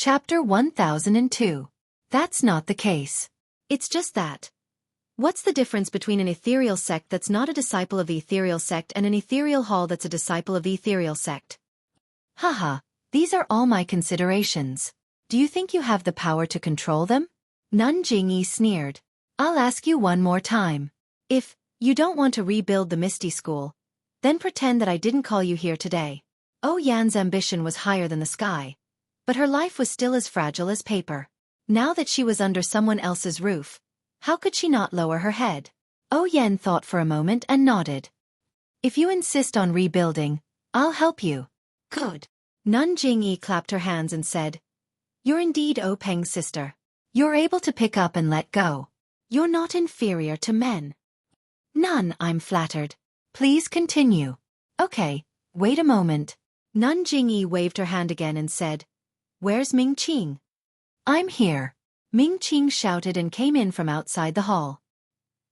Chapter 1002. That's not the case. It's just that. What's the difference between an ethereal sect that's not a disciple of the ethereal sect and an ethereal hall that's a disciple of the ethereal sect? Haha, these are all my considerations. Do you think you have the power to control them? Nun Jingyi sneered. I'll ask you one more time. If you don't want to rebuild the Misty School, then pretend that I didn't call you here today. Oh Yan's ambition was higher than the sky, but her life was still as fragile as paper. Now that she was under someone else's roof, how could she not lower her head? Oh Yan thought for a moment and nodded. If you insist on rebuilding, I'll help you. Good. Nun Jingyi clapped her hands and said, You're indeed O Peng's sister. You're able to pick up and let go. You're not inferior to men. Nun, I'm flattered. Please continue. Okay, wait a moment. Nun Jingyi waved her hand again and said, Where's Ming Qing? I'm here. Ming Qing shouted and came in from outside the hall.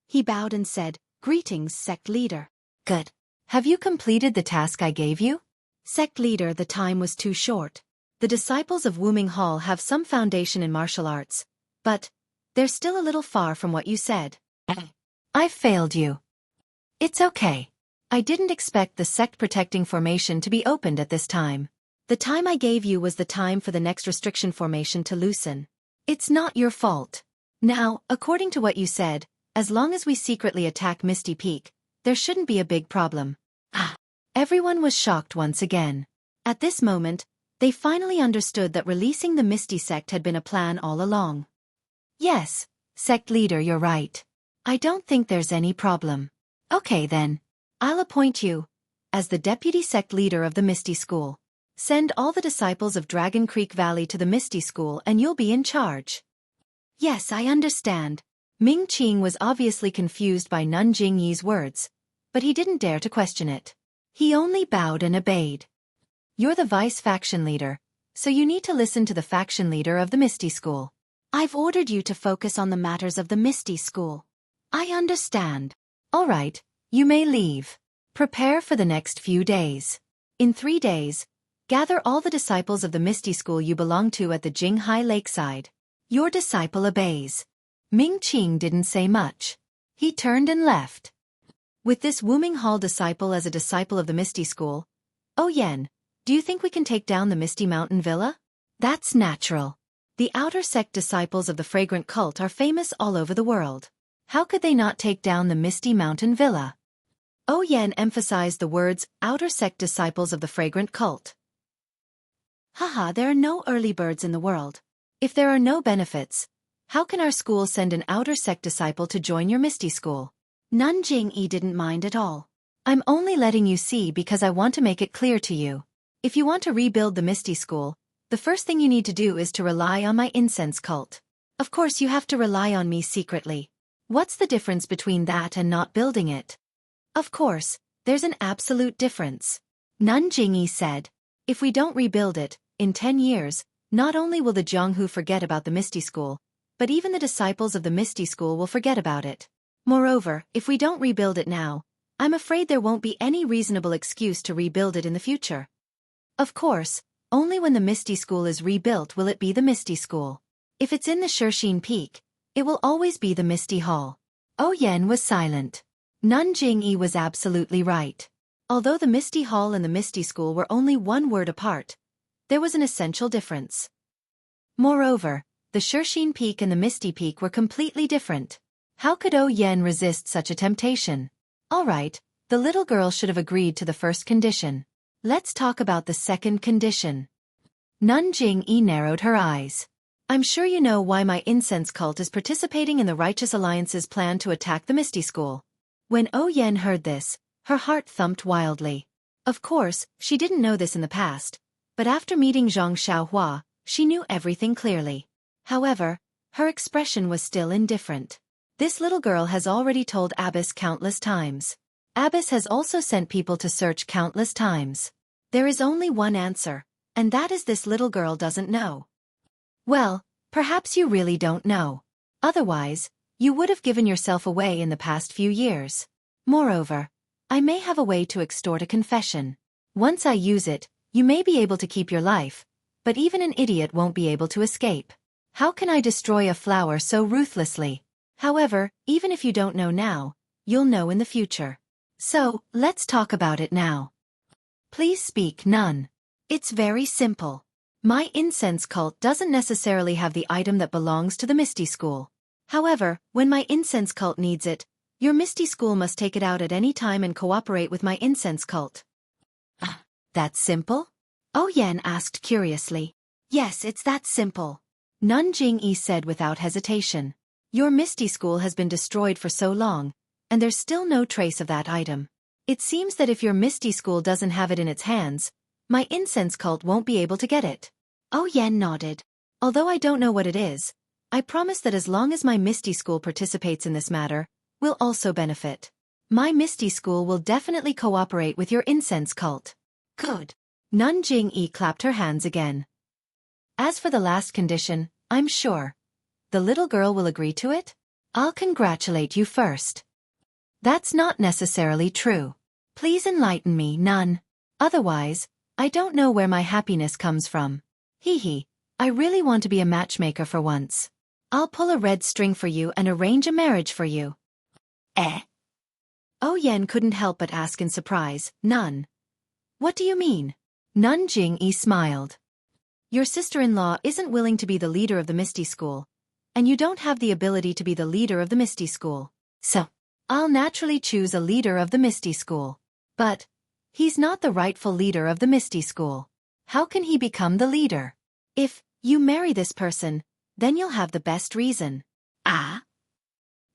He bowed and said, Greetings, sect leader. Good. Have you completed the task I gave you? Sect leader, the time was too short. The disciples of Wuming Hall have some foundation in martial arts, but they're still a little far from what you said. I failed you. It's okay. I didn't expect the sect-protecting formation to be opened at this time. The time I gave you was the time for the next restriction formation to loosen. It's not your fault. Now, according to what you said, as long as we secretly attack Misty Peak, there shouldn't be a big problem. Everyone was shocked once again. At this moment, they finally understood that releasing the Misty Sect had been a plan all along. Yes, sect leader, you're right. I don't think there's any problem. Okay then. I'll appoint you as the deputy sect leader of the Misty School. Send all the disciples of Dragon Creek Valley to the Misty School and you'll be in charge. Yes, I understand. Ming Qing was obviously confused by Nun Jingyi's words, but he didn't dare to question it. He only bowed and obeyed. You're the vice faction leader, so you need to listen to the faction leader of the Misty School. I've ordered you to focus on the matters of the Misty School. I understand. All right, you may leave. Prepare for the next few days. In 3 days, gather all the disciples of the Misty School you belong to at the Jinghai Lakeside. Your disciple obeys. Ming Qing didn't say much. He turned and left. With this Wuming Hall disciple as a disciple of the Misty School, Oh Yan, do you think we can take down the Misty Mountain Villa? That's natural. The outer sect disciples of the Fragrant Cult are famous all over the world. How could they not take down the Misty Mountain Villa? Oh Yan emphasized the words, outer sect disciples of the Fragrant Cult. Haha, there are no early birds in the world. If there are no benefits, how can our school send an outer sect disciple to join your Misty School? Nun Jingyi didn't mind at all. I'm only letting you see because I want to make it clear to you. If you want to rebuild the Misty School, the first thing you need to do is to rely on my incense cult. Of course you have to rely on me secretly. What's the difference between that and not building it? Of course, there's an absolute difference. Nun Jingyi said. If we don't rebuild it, in 10 years, not only will the Jianghu forget about the Misty School, but even the disciples of the Misty School will forget about it. Moreover, if we don't rebuild it now, I'm afraid there won't be any reasonable excuse to rebuild it in the future. Of course, only when the Misty School is rebuilt will it be the Misty School. If it's in the Xueqi Peak, it will always be the Misty Hall. Oh Yan was silent. Nun Jingyi was absolutely right. Although the Misty Hall and the Misty School were only one word apart, there was an essential difference. Moreover, the Xueqi Peak and the Misty Peak were completely different. How could Oh Yan resist such a temptation? All right, the little girl should have agreed to the first condition. Let's talk about the second condition. Nun Jingyi narrowed her eyes. I'm sure you know why my incense cult is participating in the Righteous Alliance's plan to attack the Misty School. When Oh Yan heard this, her heart thumped wildly. Of course, she didn't know this in the past, but after meeting Zhang Xiaohua, she knew everything clearly. However, her expression was still indifferent. This little girl has already told Abbess countless times. Abbess has also sent people to search countless times. There is only one answer, and that is this little girl doesn't know. Well, perhaps you really don't know. Otherwise, you would have given yourself away in the past few years. Moreover, I may have a way to extort a confession. Once I use it, you may be able to keep your life, but even an idiot won't be able to escape. How can I destroy a flower so ruthlessly? However, even if you don't know now, you'll know in the future. So, let's talk about it now. Please speak, Nun. It's very simple. My incense cult doesn't necessarily have the item that belongs to the Misty School. However, when my incense cult needs it, your Misty School must take it out at any time and cooperate with my incense cult. That's simple? Oh Yen asked curiously. Yes, it's that simple. Nun Jingyi said without hesitation. Your Misty School has been destroyed for so long, and there's still no trace of that item. It seems that if your Misty School doesn't have it in its hands, my incense cult won't be able to get it. Oh Yen nodded. Although I don't know what it is, I promise that as long as my Misty School participates in this matter, we'll also benefit. My Misty School will definitely cooperate with your incense cult. Good. Nun Jingyi clapped her hands again. As for the last condition, I'm sure the little girl will agree to it? I'll congratulate you first. That's not necessarily true. Please enlighten me, Nun. Otherwise, I don't know where my happiness comes from. Hee, I really want to be a matchmaker for once. I'll pull a red string for you and arrange a marriage for you. Oh Yen couldn't help but ask in surprise, Nun. What do you mean? Nun Jingyi smiled. Your sister-in-law isn't willing to be the leader of the Misty School, and you don't have the ability to be the leader of the Misty School. So, I'll naturally choose a leader of the Misty School. But, he's not the rightful leader of the Misty School. How can he become the leader? If you marry this person, then you'll have the best reason.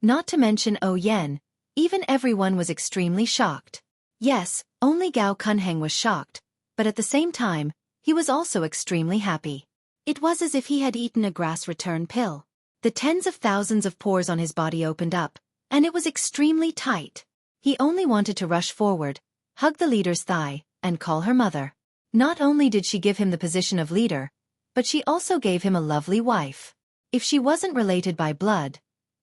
Not to mention Oh Yen, even everyone was extremely shocked. Yes, only Gao Kunheng was shocked, but at the same time, he was also extremely happy. It was as if he had eaten a grass return pill. The tens of thousands of pores on his body opened up, and it was extremely tight. He only wanted to rush forward, hug the leader's thigh, and call her mother. Not only did she give him the position of leader, but she also gave him a lovely wife. If she wasn't related by blood,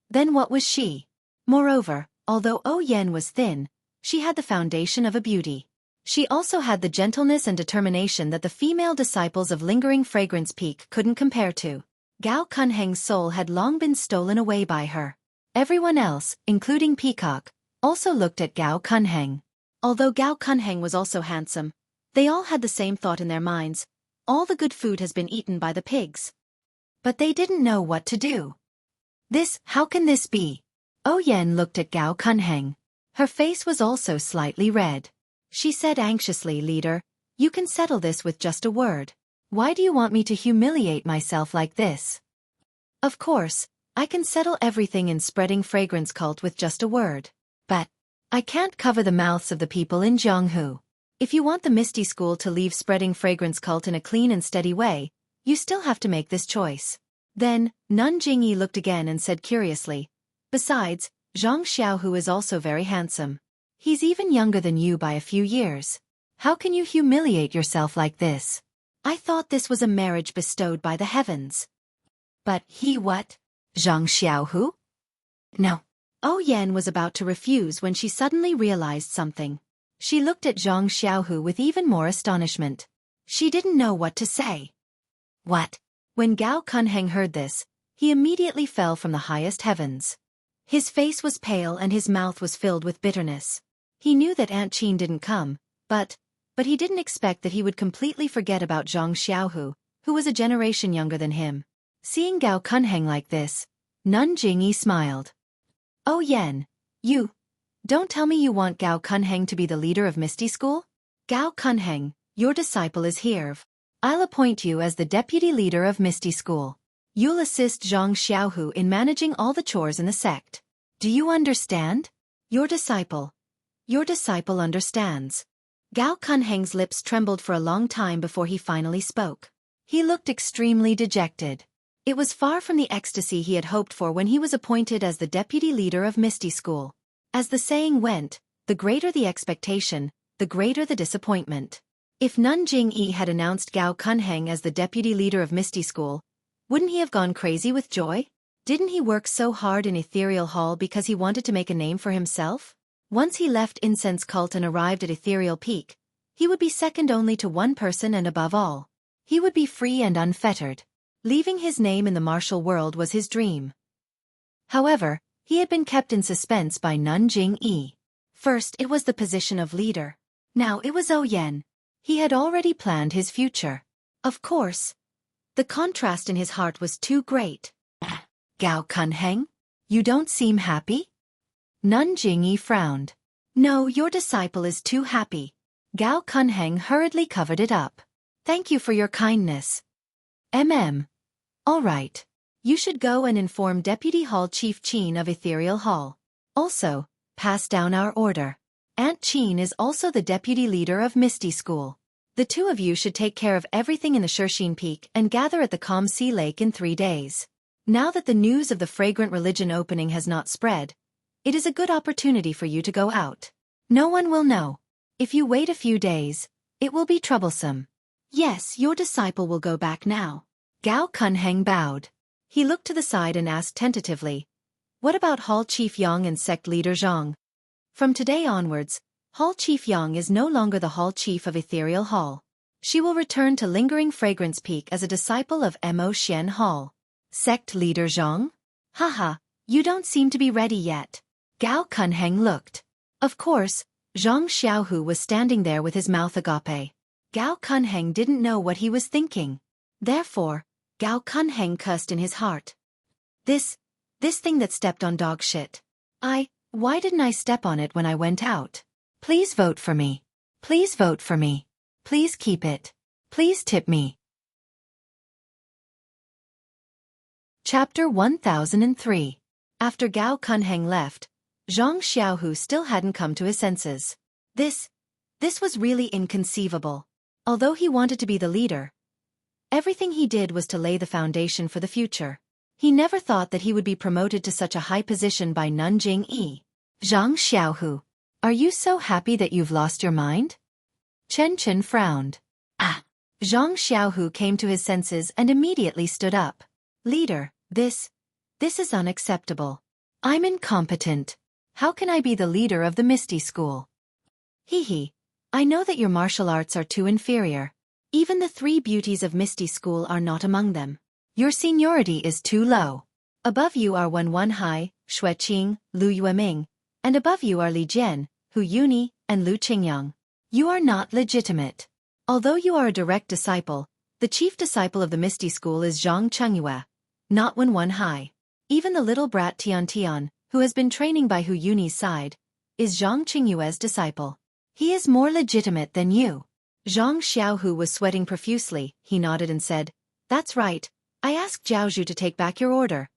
then what was she? Moreover, although Oh Yen was thin, she had the foundation of a beauty. She also had the gentleness and determination that the female disciples of Lingering Fragrance Peak couldn't compare to. Gao Kunheng's soul had long been stolen away by her. Everyone else, including Peacock, also looked at Gao Kunheng. Although Gao Kunheng was also handsome, they all had the same thought in their minds: all the good food has been eaten by the pigs. But they didn't know what to do. How can this be? Oh Yen looked at Gao Kunheng. Her face was also slightly red. She said anxiously, Leader, you can settle this with just a word. Why do you want me to humiliate myself like this? Of course, I can settle everything in Spreading Fragrance Cult with just a word. But I can't cover the mouths of the people in Jianghu. If you want the Misty School to leave Spreading Fragrance Cult in a clean and steady way, you still have to make this choice. Then, Nun Jingyi looked again and said curiously, besides, Zhang Xiaohu is also very handsome. He's even younger than you by a few years. How can you humiliate yourself like this? I thought this was a marriage bestowed by the heavens. But he what? Zhang Xiaohu? No. Oh Yen was about to refuse when she suddenly realized something. She looked at Zhang Xiaohu with even more astonishment. She didn't know what to say. What? When Gao Kunheng heard this, he immediately fell from the highest heavens. His face was pale and his mouth was filled with bitterness. He knew that Aunt Qin didn't come, but he didn't expect that he would completely forget about Zhang Xiaohu, who was a generation younger than him. Seeing Gao Kunheng like this, Nun Jingyi smiled. Oh Yen, don't tell me you want Gao Kunheng to be the leader of Misty School? Gao Kunheng, your disciple is here. I'll appoint you as the deputy leader of Misty School. You'll assist Zhang Xiaohu in managing all the chores in the sect. Do you understand? Your disciple understands. Gao Kunheng's lips trembled for a long time before he finally spoke. He looked extremely dejected. It was far from the ecstasy he had hoped for when he was appointed as the deputy leader of Misty School. As the saying went, the greater the expectation, the greater the disappointment. If Nun Jingyi had announced Gao Kunheng as the deputy leader of Misty School, wouldn't he have gone crazy with joy? Didn't he work so hard in Ethereal Hall because he wanted to make a name for himself? Once he left Incense Cult and arrived at Ethereal Peak, he would be second only to one person and above all. He would be free and unfettered. Leaving his name in the martial world was his dream. However, he had been kept in suspense by Nun Jing-yi. First it was the position of leader. Now it was Yen. He had already planned his future. Of course, the contrast in his heart was too great. Gao Kunheng? You don't seem happy? Nun Jingyi frowned. No, your disciple is too happy. Gao Kunheng hurriedly covered it up. Thank you for your kindness. All right. You should go and inform Deputy Hall Chief Qin of Ethereal Hall. Also, pass down our order. Aunt Qin is also the deputy leader of Misty School. The two of you should take care of everything in the Shirxin Peak and gather at the Calm Sea Lake in 3 days. Now that the news of the Fragrant Religion opening has not spread, it is a good opportunity for you to go out. No one will know. If you wait a few days, it will be troublesome. Yes, your disciple will go back now. Gao Kunheng bowed. He looked to the side and asked tentatively, what about Hall Chief Yang and Sect Leader Zhang? From today onwards, Hall Chief Yang is no longer the Hall Chief of Ethereal Hall. She will return to Lingering Fragrance Peak as a disciple of Mo Xian Hall. Sect Leader Zhang? Haha, you don't seem to be ready yet. Gao Kunheng looked. Of course, Zhang Xiaohu was standing there with his mouth agape. Gao Kunheng didn't know what he was thinking. Therefore, Gao Kunheng cursed in his heart. This thing that stepped on dog shit. Why didn't I step on it when I went out? Please vote for me. Please vote for me. Please keep it. Please tip me. Chapter 1003. After Gao Kunheng left, Zhang Xiaohu still hadn't come to his senses. This was really inconceivable. Although he wanted to be the leader, everything he did was to lay the foundation for the future. He never thought that he would be promoted to such a high position by Nun Jing-yi. Zhang Xiaohu, are you so happy that you've lost your mind? Chen Chen frowned. Zhang Xiaohu came to his senses and immediately stood up. Leader, this is unacceptable. I'm incompetent. How can I be the leader of the Misty School? I know that your martial arts are too inferior. Even the 3 beauties of Misty School are not among them. Your seniority is too low. Above you are Wen Hai, Xueqi, Lu Yueming, and above you are Li Jian, Hu Yuni, and Lu Qingyang. You are not legitimate. Although you are a direct disciple, the chief disciple of the Misty School is Zhang Chengyue, not Wen Hai. Even the little brat Tian Tian, who has been training by Hu Yuni's side, is Zhang Qingyue's disciple. He is more legitimate than you. Zhang Xiaohu was sweating profusely. He nodded and said, That's right. I asked Zhaozhu to take back your order.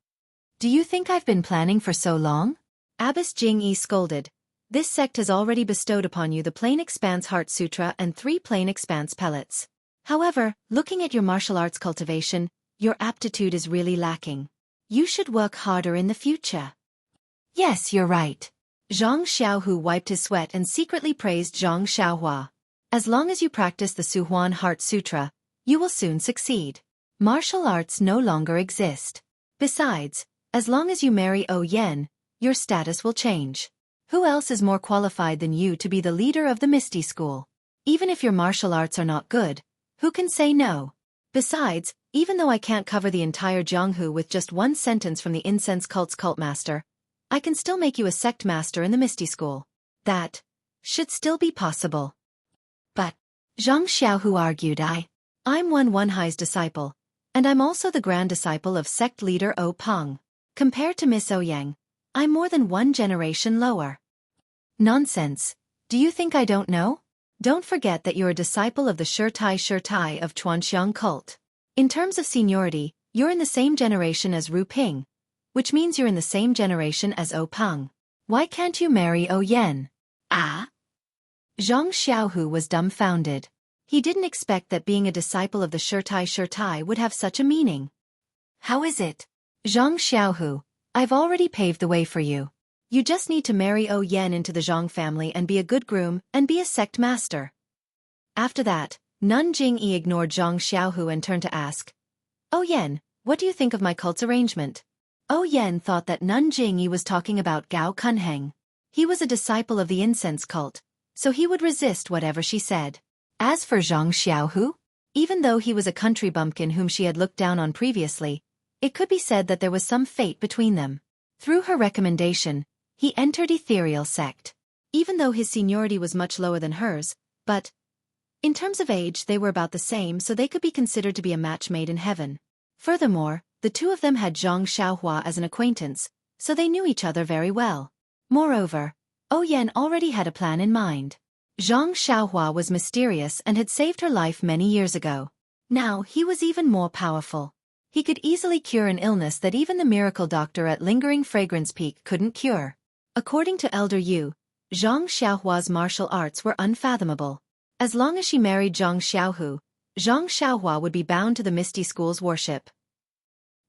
Do you think I've been planning for so long? Abbess Jing-yi scolded. This sect has already bestowed upon you the Plain Expanse Heart Sutra and 3 Plain Expanse pellets. However, looking at your martial arts cultivation, your aptitude is really lacking. You should work harder in the future. Yes, you're right. Zhang Xiaohu wiped his sweat and secretly praised Zhang Xiaohua. As long as you practice the Suhuan Heart Sutra, you will soon succeed. Martial arts no longer exist. Besides, as long as you marry Yen, your status will change. Who else is more qualified than you to be the leader of the Misty School? Even if your martial arts are not good, who can say no? Besides, even though I can't cover the entire Jianghu with just 1 sentence from the incense cult's cult master, I can still make you a sect master in the Misty School. That should still be possible. But, Zhang Xiaohu argued, I'm Wen Hai's disciple, and I'm also the grand disciple of sect leader Peng. Compared to Miss Yang, I'm more than 1 generation lower. Nonsense. Do you think I don't know? Don't forget that you're a disciple of the Shirtai of Chuanxiang cult. In terms of seniority, you're in the same generation as Ru Ping, which means you're in the same generation as Peng. Why can't you marry Yen? Zhang Xiaohu was dumbfounded. He didn't expect that being a disciple of the Shirtai would have such a meaning. How is it? Zhang Xiaohu, I've already paved the way for you. You just need to marry Yen into the Zhang family and be a good groom and be a sect master. After that, Nun Jing-yi ignored Zhang Xiaohu and turned to ask, Yen, what do you think of my cult's arrangement? Yen thought that Nun Jing-yi was talking about Gao Kunheng. He was a disciple of the incense cult, so he would resist whatever she said. As for Zhang Xiaohu, Even though he was a country bumpkin whom she had looked down on previously, it could be said that there was some fate between them. Through her recommendation, he entered Ethereal Sect. Even though his seniority was much lower than hers, but in terms of age they were about the same, so they could be considered to be a match made in heaven. Furthermore, the two of them had Zhang Xiaohua as an acquaintance, so they knew each other very well. Moreover, Yan already had a plan in mind. Zhang Xiaohua was mysterious and had saved her life many years ago. Now he was even more powerful. He could easily cure an illness that even the miracle doctor at Lingering Fragrance Peak couldn't cure. According to Elder Yu, Zhang Xiaohua's martial arts were unfathomable. As long as she married Zhang Xiaohu, Zhang Xiaohua would be bound to the Misty School's worship.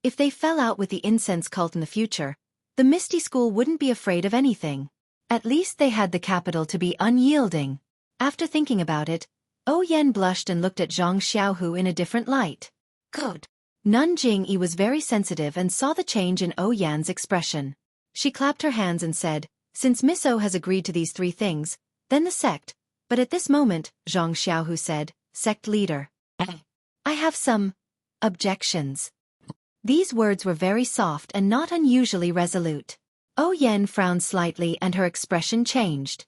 If they fell out with the incense cult in the future, the Misty School wouldn't be afraid of anything. At least they had the capital to be unyielding. After thinking about it, Yan blushed and looked at Zhang Xiaohu in a different light. Good. Nun Jingyi was very sensitive and saw the change in Yan's expression. She clapped her hands and said, "Since Miss O has agreed to these three things, then the sect." But at this moment, Zhang Xiaohu said, "Sect leader, I have some objections." These words were very soft and not unusually resolute. Yan frowned slightly and her expression changed.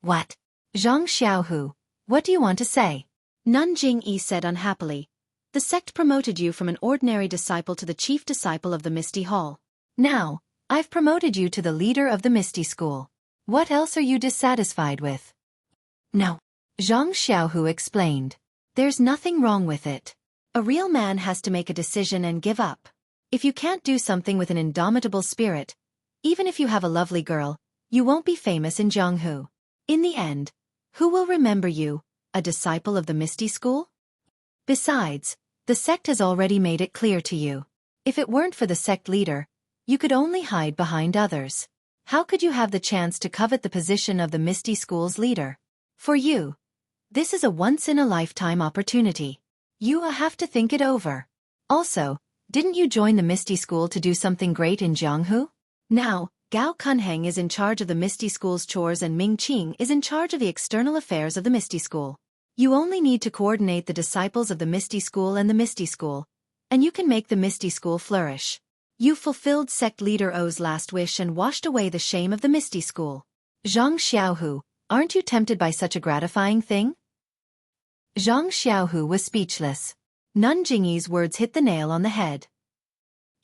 "What? Zhang Xiaohu, what do you want to say?" Nun Jingyi said unhappily, "The sect promoted you from an ordinary disciple to the chief disciple of the Misty Hall. Now, I've promoted you to the leader of the Misty School. What else are you dissatisfied with?" "No," Zhang Xiaohu explained. "There's nothing wrong with it. A real man has to make a decision and give up. If you can't do something with an indomitable spirit, even if you have a lovely girl, you won't be famous in Jianghu. In the end, who will remember you, a disciple of the Misty School? Besides, the sect has already made it clear to you. If it weren't for the sect leader, you could only hide behind others. How could you have the chance to covet the position of the Misty School's leader? For you, this is a once-in-a-lifetime opportunity. You have to think it over. Also, didn't you join the Misty School to do something great in Jianghu? Now, Gao Kunheng is in charge of the Misty School's chores and Ming Qing is in charge of the external affairs of the Misty School. You only need to coordinate the disciples of the Misty School and the Misty School, and you can make the Misty School flourish. You fulfilled sect leader O's last wish and washed away the shame of the Misty School. Zhang Xiaohu, aren't you tempted by such a gratifying thing?" Zhang Xiaohu was speechless. Nun Jingyi's words hit the nail on the head.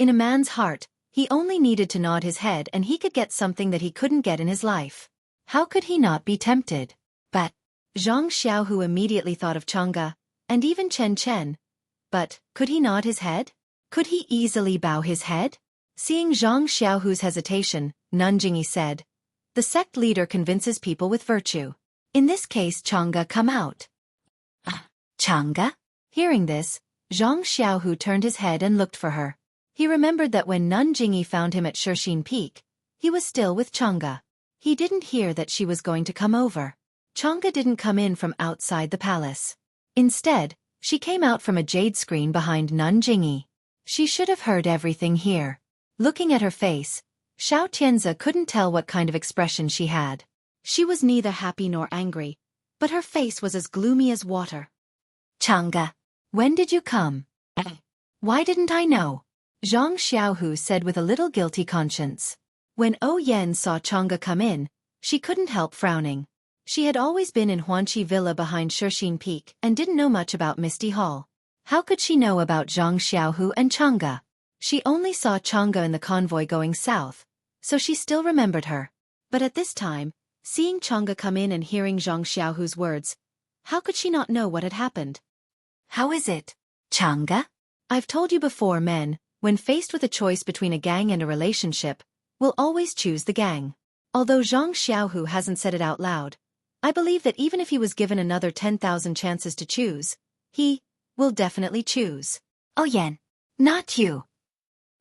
In a man's heart, he only needed to nod his head and he could get something that he couldn't get in his life. How could he not be tempted? But Zhang Xiaohu immediately thought of Chang'e, and even Chen Chen. But could he nod his head? Could he easily bow his head? Seeing Zhang Xiaohu's hesitation, Nun Jingyi said, "The sect leader convinces people with virtue. In this case Chang'e come out." Chang'e? Hearing this, Zhang Xiaohu turned his head and looked for her. He remembered that when Nun Jingyi found him at Xueqi Peak, he was still with Chang'e. He didn't hear that she was going to come over. Chang'e didn't come in from outside the palace. Instead, she came out from a jade screen behind Nun Jingyi. She should have heard everything here. Looking at her face, Xiao Tianze couldn't tell what kind of expression she had. She was neither happy nor angry, but her face was as gloomy as water. "Chang'e, when did you come? Why didn't I know?" Zhang Xiaohu said with a little guilty conscience. When Yan saw Chang'e come in, she couldn't help frowning. She had always been in Huanqi Villa behind Xueqi Peak and didn't know much about Misty Hall. How could she know about Zhang Xiaohu and Chang'e? She only saw Chang'e in the convoy going south, so she still remembered her. But at this time, seeing Chang'e come in and hearing Zhang Xiaohu's words, how could she not know what had happened? "How is it, Chang'e?" "I've told you before, men, when faced with a choice between a gang and a relationship, will always choose the gang." Although Zhang Xiaohu hasn't said it out loud, I believe that even if he was given another 10,000 chances to choose, he will definitely choose Yan, not you.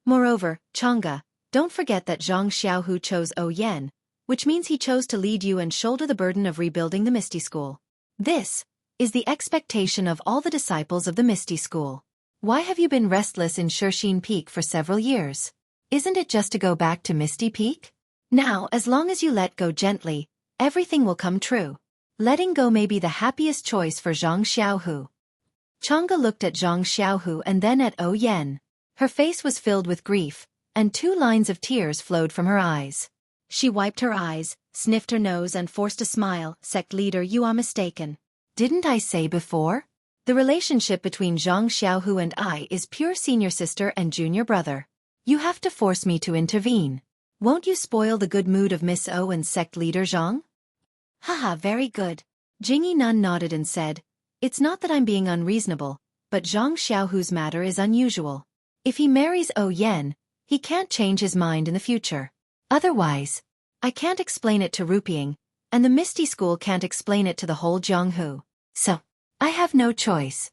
Moreover, Chang'e, don't forget that Zhang Xiaohu chose Yan, which means he chose to lead you and shoulder the burden of rebuilding the Misty School. This is the expectation of all the disciples of the Misty School. Why have you been restless in Xueqi Peak for several years? Isn't it just to go back to Misty Peak? Now, as long as you let go gently, everything will come true. Letting go may be the happiest choice for Zhang Xiaohu. Chang'e looked at Zhang Xiaohu and then at Oh Yan. Her face was filled with grief, and 2 lines of tears flowed from her eyes. She wiped her eyes, sniffed her nose and forced a smile. Sect leader, you are mistaken. Didn't I say before? The relationship between Zhang Xiaohu and I is pure senior sister and junior brother. You have to force me to intervene. Won't you spoil the good mood of Miss O and sect leader Zhang? Haha, very good. Jingyi Nun nodded and said, it's not that I'm being unreasonable, but Zhang Xiaohu's matter is unusual. If he marries Oh Yan, he can't change his mind in the future. Otherwise, I can't explain it to Rupiang, and the Misty School can't explain it to the whole Jianghu. So, I have no choice.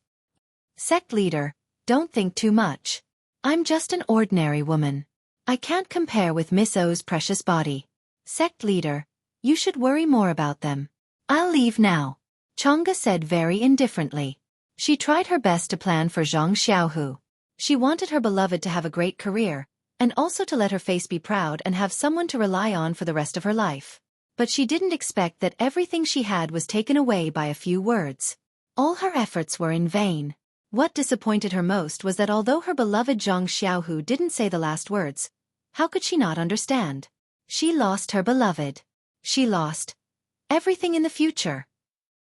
Sect leader, don't think too much. I'm just an ordinary woman. I can't compare with Miss O's precious body. Sect leader, you should worry more about them. I'll leave now. Chang'e said very indifferently. She tried her best to plan for Zhang Xiaohu. She wanted her beloved to have a great career, and also to let her face be proud and have someone to rely on for the rest of her life. But she didn't expect that everything she had was taken away by a few words. All her efforts were in vain. What disappointed her most was that although her beloved Zhang Xiaohu didn't say the last words, how could she not understand? She lost her beloved. She lost everything in the future.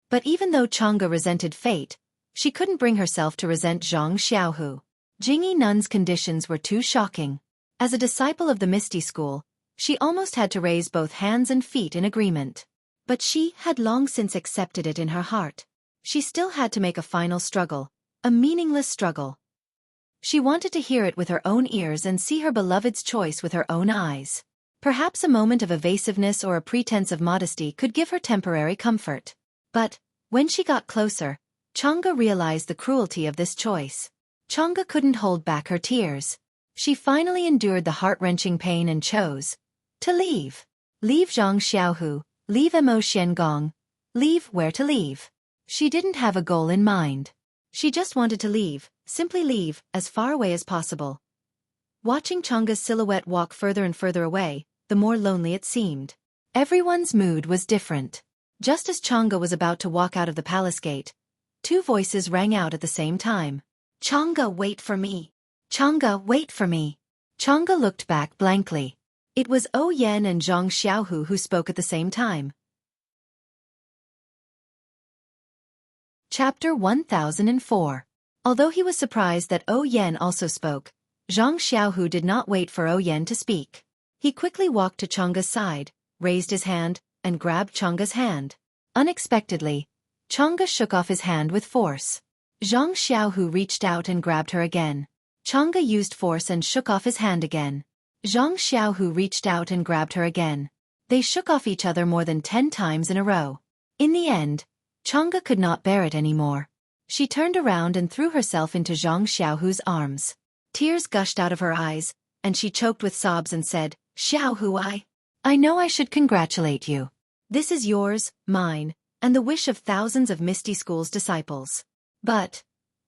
But even though Chang'e resented fate, she couldn't bring herself to resent Zhang Xiaohu. Jingyi Nun's conditions were too shocking. As a disciple of the Misty School, she almost had to raise both hands and feet in agreement. But she had long since accepted it in her heart. She still had to make a final struggle, a meaningless struggle. She wanted to hear it with her own ears and see her beloved's choice with her own eyes. Perhaps a moment of evasiveness or a pretense of modesty could give her temporary comfort. But, when she got closer, Chang'e realized the cruelty of this choice. Chang'e couldn't hold back her tears. She finally endured the heart-wrenching pain and chose to leave. Leave Zhang Xiaohu, leave Mo Xiangong, leave where to leave. She didn't have a goal in mind. She just wanted to leave, simply leave, as far away as possible. Watching Chang'e's silhouette walk further and further away, the more lonely it seemed. Everyone's mood was different. Just as Chang'e was about to walk out of the palace gate, 2 voices rang out at the same time. Chang'e, wait for me. Chang'e, wait for me. Chang'e looked back blankly. It was Oh Yan and Zhang Xiaohu who spoke at the same time. Chapter 1004. Although he was surprised that Oh Yan also spoke, Zhang Xiaohu did not wait for Oh Yan to speak. He quickly walked to Chang'e's side, raised his hand, and grabbed Chang'e's hand. Unexpectedly, Chang'e shook off his hand with force. Zhang Xiaohu reached out and grabbed her again. Chang'e used force and shook off his hand again. Zhang Xiaohu reached out and grabbed her again. They shook off each other more than 10 times in a row. In the end, Chang'e could not bear it anymore. She turned around and threw herself into Zhang Xiaohu's arms. Tears gushed out of her eyes, and she choked with sobs and said, Xiaohu, I know I should congratulate you. This is yours, mine, and the wish of thousands of Misty School's disciples. But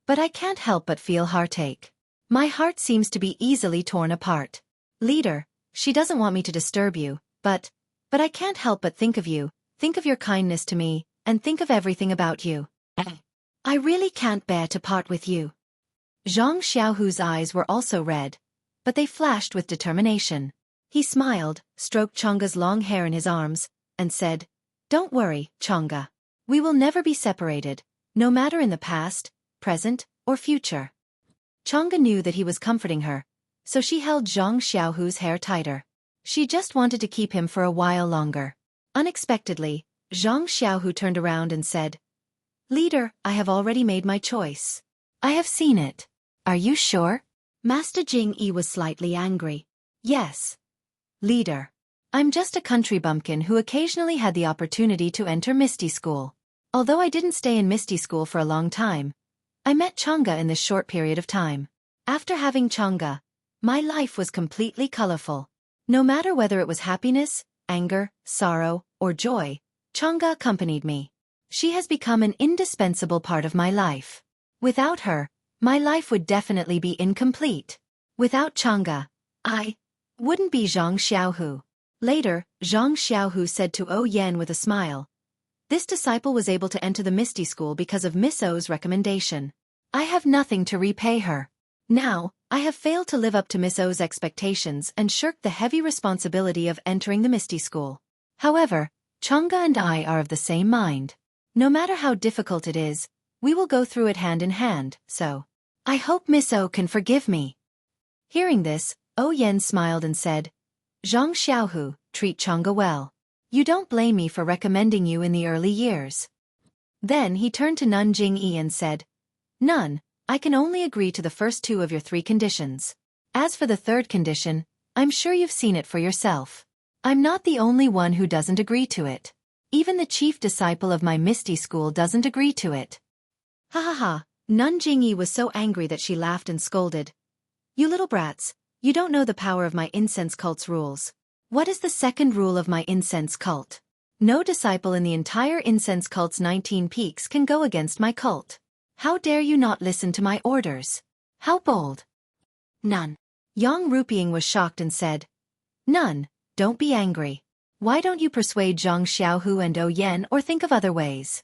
I can't help but feel heartache. My heart seems to be easily torn apart. Leader, she doesn't want me to disturb you, but I can't help but think of you, think of your kindness to me, and think of everything about you. I really can't bear to part with you. Zhang Xiaohu's eyes were also red, but they flashed with determination. He smiled, stroked Chang'e's long hair in his arms, and said, Don't worry, Chang'e. We will never be separated, no matter in the past, present, or future. Chang'e knew that he was comforting her, so she held Zhang Xiaohu's hair tighter. She just wanted to keep him for a while longer. Unexpectedly, Zhang Xiaohu turned around and said, Leader, I have already made my choice. I have seen it. Are you sure? Master Jingyi was slightly angry. Yes. Leader. I'm just a country bumpkin who occasionally had the opportunity to enter Misty School. Although I didn't stay in Misty School for a long time, I met Chang'e in this short period of time. After having Chang'e, my life was completely colorful. No matter whether it was happiness, anger, sorrow, or joy, Chang'e accompanied me. She has become an indispensable part of my life. Without her, my life would definitely be incomplete. Without Chang'e, I wouldn't be Zhang Xiaohu. Later, Zhang Xiaohu said to Oh Yan with a smile, This disciple was able to enter the Misty School because of Miss O's recommendation. I have nothing to repay her. Now, I have failed to live up to Miss O's expectations and shirked the heavy responsibility of entering the Misty School. However, Chang'e and I are of the same mind. No matter how difficult it is, we will go through it hand in hand, so I hope Miss O can forgive me. Hearing this, Yen smiled and said, Zhang Xiaohu, treat Chang'e well. You don't blame me for recommending you in the early years. Then he turned to Nun Jingyi and said, Nun, I can only agree to the first two of your three conditions. As for the third condition, I'm sure you've seen it for yourself. I'm not the only one who doesn't agree to it. Even the chief disciple of my Misty School doesn't agree to it. Ha ha ha, Nun Jingyi was so angry that she laughed and scolded. You little brats, you don't know the power of my incense cult's rules. What is the second rule of my incense cult? No disciple in the entire incense cult's 19 peaks can go against my cult. How dare you not listen to my orders? How bold! Nun. Yang Ruping was shocked and said, Nun, don't be angry. Why don't you persuade Zhang Xiaohu and Yen or think of other ways?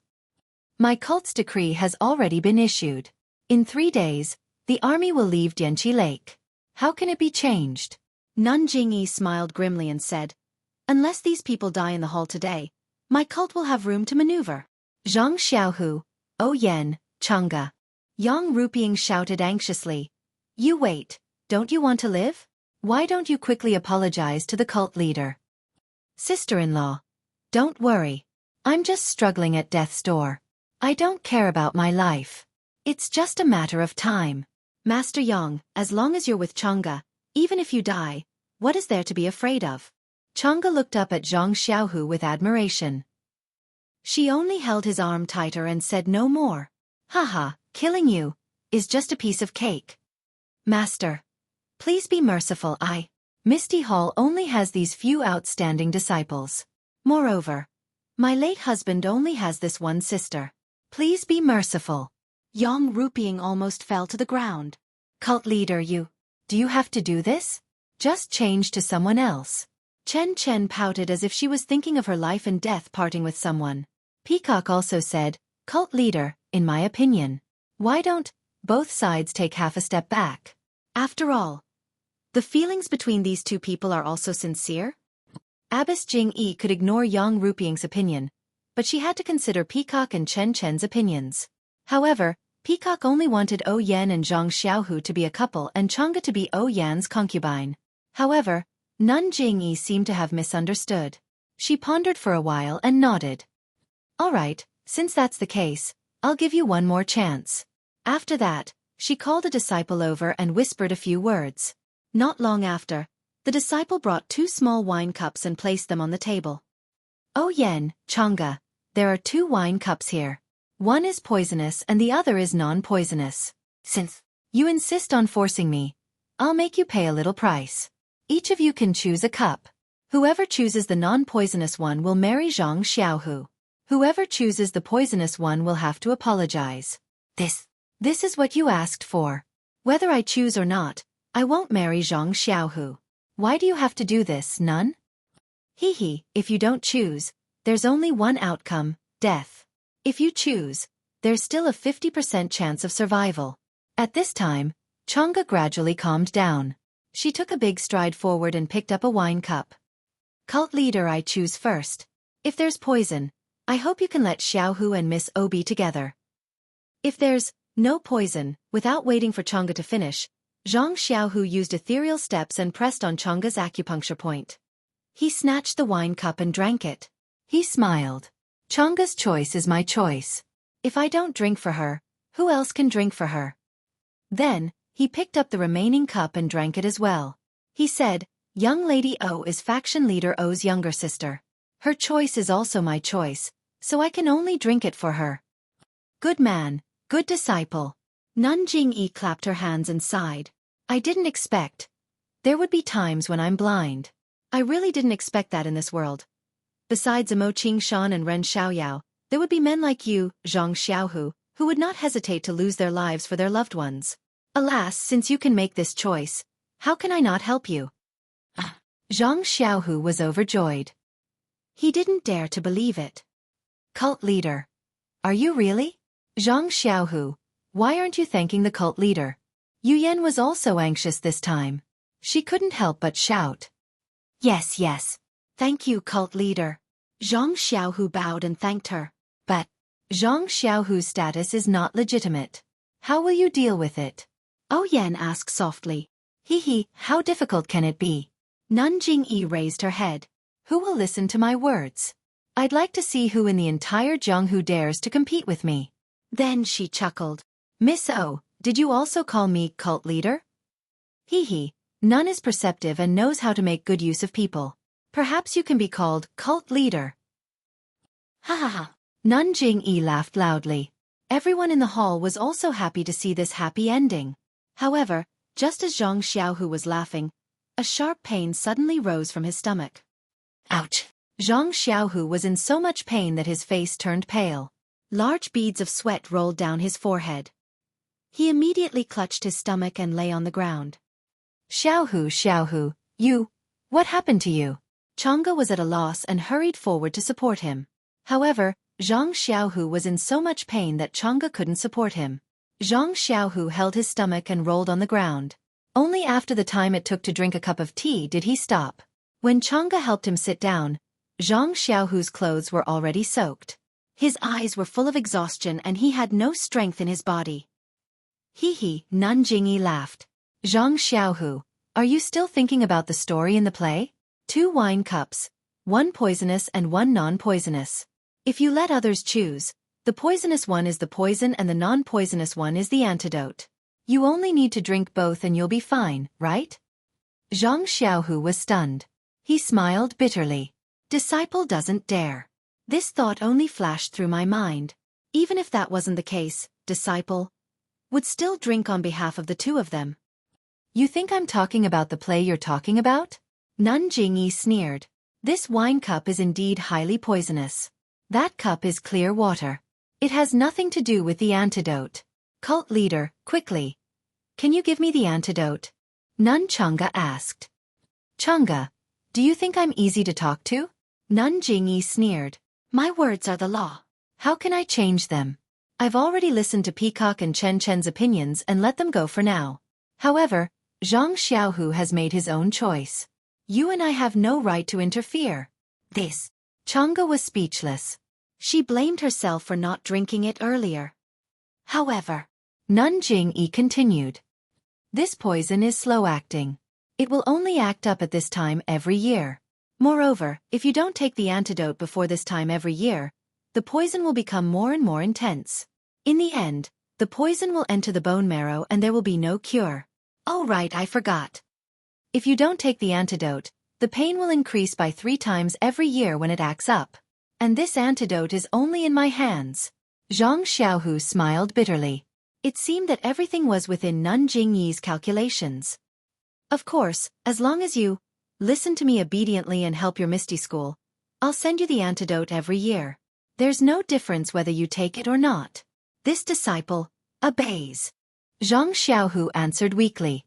My cult's decree has already been issued. In 3 days, the army will leave Dianqi Lake. How can it be changed? Nun Jingyi smiled grimly and said, Unless these people die in the hall today, my cult will have room to maneuver. Zhang Xiaohu, Yen, Chang'e. Yang Ruping shouted anxiously. You wait, don't you want to live? Why don't you quickly apologize to the cult leader? Sister-in-law. Don't worry. I'm just struggling at death's door. I don't care about my life. It's just a matter of time. Master Yang, as long as you're with Chang'e, even if you die, what is there to be afraid of? Chang'e looked up at Zhang Xiaohu with admiration. She only held his arm tighter and said no more. Haha, killing you is just a piece of cake. Master, please be merciful. Misty Hall only has these few outstanding disciples. Moreover, my late husband only has this one sister. Please be merciful. Yang Ruping almost fell to the ground. Cult leader, do you have to do this? Just change to someone else. Chen pouted as if she was thinking of her life and death parting with someone. Peacock also said, Cult leader, in my opinion, why don't both sides take half a step back? After all, the feelings between these two people are also sincere? Abbess Jingyi could ignore Yang Ruping's opinion, but she had to consider Peacock and Chen's opinions. However, Peacock only wanted Yen and Zhang Xiaohu to be a couple and Chang'e to be Yan's concubine. However, Nun Jingyi seemed to have misunderstood. She pondered for a while and nodded. All right, since that's the case, I'll give you one more chance. After that, she called a disciple over and whispered a few words. Not long after, the disciple brought 2 small wine cups and placed them on the table. Yen, Chang'e, there are 2 wine cups here. One is poisonous and the other is non-poisonous. Since you insist on forcing me, I'll make you pay a little price. Each of you can choose a cup. Whoever chooses the non-poisonous one will marry Zhang Xiaohu. Whoever chooses the poisonous one will have to apologize. This is what you asked for. Whether I choose or not, I won't marry Zhang Xiaohu. Why do you have to do this, Nun? If you don't choose, there's only one outcome, death. If you choose, there's still a 50% chance of survival. At this time, Chang'e gradually calmed down. She took a big stride forward and picked up a wine cup. Cult leader, I choose first. If there's poison, I hope you can let Xiaohu and Miss O be together. If there's no poison, without waiting for Chang'e to finish, Zhang Xiaohu used ethereal steps and pressed on Chang'e's acupuncture point. He snatched the wine cup and drank it. He smiled. Chang'e's choice is my choice. If I don't drink for her, who else can drink for her? Then, he picked up the remaining cup and drank it as well. He said, Young Lady O is faction leader O's younger sister. Her choice is also my choice, so I can only drink it for her. Good man, good disciple. Nun Jingyi clapped her hands and sighed. I didn't expect. There would be times when I'm blind. I really didn't expect that in this world. Besides Amo Qingshan and Ren Xiaoyao, there would be men like you, Zhang Xiaohu, who would not hesitate to lose their lives for their loved ones. Alas, since you can make this choice, how can I not help you? Zhang Xiaohu was overjoyed. He didn't dare to believe it. Cult leader. Are you really? Zhang Xiaohu, Why aren't you thanking the cult leader? Yu Yan was also anxious this time. She couldn't help but shout. Yes, yes. Thank you, cult leader. Zhang Xiaohu bowed and thanked her. But Zhang Xiaohu's status is not legitimate. How will you deal with it? Oh Yan asked softly. Hee, how difficult can it be? Nun Jingyi raised her head. Who will listen to my words? I'd like to see who in the entire Jianghu dares to compete with me. Then she chuckled. Miss O, did you also call me cult leader? Hee, Nun is perceptive and knows how to make good use of people. Perhaps you can be called cult leader. Ha ha ha. Nun Jingyi laughed loudly. Everyone in the hall was also happy to see this happy ending. However, just as Zhang Xiaohu was laughing, a sharp pain suddenly rose from his stomach. Ouch! Zhang Xiaohu was in so much pain that his face turned pale. Large beads of sweat rolled down his forehead. He immediately clutched his stomach and lay on the ground. Xiaohu, what happened to you? Chang'e was at a loss and hurried forward to support him. However, Zhang Xiaohu was in so much pain that Chang'e couldn't support him. Zhang Xiaohu held his stomach and rolled on the ground. Only after the time it took to drink a cup of tea did he stop. When Chang'e helped him sit down, Zhang Xiaohu's clothes were already soaked. His eyes were full of exhaustion and he had no strength in his body. Hee, Nun Jingyi laughed. Zhang Xiaohu, are you still thinking about the story in the play? 2 wine cups, 1 poisonous and 1 non-poisonous. If you let others choose, the poisonous one is the poison and the non-poisonous one is the antidote. You only need to drink both and you'll be fine, right? Zhang Xiaohu was stunned. He smiled bitterly. Disciple doesn't dare. This thought only flashed through my mind. Even if that wasn't the case, disciple would still drink on behalf of the 2 of them. You think I'm talking about the play you're talking about? Nun Jingyi sneered. This wine cup is indeed highly poisonous. That cup is clear water. It has nothing to do with the antidote. Cult leader, quickly. Can you give me the antidote? Nun Chang'e asked. Chang'e, do you think I'm easy to talk to? Nun Jingyi sneered. My words are the law. How can I change them? I've already listened to Peacock and Chen Chen's opinions and let them go for now. However, Zhang Xiaohu has made his own choice. You and I have no right to interfere. Chang'e was speechless. She blamed herself for not drinking it earlier. However, Nun Jingyi continued. This poison is slow-acting. It will only act up at this time every year. Moreover, if you don't take the antidote before this time every year, the poison will become more and more intense. In the end, the poison will enter the bone marrow and there will be no cure. Oh right, I forgot. If you don't take the antidote, the pain will increase by 3 times every year when it acts up. And this antidote is only in my hands. Zhang Xiaohu smiled bitterly. It seemed that everything was within Nun Jingyi's calculations. Of course, as long as you listen to me obediently and help your Misty School, I'll send you the antidote every year. There's no difference whether you take it or not. This disciple obeys. Zhang Xiaohu answered weakly.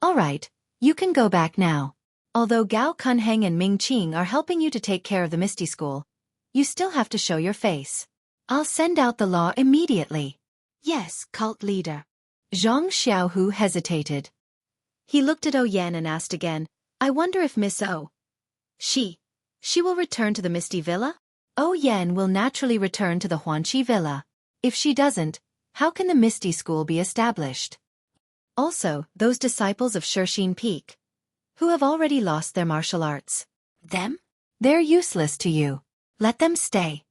All right, you can go back now. Although Gao Kunheng and Ming Qing are helping you to take care of the Misty School, you still have to show your face. I'll send out the law immediately. Yes, cult leader. Zhang Xiaohu hesitated. He looked at Oyen and asked again, I wonder if Miss O. She will return to the Misty Villa? Oyen will naturally return to the Huanqi Villa. If she doesn't, how can the Misty School be established? Also, those disciples of Shirxin Peak, who have already lost their martial arts. Them? They're useless to you. Let them stay.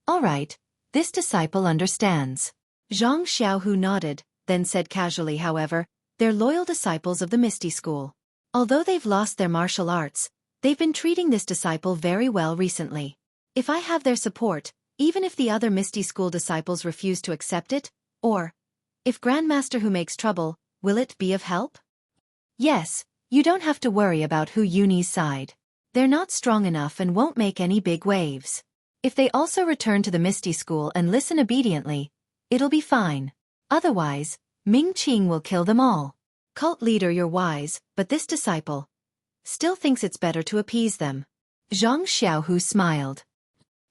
All right, this disciple understands. Zhang Xiaohu nodded, then said casually, however, they're loyal disciples of the Misty School. Although they've lost their martial arts, they've been treating this disciple very well recently. If I have their support, even if the other Misty School disciples refuse to accept it, or if Grandmaster who makes trouble, will it be of help? Yes, you don't have to worry about Hu Yuni's side. They're not strong enough and won't make any big waves. If they also return to the Misty School and listen obediently, it'll be fine. Otherwise, Ming Qing will kill them all. Cult leader, you're wise, but this disciple still thinks it's better to appease them. Zhang Xiaohu smiled.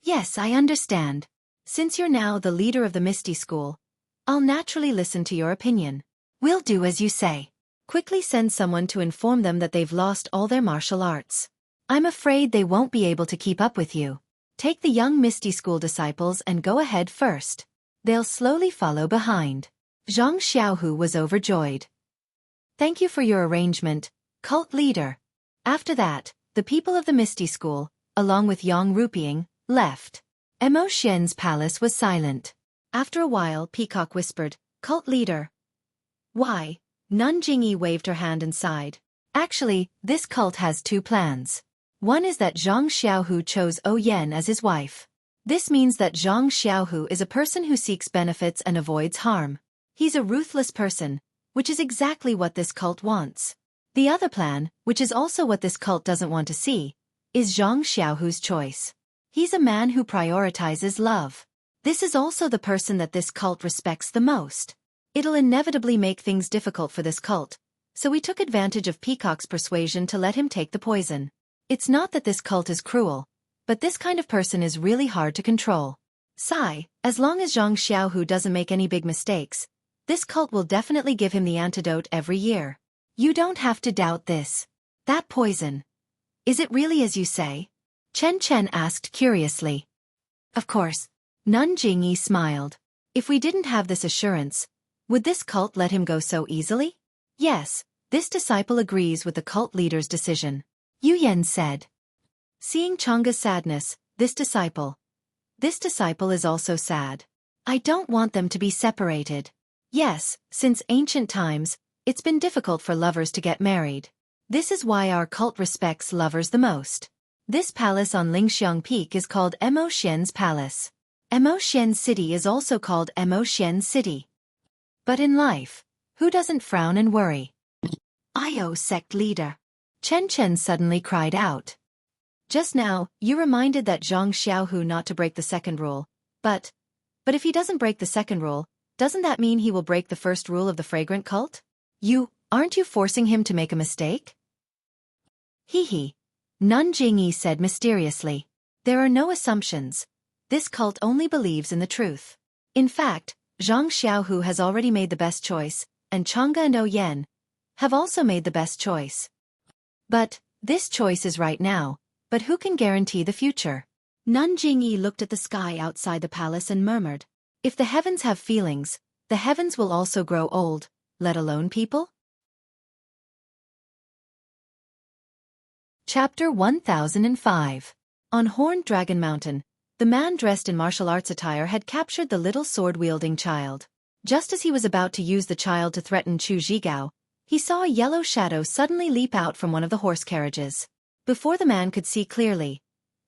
Yes, I understand. Since you're now the leader of the Misty School, I'll naturally listen to your opinion. We'll do as you say. Quickly send someone to inform them that they've lost all their martial arts. I'm afraid they won't be able to keep up with you. Take the young Misty School disciples and go ahead first. They'll slowly follow behind. Zhang Xiaohu was overjoyed. Thank you for your arrangement, cult leader. After that, the people of the Misty School, along with Yang Ruping, left. Mo Xian's palace was silent. After a while, Peacock whispered, Cult leader. Why? Nun Jingyi waved her hand and sighed. Actually, this cult has two plans. One is that Zhang Xiaohu chose Oyen as his wife. This means that Zhang Xiaohu is a person who seeks benefits and avoids harm. He's a ruthless person, which is exactly what this cult wants. The other plan, which is also what this cult doesn't want to see, is Zhang Xiaohu's choice. He's a man who prioritizes love. This is also the person that this cult respects the most. It'll inevitably make things difficult for this cult, so we took advantage of Peacock's persuasion to let him take the poison. It's not that this cult is cruel, but this kind of person is really hard to control. As long as Zhang Xiaohu doesn't make any big mistakes, this cult will definitely give him the antidote every year. You don't have to doubt this. That poison. Is it really as you say? Chen Chen asked curiously. Of course. Nun Jingyi smiled. If we didn't have this assurance, would this cult let him go so easily? Yes, this disciple agrees with the cult leader's decision. Yu Yan said. Seeing Changa's sadness, this disciple is also sad. I don't want them to be separated. Yes, since ancient times, it's been difficult for lovers to get married. This is why our cult respects lovers the most. This palace on Lingxiang Peak is called Mo Xian's Palace. Mo Xian City is also called Mo Xian City. But in life, who doesn't frown and worry? Io sect leader. Chen Chen suddenly cried out. Just now, you reminded that Zhang Xiaohu not to break the second rule. But if he doesn't break the second rule, doesn't that mean he will break the first rule of the fragrant cult? Aren't you forcing him to make a mistake? Hee. Nun Jingyi said mysteriously. There are no assumptions. This cult only believes in the truth. In fact, Zhang Xiaohu has already made the best choice, and Chang'e and Oyen have also made the best choice. But this choice is right now, but who can guarantee the future? Nun Jingyi looked at the sky outside the palace and murmured, if the heavens have feelings, the heavens will also grow old, let alone people? Chapter 1005. On Horned Dragon Mountain, the man dressed in martial arts attire had captured the little sword-wielding child. Just as he was about to use the child to threaten Chu Zhigao, he saw a yellow shadow suddenly leap out from one of the horse carriages. Before the man could see clearly,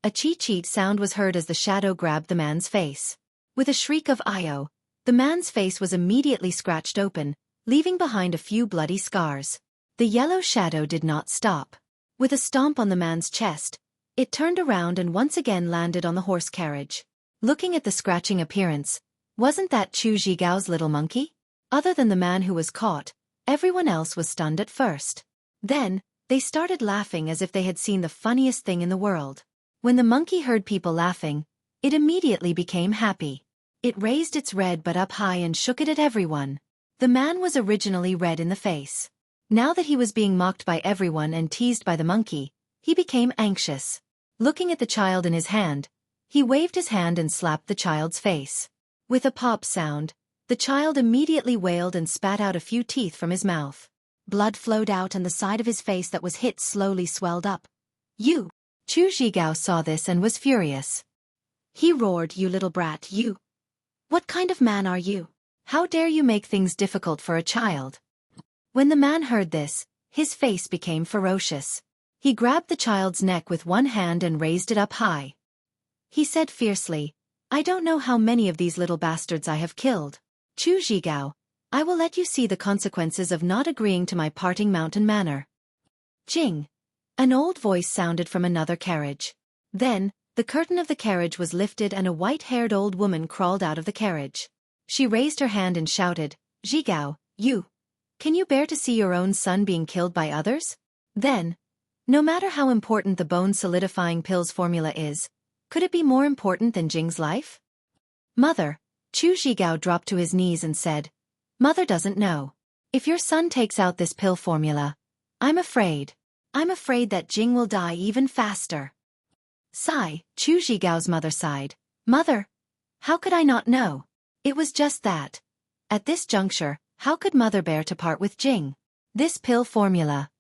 a cheat sound was heard as the shadow grabbed the man's face. With a shriek of "Io!" the man's face was immediately scratched open, leaving behind a few bloody scars. The yellow shadow did not stop. With a stomp on the man's chest, it turned around and once again landed on the horse carriage. Looking at the scratching appearance, wasn't that Chu Zhigao's little monkey? Other than the man who was caught, everyone else was stunned at first. Then, they started laughing as if they had seen the funniest thing in the world. When the monkey heard people laughing, it immediately became happy. It raised its red butt up high and shook it at everyone. The man was originally red in the face. Now that he was being mocked by everyone and teased by the monkey, he became anxious. Looking at the child in his hand, he waved his hand and slapped the child's face. With a pop sound, the child immediately wailed and spat out a few teeth from his mouth. Blood flowed out and the side of his face that was hit slowly swelled up. You! Chu Zhigao saw this and was furious. He roared, you little brat, you! What kind of man are you? How dare you make things difficult for a child? When the man heard this, his face became ferocious. He grabbed the child's neck with one hand and raised it up high. He said fiercely, I don't know how many of these little bastards I have killed. Chu Zhigao, I will let you see the consequences of not agreeing to my parting mountain manner. Jing! An old voice sounded from another carriage. Then, the curtain of the carriage was lifted and a white-haired old woman crawled out of the carriage. She raised her hand and shouted, Zhigao, can you bear to see your own son being killed by others? Then, no matter how important the bone-solidifying pills formula is, could it be more important than Jing's life? Mother, Zhigao dropped to his knees and said, "Mother doesn't know. If your son takes out this pill formula, I'm afraid that Jing will die even faster." Sigh, Zhigao's mother sighed. "Mother, how could I not know? It was just that. At this juncture, how could mother bear to part with Jing? This pill formula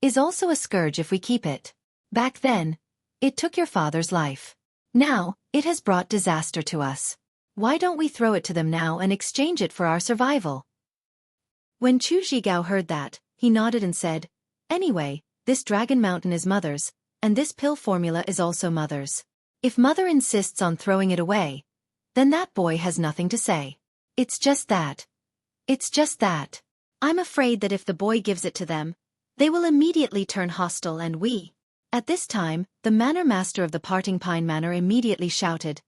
is also a scourge if we keep it. Back then, it took your father's life. Now, it has brought disaster to us. Why don't we throw it to them now and exchange it for our survival?" When Zhigao heard that, he nodded and said, "Anyway, this Dragon Mountain is mother's, and this pill formula is also mother's. If mother insists on throwing it away, then that boy has nothing to say. It's just that. I'm afraid that if the boy gives it to them, they will immediately turn hostile and we—" At this time, the manor master of the Parting Pine Manor immediately shouted,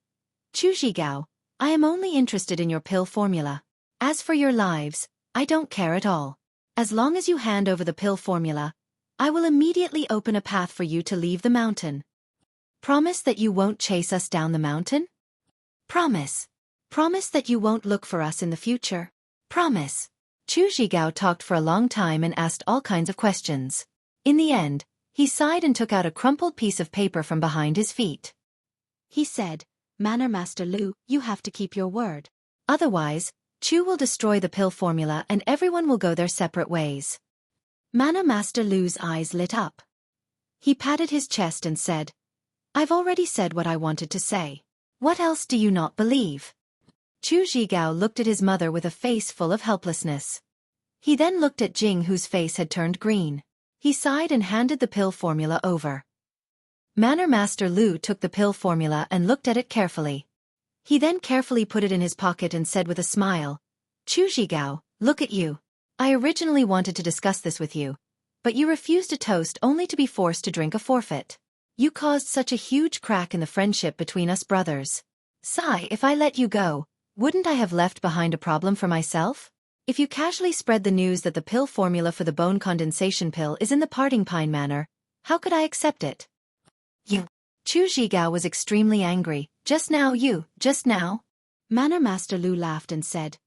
"Zhigao, I am only interested in your pill formula. As for your lives, I don't care at all. As long as you hand over the pill formula, I will immediately open a path for you to leave the mountain. Promise that you won't chase us down the mountain? Promise. Promise that you won't look for us in the future? Promise." Zhigao talked for a long time and asked all kinds of questions. In the end, he sighed and took out a crumpled piece of paper from behind his feet. He said, "Manor Master Lu, you have to keep your word. Otherwise, Chu will destroy the pill formula and everyone will go their separate ways." Manor Master Lu's eyes lit up. He patted his chest and said, "I've already said what I wanted to say. What else do you not believe?" Zhigao looked at his mother with a face full of helplessness. He then looked at Jing, whose face had turned green. He sighed and handed the pill formula over. Manor Master Lu took the pill formula and looked at it carefully. He then carefully put it in his pocket and said with a smile, "Zhigao, look at you. I originally wanted to discuss this with you, but you refused a toast only to be forced to drink a forfeit. You caused such a huge crack in the friendship between us brothers. Sigh, if I let you go, wouldn't I have left behind a problem for myself? If you casually spread the news that the pill formula for the bone condensation pill is in the Parting Pine Manor, how could I accept it?" "You." Zhigao was extremely angry. Just now?" Manor Master Lu laughed and said,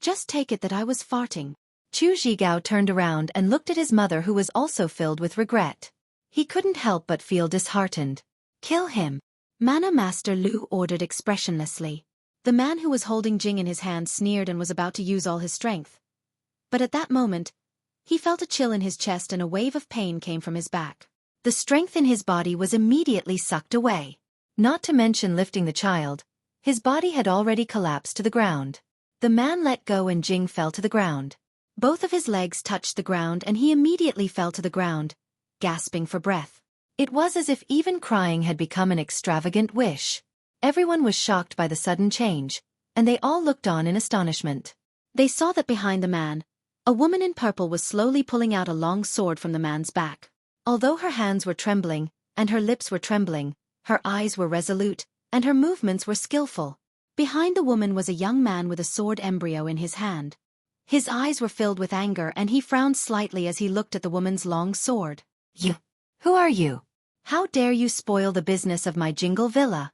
"Just take it that I was farting." Zhigao turned around and looked at his mother, who was also filled with regret. He couldn't help but feel disheartened. "Kill him," Manor Master Lu ordered expressionlessly. The man who was holding Jing in his hand sneered and was about to use all his strength. But at that moment, he felt a chill in his chest and a wave of pain came from his back. The strength in his body was immediately sucked away. Not to mention lifting the child, his body had already collapsed to the ground. The man let go and Jing fell to the ground. Both of his legs touched the ground and he immediately fell to the ground, gasping for breath. It was as if even crying had become an extravagant wish. Everyone was shocked by the sudden change, and they all looked on in astonishment. They saw that behind the man, a woman in purple was slowly pulling out a long sword from the man's back. Although her hands were trembling, and her lips were trembling, her eyes were resolute, and her movements were skillful. Behind the woman was a young man with a sword embryo in his hand. His eyes were filled with anger and he frowned slightly as he looked at the woman's long sword. "You! Who are you? How dare you spoil the business of my Jingle Villa?"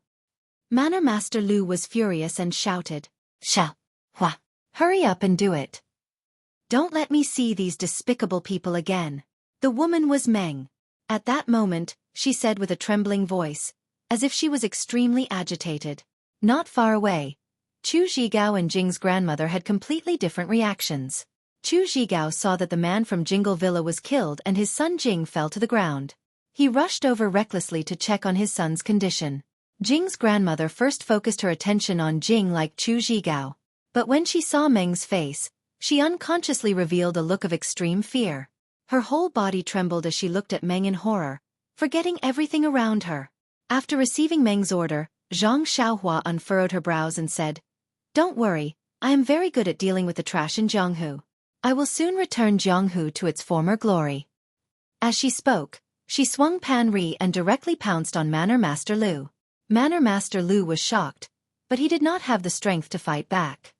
Manor Master Lu was furious and shouted, "Hua! Hurry up and do it. Don't let me see these despicable people again." The woman was Meng. At that moment, she said with a trembling voice, as if she was extremely agitated. Not far away, Zhigao and Jing's grandmother had completely different reactions. Zhigao saw that the man from Jingle Villa was killed and his son Jing fell to the ground. He rushed over recklessly to check on his son's condition. Jing's grandmother first focused her attention on Jing like Zhigao. But when she saw Meng's face, she unconsciously revealed a look of extreme fear. Her whole body trembled as she looked at Meng in horror, forgetting everything around her. After receiving Meng's order, Zhang Xiaohua unfurrowed her brows and said, "Don't worry, I am very good at dealing with the trash in Jianghu. I will soon return Jianghu to its former glory." As she spoke, she swung Pan Ri and directly pounced on Manor Master Lu. Manor Master Lu was shocked, but he did not have the strength to fight back.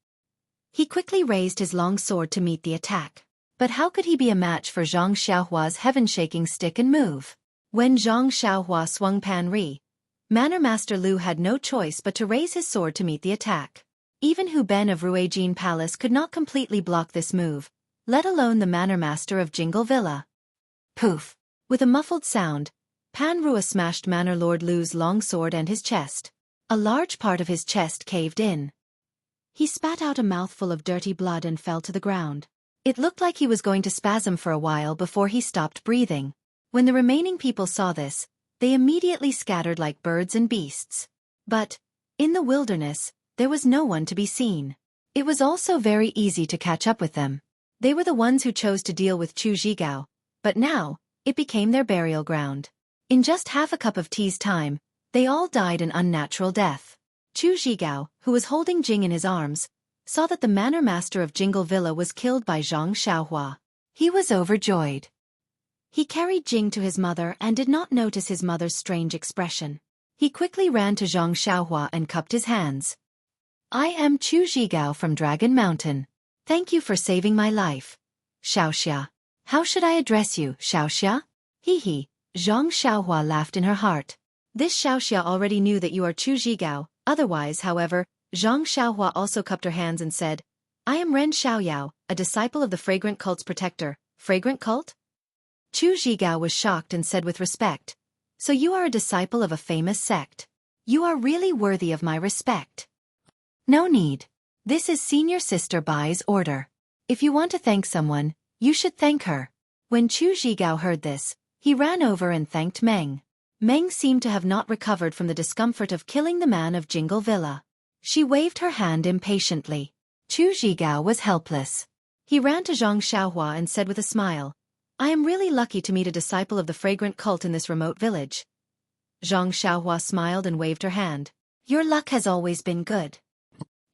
He quickly raised his long sword to meet the attack. But how could he be a match for Zhang Xiaohua's heaven-shaking stick and move? When Zhang Xiaohua swung Pan Ri, Manor Master Lu had no choice but to raise his sword to meet the attack. Even Hu Ben of Ruijin Palace could not completely block this move, let alone the manor master of Jingle Villa. Poof! With a muffled sound, Pan Rua smashed Manor Lord Lu's long sword and his chest. A large part of his chest caved in. He spat out a mouthful of dirty blood and fell to the ground. It looked like he was going to spasm for a while before he stopped breathing. When the remaining people saw this, they immediately scattered like birds and beasts. But, in the wilderness, there was no one to be seen. It was also very easy to catch up with them. They were the ones who chose to deal with Chu Zhigao, but now, it became their burial ground. In just half a cup of tea's time, they all died an unnatural death. Chu Zhigao, who was holding Jing in his arms, saw that the manor master of Jingle Villa was killed by Zhang Xiaohua. He was overjoyed. He carried Jing to his mother and did not notice his mother's strange expression. He quickly ran to Zhang Xiaohua and cupped his hands. I am Chu Zhigao from Dragon Mountain. Thank you for saving my life. Xiaoxia. How should I address you, Xiaoxia? Hee. Zhang Xiaohua laughed in her heart. This Xiaoxia already knew that you are Chu Zhigao. Otherwise, however, Zhang Xiaohua also cupped her hands and said, I am Ren Xiaoyao, a disciple of the Fragrant Cult's protector. Fragrant Cult? Chu Zhigao was shocked and said with respect, so you are a disciple of a famous sect. You are really worthy of my respect. No need. This is Senior Sister Bai's order. If you want to thank someone, you should thank her. When Chu Zhigao heard this, he ran over and thanked Meng. Meng seemed to have not recovered from the discomfort of killing the man of Jingle Villa. She waved her hand impatiently. Chu Zhigao was helpless. He ran to Zhang Xiaohua and said with a smile, I am really lucky to meet a disciple of the Fragrant Cult in this remote village. Zhang Xiaohua smiled and waved her hand. Your luck has always been good.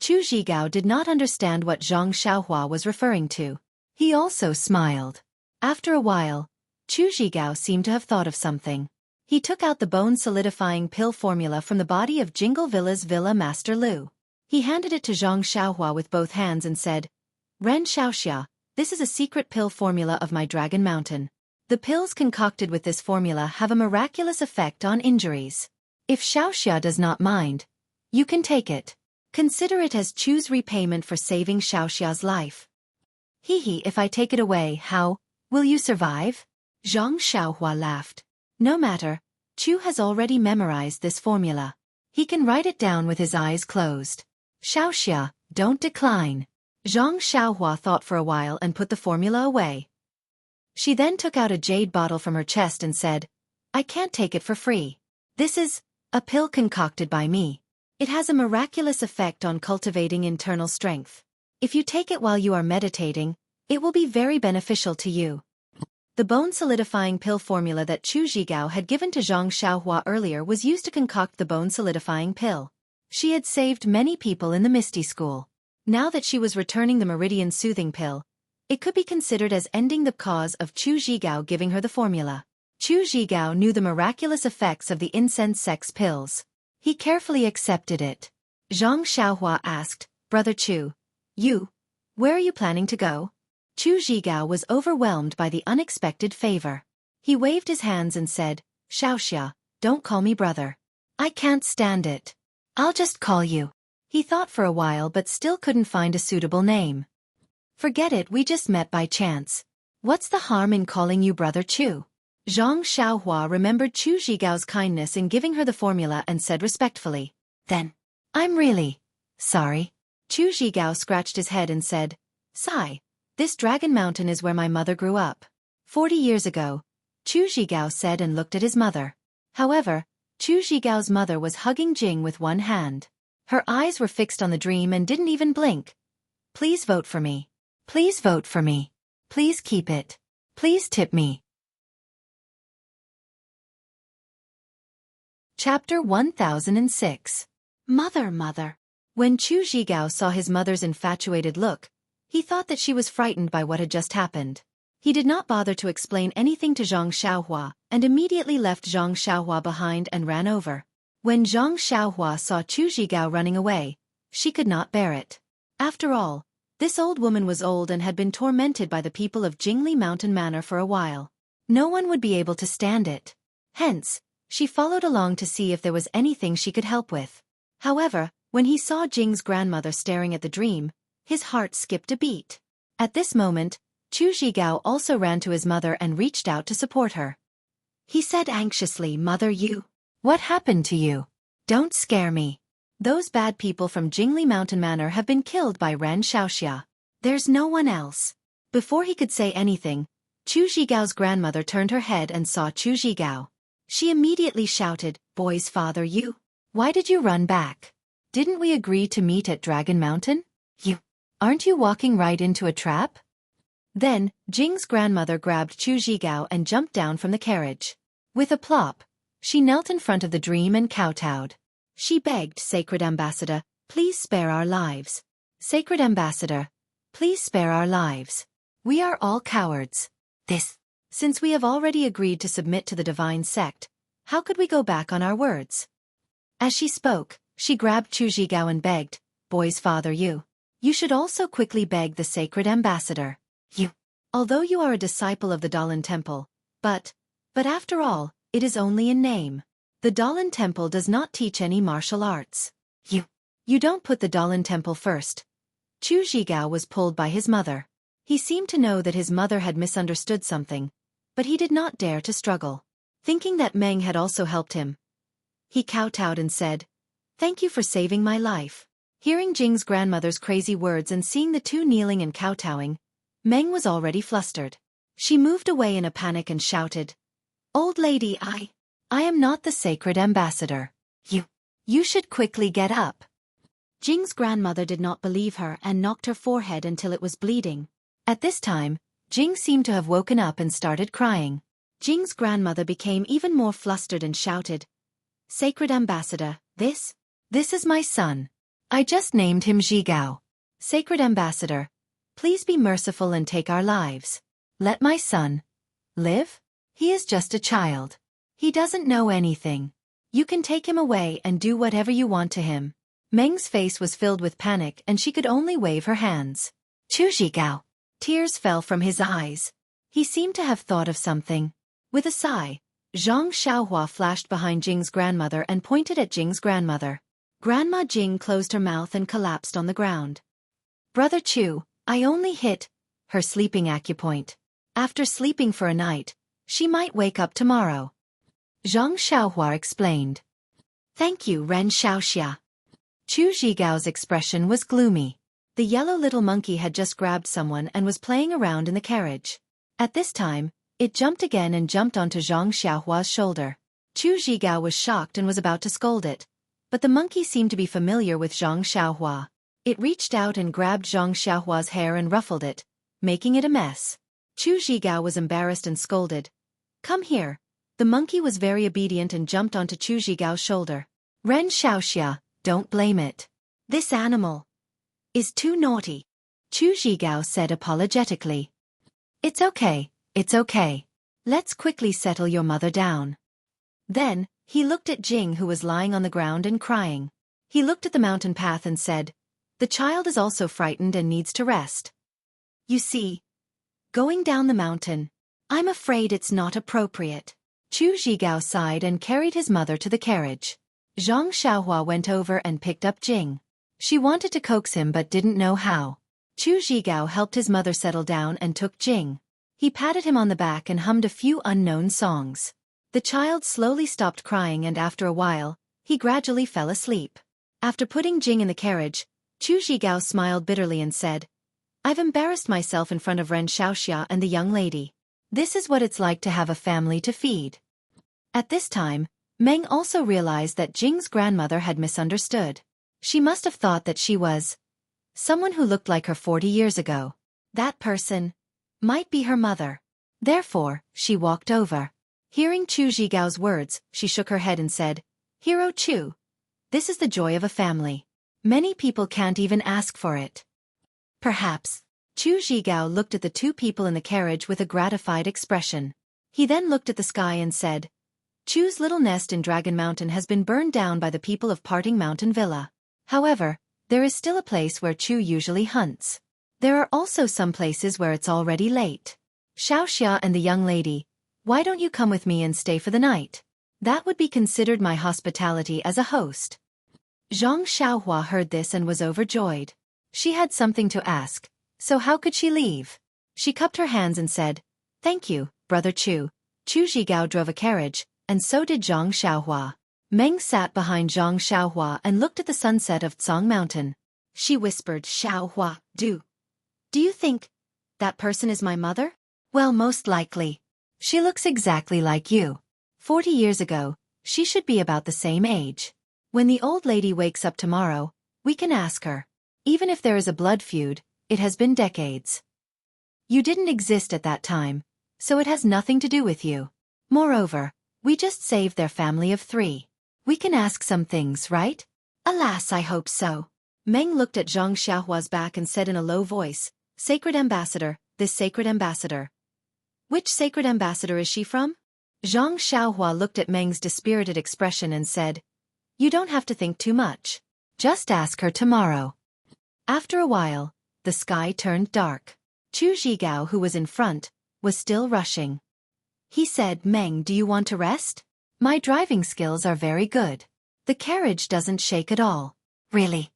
Chu Zhigao did not understand what Zhang Xiaohua was referring to. He also smiled. After a while, Chu Zhigao seemed to have thought of something. He took out the bone-solidifying pill formula from the body of Jingle Villa's Villa Master Lu. He handed it to Zhang Xiaohua with both hands and said, Ren Xiaoxia, this is a secret pill formula of my Dragon Mountain. The pills concocted with this formula have a miraculous effect on injuries. If Xiaoxia does not mind, you can take it. Consider it as Chu's repayment for saving Xiaoxia's life. If I take it away, how will you survive? Zhang Xiaohua laughed. No matter, Chu has already memorized this formula. He can write it down with his eyes closed. Xiaoxia, don't decline. Zhang Xiaohua thought for a while and put the formula away. She then took out a jade bottle from her chest and said, I can't take it for free. This is a pill concocted by me. It has a miraculous effect on cultivating internal strength. If you take it while you are meditating, it will be very beneficial to you. The bone-solidifying pill formula that Chu Zhigao had given to Zhang Xiaohua earlier was used to concoct the bone-solidifying pill. She had saved many people in the Misty School. Now that she was returning the Meridian Soothing Pill, it could be considered as ending the cause of Chu Zhigao giving her the formula. Chu Zhigao knew the miraculous effects of the incense sex pills. He carefully accepted it. Zhang Xiaohua asked, Brother Chu, where are you planning to go? Chu Zhigao was overwhelmed by the unexpected favor. He waved his hands and said, Xiaoxia, don't call me brother. I can't stand it. I'll just call you. He thought for a while but still couldn't find a suitable name. Forget it, we just met by chance. What's the harm in calling you Brother Chu? Zhang Xiaohua remembered Chu Zhigao's kindness in giving her the formula and said respectfully, Then, I'm really sorry. Chu Zhigao scratched his head and said, Sigh. This Dragon Mountain is where my mother grew up. 40 years ago, Chu Zhigao said and looked at his mother. However, Chu Zhigao's mother was hugging Jing with one hand. Her eyes were fixed on the dream and didn't even blink. Please vote for me. Please vote for me. Please keep it. Please tip me. Chapter 1006. Mother. When Chu Zhigao saw his mother's infatuated look, he thought that she was frightened by what had just happened. He did not bother to explain anything to Zhang Xiaohua and immediately left Zhang Xiaohua behind and ran over. When Zhang Xiaohua saw Chu Zhigao running away, she could not bear it. After all, this old woman was old and had been tormented by the people of Jingli Mountain Manor for a while. No one would be able to stand it. Hence, she followed along to see if there was anything she could help with. However, When he saw Jing's grandmother staring at the dream, his heart skipped a beat. At this moment, Chu Zhigao also ran to his mother and reached out to support her. He said anxiously, "Mother, what happened to you? Don't scare me. Those bad people from Jingli Mountain Manor have been killed by Ren Xiaoxia. There's no one else." Before he could say anything, Chu Zhigao's grandmother turned her head and saw Chu Zhigao. She immediately shouted, "Boy's father, why did you run back? Didn't we agree to meet at Dragon Mountain? Aren't you walking right into a trap?" Then, Jing's grandmother grabbed Chu Zhigao and jumped down from the carriage. With a plop, she knelt in front of the dream and kowtowed. She begged, "Sacred Ambassador, please spare our lives. Sacred Ambassador, please spare our lives. We are all cowards. Since we have already agreed to submit to the divine sect, how could we go back on our words?" As she spoke, she grabbed Chu Zhigao and begged, "Boy's father, you should also quickly beg the Sacred Ambassador. Although you are a disciple of the Dalan Temple, but after all, it is only in name. The Dalan Temple does not teach any martial arts. You don't put the Dalan Temple first." Chu Zhigao was pulled by his mother. He seemed to know that his mother had misunderstood something, but he did not dare to struggle. Thinking that Meng had also helped him, he kowtowed and said, "Thank you for saving my life." Hearing Jing's grandmother's crazy words and seeing the two kneeling and kowtowing, Meng was already flustered. She moved away in a panic and shouted, "Old lady, I am not the Sacred Ambassador. You should quickly get up." Jing's grandmother did not believe her and knocked her forehead until it was bleeding. At this time, Jing seemed to have woken up and started crying. Jing's grandmother became even more flustered and shouted, "Sacred Ambassador, this is my son. I just named him Zhigao. Sacred Ambassador, please be merciful and take our lives. Let my son live. He is just a child. He doesn't know anything. You can take him away and do whatever you want to him." Meng's face was filled with panic and she could only wave her hands. Chu Zhigao. Tears fell from his eyes. He seemed to have thought of something. With a sigh, Zhang Xiaohua flashed behind Jing's grandmother and pointed at Jing's grandmother. Grandma Jing closed her mouth and collapsed on the ground. "Brother Chu, I only hit her sleeping acupoint. After sleeping for a night, she might wake up tomorrow," Zhang Xiaohua explained. "Thank you, Ren Xiaoxia." Chu Zhigao's expression was gloomy. The yellow little monkey had just grabbed someone and was playing around in the carriage. At this time, it jumped again and jumped onto Zhang Xiaohua's shoulder. Chu Zhigao was shocked and was about to scold it, but the monkey seemed to be familiar with Zhang Xiaohua. It reached out and grabbed Zhang Xiaohua's hair and ruffled it, making it a mess. Chu Zhigao was embarrassed and scolded, "Come here." The monkey was very obedient and jumped onto Chu Zhigao's shoulder. "Ren Xiaoxia, don't blame it. This animal is too naughty," Chu Zhigao said apologetically. It's okay. Let's quickly settle your mother down." Then, he looked at Jing, who was lying on the ground and crying. He looked at the mountain path and said, "The child is also frightened and needs to rest. You see, going down the mountain, I'm afraid it's not appropriate." Chu Zhigao sighed and carried his mother to the carriage. Zhang Xiaohua went over and picked up Jing. She wanted to coax him but didn't know how. Chu Zhigao helped his mother settle down and took Jing. He patted him on the back and hummed a few unknown songs. The child slowly stopped crying and after a while, he gradually fell asleep. After putting Jing in the carriage, Chu Zhigao smiled bitterly and said, "I've embarrassed myself in front of Ren Xiaoxia and the young lady. This is what it's like to have a family to feed." At this time, Meng also realized that Jing's grandmother had misunderstood. She must have thought that she was someone who looked like her 40 years ago. That person might be her mother. Therefore, she walked over. Hearing Chu Zhigao's words, she shook her head and said, "Hero Chu, this is the joy of a family. Many people can't even ask for it." Perhaps. Chu Zhigao looked at the two people in the carriage with a gratified expression. He then looked at the sky and said, "Chu's little nest in Dragon Mountain has been burned down by the people of Parting Mountain Villa. However, there is still a place where Chu usually hunts. There are also some places where it's already late. Xiaoxia and the young lady, why don't you come with me and stay for the night? That would be considered my hospitality as a host." Zhang Xiaohua heard this and was overjoyed. She had something to ask, so how could she leave? She cupped her hands and said, "Thank you, Brother Chu." Chu Zhigao drove a carriage, and so did Zhang Xiaohua. Meng sat behind Zhang Xiaohua and looked at the sunset of Tsang Mountain. She whispered, "Xiaohua, do you think that person is my mother?" "Well, most likely. She looks exactly like you. 40 years ago, she should be about the same age. When the old lady wakes up tomorrow, we can ask her. Even if there is a blood feud, it has been decades. You didn't exist at that time, so it has nothing to do with you. Moreover, we just saved their family of 3. We can ask some things, right?" "Alas, I hope so." Meng looked at Zhang Xiaohua's back and said in a low voice, "Sacred ambassador, this sacred ambassador. Which sacred ambassador is she from?" Zhang Xiaohua looked at Meng's dispirited expression and said, "You don't have to think too much. Just ask her tomorrow." After a while, the sky turned dark. Chu Zhigao, who was in front, was still rushing. He said, "Meng, do you want to rest? My driving skills are very good. The carriage doesn't shake at all." "Really?"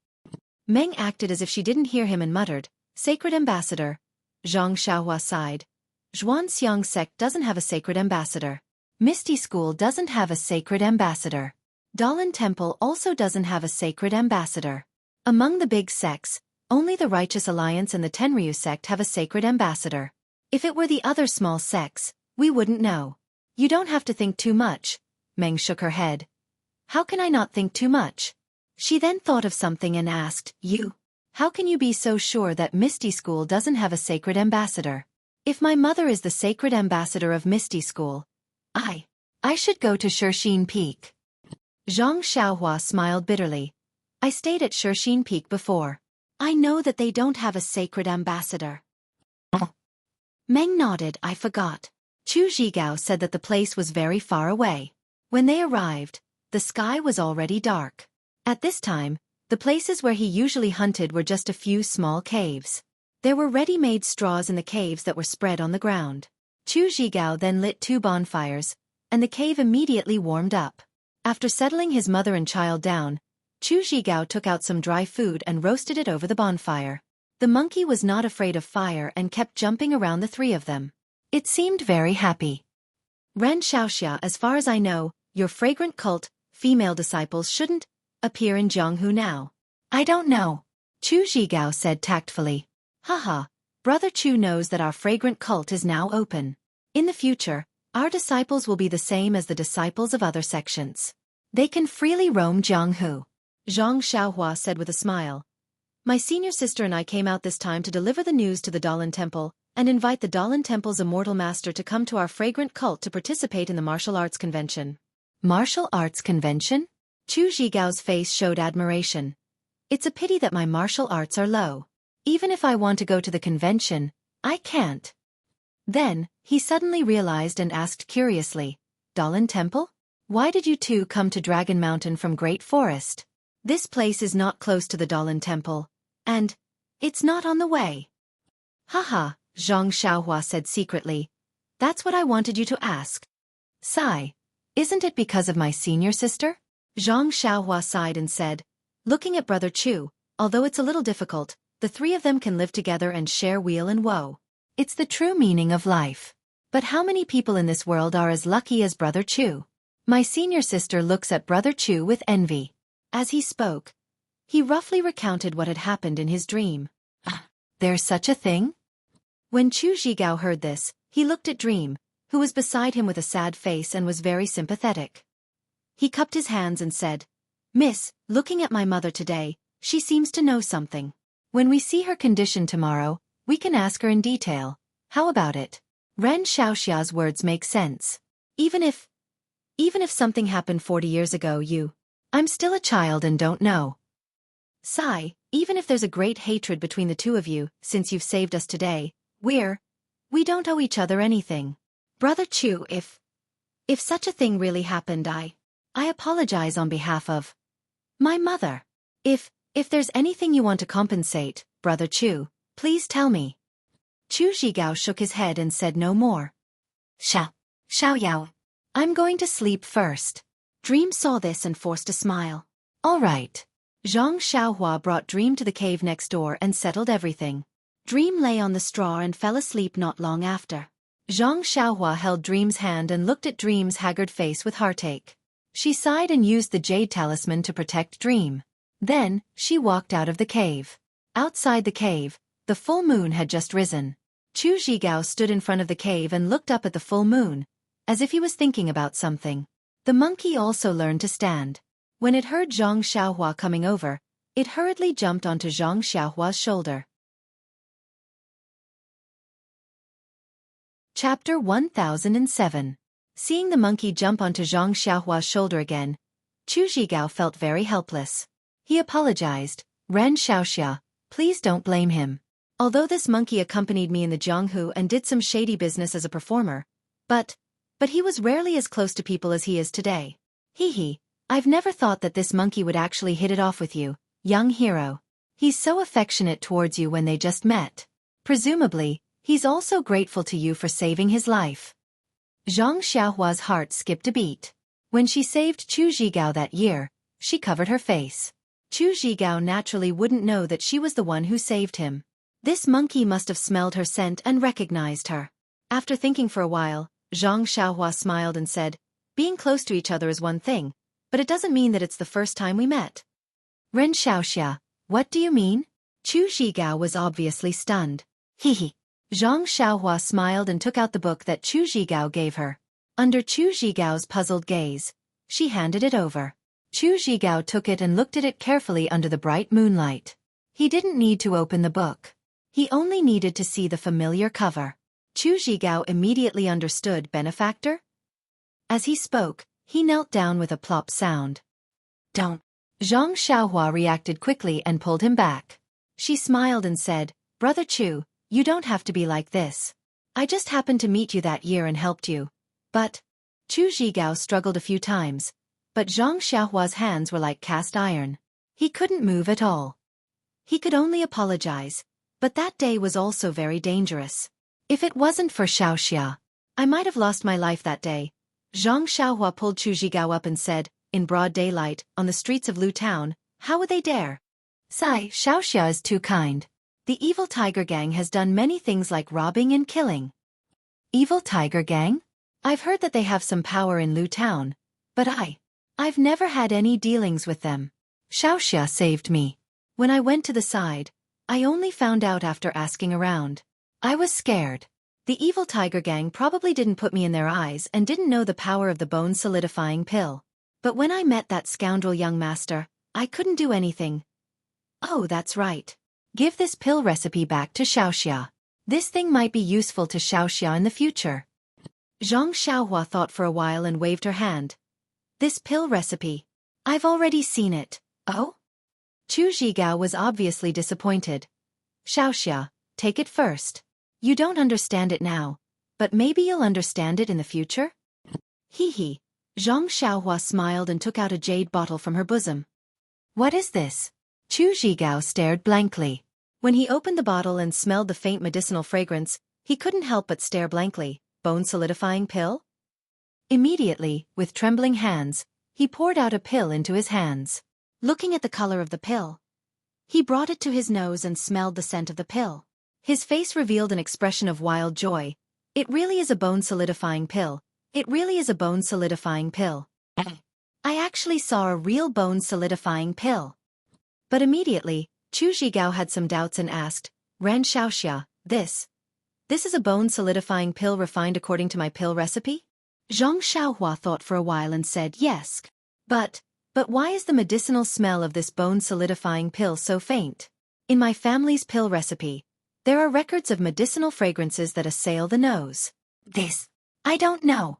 Meng acted as if she didn't hear him and muttered, "Sacred ambassador." Zhang Xiaohua sighed. Zhuanxiang sect doesn't have a sacred ambassador. Misty School doesn't have a sacred ambassador. Dalan Temple also doesn't have a sacred ambassador. Among the big sects, only the Righteous Alliance and the Tenryu sect have a sacred ambassador. If it were the other small sects, we wouldn't know. You don't have to think too much. Meng shook her head. How can I not think too much? She then thought of something and asked, how can you be so sure that Misty School doesn't have a sacred ambassador? If my mother is the sacred ambassador of Misty School, I should go to Xueqi Peak. Zhang Xiaohua smiled bitterly. I stayed at Xueqi Peak before. I know that they don't have a sacred ambassador. Meng nodded. I forgot. Chu Zhigao said that the place was very far away. When they arrived, the sky was already dark. At this time, the places where he usually hunted were just a few small caves. There were ready-made straws in the caves that were spread on the ground. Chu Zhigao then lit 2 bonfires, and the cave immediately warmed up. After settling his mother and child down, Chu Zhigao took out some dry food and roasted it over the bonfire. The monkey was not afraid of fire and kept jumping around the 3 of them. It seemed very happy. Ren Xiaoxia, as far as I know, your fragrant cult, female disciples shouldn't appear in Jianghu now. I don't know. Chu Zhigao said tactfully. Haha, Brother Chu knows that our fragrant cult is now open. In the future, our disciples will be the same as the disciples of other sections. They can freely roam Jianghu. Zhang Xiaohua said with a smile. My senior sister and I came out this time to deliver the news to the Dalan Temple, and invite the Dalan Temple's immortal master to come to our fragrant cult to participate in the martial arts convention. Martial arts convention? Chu Zhigao's face showed admiration. It's a pity that my martial arts are low. Even if I want to go to the convention, I can't. Then, he suddenly realized and asked curiously, Dalan Temple? Why did you 2 come to Dragon Mountain from Great Forest? This place is not close to the Dalan Temple, and it's not on the way. Haha, Zhang Xiaohua said secretly. That's what I wanted you to ask. Sigh. Isn't it because of my senior sister? Zhang Xiaohua sighed and said, looking at Brother Chu, although it's a little difficult, the 3 of them can live together and share weal and woe. It's the true meaning of life. But how many people in this world are as lucky as Brother Chu? My senior sister looks at Brother Chu with envy. As he spoke, he roughly recounted what had happened in his dream. There's such a thing? When Chu Zhigao heard this, he looked at Dream, who was beside him with a sad face and was very sympathetic. He cupped his hands and said, Miss, looking at my mother today, she seems to know something. When we see her condition tomorrow, we can ask her in detail. How about it? Ren Xiaoxia's words make sense. Even if something happened 40 years ago, I'm still a child and don't know. Sigh, even if there's a great hatred between the 2 of you, since you've saved us today, we don't owe each other anything. Brother Chu, if such a thing really happened, I apologize on behalf of my mother. If there's anything you want to compensate, Brother Chu, please tell me. Chu Zhigao shook his head and said no more. Xiaoyao. I'm going to sleep first. Dream saw this and forced a smile. All right. Zhang Xiaohua brought Dream to the cave next door and settled everything. Dream lay on the straw and fell asleep not long after. Zhang Xiaohua held Dream's hand and looked at Dream's haggard face with heartache. She sighed and used the jade talisman to protect Dream. Then, she walked out of the cave. Outside the cave, the full moon had just risen. Chu Zhigao stood in front of the cave and looked up at the full moon, as if he was thinking about something. The monkey also learned to stand. When it heard Zhang Xiaohua coming over, it hurriedly jumped onto Zhang Xiaohua's shoulder. Chapter 1007. Seeing the monkey jump onto Zhang Xiaohua's shoulder again, Chu Zhigao felt very helpless. He apologized. Ren Xiaoxia, please don't blame him. Although this monkey accompanied me in the Jianghu and did some shady business as a performer, but he was rarely as close to people as he is today. Hee, I've never thought that this monkey would actually hit it off with you, young hero. He's so affectionate towards you when they just met. Presumably, he's also grateful to you for saving his life. Zhang Xiaohua's heart skipped a beat. When she saved Chu Zhigao that year, she covered her face. Chu Zhigao naturally wouldn't know that she was the one who saved him. This monkey must have smelled her scent and recognized her. After thinking for a while, Zhang Xiaohua smiled and said, being close to each other is one thing, but it doesn't mean that it's the first time we met. Ren Xiaoxia, what do you mean? Chu Zhigao was obviously stunned. Hee. Zhang Xiaohua smiled and took out the book that Chu Zhigao gave her. Under Chu Zhigao's puzzled gaze, she handed it over. Chu Zhigao took it and looked at it carefully under the bright moonlight. He didn't need to open the book. He only needed to see the familiar cover. Chu Zhigao immediately understood benefactor. As he spoke, he knelt down with a plop sound. Don't. Zhang Xiaohua reacted quickly and pulled him back. She smiled and said, Brother Chu, you don't have to be like this. I just happened to meet you that year and helped you. But Chu Zhigao struggled a few times, but Zhang Xiaohua's hands were like cast iron. He couldn't move at all. He could only apologize, but that day was also very dangerous. If it wasn't for Xiaoxia, I might have lost my life that day. Zhang Xiaohua pulled Chu Zhigao up and said, in broad daylight, on the streets of Lu Town, how would they dare? Sai, Xiaoxia is too kind. The evil tiger gang has done many things like robbing and killing. Evil tiger gang? I've heard that they have some power in Lu Town, but I've never had any dealings with them. Xiaoxia saved me. When I went to the side, I only found out after asking around. I was scared. The evil tiger gang probably didn't put me in their eyes and didn't know the power of the bone-solidifying pill. But when I met that scoundrel young master, I couldn't do anything. Oh, that's right. Give this pill recipe back to Xiaoxia. This thing might be useful to Xiaoxia in the future. Zhang Xiaohua thought for a while and waved her hand. This pill recipe. I've already seen it. Oh? Chu Zhigao was obviously disappointed. Xiaoxia, take it first. You don't understand it now, but maybe you'll understand it in the future? Hee. Zhang Xiaohua smiled and took out a jade bottle from her bosom. What is this? Chu Zhigao stared blankly. When he opened the bottle and smelled the faint medicinal fragrance, he couldn't help but stare blankly. Bone-solidifying pill? Immediately, with trembling hands, he poured out a pill into his hands. Looking at the color of the pill, he brought it to his nose and smelled the scent of the pill. His face revealed an expression of wild joy. It really is a bone-solidifying pill. It really is a bone-solidifying pill. I actually saw a real bone-solidifying pill. But immediately, Chu Zhigao had some doubts and asked, Ren Xiaoxia, this is a bone-solidifying pill refined according to my pill recipe? Zhang Xiaohua thought for a while and said yes. But why is the medicinal smell of this bone-solidifying pill so faint? In my family's pill recipe, there are records of medicinal fragrances that assail the nose. I don't know.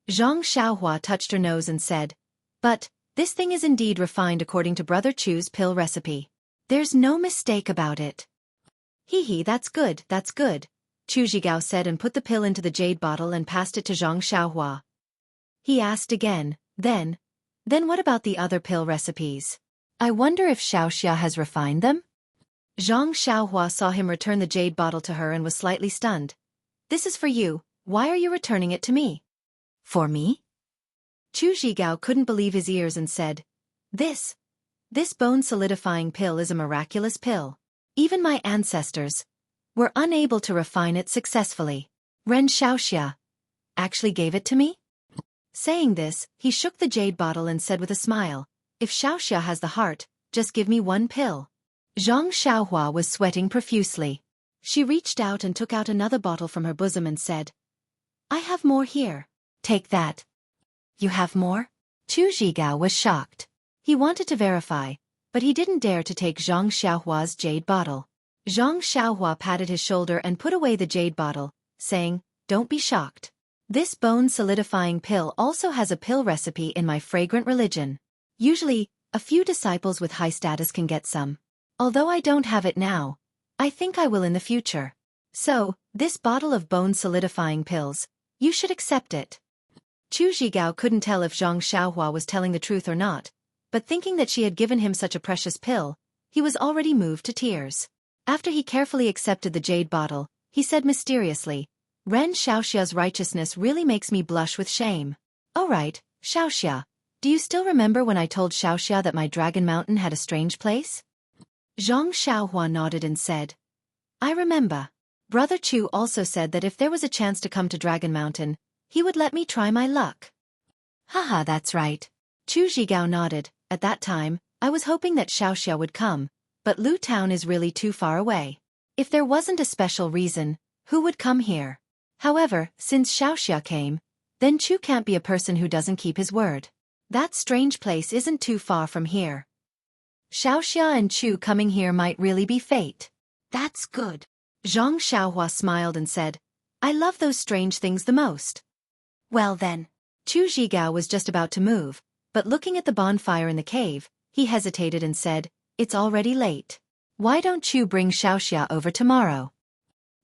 Zhang Xiaohua touched her nose and said, but this thing is indeed refined according to Brother Chu's pill recipe. There's no mistake about it. Hee, that's good, that's good, Chu Zhigao said and put the pill into the jade bottle and passed it to Zhang Xiaohua. He asked again, then what about the other pill recipes? I wonder if Xiaoxia has refined them? Zhang Xiaohua saw him return the jade bottle to her and was slightly stunned. This is for you, why are you returning it to me? For me? Chu Zhigao couldn't believe his ears and said, This This bone-solidifying pill is a miraculous pill. Even my ancestors were unable to refine it successfully. Ren Xiaoxia actually gave it to me? Saying this, he shook the jade bottle and said with a smile, if Xiaoxia has the heart, just give me one pill. Zhang Xiaohua was sweating profusely. She reached out and took out another bottle from her bosom and said, I have more here. Take that. You have more? Chu Zhigao was shocked. He wanted to verify, but he didn't dare to take Zhang Xiaohua's jade bottle. Zhang Xiaohua patted his shoulder and put away the jade bottle, saying, don't be shocked. This bone-solidifying pill also has a pill recipe in my fragrant religion. Usually, a few disciples with high status can get some. Although I don't have it now, I think I will in the future. So, this bottle of bone-solidifying pills, you should accept it. Chu Zhigao couldn't tell if Zhang Xiaohua was telling the truth or not, but thinking that she had given him such a precious pill, he was already moved to tears. After he carefully accepted the jade bottle, he said mysteriously, Ren Xiaoxia's righteousness really makes me blush with shame. Oh right, Xiaoxia, do you still remember when I told Xiaoxia that my Dragon Mountain had a strange place? Zhang Xiaohua nodded and said, I remember. Brother Chu also said that if there was a chance to come to Dragon Mountain, he would let me try my luck. Haha, that's right. Chu Zhigao nodded. At that time, I was hoping that Xiaoxia would come, but Lu Town is really too far away. If there wasn't a special reason, who would come here? However, since Xiaoxia came, then Chu can't be a person who doesn't keep his word. That strange place isn't too far from here. Xiaoxia and Chu coming here might really be fate. That's good. Zhang Xiaohua smiled and said, I love those strange things the most. Well then. Chu Zhigao was just about to move, but looking at the bonfire in the cave, he hesitated and said, it's already late. Why don't Chu bring Xiaoxia over tomorrow?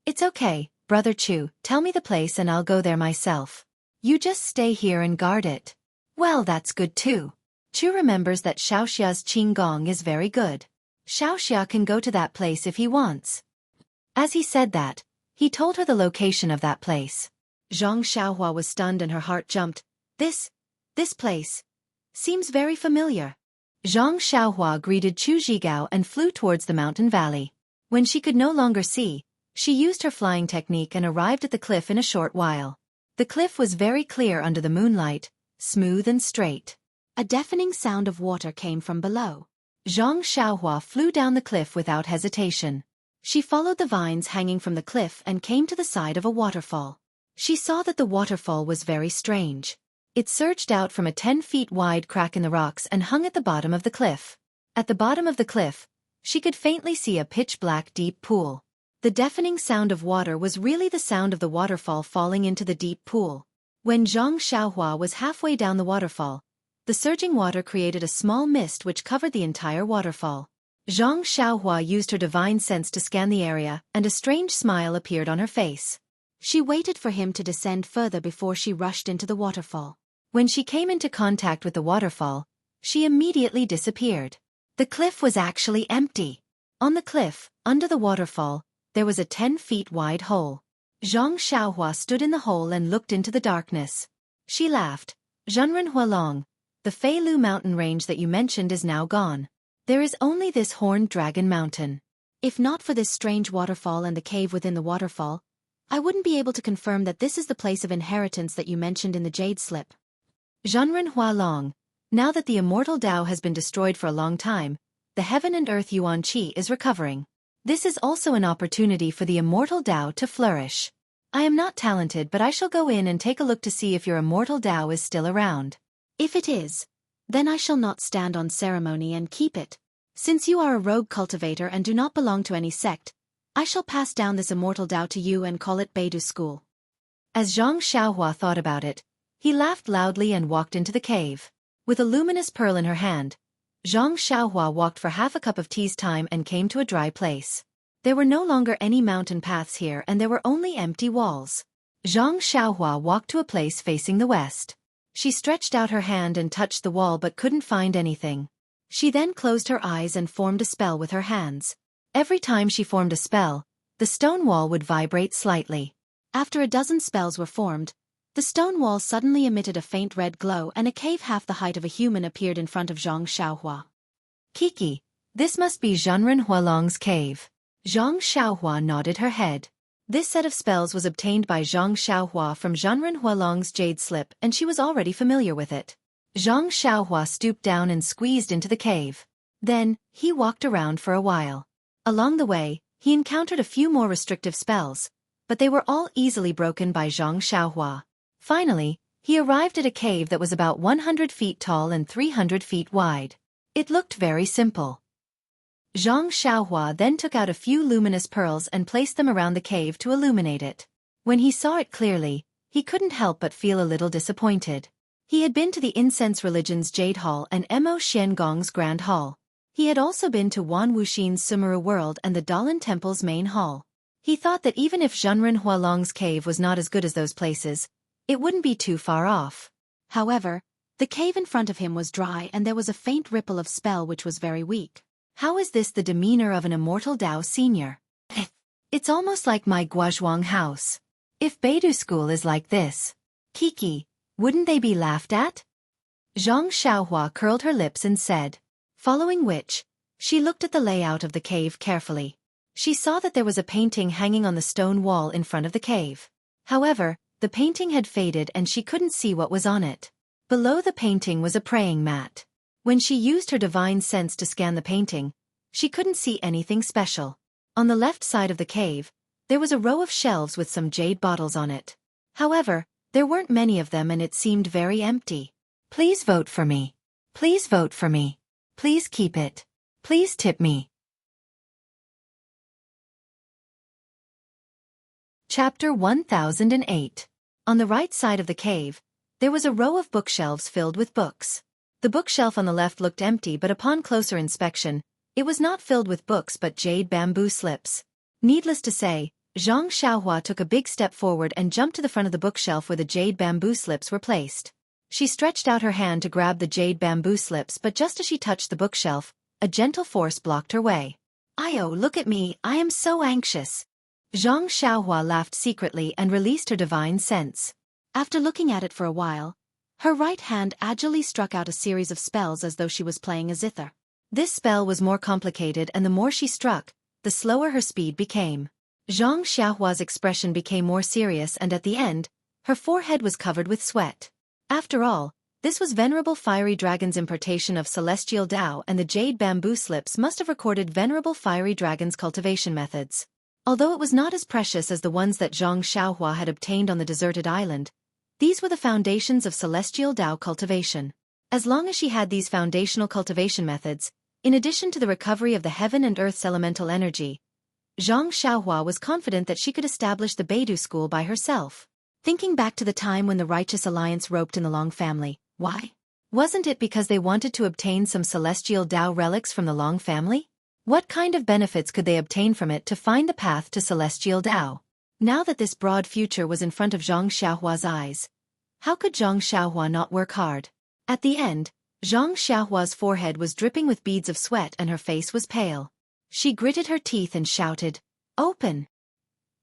It's okay, Brother Chu, tell me the place and I'll go there myself. You just stay here and guard it. Well, that's good too. Chu remembers that Xiaoxia's qinggong is very good. Xiaoxia can go to that place if he wants. As he said that, he told her the location of that place. Zhang Xiaohua was stunned and her heart jumped. This place seems very familiar. Zhang Xiaohua greeted Chu Zhigao and flew towards the mountain valley. When she could no longer see, she used her flying technique and arrived at the cliff in a short while. The cliff was very clear under the moonlight, smooth and straight. A deafening sound of water came from below. Zhang Xiaohua flew down the cliff without hesitation. She followed the vines hanging from the cliff and came to the side of a waterfall. She saw that the waterfall was very strange. It surged out from a 10-feet-wide crack in the rocks and hung at the bottom of the cliff. At the bottom of the cliff, she could faintly see a pitch-black deep pool. The deafening sound of water was really the sound of the waterfall falling into the deep pool. When Zhang Xiaohua was halfway down the waterfall, the surging water created a small mist which covered the entire waterfall. Zhang Xiaohua used her divine sense to scan the area, and a strange smile appeared on her face. She waited for him to descend further before she rushed into the waterfall. When she came into contact with the waterfall, she immediately disappeared. The cliff was actually empty. On the cliff, under the waterfall, there was a 10-feet-wide hole. Zhang Xiaohua stood in the hole and looked into the darkness. She laughed. Zhenren Hualong, the Feilu mountain range that you mentioned is now gone. There is only this horned dragon mountain. If not for this strange waterfall and the cave within the waterfall, I wouldn't be able to confirm that this is the place of inheritance that you mentioned in the jade slip. Zhenren Hualong, now that the immortal Tao has been destroyed for a long time, the heaven and earth Yuan Qi is recovering. This is also an opportunity for the immortal Tao to flourish. I am not talented, but I shall go in and take a look to see if your immortal Tao is still around. If it is, then I shall not stand on ceremony and keep it. Since you are a rogue cultivator and do not belong to any sect, I shall pass down this immortal Tao to you and call it Beidou School. As Zhang Xiaohua thought about it, he laughed loudly and walked into the cave. With a luminous pearl in her hand, Zhang Xiaohua walked for half a cup of tea's time and came to a dry place. There were no longer any mountain paths here and there were only empty walls. Zhang Xiaohua walked to a place facing the west. She stretched out her hand and touched the wall but couldn't find anything. She then closed her eyes and formed a spell with her hands. Every time she formed a spell, the stone wall would vibrate slightly. After a dozen spells were formed, the stone wall suddenly emitted a faint red glow and a cave half the height of a human appeared in front of Zhang Xiaohua. Kiki, this must be Zhenren Hualong's cave. Zhang Xiaohua nodded her head. This set of spells was obtained by Zhang Xiaohua from Zhenren Hualong's jade slip and she was already familiar with it. Zhang Xiaohua stooped down and squeezed into the cave. Then, he walked around for a while. Along the way, he encountered a few more restrictive spells, but they were all easily broken by Zhang Xiaohua. Finally, he arrived at a cave that was about 100 feet tall and 300 feet wide. It looked very simple. Zhang Xiaohua then took out a few luminous pearls and placed them around the cave to illuminate it. When he saw it clearly, he couldn't help but feel a little disappointed. He had been to the Incense Religion's Jade Hall and Mo Xiangong's Grand Hall. He had also been to Wan Wuxin's Sumeru World and the Dalan Temple's main hall. He thought that even if Zhenren Hualong's cave was not as good as those places, it wouldn't be too far off. However, the cave in front of him was dry and there was a faint ripple of spell which was very weak. How is this the demeanor of an immortal Dao senior? It's almost like my Guozhuang house. If Beidou school is like this, Kiki, wouldn't they be laughed at? Zhang Xiaohua curled her lips and said. Following which, she looked at the layout of the cave carefully. She saw that there was a painting hanging on the stone wall in front of the cave. However, the painting had faded and she couldn't see what was on it. Below the painting was a praying mat. When she used her divine sense to scan the painting, she couldn't see anything special. On the left side of the cave, there was a row of shelves with some jade bottles on it. However, there weren't many of them and it seemed very empty. Please vote for me. Please vote for me. Please keep it. Please tip me. Chapter 1008. On the right side of the cave, there was a row of bookshelves filled with books. The bookshelf on the left looked empty but upon closer inspection, it was not filled with books but jade bamboo slips. Needless to say, Zhang Xiaohua took a big step forward and jumped to the front of the bookshelf where the jade bamboo slips were placed. She stretched out her hand to grab the jade bamboo slips but just as she touched the bookshelf, a gentle force blocked her way. "Ayo, look at me, I am so anxious." Zhang Xiaohua laughed secretly and released her divine sense. After looking at it for a while, her right hand agilely struck out a series of spells as though she was playing a zither. This spell was more complicated and the more she struck, the slower her speed became. Zhang Xiaohua's expression became more serious and at the end, her forehead was covered with sweat. After all, this was Venerable Fiery Dragon's importation of Celestial Dao and the jade bamboo slips must have recorded Venerable Fiery Dragon's cultivation methods. Although it was not as precious as the ones that Zhang Xiaohua had obtained on the deserted island, these were the foundations of Celestial Dao cultivation. As long as she had these foundational cultivation methods, in addition to the recovery of the heaven and earth's elemental energy, Zhang Xiaohua was confident that she could establish the Beidou school by herself. Thinking back to the time when the Righteous Alliance roped in the Long family, why? Wasn't it because they wanted to obtain some Celestial Dao relics from the Long family? What kind of benefits could they obtain from it to find the path to Celestial Dao? Now that this broad future was in front of Zhang Xiaohua's eyes, how could Zhang Xiaohua not work hard? At the end, Zhang Xiaohua's forehead was dripping with beads of sweat and her face was pale. She gritted her teeth and shouted, "Open!"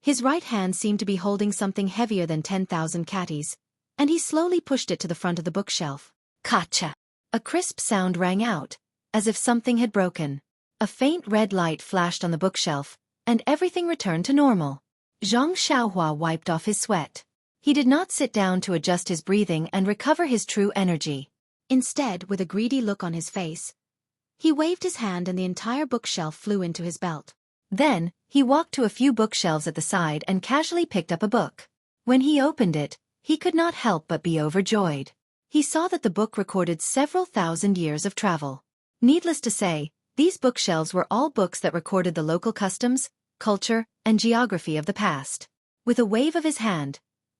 His right hand seemed to be holding something heavier than 10,000 catties, and he slowly pushed it to the front of the bookshelf. Kacha! A crisp sound rang out, as if something had broken. A faint red light flashed on the bookshelf, and everything returned to normal. Zhang Xiaohua wiped off his sweat. He did not sit down to adjust his breathing and recover his true energy. Instead, with a greedy look on his face, he waved his hand and the entire bookshelf flew into his belt. Then, he walked to a few bookshelves at the side and casually picked up a book. When he opened it, he could not help but be overjoyed. He saw that the book recorded several thousand years of travel. Needless to say, these bookshelves were all books that recorded the local customs, culture, and geography of the past. With a wave of his hand,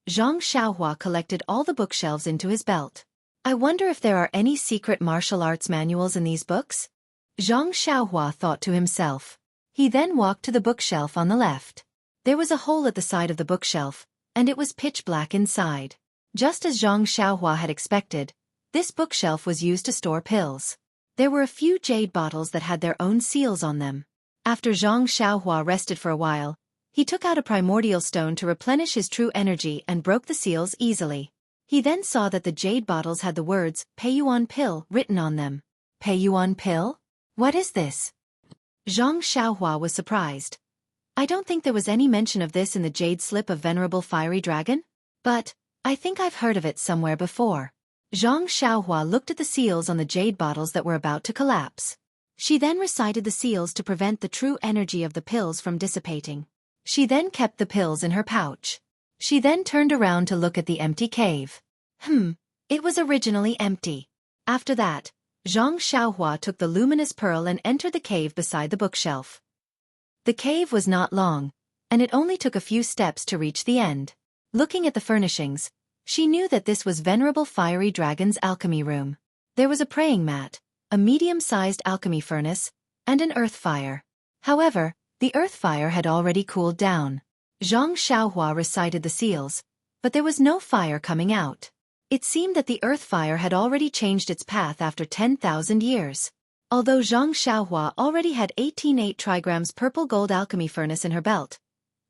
Zhang Xiaohua collected all the bookshelves into his belt. I wonder if there are any secret martial arts manuals in these books? Zhang Xiaohua thought to himself. He then walked to the bookshelf on the left. There was a hole at the side of the bookshelf, and it was pitch black inside. Just as Zhang Xiaohua had expected, this bookshelf was used to store pills. There were a few jade bottles that had their own seals on them. After Zhang Xiaohua rested for a while, he took out a primordial stone to replenish his true energy and broke the seals easily. He then saw that the jade bottles had the words, "Peiyuan pill," written on them. Peiyuan pill? What is this? Zhang Xiaohua was surprised. I don't think there was any mention of this in the jade slip of Venerable Fiery Dragon, but I think I've heard of it somewhere before. Zhang Xiaohua looked at the seals on the jade bottles that were about to collapse. She then recited the seals to prevent the true energy of the pills from dissipating. She then kept the pills in her pouch. She then turned around to look at the empty cave. It was originally empty. After that, Zhang Xiaohua took the luminous pearl and entered the cave beside the bookshelf. The cave was not long, and it only took a few steps to reach the end. Looking at the furnishings, she knew that this was Venerable Fiery Dragon's alchemy room. There was a praying mat, a medium-sized alchemy furnace, and an earth fire. However, the earth fire had already cooled down. Zhang Xiaohua recited the seals, but there was no fire coming out. It seemed that the earth fire had already changed its path after 10,000 years. Although Zhang Xiaohua already had 18 trigrams purple gold alchemy furnace in her belt,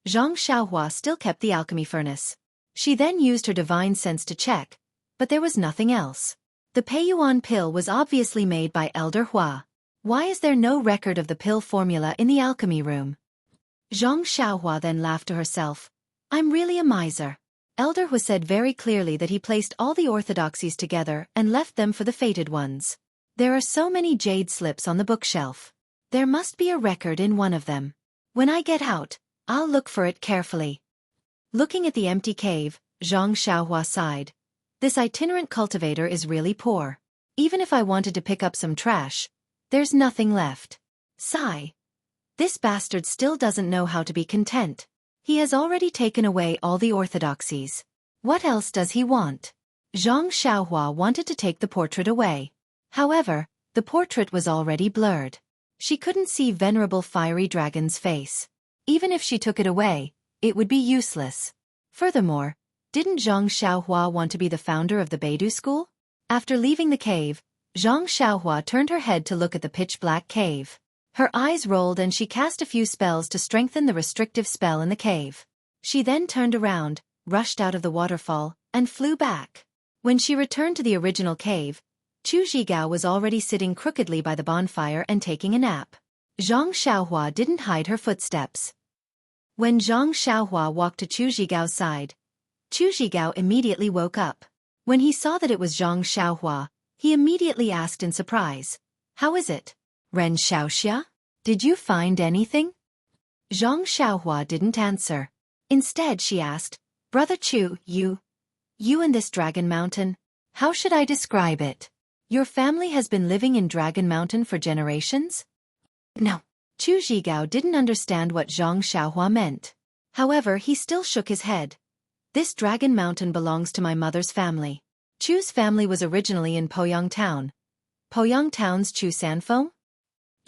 Zhang Xiaohua still kept the alchemy furnace. She then used her divine sense to check, but there was nothing else. The Peiyuan pill was obviously made by Elder Hua. Why is there no record of the pill formula in the alchemy room? Zhang Xiaohua then laughed to herself. I'm really a miser. Elder Hua said very clearly that he placed all the orthodoxies together and left them for the fated ones. There are so many jade slips on the bookshelf. There must be a record in one of them. When I get out, I'll look for it carefully. Looking at the empty cave, Zhang Xiaohua sighed. This itinerant cultivator is really poor. Even if I wanted to pick up some trash, there's nothing left. Sigh. This bastard still doesn't know how to be content. He has already taken away all the orthodoxies. What else does he want? Zhang Xiaohua wanted to take the portrait away. However, the portrait was already blurred. She couldn't see Venerable Fiery Dragon's face. Even if she took it away, it would be useless. Furthermore, didn't Zhang Xiaohua want to be the founder of the Beidou school? After leaving the cave, Zhang Xiaohua turned her head to look at the pitch-black cave. Her eyes rolled and she cast a few spells to strengthen the restrictive spell in the cave. She then turned around, rushed out of the waterfall, and flew back. When she returned to the original cave, Xueqi was already sitting crookedly by the bonfire and taking a nap. Zhang Xiaohua didn't hide her footsteps. When Zhang Xiaohua walked to Xueqi's side, Xueqi immediately woke up. When he saw that it was Zhang Xiaohua, he immediately asked in surprise, "How is it? Ren Xiaoxia? Did you find anything?" Zhang Xiaohua didn't answer. Instead she asked, "Brother Chu, you in this Dragon Mountain, how should I describe it? Your family has been living in Dragon Mountain for generations?" No. Xueqi didn't understand what Zhang Xiaohua meant. However, he still shook his head. "This Dragon Mountain belongs to my mother's family. Chu's family was originally in Poyang Town. Poyang Town's Chu Sanfeng?"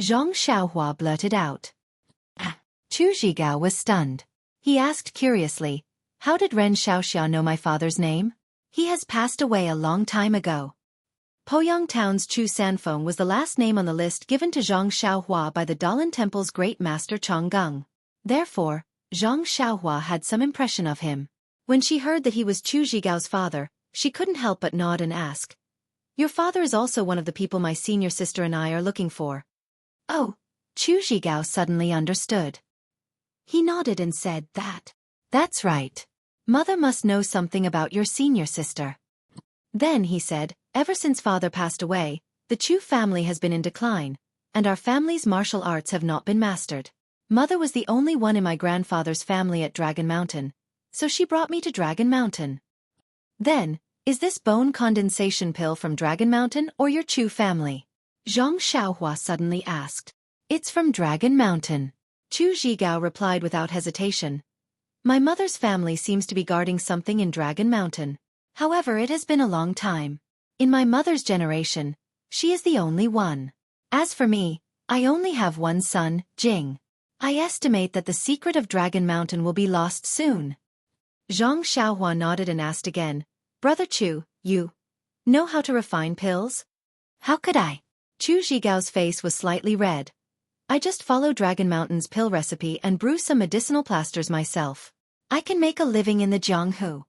Zhang Xiaohua blurted out. Xueqi was stunned. He asked curiously, "How did Ren Xiaoxia know my father's name? He has passed away a long time ago." Poyang Town's Chu Sanfeng was the last name on the list given to Zhang Xiaohua by the Dalan Temple's great master Changgung. Therefore, Zhang Xiaohua had some impression of him. When she heard that he was Xueqi's father, she couldn't help but nod and ask, "Your father is also one of the people my senior sister and I are looking for." Oh, Xueqi suddenly understood. He nodded and said "That's right. Mother must know something about your senior sister." Then he said, "Ever since father passed away, the Chu family has been in decline, and our family's martial arts have not been mastered. Mother was the only one in my grandfather's family at Dragon Mountain, so she brought me to Dragon Mountain." Then, is this bone condensation pill from Dragon Mountain or your Chu family? Zhang Xiaohua suddenly asked. "It's from Dragon Mountain." Xueqi replied without hesitation. "My mother's family seems to be guarding something in Dragon Mountain. However, it has been a long time. In my mother's generation, she is the only one. As for me, I only have one son, Jing. I estimate that the secret of Dragon Mountain will be lost soon." Zhang Xiaohua nodded and asked again, "Brother Chu, you know how to refine pills?" "How could I?" Xueqi's face was slightly red. "I just follow Dragon Mountain's pill recipe and brew some medicinal plasters myself. I can make a living in the Jianghu."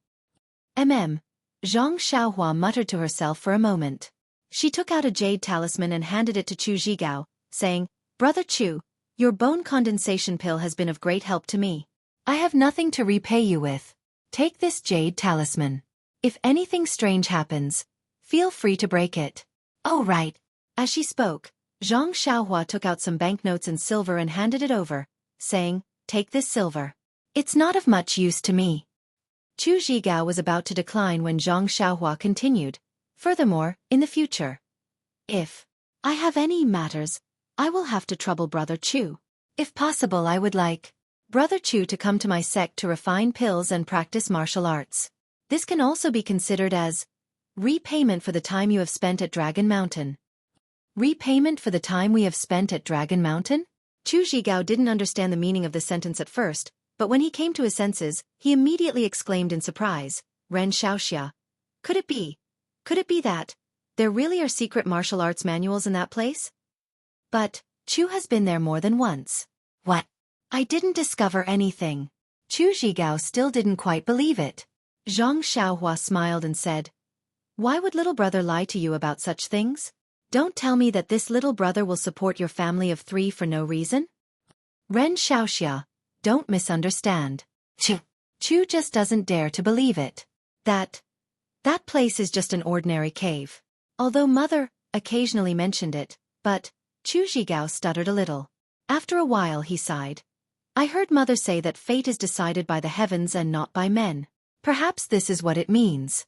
Zhang Xiaohua muttered to herself for a moment. She took out a jade talisman and handed it to Xueqi, saying, "Brother Chu, your bone condensation pill has been of great help to me. I have nothing to repay you with. Take this jade talisman. If anything strange happens, feel free to break it." "Oh right." As she spoke, Zhang Xiaohua took out some banknotes and silver and handed it over, saying, "Take this silver. It's not of much use to me." Chu Zhigao was about to decline when Zhang Xiaohua continued, "Furthermore, in the future, if I have any matters, I will have to trouble Brother Chu. If possible, I would like Brother Chu to come to my sect to refine pills and practice martial arts. This can also be considered as repayment for the time you have spent at Dragon Mountain." "Repayment for the time we have spent at Dragon Mountain?" Chu Zhigao didn't understand the meaning of the sentence at first, but when he came to his senses, he immediately exclaimed in surprise, "Ren Xiaoxia. Could it be that there really are secret martial arts manuals in that place?" "But Chu has been there more than once." "What? I didn't discover anything." Chu Zhigao still didn't quite believe it. Zhang Xiaohua smiled and said, "Why would little brother lie to you about such things? Don't tell me that this little brother will support your family of 3 for no reason?" "Ren Xiaoxia, don't misunderstand. Chu just doesn't dare to believe it. That place is just an ordinary cave. Although Mother occasionally mentioned it, but..." Chu Zhigao stuttered a little. After a while he sighed. "I heard Mother say that fate is decided by the heavens and not by men. Perhaps this is what it means.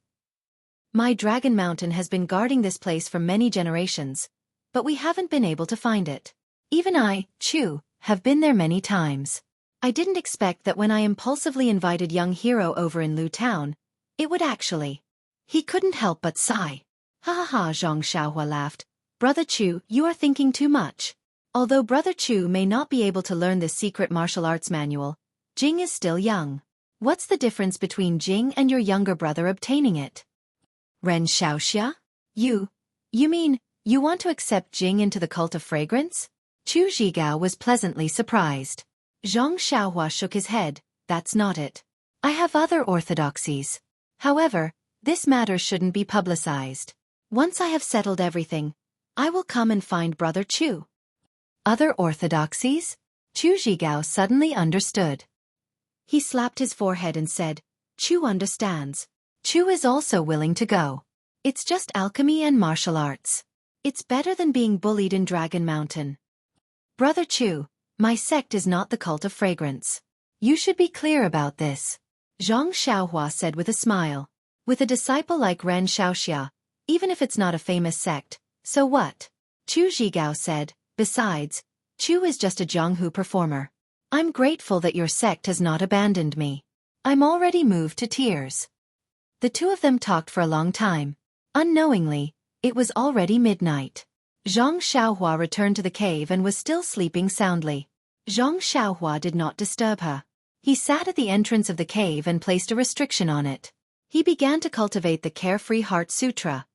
My Dragon Mountain has been guarding this place for many generations, but we haven't been able to find it. Even I, Chu, have been there many times. I didn't expect that when I impulsively invited young hero over in Lu Town, it would actually..." He couldn't help but sigh. "Ha ha ha," Zhang Xiaohua laughed. "Brother Chu, you are thinking too much. Although Brother Chu may not be able to learn this secret martial arts manual, Jing is still young. What's the difference between Jing and your younger brother obtaining it?" "Ren Xiaoxia? You mean, you want to accept Jing into the cult of fragrance?" Chu Zhigao was pleasantly surprised. Zhang Xiaohua shook his head. "That's not it. I have other orthodoxies. However, this matter shouldn't be publicized. Once I have settled everything, I will come and find Brother Chu." "Other orthodoxies?" Chu Zhigao suddenly understood. He slapped his forehead and said, "Chu understands. Chu is also willing to go. It's just alchemy and martial arts. It's better than being bullied in Dragon Mountain. Brother Chu, my sect is not the cult of fragrance. You should be clear about this," Zhang Xiaohua said with a smile. "With a disciple like Ren Xiaoxia, even if it's not a famous sect, so what?" Chu Zhigao said, "Besides, Chu is just a Jianghu performer. I'm grateful that your sect has not abandoned me. I'm already moved to tears." The two of them talked for a long time. Unknowingly, it was already midnight. Zhang Xiaohua returned to the cave and was still sleeping soundly. Zhang Xiaohua did not disturb her. He sat at the entrance of the cave and placed a restriction on it. He began to cultivate the Carefree Heart Sutra.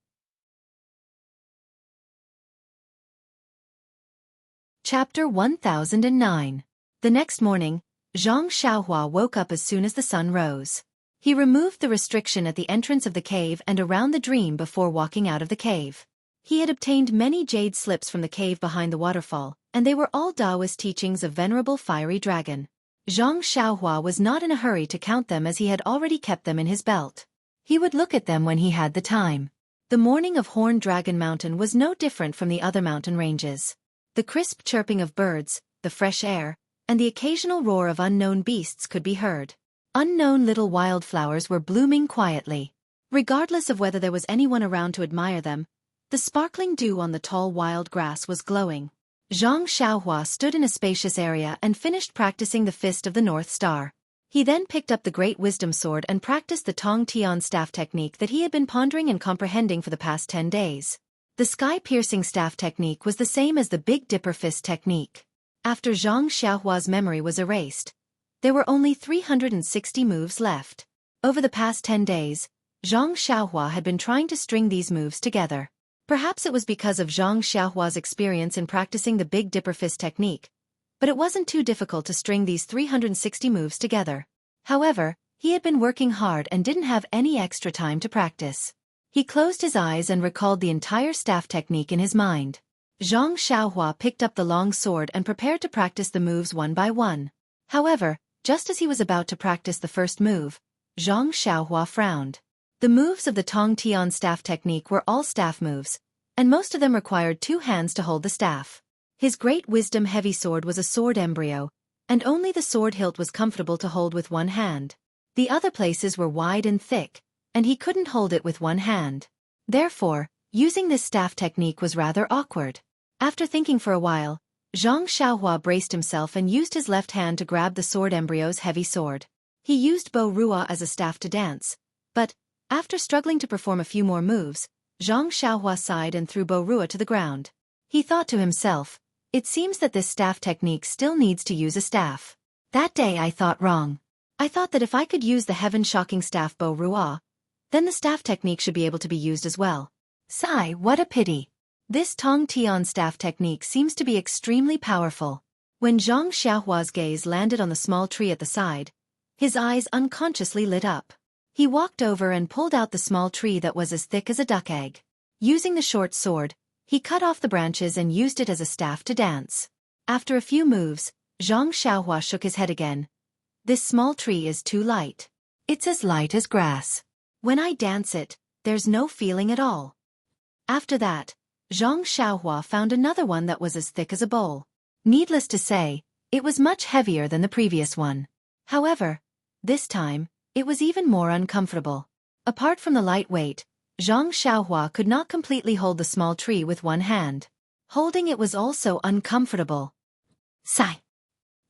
Chapter 1009. The next morning, Zhang Xiaohua woke up as soon as the sun rose. He removed the restriction at the entrance of the cave and around the dream before walking out of the cave. He had obtained many jade slips from the cave behind the waterfall, and they were all Taoist teachings of Venerable Fiery Dragon. Zhang Xiaohua was not in a hurry to count them as he had already kept them in his belt. He would look at them when he had the time. The morning of Horned Dragon Mountain was no different from the other mountain ranges. The crisp chirping of birds, the fresh air, and the occasional roar of unknown beasts could be heard. Unknown little wildflowers were blooming quietly. Regardless of whether there was anyone around to admire them, the sparkling dew on the tall wild grass was glowing. Zhang Xiaohua stood in a spacious area and finished practicing the Fist of the North Star. He then picked up the Great Wisdom Sword and practiced the Tong Tian staff technique that he had been pondering and comprehending for the past 10 days. The sky-piercing staff technique was the same as the Big Dipper Fist technique. After Zhang Xiaohua's memory was erased, there were only 360 moves left. Over the past 10 days, Zhang Xiaohua had been trying to string these moves together. Perhaps it was because of Zhang Xiaohua's experience in practicing the Big Dipper Fist technique, but it wasn't too difficult to string these 360 moves together. However, he had been working hard and didn't have any extra time to practice. He closed his eyes and recalled the entire staff technique in his mind. Zhang Xiaohua picked up the long sword and prepared to practice the moves one by one. However, just as he was about to practice the first move, Zhang Xiaohua frowned. The moves of the Tong Tian staff technique were all staff moves, and most of them required 2 hands to hold the staff. His great wisdom heavy sword was a sword embryo, and only the sword hilt was comfortable to hold with one hand. The other places were wide and thick, and he couldn't hold it with one hand. Therefore, using this staff technique was rather awkward. After thinking for a while, Zhang Xiaohua braced himself and used his left hand to grab the sword embryo's heavy sword. He used Bo Rua as a staff to dance, but, after struggling to perform a few more moves, Zhang Xiaohua sighed and threw Bo Rua to the ground. He thought to himself, it seems that this staff technique still needs to use a staff. That day I thought wrong. I thought that if I could use the heaven-shocking staff Bo Rua, then the staff technique should be able to be used as well. Sigh, what a pity. This Tong Tian staff technique seems to be extremely powerful. When Zhang Xiaohua's gaze landed on the small tree at the side, his eyes unconsciously lit up. He walked over and pulled out the small tree that was as thick as a duck egg. Using the short sword, he cut off the branches and used it as a staff to dance. After a few moves, Zhang Xiaohua shook his head again. This small tree is too light. It's as light as grass. When I dance it, there's no feeling at all. After that, Zhang Xiaohua found another one that was as thick as a bowl. Needless to say, it was much heavier than the previous one. However, this time, it was even more uncomfortable. Apart from the light weight, Zhang Xiaohua could not completely hold the small tree with one hand. Holding it was also uncomfortable. Sigh.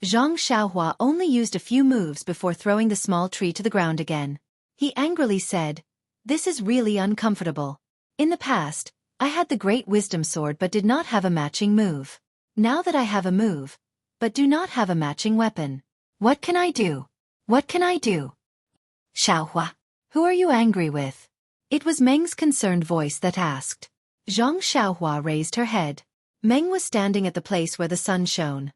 Zhang Xiaohua only used a few moves before throwing the small tree to the ground again. He angrily said, "This is really uncomfortable. In the past, I had the great wisdom sword but did not have a matching move. Now that I have a move, but do not have a matching weapon. What can I do? What can I do?" Xiaohua, who are you angry with? It was Meng's concerned voice that asked. Zhang Xiaohua raised her head. Meng was standing at the place where the sun shone.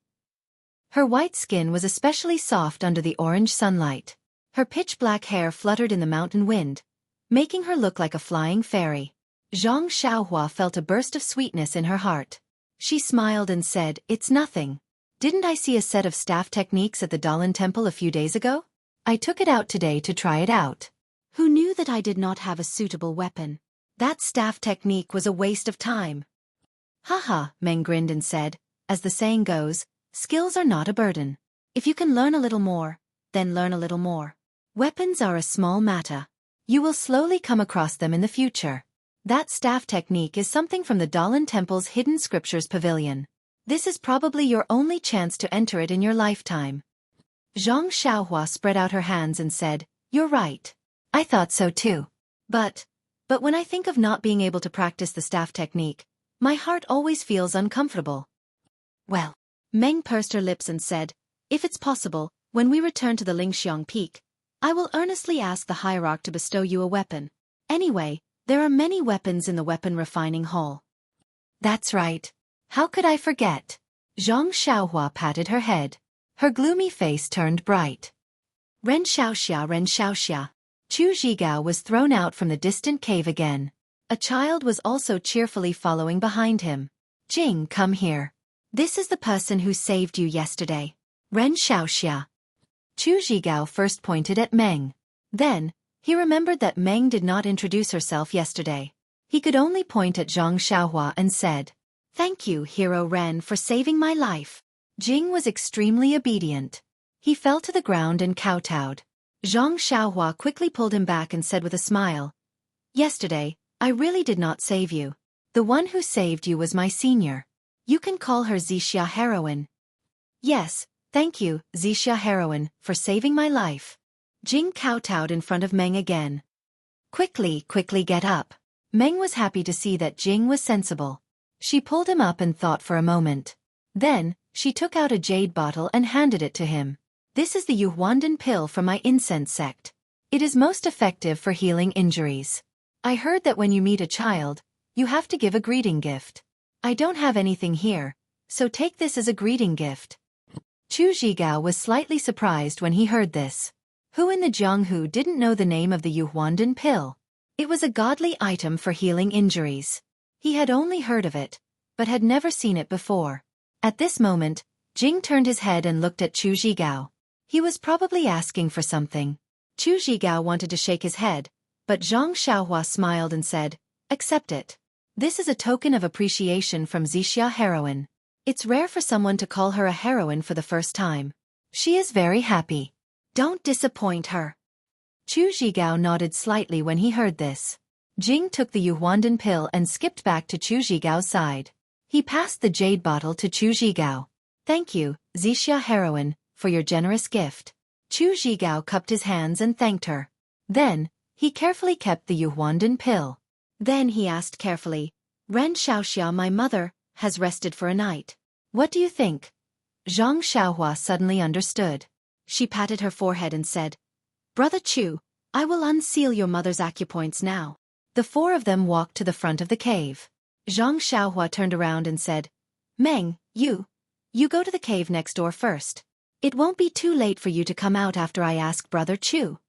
Her white skin was especially soft under the orange sunlight. Her pitch-black hair fluttered in the mountain wind, making her look like a flying fairy. Zhang Xiaohua felt a burst of sweetness in her heart. She smiled and said, "It's nothing. Didn't I see a set of staff techniques at the Dalan Temple a few days ago? I took it out today to try it out. Who knew that I did not have a suitable weapon? That staff technique was a waste of time." Haha, Meng grinned and said, as the saying goes, skills are not a burden. If you can learn a little more, then learn a little more. Weapons are a small matter. You will slowly come across them in the future. That staff technique is something from the Dalan Temple's Hidden Scriptures Pavilion. This is probably your only chance to enter it in your lifetime. Zhang Xiaohua spread out her hands and said, "You're right. I thought so too. But when I think of not being able to practice the staff technique, my heart always feels uncomfortable." Well, Meng pursed her lips and said, "If it's possible, when we return to the Lingxiang Peak, I will earnestly ask the hierarch to bestow you a weapon. Anyway, there are many weapons in the weapon refining hall." That's right. How could I forget? Zhang Xiaohua patted her head. Her gloomy face turned bright. Ren Xiaoxia, Ren Xiaoxia. Chu Zhigao was thrown out from the distant cave again. A child was also cheerfully following behind him. "Jing, come here. This is the person who saved you yesterday. Ren Xiaoxia." Chu Zhigao first pointed at Meng. Then, he remembered that Meng did not introduce herself yesterday. He could only point at Zhang Xiaohua and said, "Thank you, Hero Ren, for saving my life." Jing was extremely obedient. He fell to the ground and kowtowed. Zhang Xiaohua quickly pulled him back and said with a smile, "Yesterday, I really did not save you. The one who saved you was my senior. You can call her Zixia Heroine." "Yes, thank you, Zixia Heroine, for saving my life." Jing kowtowed in front of Meng again. Quickly get up." Meng was happy to see that Jing was sensible. She pulled him up and thought for a moment. Then, she took out a jade bottle and handed it to him. "This is the Yuhuandan pill from my incense sect. It is most effective for healing injuries. I heard that when you meet a child, you have to give a greeting gift. I don't have anything here, so take this as a greeting gift." Chu Zhigao was slightly surprised when he heard this. Who in the Jianghu didn't know the name of the Yuhuandan pill? It was a godly item for healing injuries. He had only heard of it, but had never seen it before. At this moment, Jing turned his head and looked at Chu Zhigao. He was probably asking for something. Chu Zhigao wanted to shake his head, but Zhang Xiaohua smiled and said, "Accept it. This is a token of appreciation from Zixia heroine. It's rare for someone to call her a heroine for the first time. She is very happy. Don't disappoint her." Chu Zhigao nodded slightly when he heard this. Jing took the Yuhuandan pill and skipped back to Chu Zhigao's side. He passed the jade bottle to Chu Zhigao. "Thank you, Zixia heroine, for your generous gift." Chu Zhigao cupped his hands and thanked her. Then, he carefully kept the Yuhuandan pill. Then he asked carefully, "Ren Xiaoxia, my mother, has rested for a night. What do you think?" Zhang Xiaohua suddenly understood. She patted her forehead and said, "Brother Chu, I will unseal your mother's acupoints now." The four of them walked to the front of the cave. Zhang Xiaohua turned around and said, "Meng, you go to the cave next door first. It won't be too late for you to come out after I ask Brother Chu."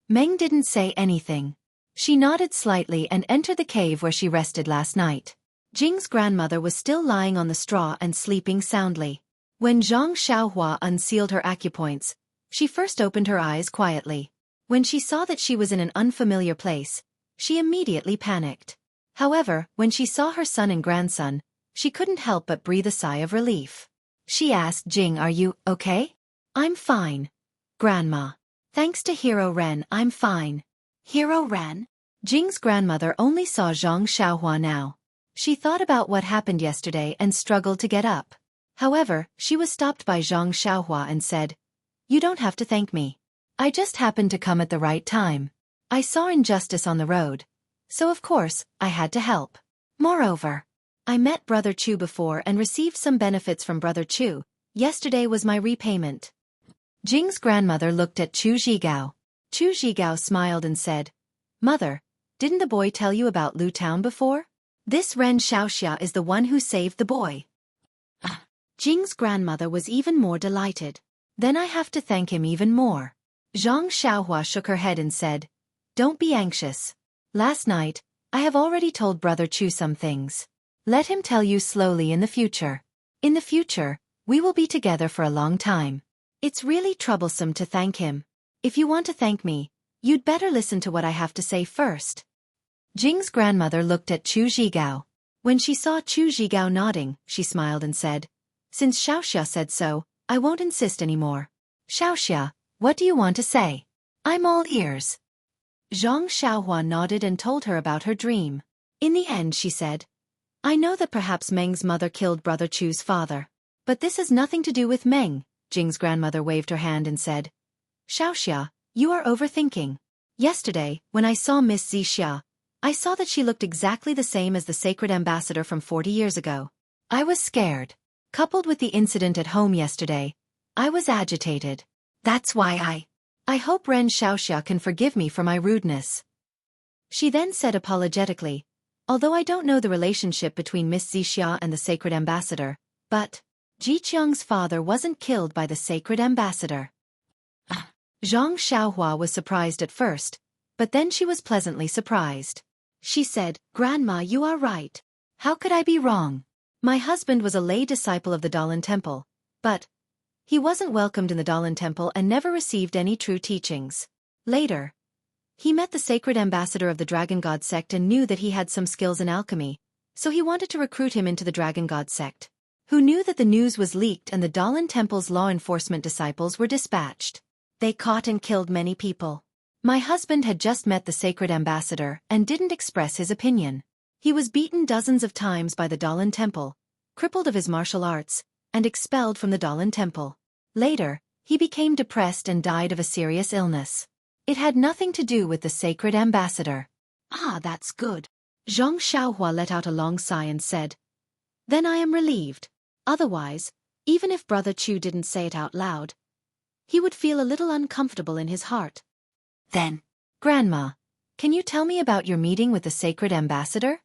Meng didn't say anything. She nodded slightly and entered the cave where she rested last night. Jing's grandmother was still lying on the straw and sleeping soundly. When Zhang Xiaohua unsealed her acupoints, she first opened her eyes quietly. When she saw that she was in an unfamiliar place, she immediately panicked. However, when she saw her son and grandson, she couldn't help but breathe a sigh of relief. She asked Jing, "Are you okay?" "I'm fine, Grandma. Thanks to Hero Ren, I'm fine." "Hero Ren?" Jing's grandmother only saw Zhang Xiaohua now. She thought about what happened yesterday and struggled to get up. However, she was stopped by Zhang Xiaohua and said, "You don't have to thank me. I just happened to come at the right time. I saw injustice on the road, so of course, I had to help. Moreover, I met Brother Chu before and received some benefits from Brother Chu. Yesterday was my repayment." Jing's grandmother looked at Chu Zhigao. Chu Zhigao smiled and said, "Mother, didn't the boy tell you about Lu Town before? This Ren Xiaoxia is the one who saved the boy." Jing's grandmother was even more delighted. "Then I have to thank him even more." Zhang Xiaohua shook her head and said, "Don't be anxious. Last night, I have already told Brother Chu some things. Let him tell you slowly in the future. In the future, we will be together for a long time. It's really troublesome to thank him. If you want to thank me, you'd better listen to what I have to say first." Jing's grandmother looked at Chu Zhigao. When she saw Chu Zhigao nodding, she smiled and said, "Since Xiaoxia said so, I won't insist anymore. Xiaoxia, what do you want to say? I'm all ears." Zhang Xiaohua nodded and told her about her dream. In the end she said, "I know that perhaps Meng's mother killed Brother Chu's father. But this has nothing to do with Meng." Jing's grandmother waved her hand and said, "Xiaoxia, you are overthinking. Yesterday, when I saw Miss Zixia, I saw that she looked exactly the same as the sacred ambassador from 40 years ago. I was scared. Coupled with the incident at home yesterday, I was agitated. That's why I hope Ren Xiaoxia can forgive me for my rudeness." She then said apologetically, "Although I don't know the relationship between Miss Zixia and the sacred ambassador, but Jiqiang's father wasn't killed by the sacred ambassador." Zhang Xiaohua was surprised at first, but then she was pleasantly surprised. She said, "Grandma, you are right. How could I be wrong? My husband was a lay disciple of the Dalan Temple, but he wasn't welcomed in the Dalan Temple and never received any true teachings. Later, he met the sacred ambassador of the Dragon God sect and knew that he had some skills in alchemy, so he wanted to recruit him into the Dragon God sect. Who knew that the news was leaked and the Dalan Temple's law enforcement disciples were dispatched. They caught and killed many people. My husband had just met the sacred ambassador and didn't express his opinion. He was beaten dozens of times by the Dalan Temple, crippled of his martial arts, and expelled from the Dalan Temple. Later, he became depressed and died of a serious illness. It had nothing to do with the sacred ambassador." "Ah, that's good." Zhang Xiaohua let out a long sigh and said, "Then I am relieved. Otherwise, even if Brother Chu didn't say it out loud, he would feel a little uncomfortable in his heart." "Then, Grandma, can you tell me about your meeting with the sacred ambassador?"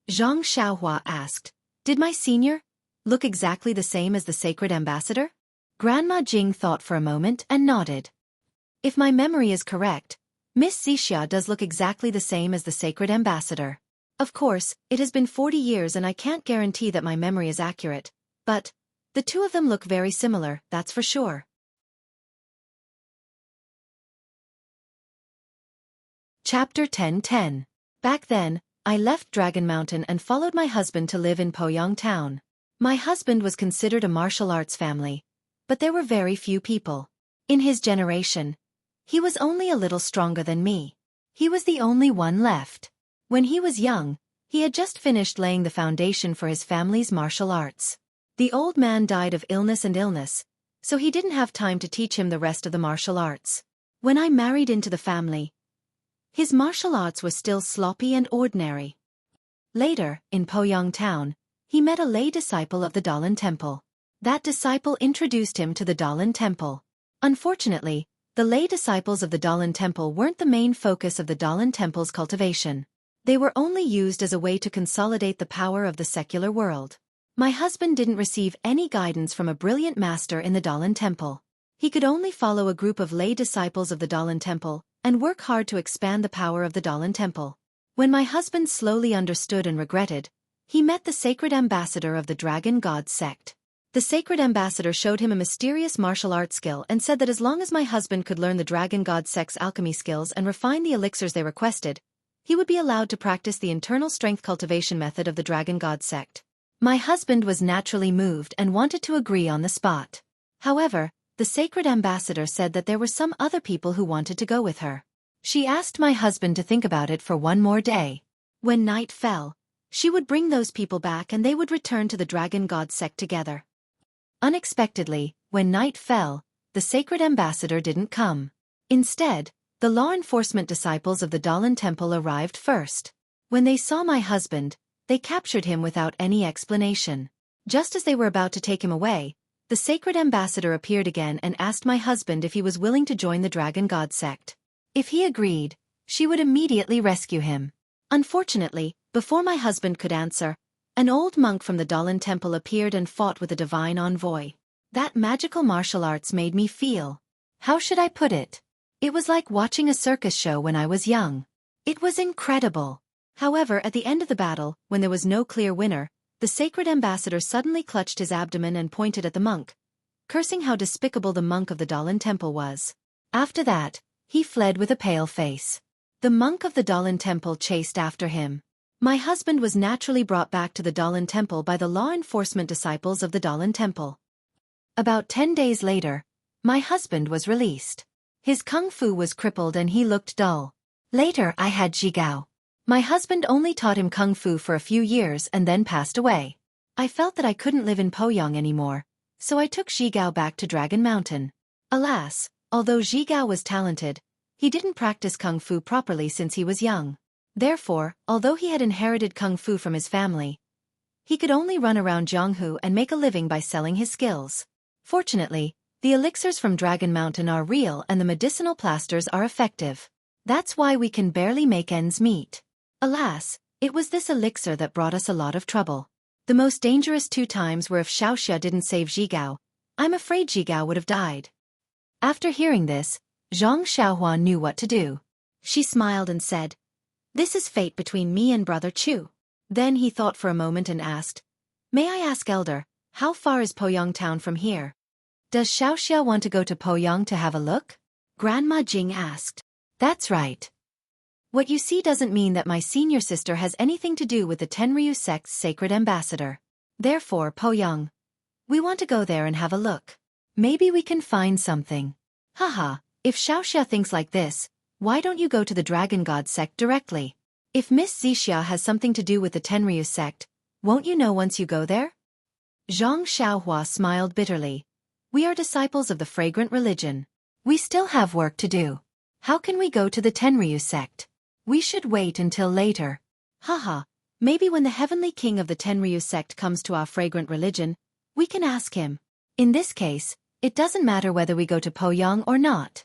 Zhang Xiaohua asked, "Did my senior look exactly the same as the sacred ambassador?" Grandma Jing thought for a moment and nodded. "If my memory is correct, Miss Zixia does look exactly the same as the sacred ambassador. Of course, it has been 40 years and I can't guarantee that my memory is accurate, but the two of them look very similar, that's for sure. Chapter 10:10. Back then, I left Dragon Mountain and followed my husband to live in Poyang Town. My husband was considered a martial arts family, but there were very few people. In his generation, he was only a little stronger than me. He was the only one left. When he was young, he had just finished laying the foundation for his family's martial arts. The old man died of illness, so he didn't have time to teach him the rest of the martial arts. When I married into the family, his martial arts were still sloppy and ordinary. Later, in Poyang Town, he met a lay disciple of the Dalan Temple. That disciple introduced him to the Dalan Temple. Unfortunately, the lay disciples of the Dalan Temple weren't the main focus of the Dalan Temple's cultivation. They were only used as a way to consolidate the power of the secular world. My husband didn't receive any guidance from a brilliant master in the Dalan Temple. He could only follow a group of lay disciples of the Dalan Temple and work hard to expand the power of the Dalan Temple. When my husband slowly understood and regretted, he met the sacred ambassador of the Dragon God sect. The sacred ambassador showed him a mysterious martial arts skill and said that as long as my husband could learn the Dragon God sect's alchemy skills and refine the elixirs they requested, he would be allowed to practice the internal strength cultivation method of the Dragon God sect. My husband was naturally moved and wanted to agree on the spot. However, the sacred ambassador said that there were some other people who wanted to go with her. She asked my husband to think about it for one more day. When night fell, she would bring those people back and they would return to the Dragon God sect together. Unexpectedly, when night fell, the sacred ambassador didn't come. Instead, the law enforcement disciples of the Dalan Temple arrived first. When they saw my husband, they captured him without any explanation. Just as they were about to take him away, the sacred ambassador appeared again and asked my husband if he was willing to join the Dragon God sect. If he agreed, she would immediately rescue him. Unfortunately, before my husband could answer, an old monk from the Dalan Temple appeared and fought with a divine envoy. That magical martial arts made me feel. How should I put it? It was like watching a circus show when I was young. It was incredible. However, at the end of the battle, when there was no clear winner, the sacred ambassador suddenly clutched his abdomen and pointed at the monk, cursing how despicable the monk of the Dalan Temple was. After that, he fled with a pale face. The monk of the Dalan Temple chased after him. My husband was naturally brought back to the Dalan Temple by the law enforcement disciples of the Dalan Temple. About 10 days later, my husband was released. His kung fu was crippled and he looked dull. Later I had Zhigao. My husband only taught him kung fu for a few years and then passed away. I felt that I couldn't live in Poyang anymore, so I took Zhigao back to Dragon Mountain. Alas, although Zhigao was talented, he didn't practice kung fu properly since he was young. Therefore, although he had inherited kung fu from his family, he could only run around Jianghu and make a living by selling his skills. Fortunately, the elixirs from Dragon Mountain are real and the medicinal plasters are effective. That's why we can barely make ends meet. Alas, it was this elixir that brought us a lot of trouble. The most dangerous 2 times were if Xueqi didn't save Zhigao. I'm afraid Zhigao would have died. After hearing this, Zhang Xiaohua knew what to do. She smiled and said, "This is fate between me and Brother Chu." Then he thought for a moment and asked, "May I ask, Elder, how far is Poyang Town from here? Does Xueqi want to go to Poyang to have a look?" Grandma Jing asked. "That's right. What you see doesn't mean that my senior sister has anything to do with the Tenryu sect's sacred ambassador. Therefore, Poyang, we want to go there and have a look. Maybe we can find something." Haha, if Xueqi thinks like this, why don't you go to the Dragon God sect directly? If Miss Zixia has something to do with the Tenryu sect, won't you know once you go there? Zhang Xiaohua smiled bitterly. "We are disciples of the fragrant religion. We still have work to do. How can we go to the Tenryu sect? We should wait until later." Haha, maybe when the heavenly king of the Tenryu sect comes to our fragrant religion, we can ask him. In this case, it doesn't matter whether we go to Poyang or not.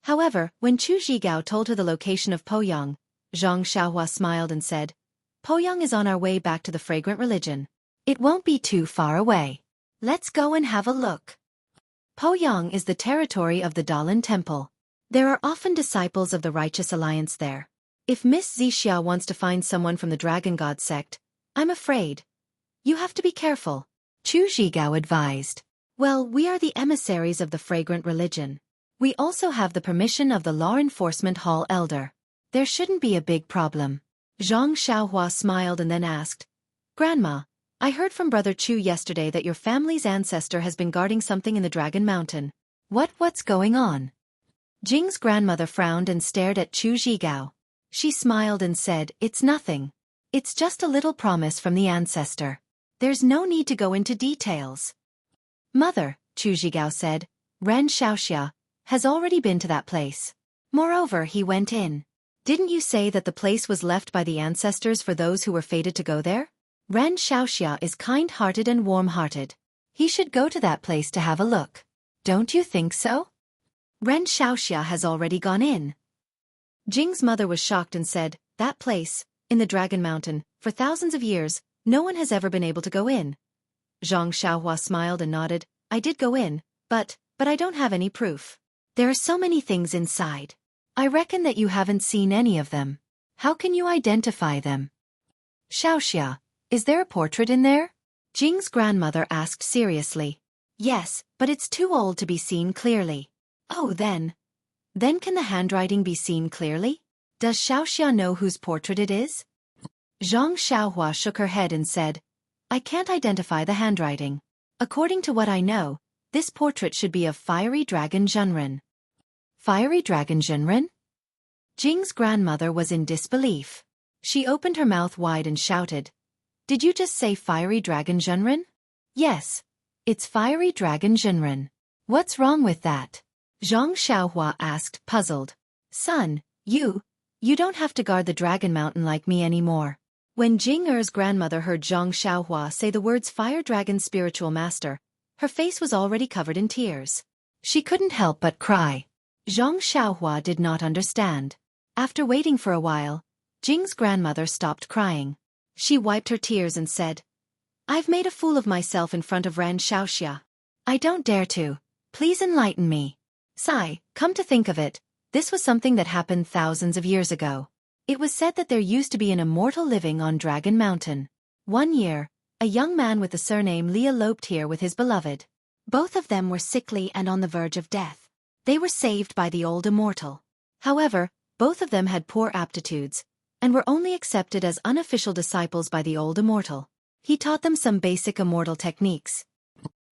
However, when Chu Zhigao told her the location of Poyang, Zhang Xiaohua smiled and said, "Poyang is on our way back to the fragrant religion. It won't be too far away. Let's go and have a look." Poyang is the territory of the Dalan Temple. There are often disciples of the Righteous Alliance there. If Miss Zixia wants to find someone from the Dragon God sect, I'm afraid you have to be careful, Chu Zhigao advised. Well, we are the emissaries of the fragrant religion. We also have the permission of the Law Enforcement Hall Elder. There shouldn't be a big problem. Zhang Xiaohua smiled and then asked, Grandma, I heard from Brother Chu yesterday that your family's ancestor has been guarding something in the Dragon Mountain. What's going on? Jing's grandmother frowned and stared at Chu Zhigao. She smiled and said, It's nothing. It's just a little promise from the ancestor. There's no need to go into details. Mother, Chu Zhigao said, Ren Xiaoxia has already been to that place. Moreover, he went in. Didn't you say that the place was left by the ancestors for those who were fated to go there? Ren Xiaoxia is kind-hearted and warm-hearted. He should go to that place to have a look. Don't you think so? Ren Xiaoxia has already gone in. Jing's mother was shocked and said, That place, in the Dragon Mountain, for thousands of years, no one has ever been able to go in. Zhang Xiaohua smiled and nodded, I did go in, but I don't have any proof. There are so many things inside. I reckon that you haven't seen any of them. How can you identify them? Xiaoxia, is there a portrait in there? Jing's grandmother asked seriously. Yes, but it's too old to be seen clearly. Oh, then can the handwriting be seen clearly? Does Xiaoxia know whose portrait it is? Zhang Xiaohua shook her head and said, I can't identify the handwriting. According to what I know, this portrait should be of Fiery Dragon Zhenren. Fiery Dragon Zhenren? Jing's grandmother was in disbelief. She opened her mouth wide and shouted, Did you just say Fiery Dragon Zhenren? Yes, it's Fiery Dragon Zhenren. What's wrong with that? Zhang Xiaohua asked, puzzled. Son, you don't have to guard the Dragon Mountain like me anymore. When Jing Er's grandmother heard Zhang Xiaohua say the words Fire Dragon Spiritual Master, her face was already covered in tears. She couldn't help but cry. Zhang Xiaohua did not understand. After waiting for a while, Jing's grandmother stopped crying. She wiped her tears and said, I've made a fool of myself in front of Ran Xiaoxia. I don't dare to. Please enlighten me. Sigh, come to think of it, this was something that happened thousands of years ago. It was said that there used to be an immortal living on Dragon Mountain. One year, a young man with the surname Li eloped here with his beloved. Both of them were sickly and on the verge of death. They were saved by the old immortal. However, both of them had poor aptitudes, and were only accepted as unofficial disciples by the old immortal. He taught them some basic immortal techniques.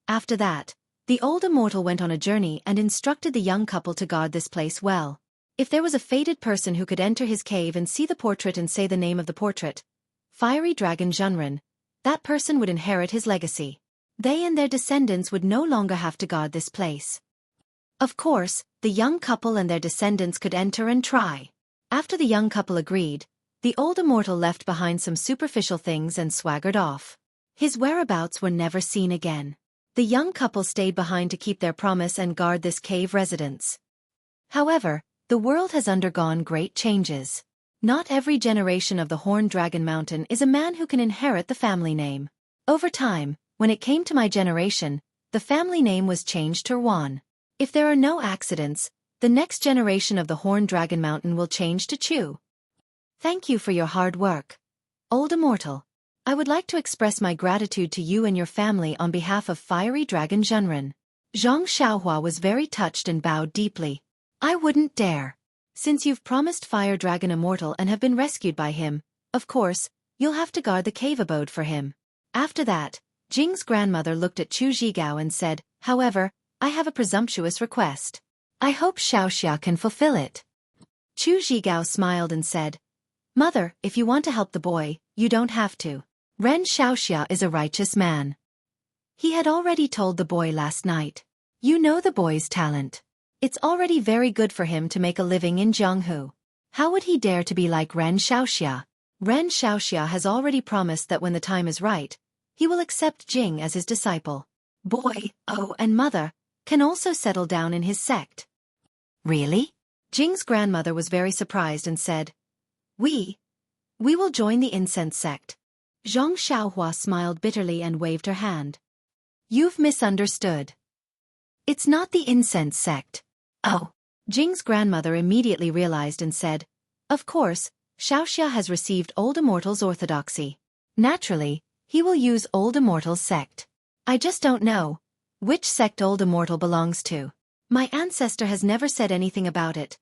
After that, the old immortal went on a journey and instructed the young couple to guard this place well. If there was a fated person who could enter his cave and see the portrait and say the name of the portrait, Fiery Dragon Zhenren, that person would inherit his legacy. They and their descendants would no longer have to guard this place. Of course, the young couple and their descendants could enter and try. After the young couple agreed, the old immortal left behind some superficial things and swaggered off. His whereabouts were never seen again. The young couple stayed behind to keep their promise and guard this cave residence. However, the world has undergone great changes. Not every generation of the Horned Dragon Mountain is a man who can inherit the family name. Over time, when it came to my generation, the family name was changed to Wan. If there are no accidents, the next generation of the Horned Dragon Mountain will change to Chu. Thank you for your hard work, Old Immortal. I would like to express my gratitude to you and your family on behalf of Fiery Dragon Zhenren. Zhang Xiaohua was very touched and bowed deeply. I wouldn't dare. Since you've promised Fire Dragon Immortal and have been rescued by him, of course, you'll have to guard the cave abode for him. After that, Jing's grandmother looked at Chu Zhigao and said, However, I have a presumptuous request. I hope Xiaoxia can fulfill it. Chu Zhigao smiled and said, Mother, if you want to help the boy, you don't have to. Ren Xiaoxia is a righteous man. He had already told the boy last night. You know the boy's talent. It's already very good for him to make a living in Jianghu. How would he dare to be like Ren Xiaoxia? Ren Xiaoxia has already promised that when the time is right, he will accept Jing as his disciple. Boy, and mother, can also settle down in his sect. Really? Jing's grandmother was very surprised and said, We will join the incense sect. Zhang Xiaohua smiled bitterly and waved her hand. You've misunderstood. It's not the incense sect. Oh. Jing's grandmother immediately realized and said, Of course, Xueqi has received Old Immortal's orthodoxy. Naturally, he will use Old Immortal's sect. I just don't know which sect Old Immortal belongs to. My ancestor has never said anything about it.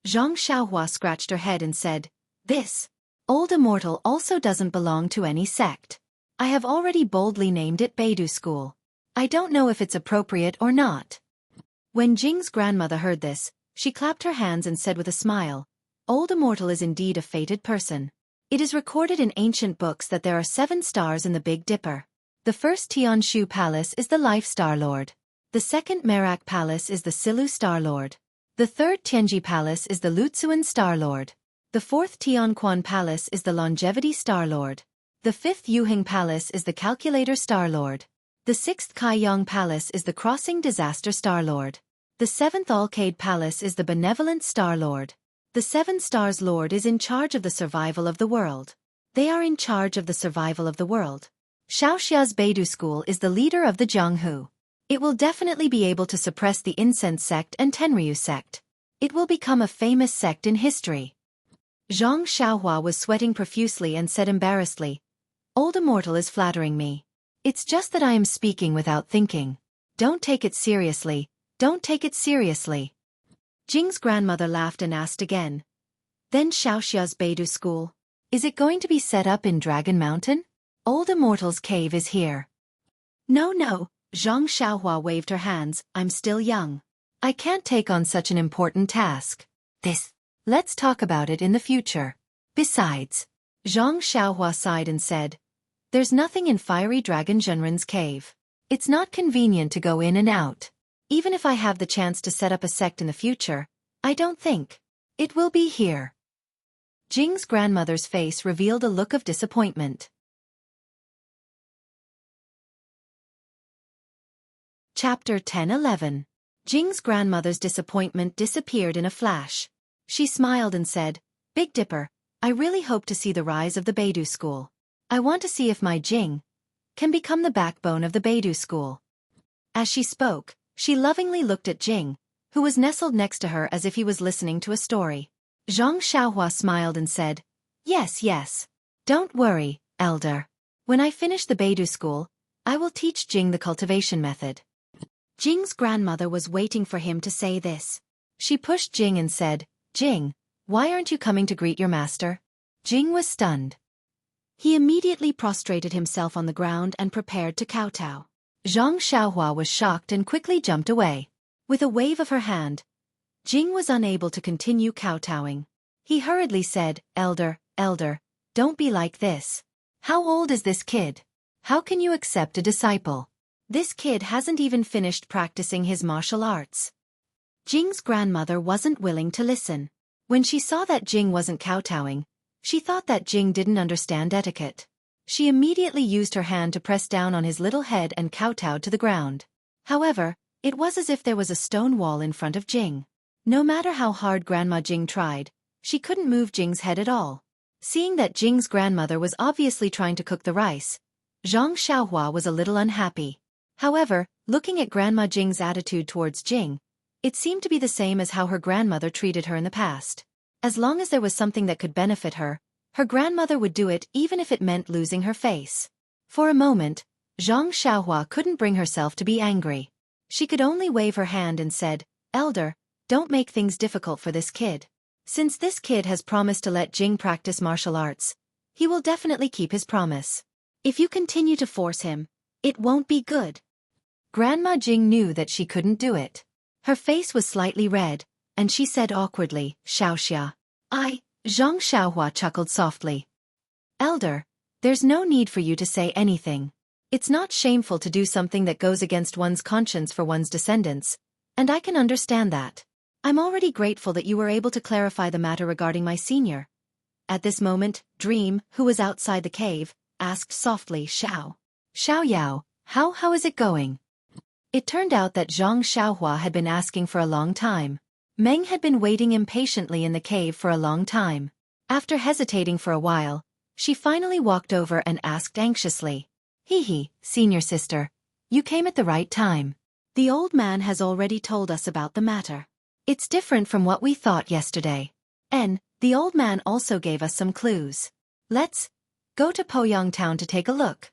Zhang Xiaohua scratched her head and said, "This Old Immortal also doesn't belong to any sect. I have already boldly named it Beidou School. I don't know if it's appropriate or not." When Jing's grandmother heard this, she clapped her hands and said with a smile, "Old Immortal is indeed a fated person. It is recorded in ancient books that there are 7 stars in the Big Dipper. The first Tianshu Palace is the Life Star Lord. The second Merak Palace is the Silu Star Lord. The third Tianji Palace is the Lutsuan Star Lord. The fourth Tianquan Palace is the Longevity Star Lord. The fifth Yuhing Palace is the Calculator Star Lord. The sixth Kaiyang Palace is the Crossing Disaster Star Lord. The seventh Alcade Palace is the Benevolent Star Lord. The 7 Stars Lord is in charge of the survival of the world. They are in charge of the survival of the world. Shaoxia's Beidou School is the leader of the Jianghu. It will definitely be able to suppress the Incense sect and Tenryu sect. It will become a famous sect in history." Zhang Xiaohua was sweating profusely and said embarrassedly, "Old Immortal is flattering me. It's just that I am speaking without thinking. Don't take it seriously, don't take it seriously." Jing's grandmother laughed and asked again, "Then Shaoxia's Beidou School? Is it going to be set up in Dragon Mountain? Old Immortal's cave is here." No, Zhang Xiaohua waved her hands, "I'm still young. I can't take on such an important task. Let's talk about it in the future. Besides," Zhang Xiaohua sighed and said, "there's nothing in Fiery Dragon Zhenren's cave. It's not convenient to go in and out. Even if I have the chance to set up a sect in the future, I don't think it will be here." Jing's grandmother's face revealed a look of disappointment. Chapter 10-11. Jing's grandmother's disappointment disappeared in a flash. She smiled and said, "Big Dipper, I really hope to see the rise of the Beidou School. I want to see if my Jing can become the backbone of the Beidou School." As she spoke, she lovingly looked at Jing, who was nestled next to her as if he was listening to a story. Zhang Xiaohua smiled and said, Yes. Don't worry, elder. When I finish the Beidou School, I will teach Jing the cultivation method." Jing's grandmother was waiting for him to say this. She pushed Jing and said, "Jing, why aren't you coming to greet your master?" Jing was stunned. He immediately prostrated himself on the ground and prepared to kowtow. Zhang Xiaohua was shocked and quickly jumped away. With a wave of her hand, Jing was unable to continue kowtowing. He hurriedly said, Elder, don't be like this. How old is this kid? How can you accept a disciple? This kid hasn't even finished practicing his martial arts." Jing's grandmother wasn't willing to listen. When she saw that Jing wasn't kowtowing, she thought that Jing didn't understand etiquette. She immediately used her hand to press down on his little head and kowtowed to the ground. However, it was as if there was a stone wall in front of Jing. No matter how hard Grandma Jing tried, she couldn't move Jing's head at all. Seeing that Jing's grandmother was obviously trying to cook the rice, Zhang Xiaohua was a little unhappy. However, looking at Grandma Jing's attitude towards Jing, it seemed to be the same as how her grandmother treated her in the past. As long as there was something that could benefit her, her grandmother would do it even if it meant losing her face. For a moment, Zhang Xiaohua couldn't bring herself to be angry. She could only wave her hand and said, "Elder, don't make things difficult for this kid. Since this kid has promised to let Jing practice martial arts, he will definitely keep his promise. If you continue to force him, it won't be good." Grandma Jing knew that she couldn't do it. Her face was slightly red, and she said awkwardly, "Shaoxia." Zhang Xiaohua chuckled softly. "Elder, there's no need for you to say anything. It's not shameful to do something that goes against one's conscience for one's descendants, and I can understand that. I'm already grateful that you were able to clarify the matter regarding my senior." At this moment, Dream, who was outside the cave, asked softly, Xiao Yao, how is it going?" It turned out that Zhang Xiaohua had been asking for a long time. Meng had been waiting impatiently in the cave for a long time. After hesitating for a while, she finally walked over and asked anxiously, Senior sister, you came at the right time. The old man has already told us about the matter. It's different from what we thought yesterday. The old man also gave us some clues. Let's go to Poyang Town to take a look.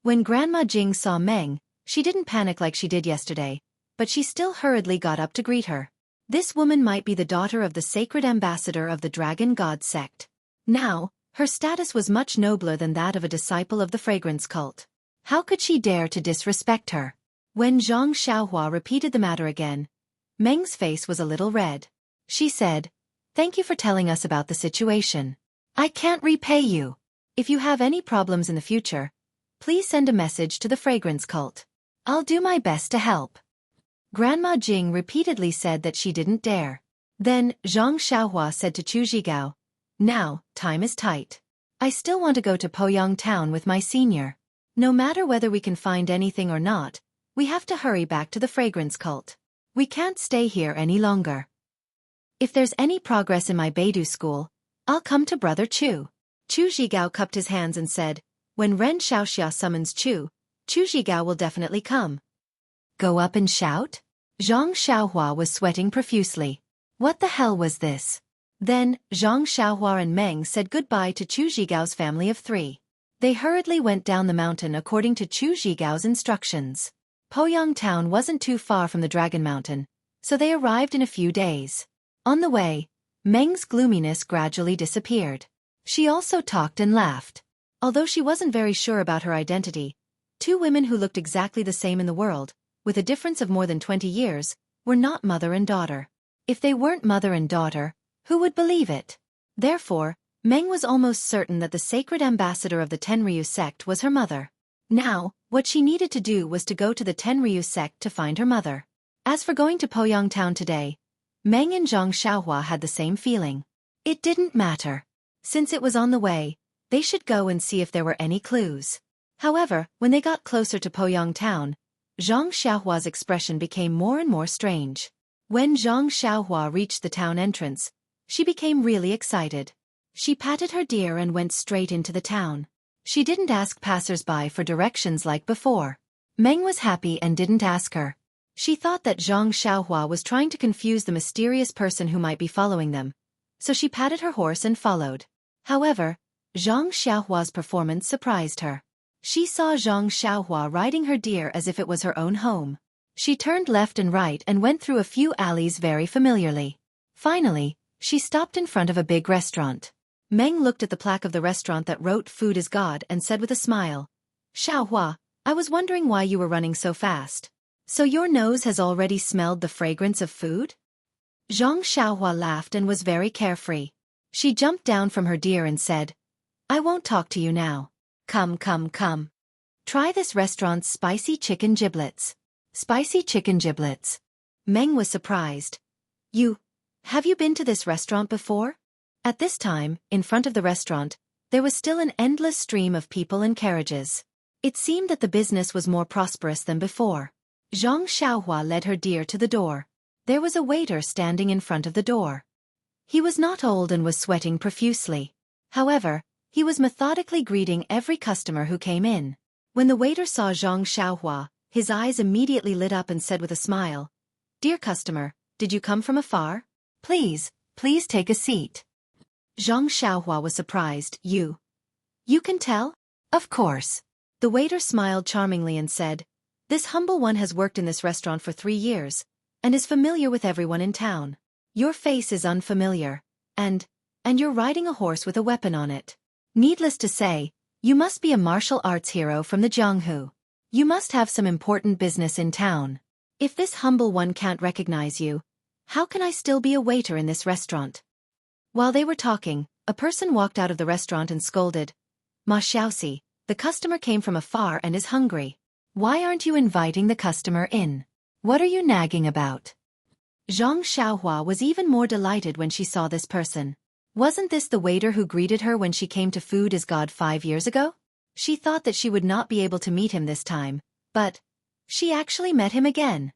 When Grandma Jing saw Meng, she didn't panic like she did yesterday, but she still hurriedly got up to greet her. This woman might be the daughter of the sacred ambassador of the Dragon God sect. Now, her status was much nobler than that of a disciple of the fragrance cult. How could she dare to disrespect her? When Zhang Xiaohua repeated the matter again, Meng's face was a little red. She said, "Thank you for telling us about the situation. I can't repay you. If you have any problems in the future, please send a message to the fragrance cult. I'll do my best to help." Grandma Jing repeatedly said that she didn't dare. Then, Zhang Xiaohua said to Chu Zhigao, "Now, time is tight. I still want to go to Poyang Town with my senior. No matter whether we can find anything or not, we have to hurry back to the fragrance cult. We can't stay here any longer. If there's any progress in my Beidou school, I'll come to Brother Chu." Chu Zhigao cupped his hands and said, "When Ren Xiaoxia summons Chu Zhigao will definitely come." Go up and shout? Zhang Xiaohua was sweating profusely. What the hell was this? Then, Zhang Xiaohua and Meng said goodbye to Chu Zhigao's family of 3. They hurriedly went down the mountain according to Chu Zhigao's instructions. Poyang Town wasn't too far from the Dragon Mountain, so they arrived in a few days. On the way, Meng's gloominess gradually disappeared. She also talked and laughed. Although she wasn't very sure about her identity, 2 women who looked exactly the same in the world, with a difference of more than 20 years, were not mother and daughter. If they weren't mother and daughter, who would believe it? Therefore, Meng was almost certain that the sacred ambassador of the Tenryu sect was her mother. Now, what she needed to do was to go to the Tenryu sect to find her mother. As for going to Poyang Town today, Meng and Zhang Xiaohua had the same feeling. It didn't matter. Since it was on the way, they should go and see if there were any clues. However, when they got closer to Poyang Town, Zhang Xiaohua's expression became more and more strange. When Zhang Xiaohua reached the town entrance, she became really excited. She patted her deer and went straight into the town. She didn't ask passers-by for directions like before. Meng was happy and didn't ask her. She thought that Zhang Xiaohua was trying to confuse the mysterious person who might be following them, so she patted her horse and followed. However, Zhang Xiaohua's performance surprised her. She saw Zhang Xiaohua riding her deer as if it was her own home. She turned left and right and went through a few alleys very familiarly. Finally, she stopped in front of a big restaurant. Meng looked at the plaque of the restaurant that wrote "Food is God" and said with a smile, "Xiaohua, I was wondering why you were running so fast. So your nose has already smelled the fragrance of food?" Zhang Xiaohua laughed and was very carefree. She jumped down from her deer and said, "I won't talk to you now. Come. Try this restaurant's spicy chicken giblets." Spicy chicken giblets. Meng was surprised. Have you been to this restaurant before?" At this time, in front of the restaurant, there was still an endless stream of people and carriages. It seemed that the business was more prosperous than before. Zhang Xiaohua led her deer to the door. There was a waiter standing in front of the door. He was not old and was sweating profusely. However, he was methodically greeting every customer who came in. When the waiter saw Zhang Xiaohua, his eyes immediately lit up and said with a smile, "Dear customer, did you come from afar? Please take a seat." Zhang Xiaohua was surprised. You can tell?" "Of course." The waiter smiled charmingly and said, "This humble one has worked in this restaurant for 3 years, and is familiar with everyone in town. Your face is unfamiliar, and you're riding a horse with a weapon on it. Needless to say, you must be a martial arts hero from the Jianghu. You must have some important business in town. If this humble one can't recognize you, how can I still be a waiter in this restaurant?" While they were talking, a person walked out of the restaurant and scolded, "Ma Xiaoxi, the customer came from afar and is hungry. Why aren't you inviting the customer in? What are you nagging about?" Zhang Xiaohua was even more delighted when she saw this person. Wasn't this the waiter who greeted her when she came to Food is God 5 years ago? She thought that she would not be able to meet him this time, but she actually met him again.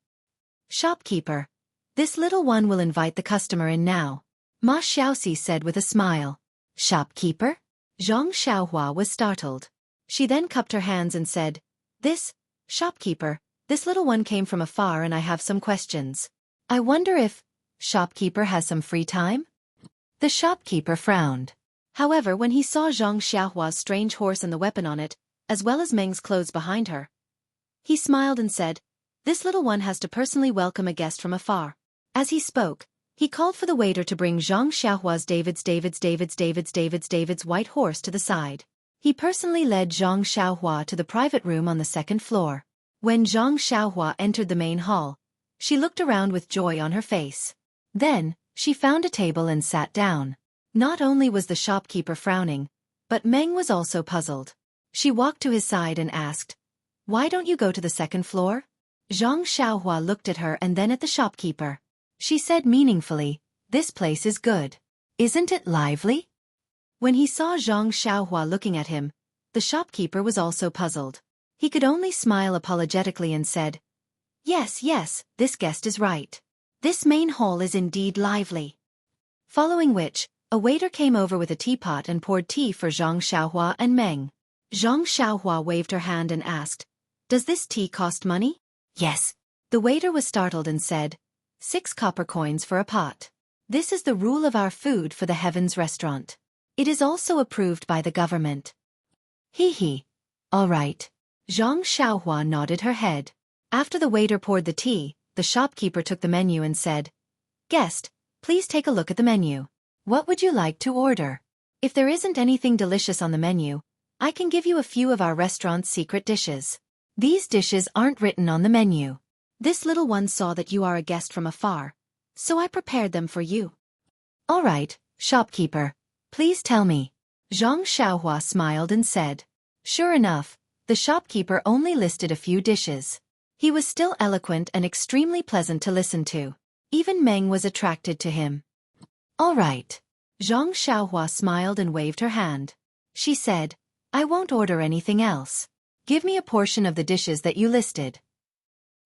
"Shopkeeper, this little one will invite the customer in now," Ma Xiaoxi said with a smile. "Shopkeeper?" Zhang Xiaohua was startled. She then cupped her hands and said, Shopkeeper, this little one came from afar and I have some questions. I wonder if shopkeeper has some free time?" The shopkeeper frowned. However, when he saw Zhang Xiaohua's strange horse and the weapon on it, as well as Meng's clothes behind her, he smiled and said, "This little one has to personally welcome a guest from afar." As he spoke, he called for the waiter to bring Zhang Xiaohua's David's white horse to the side. He personally led Zhang Xiaohua to the private room on the second floor. When Zhang Xiaohua entered the main hall, she looked around with joy on her face. Then, she found a table and sat down. Not only was the shopkeeper frowning, but Meng was also puzzled. She walked to his side and asked, "Why don't you go to the second floor?" Zhang Xiaohua looked at her and then at the shopkeeper. She said meaningfully, "This place is good. Isn't it lively?" When he saw Zhang Xiaohua looking at him, the shopkeeper was also puzzled. He could only smile apologetically and said, Yes, this guest is right. This main hall is indeed lively." Following which, a waiter came over with a teapot and poured tea for Zhang Xiaohua and Meng. Zhang Xiaohua waved her hand and asked, "Does this tea cost money?" "Yes." The waiter was startled and said, 6 copper coins for a pot. This is the rule of our food for the Heavens restaurant. It is also approved by the government. He. All right. Zhang Xiaohua nodded her head. After the waiter poured the tea, the shopkeeper took the menu and said, "Guest, please take a look at the menu. What would you like to order? If there isn't anything delicious on the menu, I can give you a few of our restaurant's secret dishes. These dishes aren't written on the menu. This little one saw that you are a guest from afar, so I prepared them for you." "All right, shopkeeper. Please tell me." Zhang Xiaohua smiled and said. Sure enough, the shopkeeper only listed a few dishes. He was still eloquent and extremely pleasant to listen to. Even Meng was attracted to him. "All right." Zhang Xiaohua smiled and waved her hand. She said, "I won't order anything else. Give me a portion of the dishes that you listed.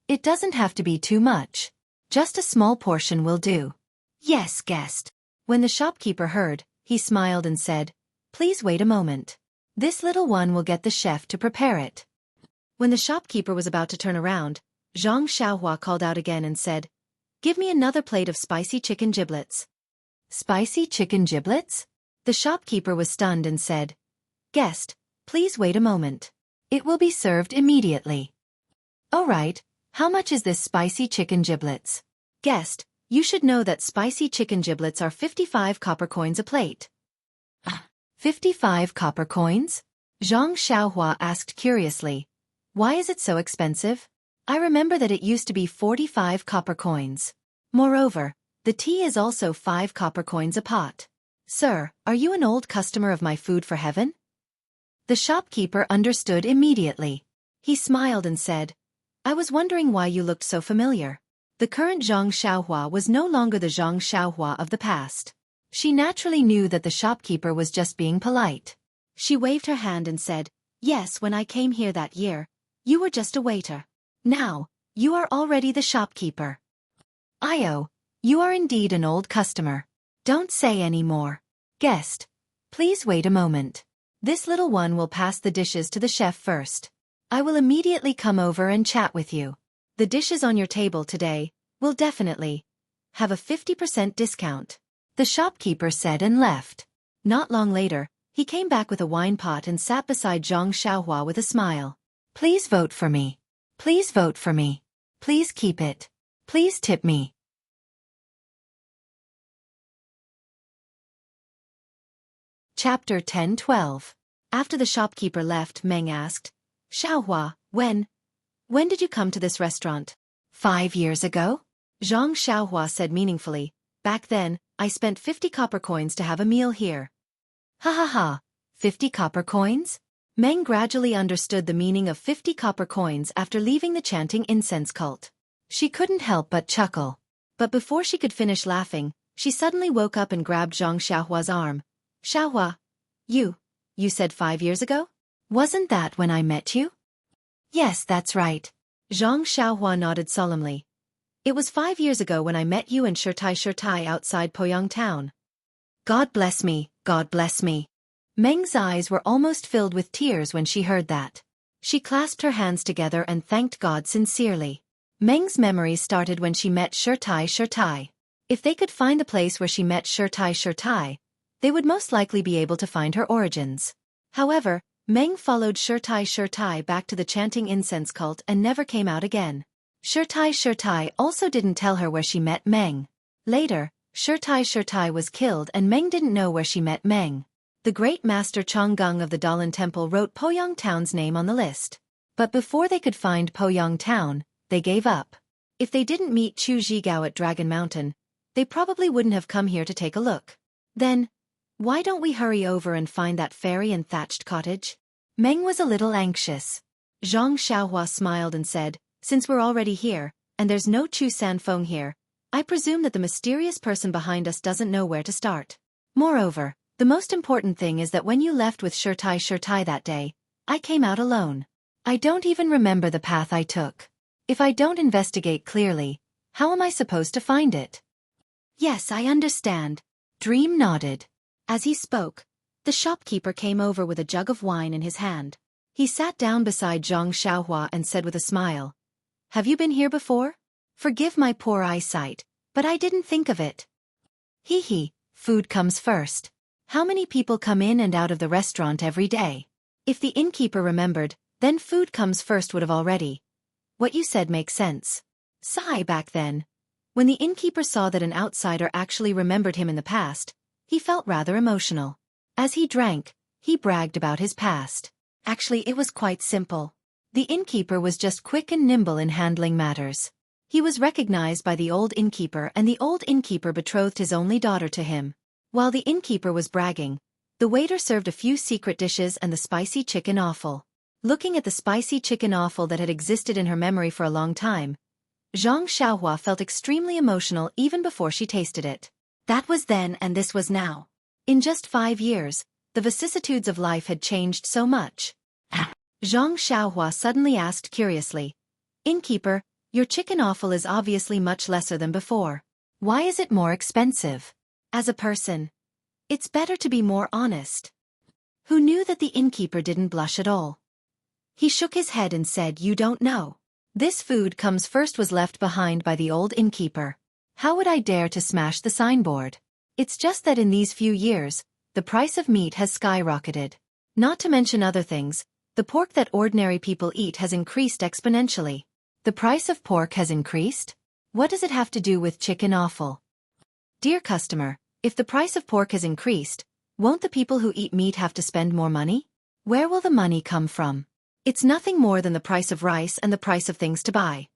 It doesn't have to be too much. Just a small portion will do." "Yes, guest." When the shopkeeper heard, he smiled and said, "Please wait a moment. This little one will get the chef to prepare it." When the shopkeeper was about to turn around, Zhang Xiaohua called out again and said, "Give me another plate of spicy chicken giblets." "Spicy chicken giblets?" The shopkeeper was stunned and said, "Guest, please wait a moment. It will be served immediately." "All right, how much is this spicy chicken giblets?" "Guest, you should know that spicy chicken giblets are 55 copper coins a plate." 55 copper coins? Zhang Xiaohua asked curiously. "Why is it so expensive? I remember that it used to be 45 copper coins. Moreover, the tea is also 5 copper coins a pot. Sir, are you an old customer of my food for heaven?" The shopkeeper understood immediately. He smiled and said, "I was wondering why you looked so familiar." The current Zhang Xiaohua was no longer the Zhang Xiaohua of the past. She naturally knew that the shopkeeper was just being polite. She waved her hand and said, "Yes, when I came here that year, you were just a waiter. Now, you are already the shopkeeper. Io, you are indeed an old customer. Don't say any more. Guest, please wait a moment. This little one will pass the dishes to the chef first. I will immediately come over and chat with you. The dishes on your table today will definitely have a 50% discount." The shopkeeper said and left. Not long later, he came back with a wine pot and sat beside Zhang Xiaohua with a smile. "Please vote for me. Please vote for me. Please keep it. Please tip me." Chapter 10-12. After the shopkeeper left, Meng asked, "Xiaohua, when did you come to this restaurant?" 5 years ago? Zhang Xiaohua said meaningfully, "Back then, I spent 50 copper coins to have a meal here." "Ha ha ha, 50 copper coins?" Meng gradually understood the meaning of 50 copper coins after leaving the chanting incense cult. She couldn't help but chuckle. But before she could finish laughing, she suddenly woke up and grabbed Zhang Xiaohua's arm. "Xiaohua, you said 5 years ago? Wasn't that when I met you?" "Yes, that's right." Zhang Xiaohua nodded solemnly. "It was 5 years ago when I met you and Xueqi outside Poyang town." God bless me, God bless me." Meng's eyes were almost filled with tears when she heard that. She clasped her hands together and thanked God sincerely. Meng's memories started when she met Xueqi. If they could find the place where she met Xueqi, they would most likely be able to find her origins. However, Meng followed Xueqi back to the chanting incense cult and never came out again. Xueqi also didn't tell her where she met Meng. Later, Xueqi was killed and Meng didn't know where she met Meng. The great master Changgung of the Dalan Temple wrote Poyang Town's name on the list. But before they could find Poyang Town, they gave up. If they didn't meet Chu Zhigao at Dragon Mountain, they probably wouldn't have come here to take a look. Then, why don't we hurry over and find that fairy and thatched cottage? Meng was a little anxious. Zhang Xiaohua smiled and said, since we're already here, and there's no Chu Sanfeng here, I presume that the mysterious person behind us doesn't know where to start. Moreover, the most important thing is that when you left with Xueqi that day, I came out alone. I don't even remember the path I took. If I don't investigate clearly, how am I supposed to find it? Yes, I understand. Dream nodded. As he spoke, the shopkeeper came over with a jug of wine in his hand. He sat down beside Zhang Xiaohua and said with a smile, have you been here before? Forgive my poor eyesight, but I didn't think of it. Hee, food comes first. How many people come in and out of the restaurant every day? If the innkeeper remembered, then food comes first would have already. What you said makes sense. Sigh back then. When the innkeeper saw that an outsider actually remembered him in the past, he felt rather emotional. As he drank, he bragged about his past. Actually, it was quite simple. The innkeeper was just quick and nimble in handling matters. He was recognized by the old innkeeper and the old innkeeper betrothed his only daughter to him. While the innkeeper was bragging, the waiter served a few secret dishes and the spicy chicken offal. Looking at the spicy chicken offal that had existed in her memory for a long time, Zhang Xiaohua felt extremely emotional even before she tasted it. That was then and this was now. In just 5 years, the vicissitudes of life had changed so much. Zhang Xiaohua suddenly asked curiously, Innkeeper, your chicken offal is obviously much lesser than before. Why is it more expensive? As a person, it's better to be more honest. Who knew that the innkeeper didn't blush at all? He shook his head and said, you don't know. This food comes first was left behind by the old innkeeper. How would I dare to smash the signboard? It's just that in these few years, the price of meat has skyrocketed. Not to mention other things, the pork that ordinary people eat has increased exponentially. The price of pork has increased? What does it have to do with chicken offal? Dear customer, if the price of pork has increased, won't the people who eat meat have to spend more money? Where will the money come from? It's nothing more than the price of rice and the price of things to buy.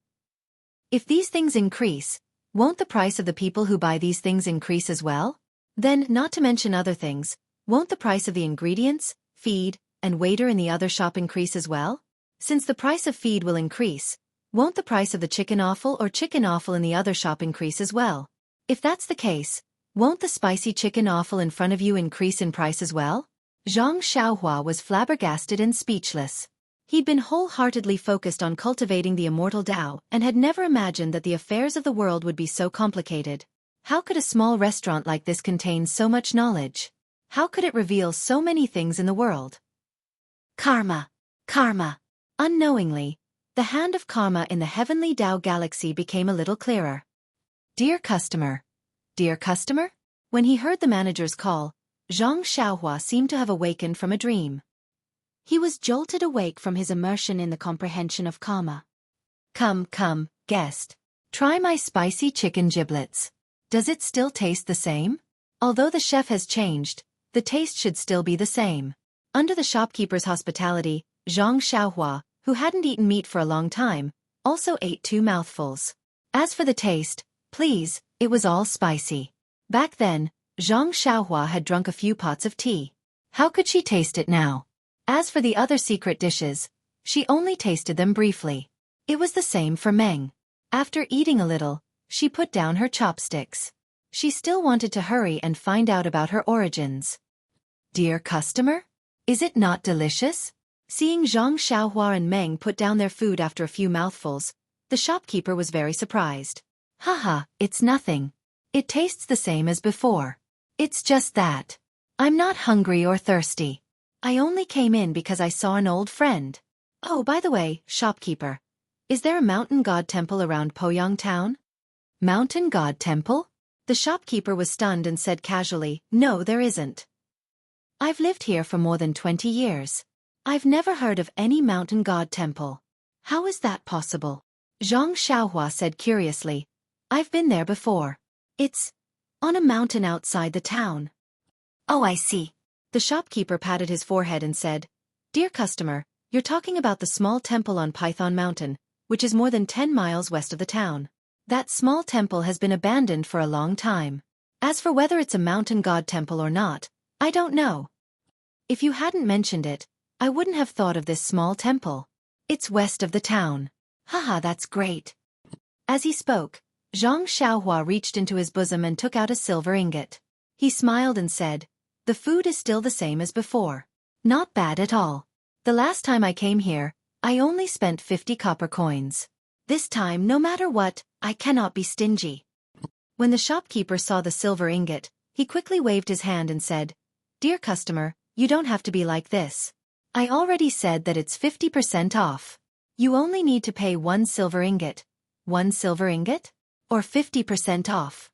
If these things increase, won't the price of the people who buy these things increase as well? Then, not to mention other things, won't the price of the ingredients, feed, and waiter in the other shop increase as well? Since the price of feed will increase, won't the price of the chicken offal or chicken offal in the other shop increase as well? If that's the case, won't the spicy chicken offal in front of you increase in price as well? Zhang Xiaohua was flabbergasted and speechless. He'd been wholeheartedly focused on cultivating the immortal Tao and had never imagined that the affairs of the world would be so complicated. How could a small restaurant like this contain so much knowledge? How could it reveal so many things in the world? Karma. Karma. Unknowingly, the hand of karma in the heavenly Tao galaxy became a little clearer. Dear customer. Dear customer? When he heard the manager's call, Zhang Xiaohua seemed to have awakened from a dream. He was jolted awake from his immersion in the comprehension of karma. Come, guest. Try my spicy chicken giblets. Does it still taste the same? Although the chef has changed, the taste should still be the same. Under the shopkeeper's hospitality, Zhang Xiaohua, who hadn't eaten meat for a long time, also ate 2 mouthfuls. As for the taste, please, it was all spicy. Back then, Zhang Xiaohua had drunk a few pots of tea. How could she taste it now? As for the other secret dishes, she only tasted them briefly. It was the same for Meng. After eating a little, she put down her chopsticks. She still wanted to hurry and find out about her origins. Dear customer? Is it not delicious? Seeing Zhang Xiaohua and Meng put down their food after a few mouthfuls, the shopkeeper was very surprised. Haha, it's nothing. It tastes the same as before. It's just that. I'm not hungry or thirsty. I only came in because I saw an old friend. Oh, by the way, shopkeeper, is there a mountain god temple around Poyang Town? Mountain god temple? The shopkeeper was stunned and said casually, "No, there isn't. I've lived here for more than 20 years. I've never heard of any mountain god temple. How is that possible?" Zhang Xiaohua said curiously, "I've been there before. It's on a mountain outside the town." "Oh, I see." The shopkeeper patted his forehead and said, "Dear customer, you're talking about the small temple on Python Mountain, which is more than 10 miles west of the town. That small temple has been abandoned for a long time. As for whether it's a mountain god temple or not, I don't know. If you hadn't mentioned it, I wouldn't have thought of this small temple. It's west of the town." "Haha, that's great." As he spoke, Zhang Xiaohua reached into his bosom and took out a silver ingot. He smiled and said, "The food is still the same as before. Not bad at all. The last time I came here, I only spent 50 copper coins. This time, no matter what, I cannot be stingy." When the shopkeeper saw the silver ingot, he quickly waved his hand and said, "Dear customer, you don't have to be like this. I already said that it's 50% off. You only need to pay 1 silver ingot." "1 silver ingot? Or 50% off?"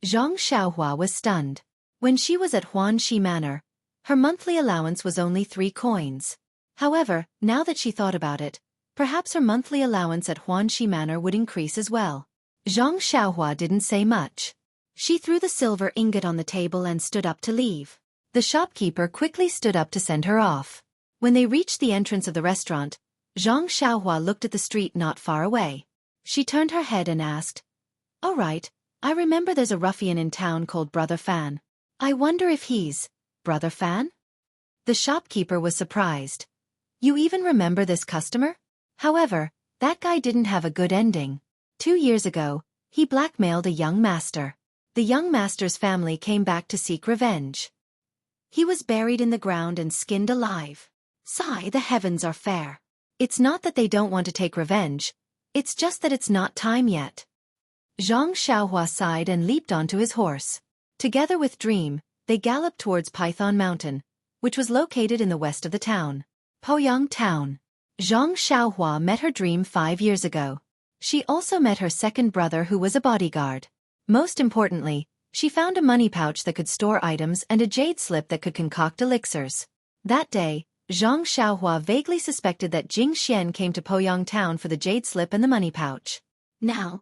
Zhang Xiaohua was stunned. When she was at Huanxi Manor, her monthly allowance was only 3 coins. However, now that she thought about it, perhaps her monthly allowance at Huanxi Manor would increase as well. Zhang Xiaohua didn't say much. She threw the silver ingot on the table and stood up to leave. The shopkeeper quickly stood up to send her off. When they reached the entrance of the restaurant, Zhang Xiaohua looked at the street not far away. She turned her head and asked, "All right, I remember there's a ruffian in town called Brother Fan. I wonder if he's Brother Fan?" The shopkeeper was surprised. "You even remember this customer? However, that guy didn't have a good ending. 2 years ago, he blackmailed a young master. The young master's family came back to seek revenge. He was buried in the ground and skinned alive. Sigh, the heavens are fair. It's not that they don't want to take revenge, it's just that it's not time yet." Zhang Xiaohua sighed and leaped onto his horse. Together with Dream, they galloped towards Python Mountain, which was located in the west of the town. Poyang Town. Zhang Xiaohua met her Dream 5 years ago. She also met her second brother who was a bodyguard. Most importantly, she found a money pouch that could store items and a jade slip that could concoct elixirs. That day, Zhang Xiaohua vaguely suspected that Jing Xian came to Poyang Town for the jade slip and the money pouch. Now,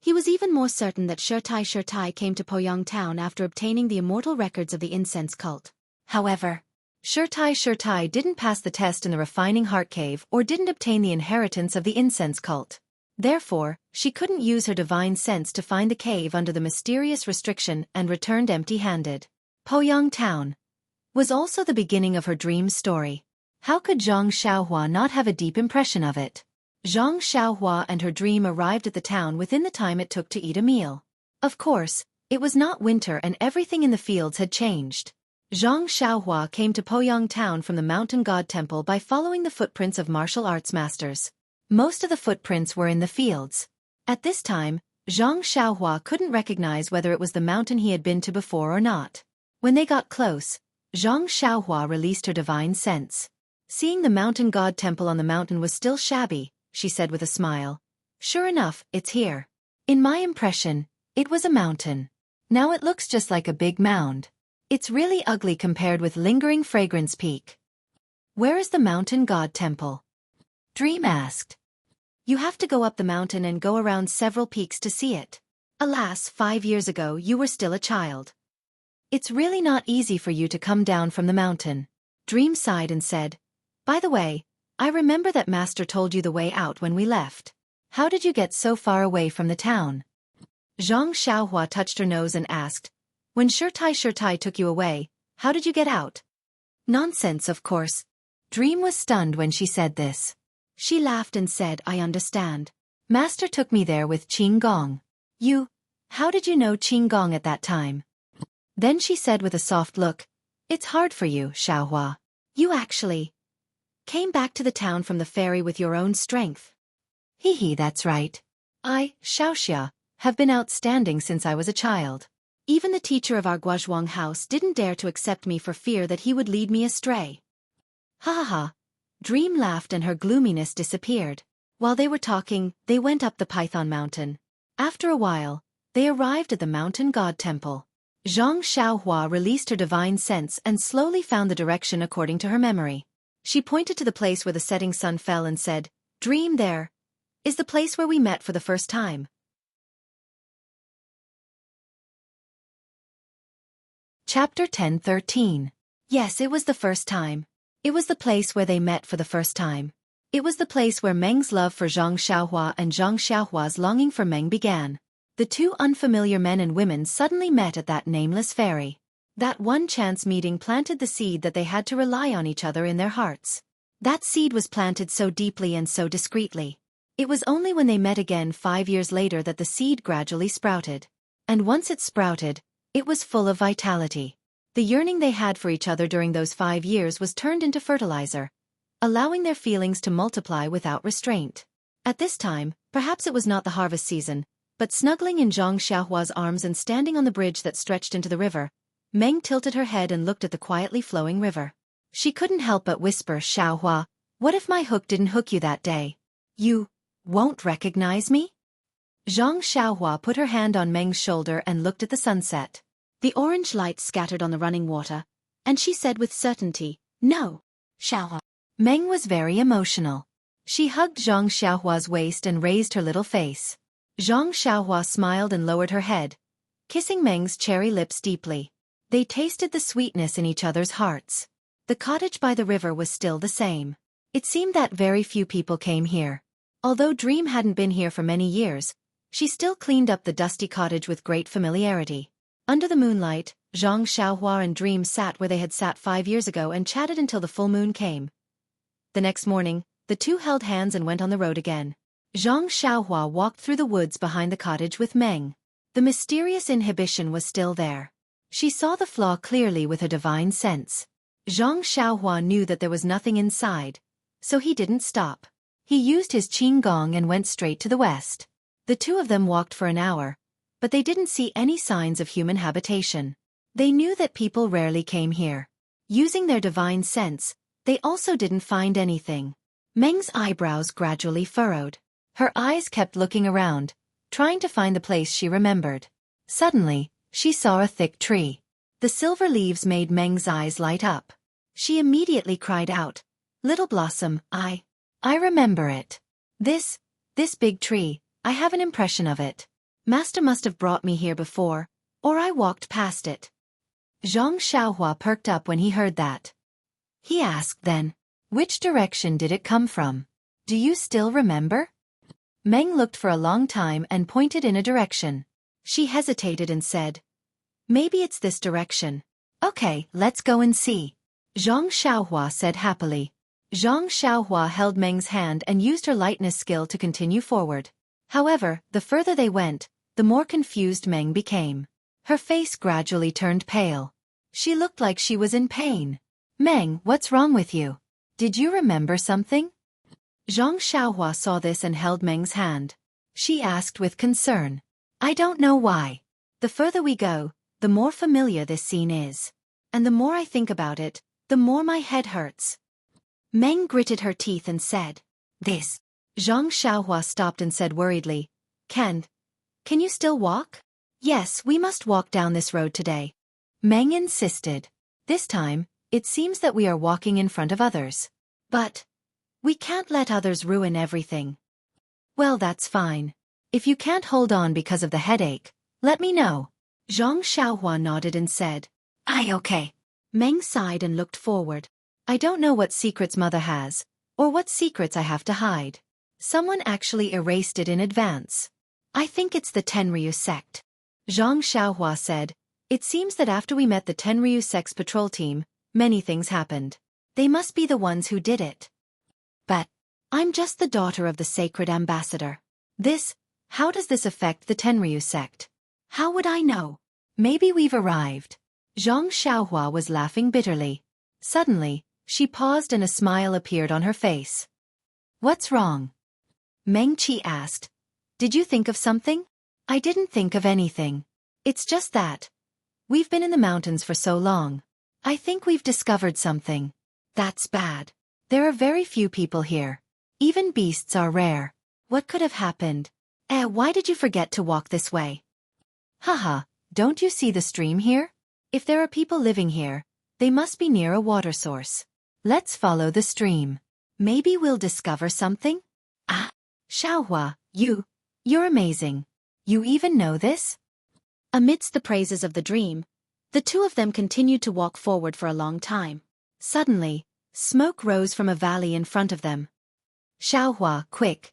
he was even more certain that Xueqi came to Poyang Town after obtaining the immortal records of the incense cult. However, Xueqi didn't pass the test in the refining heart cave or didn't obtain the inheritance of the incense cult. Therefore, she couldn't use her divine sense to find the cave under the mysterious restriction and returned empty-handed. Poyang Town was also the beginning of her dream story. How could Zhang Xiaohua not have a deep impression of it? Zhang Xiaohua and her dream arrived at the town within the time it took to eat a meal. Of course, it was not winter and everything in the fields had changed. Zhang Xiaohua came to Poyang Town from the mountain god temple by following the footprints of martial arts masters. Most of the footprints were in the fields. At this time, Zhang Xiaohua couldn't recognize whether it was the mountain he had been to before or not. When they got close, Zhang Xiaohua released her divine sense. Seeing the mountain god temple on the mountain was still shabby, she said with a smile. "Sure enough, it's here. In my impression, it was a mountain. Now it looks just like a big mound. It's really ugly compared with lingering Fragrance Peak." "Where is the mountain god temple?" Dream asked. "You have to go up the mountain and go around several peaks to see it. Alas, 5 years ago you were still a child. It's really not easy for you to come down from the mountain." Dream sighed and said, "By the way, I remember that Master told you the way out when we left. How did you get so far away from the town?" Zhang Xiaohua touched her nose and asked, "When Xueqi took you away, how did you get out?" "Nonsense, of course." Dream was stunned when she said this. She laughed and said, "I understand. Master took me there with Qing Gong." How did you know Qing Gong at that time?" Then she said with a soft look, "It's hard for you, Xiaohua. You actually came back to the town from the ferry with your own strength." "Hee, that's right. I, Xiaoxia, have been outstanding since I was a child. Even the teacher of our Guozhuang house didn't dare to accept me for fear that he would lead me astray." "Ha ha ha." Dream laughed and her gloominess disappeared. While they were talking, they went up the Python Mountain. After a while, They arrived at the mountain god temple. Zhang Xiaohua released her divine sense and slowly found the direction according to her memory. She pointed to the place where the setting sun fell and said, "Dream there is the place where we met for the first time." Chapter 10:13. Yes, it was the first time. It was the place where they met for the first time. It was the place where Meng's love for Zhang Xiaohua and Zhang Xiaohua's longing for Meng began. The two unfamiliar men and women suddenly met at that nameless ferry. That one chance meeting planted the seed that they had to rely on each other in their hearts. That seed was planted so deeply and so discreetly. It was only when they met again 5 years later that the seed gradually sprouted. And once it sprouted, it was full of vitality. The yearning they had for each other during those 5 years was turned into fertilizer, allowing their feelings to multiply without restraint. At this time, perhaps it was not the harvest season, but snuggling in Zhang Xiaohua's arms and standing on the bridge that stretched into the river, Meng tilted her head and looked at the quietly flowing river. She couldn't help but whisper, "Xiaohua, what if my hook didn't hook you that day? You won't recognize me?" Zhang Xiaohua put her hand on Meng's shoulder and looked at the sunset. The orange light scattered on the running water, and she said with certainty, "No, Xiaohua." Meng was very emotional. She hugged Zhang Xiaohua's waist and raised her little face. Zhang Xiaohua smiled and lowered her head, kissing Meng's cherry lips deeply. They tasted the sweetness in each other's hearts. The cottage by the river was still the same. It seemed that very few people came here. Although Dream hadn't been here for many years, she still cleaned up the dusty cottage with great familiarity. Under the moonlight, Zhang Xiaohua and Dream sat where they had sat 5 years ago and chatted until the full moon came. The next morning, the two held hands and went on the road again. Zhang Xiaohua walked through the woods behind the cottage with Meng. The mysterious inhibition was still there. She saw the flaw clearly with her divine sense. Zhang Xiaohua knew that there was nothing inside, so he didn't stop. He used his qing gong and went straight to the west. The two of them walked for an hour, but they didn't see any signs of human habitation. They knew that people rarely came here. Using their divine sense, they also didn't find anything. Meng's eyebrows gradually furrowed. Her eyes kept looking around, trying to find the place she remembered. Suddenly, she saw a thick tree. The silver leaves made Meng's eyes light up. She immediately cried out, "Little Blossom, I remember it. This big tree, I have an impression of it. Master must have brought me here before, or I walked past it." Zhang Xiaohua perked up when he heard that. He asked then, "Which direction did it come from? Do you still remember?" Meng looked for a long time and pointed in a direction. She hesitated and said, "Maybe it's this direction." "Okay, let's go and see," Zhang Xiaohua said happily. Zhang Xiaohua held Meng's hand and used her lightness skill to continue forward. However, the further they went, the more confused Meng became. Her face gradually turned pale. She looked like she was in pain. "Meng, what's wrong with you? Did you remember something?" Zhang Xiaohua saw this and held Meng's hand. She asked with concern, "I don't know why. The further we go, the more familiar this scene is. And the more I think about it, the more my head hurts." Meng gritted her teeth and said, "This." Zhang Xiaohua stopped and said worriedly, Can you still walk?" "Yes, we must walk down this road today." Meng insisted. "This time, it seems that we are walking in front of others. But we can't let others ruin everything." "Well, that's fine. If you can't hold on because of the headache, let me know." Zhang Xiaohua nodded and said, Okay." Meng sighed and looked forward. "I don't know what secrets Mother has, or what secrets I have to hide. Someone actually erased it in advance. I think it's the Tenryu sect." Zhang Xiaohua said, "It seems that after we met the Tenryu sect's patrol team, many things happened. They must be the ones who did it. But I'm just the daughter of the sacred ambassador. How does this affect the Tenryu sect? How would I know? Maybe we've arrived." Zhang Xiaohua was laughing bitterly. Suddenly, she paused and a smile appeared on her face. "What's wrong?" Meng Qi asked. "Did you think of something?" "I didn't think of anything. It's just that we've been in the mountains for so long. I think we've discovered something. That's bad. There are very few people here. Even beasts are rare. What could have happened? Why did you forget to walk this way?" Haha, don't you see the stream here? If there are people living here, they must be near a water source. Let's follow the stream. Maybe we'll discover something? Ah, Xiaohua, you're amazing. You even know this? Amidst the praises of the dream, the two of them continued to walk forward for a long time. Suddenly, smoke rose from a valley in front of them. Xiaohua, quick.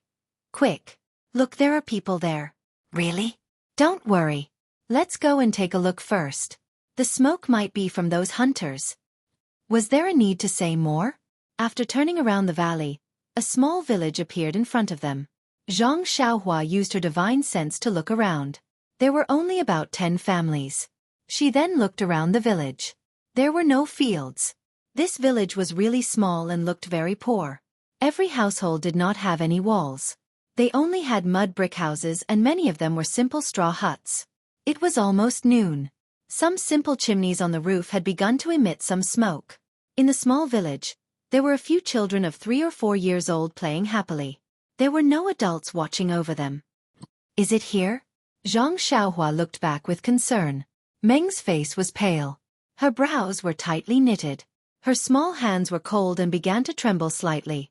Quick. Look, there are people there. Really? Don't worry. Let's go and take a look first. The smoke might be from those hunters. Was there a need to say more? After turning around the valley, a small village appeared in front of them. Zhang Xiaohua used her divine sense to look around. There were only about 10 families. She then looked around the village. There were no fields. This village was really small and looked very poor. Every household did not have any walls. They only had mud brick houses and many of them were simple straw huts. It was almost noon. Some simple chimneys on the roof had begun to emit some smoke. In the small village, there were a few children of 3 or 4 years old playing happily. There were no adults watching over them. Is it here? Zhang Xiaohua looked back with concern. Meng's face was pale. Her brows were tightly knitted. Her small hands were cold and began to tremble slightly.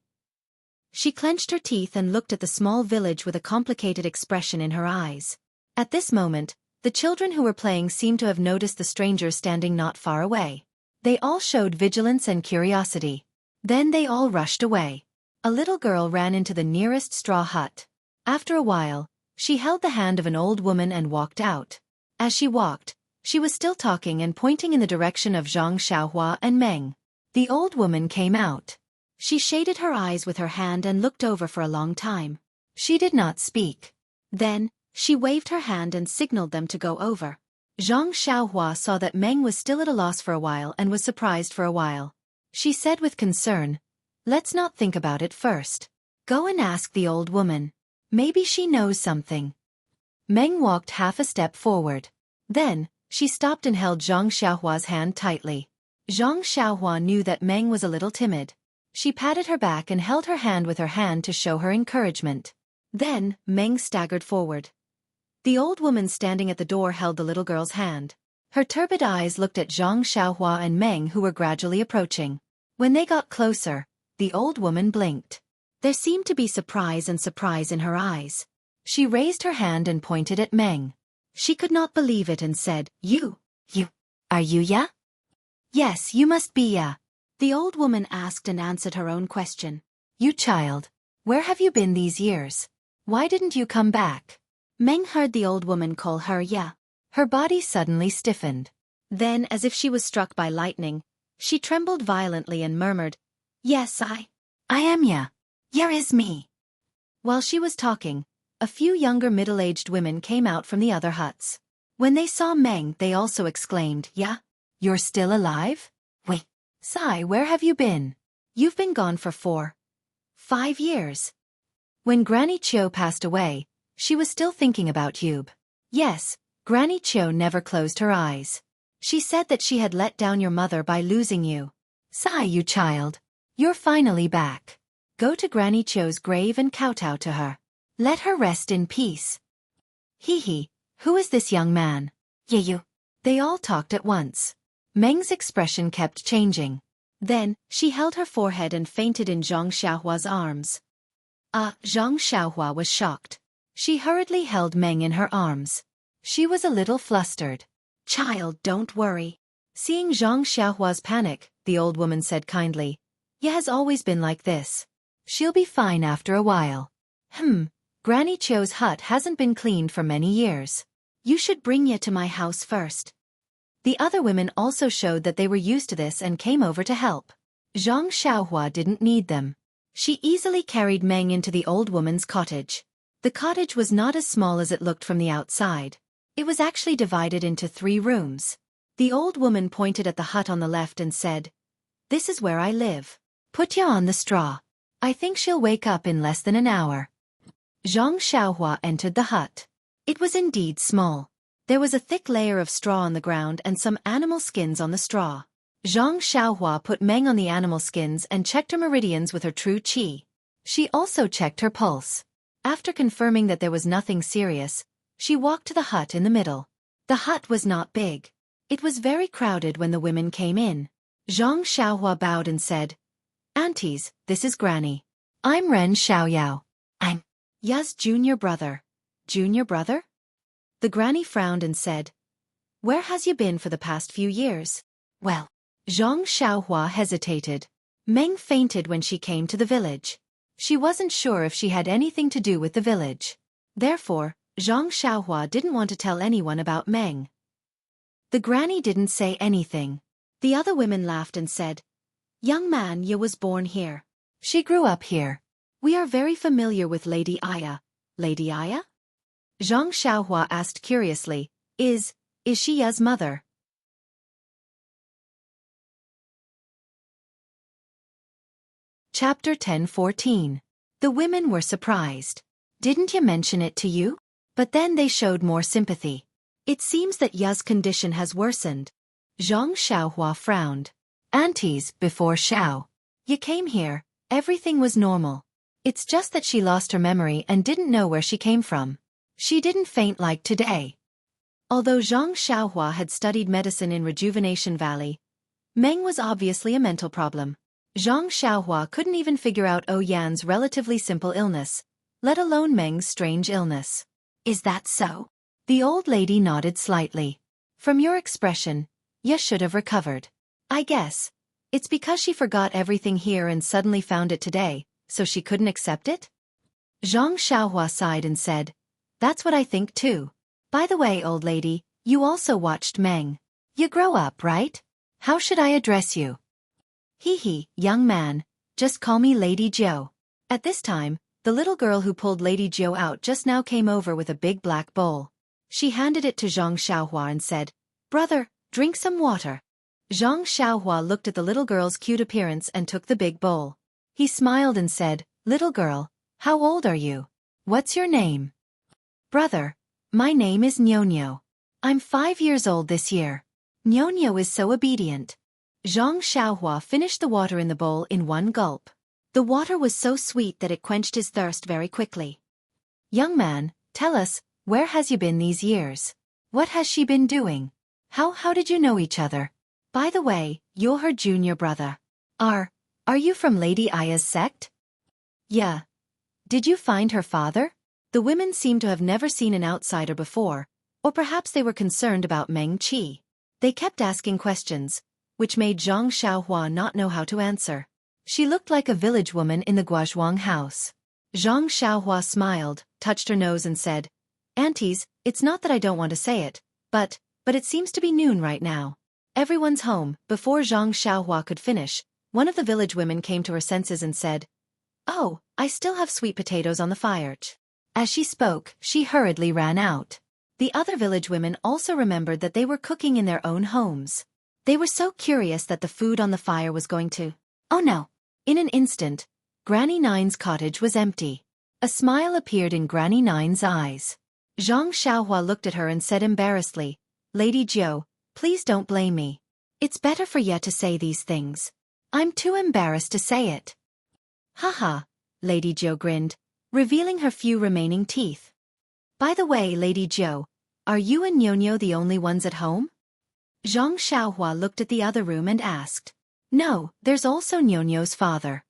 She clenched her teeth and looked at the small village with a complicated expression in her eyes. At this moment, the children who were playing seemed to have noticed the strangers standing not far away. They all showed vigilance and curiosity. Then they all rushed away. A little girl ran into the nearest straw hut. After a while, she held the hand of an old woman and walked out. As she walked, she was still talking and pointing in the direction of Zhang Xiaohua and Meng. The old woman came out. She shaded her eyes with her hand and looked over for a long time. She did not speak. Then, she waved her hand and signaled them to go over. Zhang Xiaohua saw that Meng was still at a loss for a while and was surprised for a while. She said with concern, "Let's not think about it first. Go and ask the old woman. Maybe she knows something." Meng walked half a step forward. Then, she stopped and held Zhang Xiaohua's hand tightly. Zhang Xiaohua knew that Meng was a little timid. She patted her back and held her hand with her hand to show her encouragement. Then, Meng staggered forward. The old woman standing at the door held the little girl's hand. Her turbid eyes looked at Zhang Xiaohua and Meng who were gradually approaching. When they got closer, the old woman blinked. There seemed to be surprise in her eyes. She raised her hand and pointed at Meng. She could not believe it and said, Are you Ya? Yes, you must be Ya. The old woman asked and answered her own question. You child, where have you been these years? Why didn't you come back? Meng heard the old woman call her Ya. Her body suddenly stiffened. Then, as if she was struck by lightning, she trembled violently and murmured, Yes, I am Ya. Ya is me. While she was talking, a few younger middle-aged women came out from the other huts. When they saw Meng, they also exclaimed, Ya? You're still alive? Wait, Sai, where have you been? You've been gone for 5 years. When Granny Chiu passed away, she was still thinking about Yub. Yes, Granny Chiu never closed her eyes. She said that she had let down your mother by losing you. Sai, you child. You're finally back. Go to Granny Chiu's grave and kowtow to her. Let her rest in peace. Hee, who is this young man? You. They all talked at once. Meng's expression kept changing. Then, she held her forehead and fainted in Zhang Xiaohua's arms. Zhang Xiaohua was shocked. She hurriedly held Meng in her arms. She was a little flustered. Child, don't worry. Seeing Zhang Xiaohua's panic, the old woman said kindly, Ya has always been like this. She'll be fine after a while. Granny Chiu's hut hasn't been cleaned for many years. You should bring Ya to my house first. The other women also showed that they were used to this and came over to help. Zhang Xiaohua didn't need them. She easily carried Meng into the old woman's cottage. The cottage was not as small as it looked from the outside. It was actually divided into 3 rooms. The old woman pointed at the hut on the left and said, This is where I live. Put Ya on the straw. I think she'll wake up in less than an hour. Zhang Xiaohua entered the hut. It was indeed small. There was a thick layer of straw on the ground and some animal skins on the straw. Zhang Xiaohua put Meng on the animal skins and checked her meridians with her true qi. She also checked her pulse. After confirming that there was nothing serious, she walked to the hut in the middle. The hut was not big. It was very crowded when the women came in. Zhang Xiaohua bowed and said, "Aunties, this is Granny. I'm Ren Xiaoyao. I'm Ya's junior brother." Junior brother? The granny frowned and said, "Where has you been for the past few years?" Well, Zhang Xiaohua hesitated. Meng fainted when she came to the village. She wasn't sure if she had anything to do with the village. Therefore, Zhang Xiaohua didn't want to tell anyone about Meng. The granny didn't say anything. The other women laughed and said, "Young man, you was born here. She grew up here. We are very familiar with Lady Aya." Lady Aya? Zhang Xiaohua asked curiously, Is she Ya's mother?" Chapter 10:14. The women were surprised. "Didn't you mention it to you?" But then they showed more sympathy. "It seems that Ya's condition has worsened." Zhang Xiaohua frowned. "Aunties, before Xiao, you came here, everything was normal. It's just that she lost her memory and didn't know where she came from. She didn't faint like today." Although Zhang Xiaohua had studied medicine in Rejuvenation Valley, Meng was obviously a mental problem. Zhang Xiaohua couldn't even figure out Yan's relatively simple illness, let alone Meng's strange illness. "Is that so?" The old lady nodded slightly. "From your expression, you should have recovered. I guess it's because she forgot everything here and suddenly found it today, so she couldn't accept it?" Zhang Xiaohua sighed and said, "That's what I think too. By the way, old lady, you also watched Meng. You grow up, right? How should I address you?" "Hee, young man, just call me Lady Jiu." At this time, the little girl who pulled Lady Jiu out just now came over with a big black bowl. She handed it to Zhang Xiaohua and said, "Brother, drink some water." Zhang Xiaohua looked at the little girl's cute appearance and took the big bowl. He smiled and said, "Little girl, how old are you? What's your name?" "Brother, my name is Nyonyo. I'm 5 years old this year." Nyonyo is so obedient. Zhang Xiaohua finished the water in the bowl in one gulp. The water was so sweet that it quenched his thirst very quickly. "Young man, tell us, where has you been these years? What has she been doing? How did you know each other? By the way, you're her junior brother. Are you from Lady Aya's sect?" "Yeah. Did you find her father?" The women seemed to have never seen an outsider before, or perhaps they were concerned about Meng Qi. They kept asking questions, which made Zhang Xiaohua not know how to answer. She looked like a village woman in the Guozhuang house. Zhang Xiaohua smiled, touched her nose and said, "Aunties, it's not that I don't want to say it, but it seems to be noon right now. Everyone's home." Before Zhang Xiaohua could finish, one of the village women came to her senses and said, "Oh, I still have sweet potatoes on the fire." As she spoke, she hurriedly ran out. The other village women also remembered that they were cooking in their own homes. They were so curious that the food on the fire was going to... Oh no! In an instant, Granny Nine's cottage was empty. A smile appeared in Granny Nine's eyes. Zhang Xiaohua looked at her and said embarrassedly, "Lady Jiu, please don't blame me. It's better for ya to say these things. I'm too embarrassed to say it." "Haha," Lady Jiu grinned, revealing her few remaining teeth. "By the way, Lady Jiu, are you and Nyonyo the only ones at home?" Zhang Xiaohua looked at the other room and asked. "No, there's also Nyonyo's father.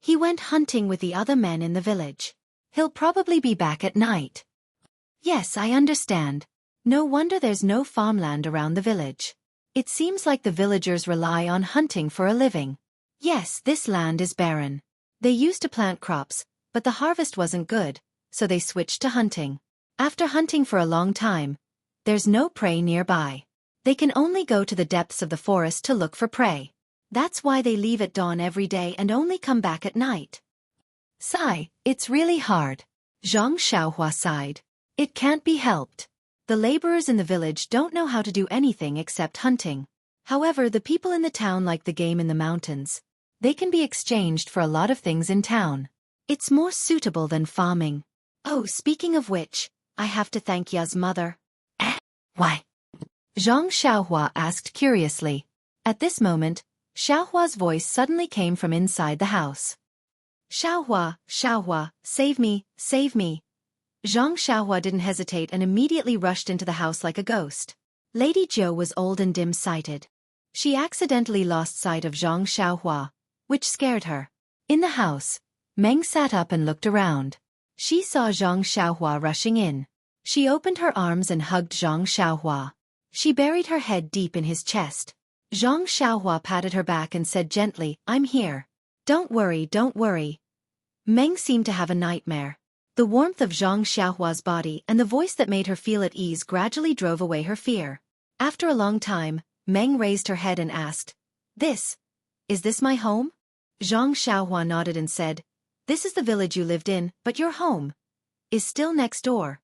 He went hunting with the other men in the village. He'll probably be back at night." "Yes, I understand. No wonder there's no farmland around the village. It seems like the villagers rely on hunting for a living." "Yes, this land is barren. They used to plant crops, but the harvest wasn't good, so they switched to hunting. After hunting for a long time, there's no prey nearby. They can only go to the depths of the forest to look for prey. That's why they leave at dawn every day and only come back at night." "Sigh, it's really hard." Zhang Xiaohua sighed. "It can't be helped. The laborers in the village don't know how to do anything except hunting. However, the people in the town like the game in the mountains. They can be exchanged for a lot of things in town. It's more suitable than farming. Oh, speaking of which, I have to thank Ya's mother." Why?" Zhang Xiaohua asked curiously. At this moment, Xiaohua's voice suddenly came from inside the house. "Xiaohua, Xiaohua, save me, save me. Zhang Xiaohua didn't hesitate and immediately rushed into the house like a ghost. Lady Zhou was old and dim-sighted. She accidentally lost sight of Zhang Xiaohua, which scared her. In the house, Meng sat up and looked around. She saw Zhang Xiaohua rushing in. She opened her arms and hugged Zhang Xiaohua. She buried her head deep in his chest. Zhang Xiaohua patted her back and said gently, "I'm here. Don't worry, don't worry." Meng seemed to have a nightmare. The warmth of Zhang Xiaohua's body and the voice that made her feel at ease gradually drove away her fear. After a long time, Meng raised her head and asked, Is this my home?" Zhang Xiaohua nodded and said, "This is the village you lived in, but your home is still next door."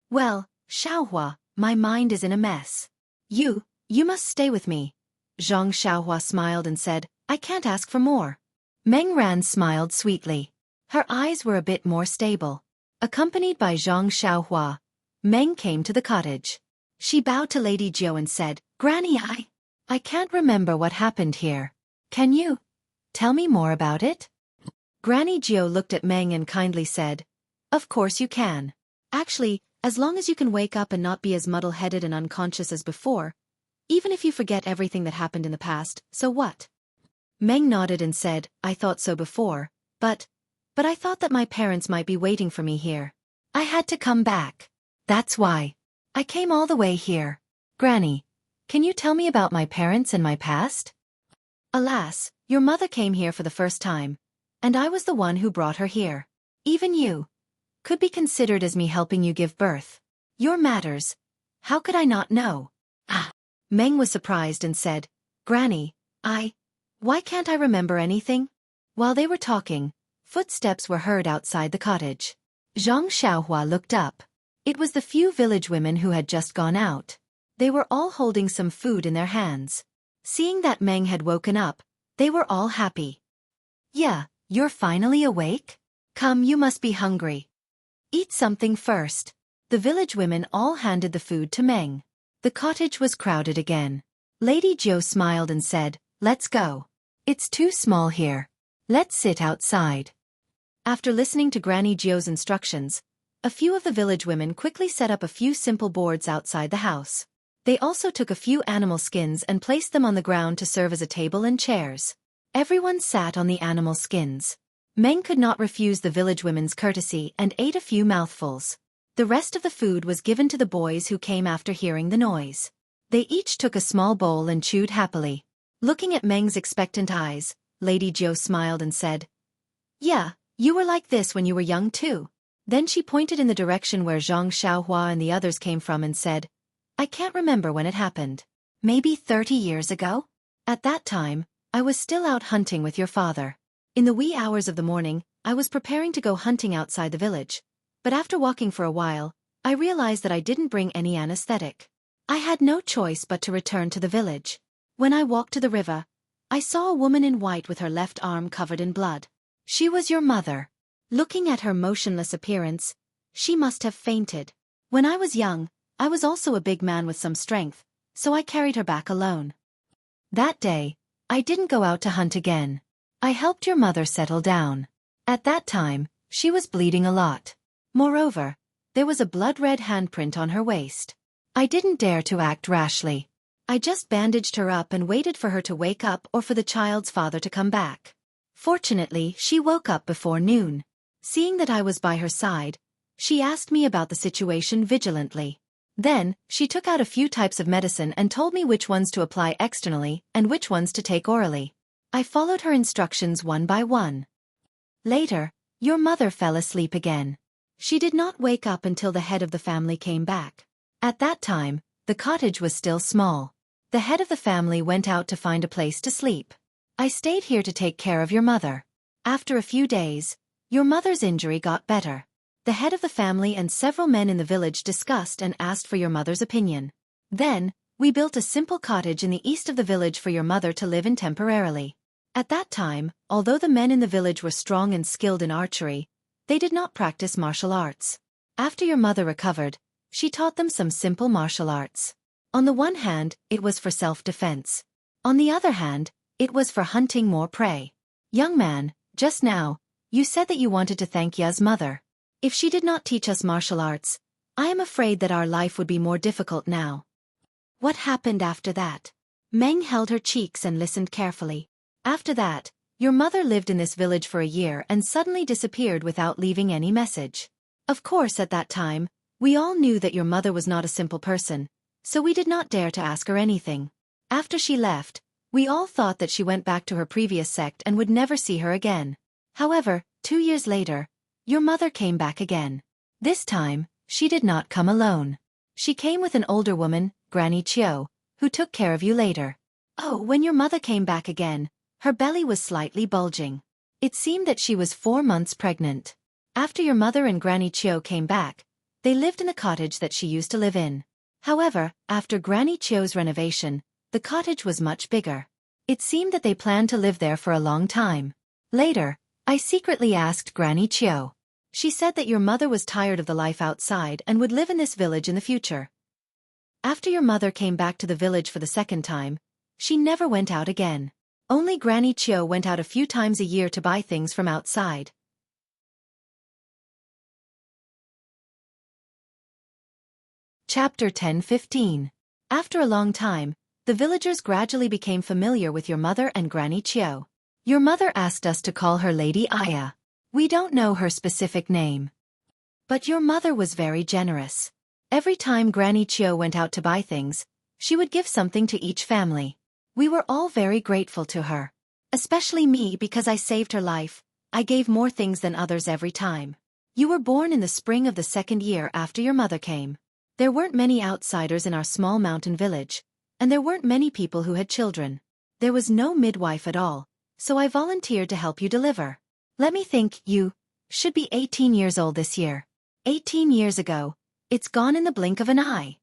"Well, Xiaohua, my mind is in a mess. You must stay with me." Zhang Xiaohua smiled and said, "I can't ask for more." Meng Ran smiled sweetly. Her eyes were a bit more stable. Accompanied by Zhang Xiaohua, Meng came to the cottage. She bowed to Lady Zhou and said, "Granny, I can't remember what happened here. Can you tell me more about it?" Granny Zhou looked at Meng and kindly said, "Of course you can. Actually, as long as you can wake up and not be as muddle-headed and unconscious as before, even if you forget everything that happened in the past, so what?" Meng nodded and said, "I thought so before, but I thought that my parents might be waiting for me here. I had to come back. That's why I came all the way here. Granny, can you tell me about my parents and my past?" "Alas, your mother came here for the first time, and I was the one who brought her here. Even you could be considered as me helping you give birth. Your matters, how could I not know?" Meng was surprised and said, "Granny, why can't I remember anything?" While they were talking, footsteps were heard outside the cottage. Zhang Xiaohua looked up. It was the few village women who had just gone out. They were all holding some food in their hands. Seeing that Meng had woken up, they were all happy. "Yeah, you're finally awake? Come, you must be hungry. Eat something first." The village women all handed the food to Meng. The cottage was crowded again. Lady Zhou smiled and said, "Let's go. It's too small here. Let's sit outside." After listening to Granny Zhou's instructions, a few of the village women quickly set up a few simple boards outside the house. They also took a few animal skins and placed them on the ground to serve as a table and chairs. Everyone sat on the animal skins. Meng could not refuse the village women's courtesy and ate a few mouthfuls. The rest of the food was given to the boys who came after hearing the noise. They each took a small bowl and chewed happily. Looking at Meng's expectant eyes, Lady Zhou smiled and said, "Yeah, you were like this when you were young too." Then she pointed in the direction where Zhang Xiaohua and the others came from and said, "I can't remember when it happened. Maybe 30 years ago? At that time, I was still out hunting with your father. In the wee hours of the morning, I was preparing to go hunting outside the village. But after walking for a while, I realized that I didn't bring any anesthetic. I had no choice but to return to the village. When I walked to the river, I saw a woman in white with her left arm covered in blood. She was your mother. Looking at her motionless appearance, she must have fainted. When I was young, I was also a big man with some strength, so I carried her back alone. That day, I didn't go out to hunt again. I helped your mother settle down. At that time, she was bleeding a lot. Moreover, there was a blood-red handprint on her waist. I didn't dare to act rashly. I just bandaged her up and waited for her to wake up or for the child's father to come back. Fortunately, she woke up before noon. Seeing that I was by her side, she asked me about the situation vigilantly. Then, she took out a few types of medicine and told me which ones to apply externally and which ones to take orally. I followed her instructions one by one. Later, your mother fell asleep again. She did not wake up until the head of the family came back. At that time, the cottage was still small. The head of the family went out to find a place to sleep. I stayed here to take care of your mother. After a few days, your mother's injury got better. The head of the family and several men in the village discussed and asked for your mother's opinion. Then, we built a simple cottage in the east of the village for your mother to live in temporarily. At that time, although the men in the village were strong and skilled in archery, they did not practice martial arts. After your mother recovered, she taught them some simple martial arts. On the one hand, it was for self-defense. On the other hand, it was for hunting more prey. Young man, just now, you said that you wanted to thank Ya's mother. If she did not teach us martial arts, I am afraid that our life would be more difficult now. What happened after that? Meng held her cheeks and listened carefully. After that, your mother lived in this village for a year and suddenly disappeared without leaving any message. Of course, at that time, we all knew that your mother was not a simple person, so we did not dare to ask her anything. After she left, we all thought that she went back to her previous sect and would never see her again. However, 2 years later, your mother came back again. This time, she did not come alone. She came with an older woman, Granny Qiu, who took care of you later. Oh, when your mother came back again, her belly was slightly bulging. It seemed that she was 4 months pregnant. After your mother and Granny Qiu came back, they lived in the cottage that she used to live in. However, after Granny Qiu's renovation, the cottage was much bigger. It seemed that they planned to live there for a long time. Later, I secretly asked Granny Qiu. She said that your mother was tired of the life outside and would live in this village in the future. After your mother came back to the village for the second time, she never went out again. Only Granny Qiu went out a few times a year to buy things from outside. Chapter 10-15. After a long time, the villagers gradually became familiar with your mother and Granny Qiu. Your mother asked us to call her Lady Aya. We don't know her specific name. But your mother was very generous. Every time Granny Qiu went out to buy things, she would give something to each family. We were all very grateful to her. Especially me, because I saved her life. I gave more things than others every time. You were born in the spring of the second year after your mother came. There weren't many outsiders in our small mountain village, and there weren't many people who had children. There was no midwife at all, so I volunteered to help you deliver. Let me think, you should be 18 years old this year. 18 years ago, it's gone in the blink of an eye.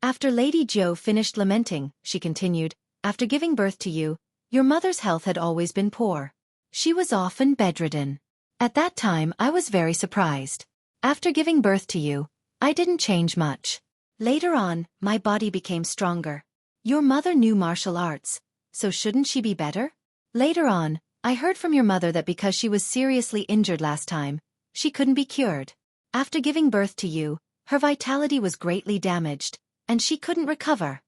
After Lady Zhou finished lamenting, she continued, after giving birth to you, your mother's health had always been poor. She was often bedridden. At that time I was very surprised. After giving birth to you, I didn't change much. Later on, my body became stronger. Your mother knew martial arts, so shouldn't she be better? Later on, I heard from your mother that because she was seriously injured last time, she couldn't be cured. After giving birth to you, her vitality was greatly damaged, and she couldn't recover.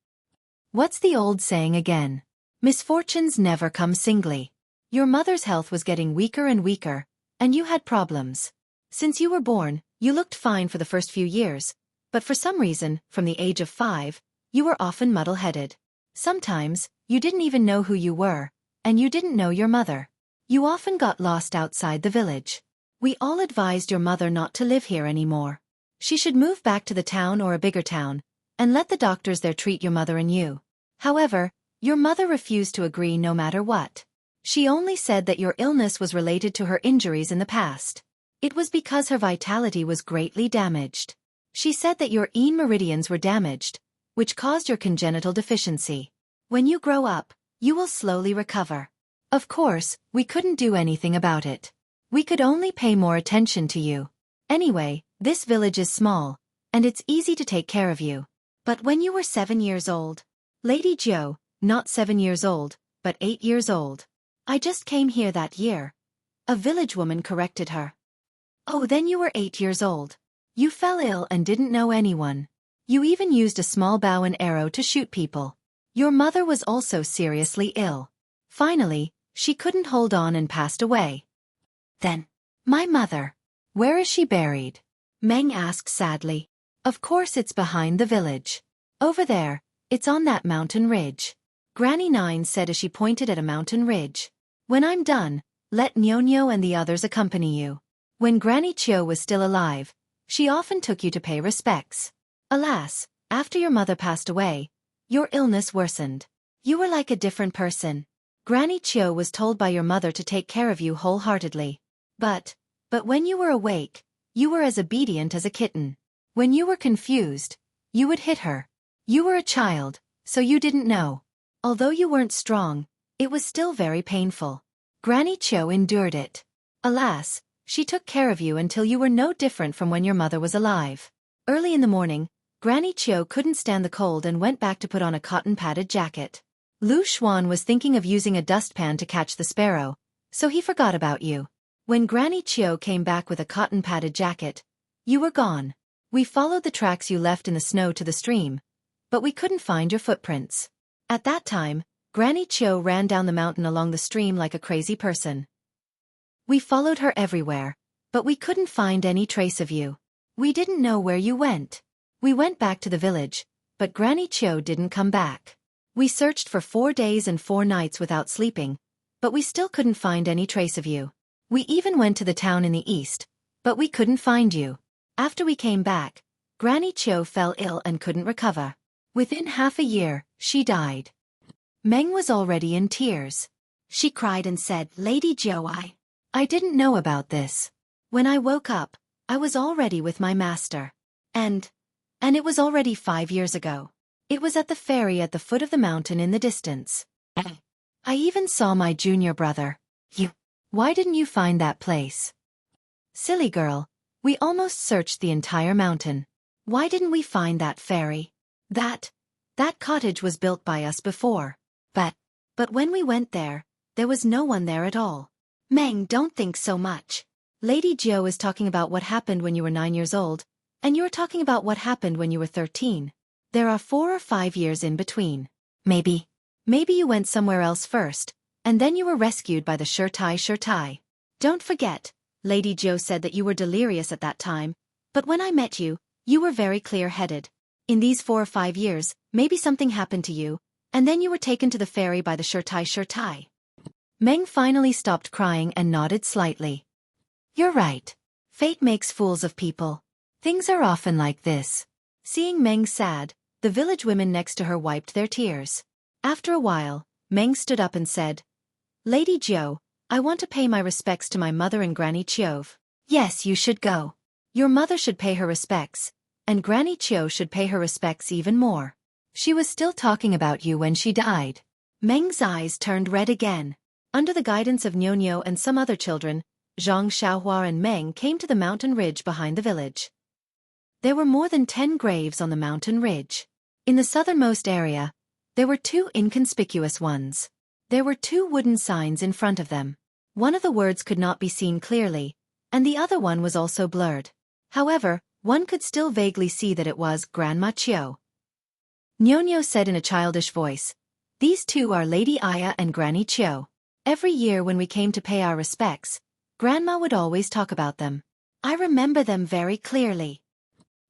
What's the old saying again? Misfortunes never come singly. Your mother's health was getting weaker and weaker, and you had problems. Since you were born, you looked fine for the first few years, but for some reason, from the age of 5, you were often muddle-headed. Sometimes, you didn't even know who you were, and you didn't know your mother. You often got lost outside the village. We all advised your mother not to live here anymore. She should move back to the town or a bigger town, and let the doctors there treat your mother and you. However, your mother refused to agree no matter what. She only said that your illness was related to her injuries in the past. It was because her vitality was greatly damaged. She said that your yin meridians were damaged, which caused your congenital deficiency. When you grow up, you will slowly recover. Of course, we couldn't do anything about it. We could only pay more attention to you. Anyway, this village is small, and it's easy to take care of you. But when you were 7 years old, Lady Zhou, not 7 years old, but 8 years old. I just came here that year. A village woman corrected her. Oh, then you were 8 years old. You fell ill and didn't know anyone. You even used a small bow and arrow to shoot people. Your mother was also seriously ill. Finally, she couldn't hold on and passed away. Then, my mother. Where is she buried? Meng asked sadly. Of course it's behind the village. Over there, it's on that mountain ridge. Granny Nine said as she pointed at a mountain ridge. When I'm done, let Nyonyo and the others accompany you. When Granny Qiu was still alive, she often took you to pay respects. Alas, after your mother passed away, your illness worsened. You were like a different person. Granny Qiu was told by your mother to take care of you wholeheartedly. But when you were awake, you were as obedient as a kitten. When you were confused, you would hit her. You were a child, so you didn't know. Although you weren't strong, it was still very painful. Granny Qiu endured it. Alas, she took care of you until you were no different from when your mother was alive. Early in the morning, Granny Qiu couldn't stand the cold and went back to put on a cotton-padded jacket. Lu Xuan was thinking of using a dustpan to catch the sparrow, so he forgot about you. When Granny Chio came back with a cotton-padded jacket, you were gone. We followed the tracks you left in the snow to the stream, but we couldn't find your footprints. At that time, Granny Chio ran down the mountain along the stream like a crazy person. We followed her everywhere, but we couldn't find any trace of you. We didn't know where you went. We went back to the village, but Granny Chio didn't come back. We searched for 4 days and 4 nights without sleeping, but we still couldn't find any trace of you. We even went to the town in the east, but we couldn't find you. After we came back, Granny Chio fell ill and couldn't recover. Within half a year, she died. Meng was already in tears. She cried and said, "Lady Chio, I didn't know about this. When I woke up, I was already with my master. And it was already 5 years ago. It was at the ferry at the foot of the mountain in the distance. I even saw my junior brother. Why didn't you find that place?" "Silly girl, we almost searched the entire mountain. Why didn't we find that ferry? That cottage was built by us before. But when we went there was no one there at all." "Meng, don't think so much. Lady Chio is talking about what happened when you were 9 years old, and you're talking about what happened when you were 13. There are 4 or 5 years in between. Maybe you went somewhere else first, and then you were rescued by the Xueqi. Don't forget, Lady Chio said that you were delirious at that time, but when I met you, you were very clear-headed. In these 4 or 5 years, maybe something happened to you, and then you were taken to the ferry by the Xueqi. Meng finally stopped crying and nodded slightly. "You're right. Fate makes fools of people. Things are often like this." Seeing Meng sad, the village women next to her wiped their tears. After a while, Meng stood up and said, "Lady Chio, I want to pay my respects to my mother and Granny Chio." "Yes, you should go. Your mother should pay her respects, and Granny Chio should pay her respects even more. She was still talking about you when she died." Meng's eyes turned red again. Under the guidance of Nyo and some other children, Zhang Xiaohua and Meng came to the mountain ridge behind the village. There were more than 10 graves on the mountain ridge. In the southernmost area, there were 2 inconspicuous ones. There were 2 wooden signs in front of them. One of the words could not be seen clearly, and the other one was also blurred. However, one could still vaguely see that it was Grandma Chio. Nyo said in a childish voice, "These 2 are Lady Aya and Granny Chio. Every year when we came to pay our respects, Grandma would always talk about them. I remember them very clearly."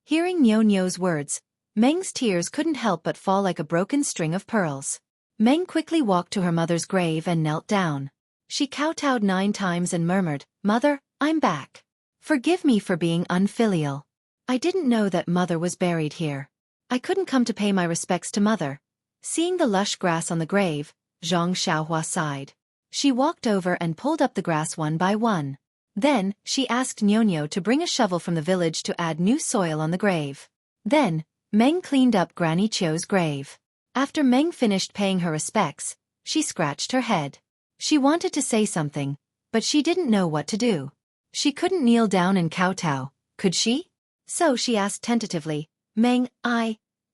Hearing Nyo's words, Meng's tears couldn't help but fall like a broken string of pearls. Meng quickly walked to her mother's grave and knelt down. She kowtowed 9 times and murmured, "Mother, I'm back. Forgive me for being unfilial. I didn't know that Mother was buried here. I couldn't come to pay my respects to Mother." Seeing the lush grass on the grave, Zhang Xiaohua sighed. She walked over and pulled up the grass one by one. Then, she asked Nyo to bring a shovel from the village to add new soil on the grave. Then, Meng cleaned up Granny Chio's grave. After Meng finished paying her respects, she scratched her head. She wanted to say something, but she didn't know what to do. She couldn't kneel down and kowtow, could she? So she asked tentatively, "Meng,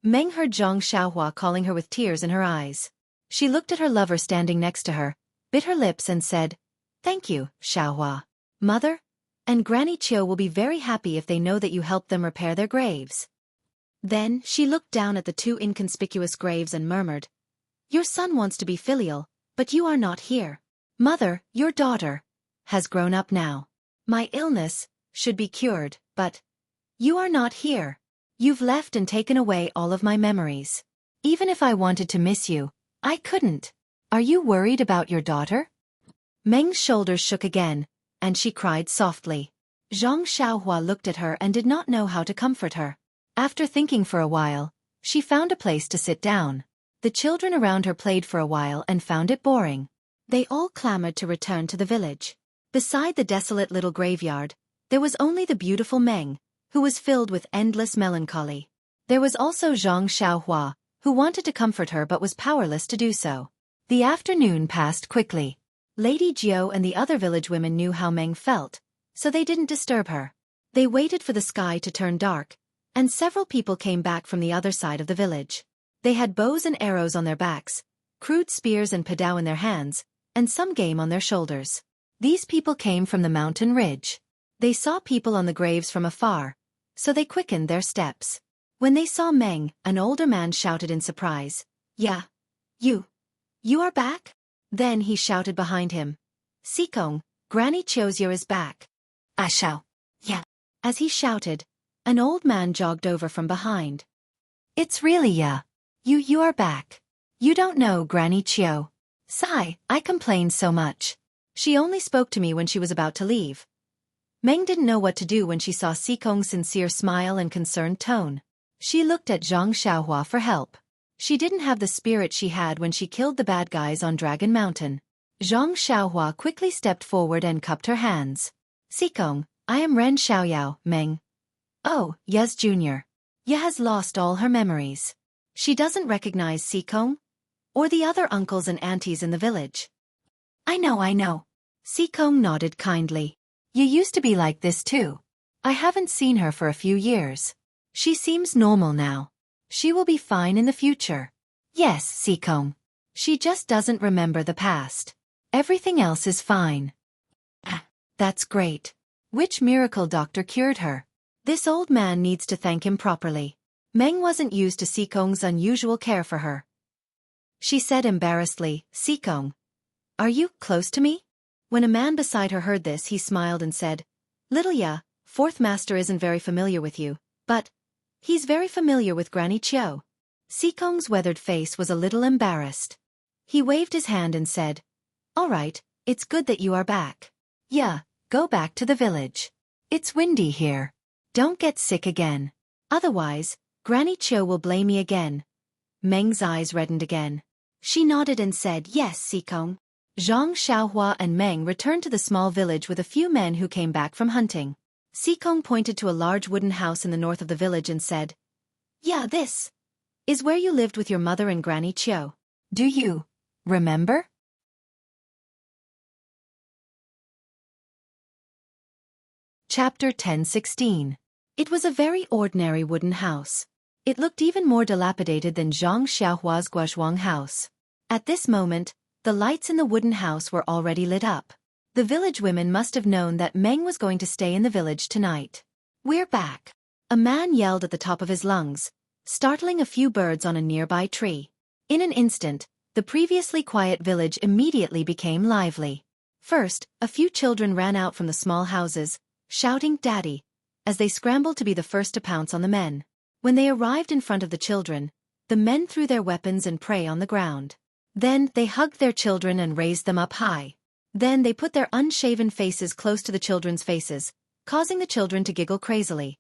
Meng heard Zhang Xiaohua calling her with tears in her eyes. She looked at her lover standing next to her, bit her lips and said, "Thank you, Xiaohua. Mother and Granny Chio will be very happy if they know that you helped them repair their graves." Then she looked down at the 2 inconspicuous graves and murmured, "Your son wants to be filial, but you are not here. Mother, your daughter, has grown up now. My illness should be cured, but you are not here. You've left and taken away all of my memories. Even if I wanted to miss you, I couldn't. Are you worried about your daughter?" Meng's shoulders shook again, and she cried softly. Zhang Xiaohua looked at her and did not know how to comfort her. After thinking for a while, she found a place to sit down. The children around her played for a while and found it boring. They all clamored to return to the village. Beside the desolate little graveyard, there was only the beautiful Meng, who was filled with endless melancholy. There was also Zhang Xiaohua, who wanted to comfort her but was powerless to do so. The afternoon passed quickly. Lady Chio and the other village women knew how Meng felt, so they didn't disturb her. They waited for the sky to turn dark, and several people came back from the other side of the village. They had bows and arrows on their backs, crude spears and padao in their hands, and some game on their shoulders. These people came from the mountain ridge. They saw people on the graves from afar, so they quickened their steps. When they saw Meng, an older man shouted in surprise, "Yeah, you are back?" Then he shouted behind him, "Xikong, Granny Qiu's is back." "Ah shao." "Yeah." As he shouted, an old man jogged over from behind. "It's really ya. You are back. You don't know Granny Qiu. Sigh, I complained so much. She only spoke to me when she was about to leave." Meng didn't know what to do when she saw Xikong's sincere smile and concerned tone. She looked at Zhang Xiaohua for help. She didn't have the spirit she had when she killed the bad guys on Dragon Mountain. Zhang Xiaohua quickly stepped forward and cupped her hands. "Xikong, I am Ren Xiaoyao, Meng." "Oh, yes, Junior." Ye has lost all her memories. She doesn't recognize Xikong or the other uncles and aunties in the village. I know. Xikong nodded kindly. "You used to be like this too. I haven't seen her for a few years. She seems normal now. She will be fine in the future." "Yes, Xikong. She just doesn't remember the past. Everything else is fine." "That's great. Which miracle doctor cured her? This old man needs to thank him properly." Meng wasn't used to Xikong's unusual care for her. She said embarrassedly, "Xikong, are you close to me?" When a man beside her heard this, he smiled and said, "Little Ya, fourth master isn't very familiar with you, but he's very familiar with Granny Qiu." Xikong's weathered face was a little embarrassed. He waved his hand and said, "All right, it's good that you are back. Yeah, go back to the village. It's windy here. Don't get sick again. Otherwise, Granny Qiu will blame me again." Meng's eyes reddened again. She nodded and said, "Yes, Xikong." Zhang Xiaohua and Meng returned to the small village with a few men who came back from hunting. Xikong pointed to a large wooden house in the north of the village and said, "Yeah, this is where you lived with your mother and Granny Qiu. Do you remember?" Chapter 10:16. It was a very ordinary wooden house. It looked even more dilapidated than Zhang Xiaohua's Guozhuang house. At this moment, the lights in the wooden house were already lit up. The village women must have known that Meng was going to stay in the village tonight. "We're back," a man yelled at the top of his lungs, startling a few birds on a nearby tree. In an instant, the previously quiet village immediately became lively. First, a few children ran out from the small houses, shouting, "Daddy," as they scrambled to be the first to pounce on the men. When they arrived in front of the children, the men threw their weapons and prey on the ground. Then they hugged their children and raised them up high. Then they put their unshaven faces close to the children's faces, causing the children to giggle crazily.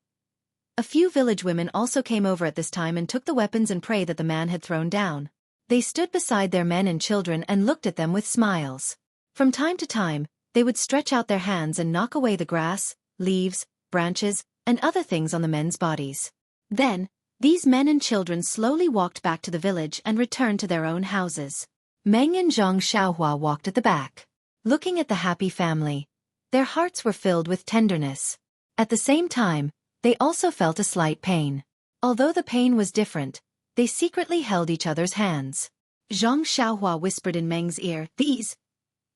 A few village women also came over at this time and took the weapons and prey that the man had thrown down. They stood beside their men and children and looked at them with smiles. From time to time, they would stretch out their hands and knock away the grass, leaves, branches, and other things on the men's bodies. Then, these men and children slowly walked back to the village and returned to their own houses. Meng and Zhang Xiaohua walked at the back. Looking at the happy family, their hearts were filled with tenderness. At the same time, they also felt a slight pain. Although the pain was different, they secretly held each other's hands. Zhang Xiaohua whispered in Meng's ear, "These.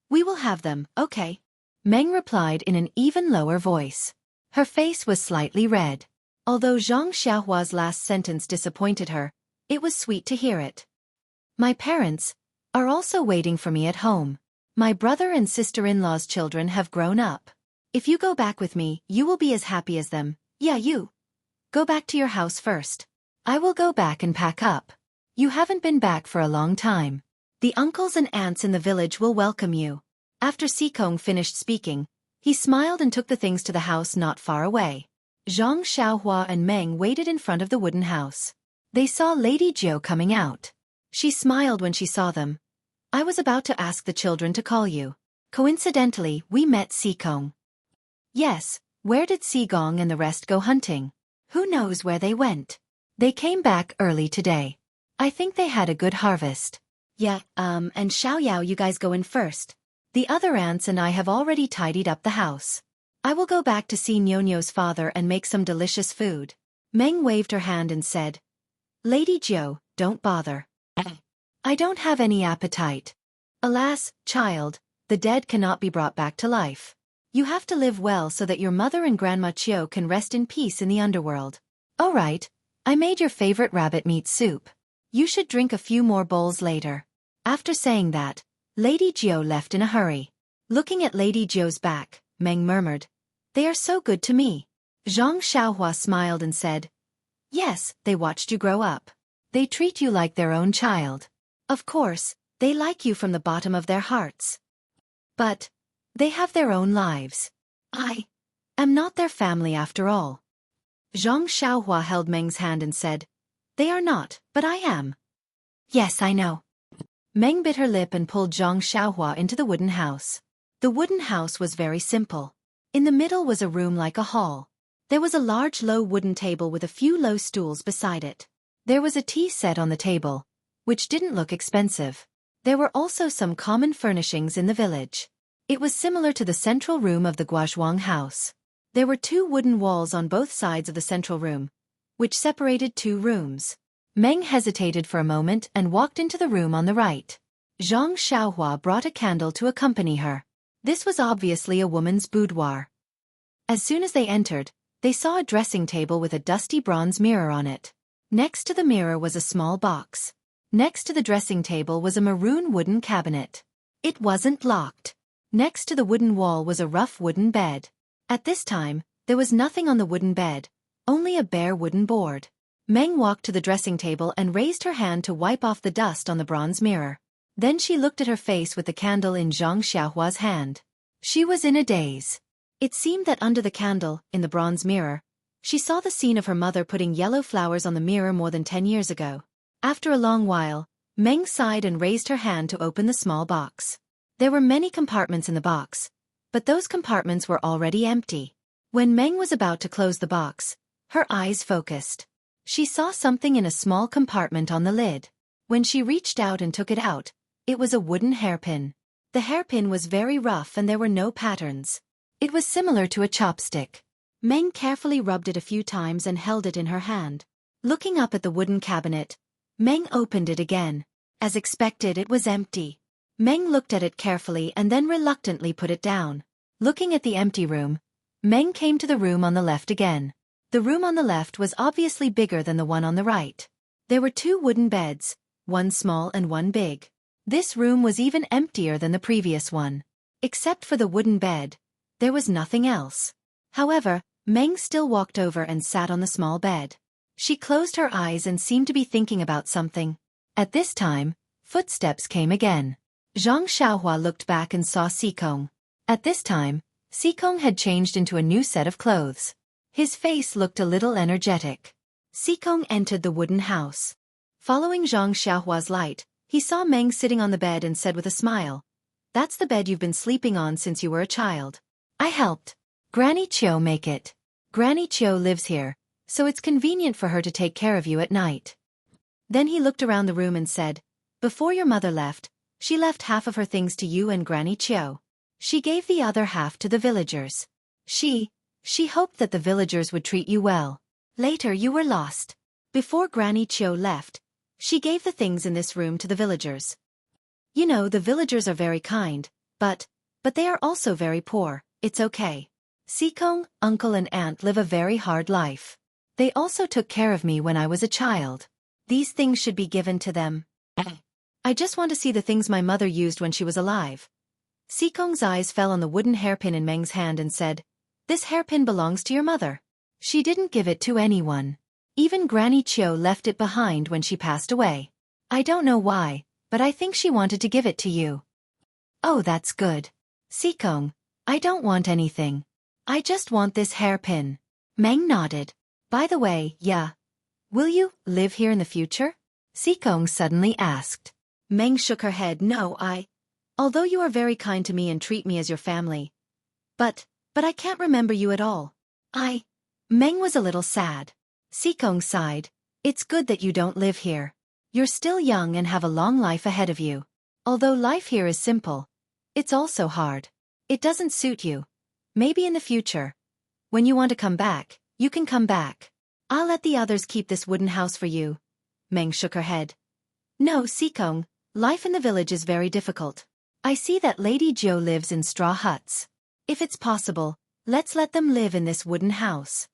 We will have them, okay?" Meng replied in an even lower voice. Her face was slightly red. Although Zhang Xiaohua's last sentence disappointed her, it was sweet to hear it. "My parents are also waiting for me at home. My brother and sister-in-law's children have grown up. If you go back with me, you will be as happy as them. Yeah, you. Go back to your house first. I will go back and pack up. You haven't been back for a long time. The uncles and aunts in the village will welcome you." After Xikong finished speaking, he smiled and took the things to the house not far away. Zhang Xiaohua and Meng waited in front of the wooden house. They saw Lady Jiu coming out. She smiled when she saw them. "I was about to ask the children to call you. Coincidentally, we met Xikong." "Yes, where did Xigong and the rest go hunting?" "Who knows where they went. They came back early today. I think they had a good harvest." "Yeah, and Xiaoyao, you guys go in first. The other aunts and I have already tidied up the house. I will go back to see Nyonyo's father and make some delicious food." Meng waved her hand and said, "Lady Jiu, don't bother. I don't have any appetite." "Alas, child, The dead cannot be brought back to life. You have to live well so that your mother and Grandma Chio can rest in peace in the underworld. All right, I made your favorite rabbit meat soup. You should drink a few more bowls later. After saying that, Lady Jiao left in a hurry. Looking at Lady Jiao's back, Meng murmured, "They are so good to me." Zhang Xiaohua smiled and said, "Yes, they watched you grow up. They treat you like their own child. Of course, they like you from the bottom of their hearts. But they have their own lives. I am not their family after all." Zhang Xiaohua held Meng's hand and said, "They are not, but I am." "Yes, I know." Meng bit her lip and pulled Zhang Xiaohua into the wooden house. The wooden house was very simple. In the middle was a room like a hall. There was a large low wooden table with a few low stools beside it. There was a tea set on the table, which didn't look expensive. There were also some common furnishings in the village. It was similar to the central room of the Guozhuang house. There were 2 wooden walls on both sides of the central room, which separated 2 rooms. Meng hesitated for a moment and walked into the room on the right. Zhang Xiaohua brought a candle to accompany her. This was obviously a woman's boudoir. As soon as they entered, they saw a dressing table with a dusty bronze mirror on it. Next to the mirror was a small box. Next to the dressing table was a maroon wooden cabinet. It wasn't locked. Next to the wooden wall was a rough wooden bed. At this time, there was nothing on the wooden bed, only a bare wooden board. Meng walked to the dressing table and raised her hand to wipe off the dust on the bronze mirror. Then she looked at her face with the candle in Zhang Xiaohua's hand. She was in a daze. It seemed that under the candle, in the bronze mirror, she saw the scene of her mother putting yellow flowers on the mirror more than 10 years ago. After a long while, Meng sighed and raised her hand to open the small box. There were many compartments in the box, but those compartments were already empty. When Meng was about to close the box, her eyes focused. She saw something in a small compartment on the lid. When she reached out and took it out, it was a wooden hairpin. The hairpin was very rough and there were no patterns. It was similar to a chopstick. Meng carefully rubbed it a few times and held it in her hand. Looking up at the wooden cabinet, Meng opened it again. As expected, it was empty. Meng looked at it carefully and then reluctantly put it down. Looking at the empty room, Meng came to the room on the left again. The room on the left was obviously bigger than the one on the right. There were 2 wooden beds, one small and one big. This room was even emptier than the previous one. Except for the wooden bed, there was nothing else. However, Meng still walked over and sat on the small bed. She closed her eyes and seemed to be thinking about something. At this time, footsteps came again. Zhang Xiaohua looked back and saw Xikong. At this time, Xikong had changed into a new set of clothes. His face looked a little energetic. Xikong entered the wooden house. Following Zhang Xiaohua's light, he saw Meng sitting on the bed and said with a smile, "That's the bed you've been sleeping on since you were a child. I helped Granny Chiu make it. Granny Chiu lives here, so it's convenient for her to take care of you at night." Then he looked around the room and said, "Before your mother left, she left half of her things to you and Granny Chiu. She gave the other half to the villagers. She hoped that the villagers would treat you well. Later you were lost. Before Granny Chiu left, she gave the things in this room to the villagers. You know, the villagers are very kind, but they are also very poor. It's okay. Xikong, uncle and aunt live a very hard life. They also took care of me when I was a child. These things should be given to them. I just want to see the things my mother used when she was alive." Xikong's eyes fell on the wooden hairpin in Meng's hand and said, "This hairpin belongs to your mother. She didn't give it to anyone. Even Granny Chiu left it behind when she passed away. I don't know why, but I think she wanted to give it to you." "Oh, that's good. Xikong, I don't want anything. I just want this hairpin." Meng nodded. "By the way, yeah. Will you live here in the future?" Xikong suddenly asked. Meng shook her head. "No, although you are very kind to me and treat me as your family. But I can't remember you at all. Meng was a little sad. Xikong sighed. "It's good that you don't live here. You're still young and have a long life ahead of you. Although life here is simple, it's also hard. It doesn't suit you. Maybe in the future, when you want to come back, you can come back. I'll let the others keep this wooden house for you." Meng shook her head. "No, Xikong, life in the village is very difficult. I see that Lady Jo lives in straw huts. If it's possible, let's let them live in this wooden house.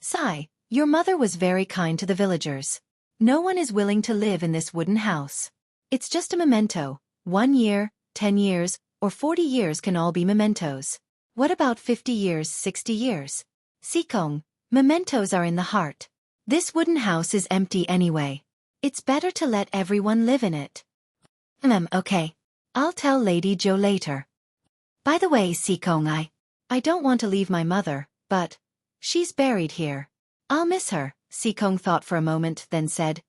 Sigh, your mother was very kind to the villagers. No one is willing to live in this wooden house. It's just a memento. 1 year, 10 years, or 40 years can all be mementos. What about 50 years, 60 years? Xueqi, mementos are in the heart. This wooden house is empty anyway. It's better to let everyone live in it. Okay. I'll tell Lady Jo later. By the way, Xueqi, I don't want to leave my mother, but she's buried here. I'll miss her, Xueqi thought for a moment, then said,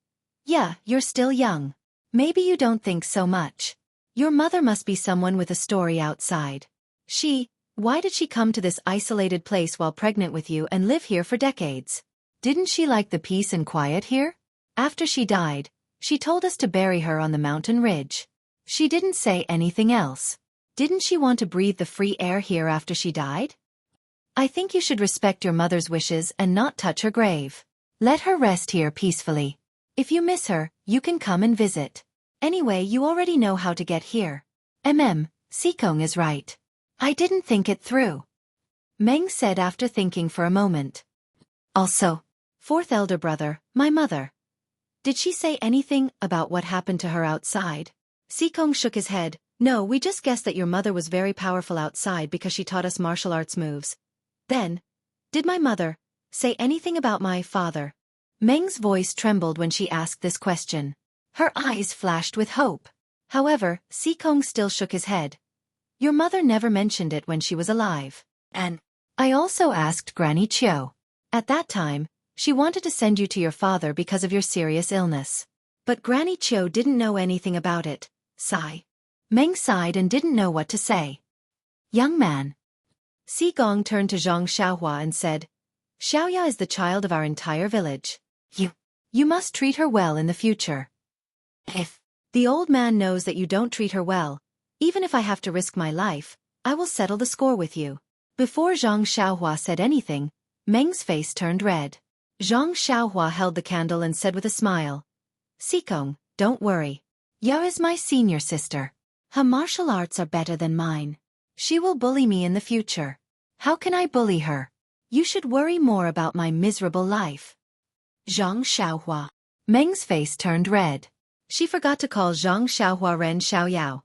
Yeah, you're still young. Maybe you don't think so much. Your mother must be someone with a story outside. Why did she come to this isolated place while pregnant with you and live here for decades? Didn't she like the peace and quiet here? After she died, she told us to bury her on the mountain ridge. She didn't say anything else. Didn't she want to breathe the free air here after she died? I think you should respect your mother's wishes and not touch her grave. Let her rest here peacefully. If you miss her, you can come and visit. Anyway, you already know how to get here. Xueqi is right. I didn't think it through. Meng said after thinking for a moment. Also, fourth elder brother, my mother. Did she say anything about what happened to her outside? Xueqi shook his head. No, we just guessed that your mother was very powerful outside because she taught us martial arts moves. Then, did my mother say anything about my father? Meng's voice trembled when she asked this question. Her eyes flashed with hope. However, Xueqi still shook his head. Your mother never mentioned it when she was alive. And I also asked Granny Chiu. At that time, she wanted to send you to your father because of your serious illness. But Granny Chiu didn't know anything about it. Sigh. Meng sighed and didn't know what to say. Young man. Xueqi turned to Zhang Xiaohua and said, Xiaoya is the child of our entire village. You must treat her well in the future. If the old man knows that you don't treat her well, even if I have to risk my life, I will settle the score with you. Before Zhang Xiaohua said anything, Meng's face turned red. Zhang Xiaohua held the candle and said with a smile, Xueqi, don't worry. Ya is my senior sister. Her martial arts are better than mine. She will bully me in the future. How can I bully her? You should worry more about my miserable life. Zhang Xiaohua. Meng's face turned red. She forgot to call Zhang Xiaohua Ren Xiaoyao.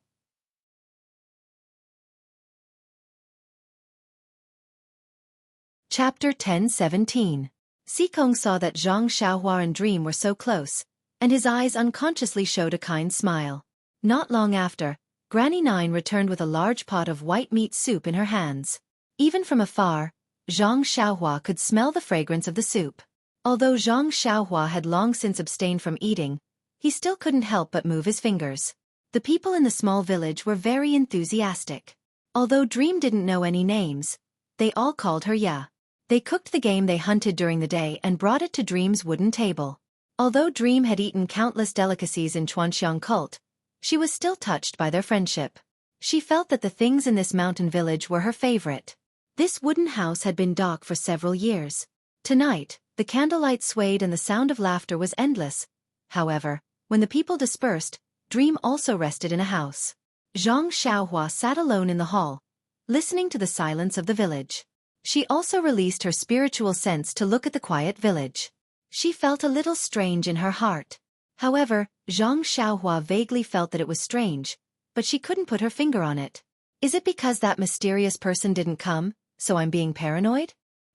Chapter 10:17. Xueqi saw that Zhang Xiaohua and Dream were so close, and his eyes unconsciously showed a kind smile. Not long after, Granny Nine returned with a large pot of white meat soup in her hands. Even from afar, Zhang Xiaohua could smell the fragrance of the soup. Although Zhang Xiaohua had long since abstained from eating, he still couldn't help but move his fingers. The people in the small village were very enthusiastic. Although Dream didn't know any names, they all called her Ya. They cooked the game they hunted during the day and brought it to Dream's wooden table. Although Dream had eaten countless delicacies in Chuanxiang cult, she was still touched by their friendship. She felt that the things in this mountain village were her favorite. This wooden house had been dark for several years. Tonight, the candlelight swayed and the sound of laughter was endless. However, when the people dispersed, Dream also rested in a house. Zhang Xiaohua sat alone in the hall, listening to the silence of the village. She also released her spiritual sense to look at the quiet village. She felt a little strange in her heart. However, Zhang Xiaohua vaguely felt that it was strange, but she couldn't put her finger on it. Is it because that mysterious person didn't come, so I'm being paranoid?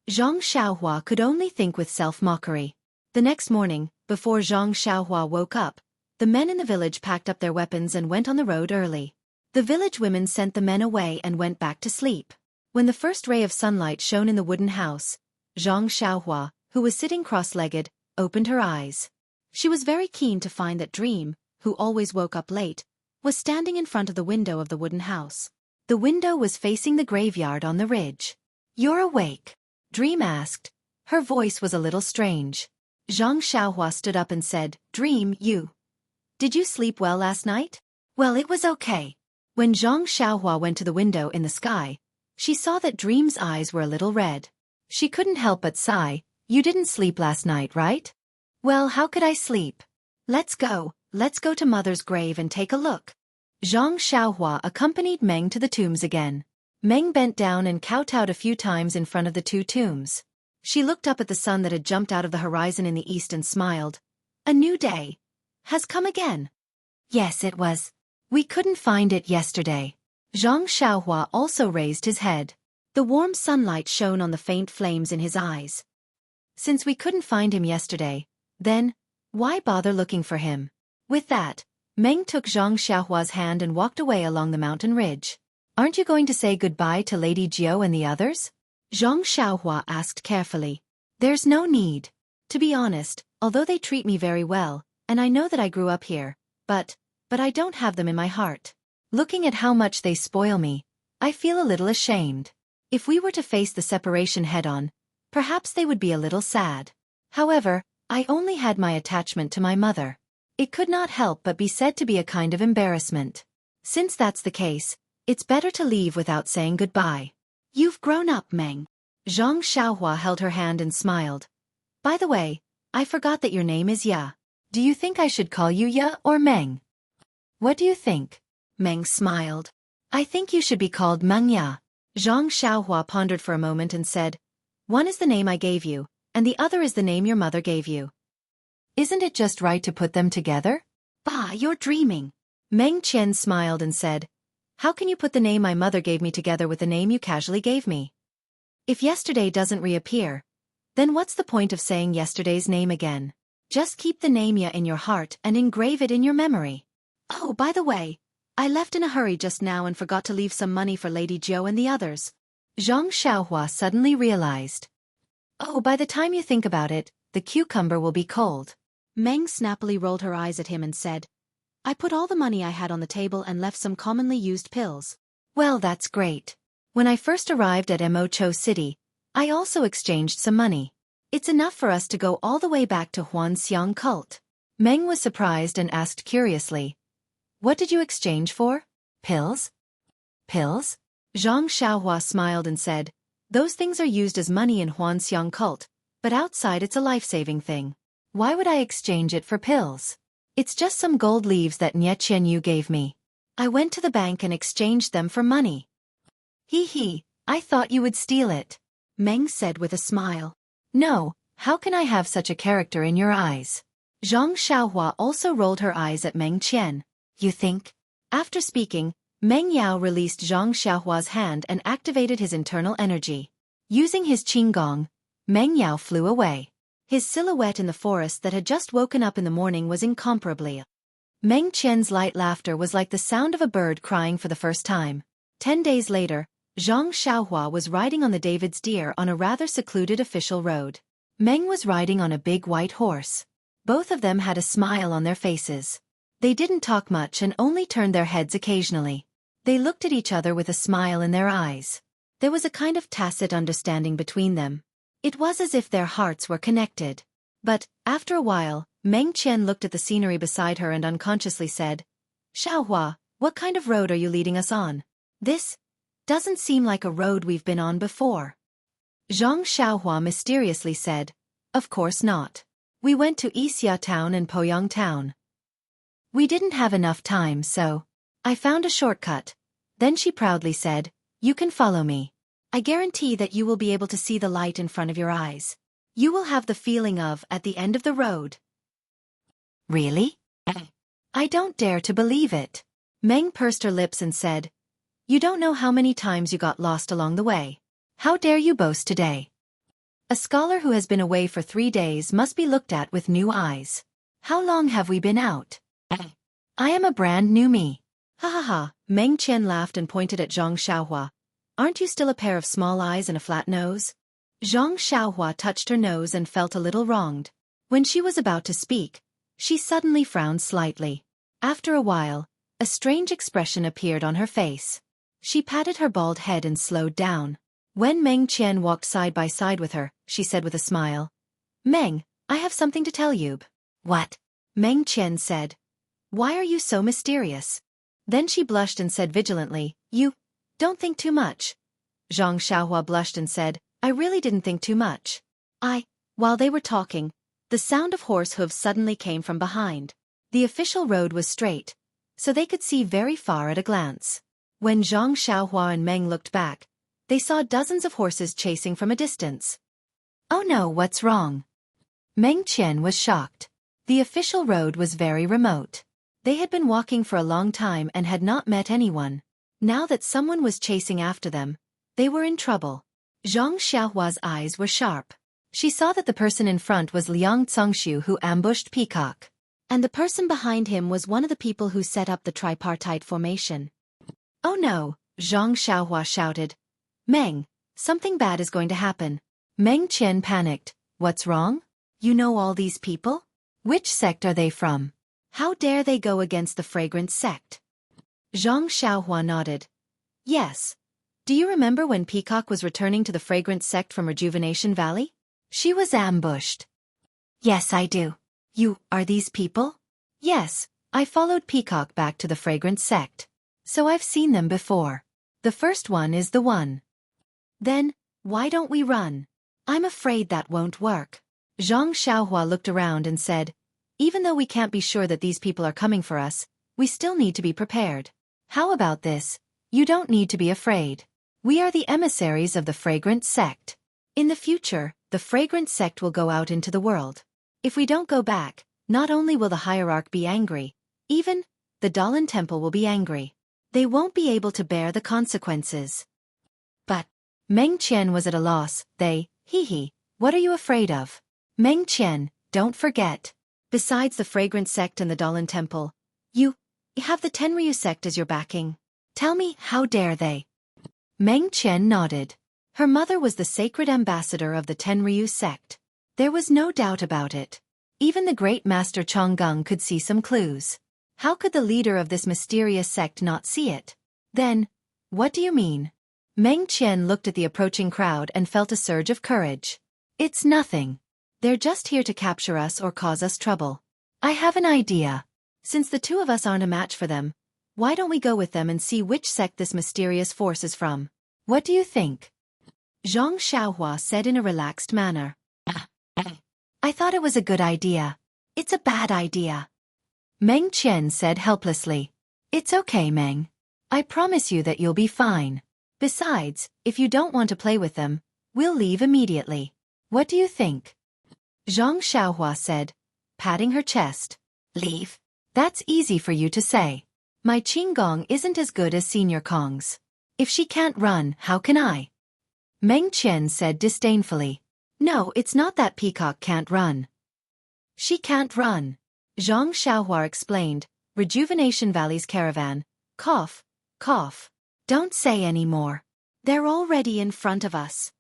Zhang Xiaohua could only think with self-mockery. The next morning, before Zhang Xiaohua woke up, the men in the village packed up their weapons and went on the road early. The village women sent the men away and went back to sleep. When the first ray of sunlight shone in the wooden house, Zhang Xiaohua, who was sitting cross-legged, opened her eyes. She was very keen to find that Dream, who always woke up late, was standing in front of the window of the wooden house. The window was facing the graveyard on the ridge. You're awake? Dream asked. Her voice was a little strange. Zhang Xiaohua stood up and said, Dream, did you sleep well last night? Well, it was okay. When Zhang Xiaohua went to the window in the sky, she saw that Dream's eyes were a little red. She couldn't help but sigh. You didn't sleep last night, right? Well, how could I sleep? Let's go to Mother's grave and take a look. Zhang Xiaohua accompanied Meng to the tombs again. Meng bent down and kowtowed a few times in front of the two tombs. She looked up at the sun that had jumped out of the horizon in the east and smiled. A new day has come again. Yes, it was. We couldn't find it yesterday. Zhang Xiaohua also raised his head. The warm sunlight shone on the faint flames in his eyes. Since we couldn't find him yesterday, then, why bother looking for him? With that, Meng took Zhang Xiaohua's hand and walked away along the mountain ridge. Aren't you going to say goodbye to Lady Jiao and the others? Zhang Xiaohua asked carefully. There's no need. To be honest, although they treat me very well, and I know that I grew up here, but I don't have them in my heart. Looking at how much they spoil me, I feel a little ashamed. If we were to face the separation head-on, perhaps they would be a little sad. However, I only had my attachment to my mother. It could not help but be said to be a kind of embarrassment. Since that's the case, it's better to leave without saying goodbye. You've grown up, Meng. Zhang Xiaohua held her hand and smiled. By the way, I forgot that your name is Ya. Do you think I should call you Ya or Meng? What do you think? Meng smiled. I think you should be called Meng Ya. Zhang Xiaohua pondered for a moment and said, one is the name I gave you, and the other is the name your mother gave you. Isn't it just right to put them together? Bah, you're dreaming. Meng Qian smiled and said, how can you put the name my mother gave me together with the name you casually gave me? If yesterday doesn't reappear, then what's the point of saying yesterday's name again? Just keep the name Ya in your heart and engrave it in your memory. Oh, by the way, I left in a hurry just now and forgot to leave some money for Lady Jiao and the others. Zhang Xiaohua suddenly realized. Oh, by the time you think about it, the cucumber will be cold. Meng snappily rolled her eyes at him and said, I put all the money I had on the table and left some commonly used pills. Well, that's great. When I first arrived at Mo City, I also exchanged some money. It's enough for us to go all the way back to Huanxiang cult. Meng was surprised and asked curiously, what did you exchange for? Pills? Pills? Zhang Xiaohua smiled and said, those things are used as money in Huanxiang cult, but outside it's a life-saving thing. Why would I exchange it for pills? It's just some gold leaves that Nye Qianyu gave me. I went to the bank and exchanged them for money. Hee, I thought you would steal it. Meng said with a smile. No, how can I have such a character in your eyes? Zhang Xiaohua also rolled her eyes at Meng Qian. You think? After speaking, Meng Yao released Zhang Xiaohua's hand and activated his internal energy. Using his qinggong, Meng Yao flew away. His silhouette in the forest that had just woken up in the morning was incomparably. Meng Qian's light laughter was like the sound of a bird crying for the first time. 10 days later, Zhang Xiaohua was riding on the David's deer on a rather secluded official road. Meng was riding on a big white horse. Both of them had a smile on their faces. They didn't talk much and only turned their heads occasionally. They looked at each other with a smile in their eyes. There was a kind of tacit understanding between them. It was as if their hearts were connected. But, after a while, Meng Qian looked at the scenery beside her and unconsciously said, Xiaohua, what kind of road are you leading us on? This doesn't seem like a road we've been on before. Zhang Xiaohua mysteriously said, of course not. We went to Yixia town and Poyang town. We didn't have enough time, so I found a shortcut. Then she proudly said, you can follow me. I guarantee that you will be able to see the light in front of your eyes. You will have the feeling of at the end of the road. Really? I don't dare to believe it. Meng pursed her lips and said, you don't know how many times you got lost along the way. How dare you boast today? A scholar who has been away for 3 days must be looked at with new eyes. How long have we been out? I am a brand new me. Ha ha ha, Meng Qian laughed and pointed at Zhang Xiaohua. Aren't you still a pair of small eyes and a flat nose? Zhang Xiaohua touched her nose and felt a little wronged. When she was about to speak, she suddenly frowned slightly. After a while, a strange expression appeared on her face. She patted her bald head and slowed down. When Meng Qian walked side by side with her, she said with a smile, Meng, I have something to tell you. What? Meng Qian said. Why are you so mysterious? Then she blushed and said vigilantly, you don't think too much. Zhang Xiaohua blushed and said, I really didn't think too much. While they were talking, the sound of horse hooves suddenly came from behind. The official road was straight, so they could see very far at a glance. When Zhang Xiaohua and Meng looked back, they saw dozens of horses chasing from a distance. Oh no, what's wrong? Meng Qian was shocked. The official road was very remote. They had been walking for a long time and had not met anyone. Now that someone was chasing after them, they were in trouble. Zhang Xiaohua's eyes were sharp. She saw that the person in front was Liang Congxiu who ambushed Peacock. And the person behind him was one of the people who set up the tripartite formation. Oh no, Zhang Xiaohua shouted. Meng, something bad is going to happen. Meng Qian panicked. What's wrong? You know all these people? Which sect are they from? How dare they go against the fragrant sect? Zhang Xiaohua nodded. Yes. Do you remember when Peacock was returning to the fragrant sect from Rejuvenation Valley? She was ambushed. Yes, I do. You, are these people? Yes, I followed Peacock back to the fragrant sect. So I've seen them before. The first one is the one. Then, why don't we run? I'm afraid that won't work. Zhang Xiaohua looked around and said, even though we can't be sure that these people are coming for us, we still need to be prepared. How about this? You don't need to be afraid. We are the emissaries of the fragrant sect. In the future, the fragrant sect will go out into the world. If we don't go back, not only will the hierarch be angry, even the Dalan Temple will be angry. They won't be able to bear the consequences. But Meng Qian was at a loss. What are you afraid of? Meng Qian, don't forget. Besides the fragrant sect and the Dalan Temple, you have the Tenryu sect as your backing. Tell me, how dare they? Meng Qian nodded. Her mother was the sacred ambassador of the Tenryu sect. There was no doubt about it. Even the great master Changgung could see some clues. How could the leader of this mysterious sect not see it? Then, what do you mean? Meng Qian looked at the approaching crowd and felt a surge of courage. It's nothing. They're just here to capture us or cause us trouble. I have an idea. Since the two of us aren't a match for them, why don't we go with them and see which sect this mysterious force is from? What do you think? Zhang Xiaohua said in a relaxed manner. I thought it was a good idea. It's a bad idea. Meng Qian said helplessly. It's okay, Meng. I promise you that you'll be fine. Besides, if you don't want to play with them, we'll leave immediately. What do you think? Zhang Xiaohua said, patting her chest. Leave? That's easy for you to say. My Qinggong isn't as good as Senior Kong's. If she can't run, how can I? Meng Qian said disdainfully. No, it's not that Peacock can't run. She can't run. Zhang Xiaohua explained, Rejuvenation Valley's caravan. Cough, cough. Don't say any more. They're already in front of us.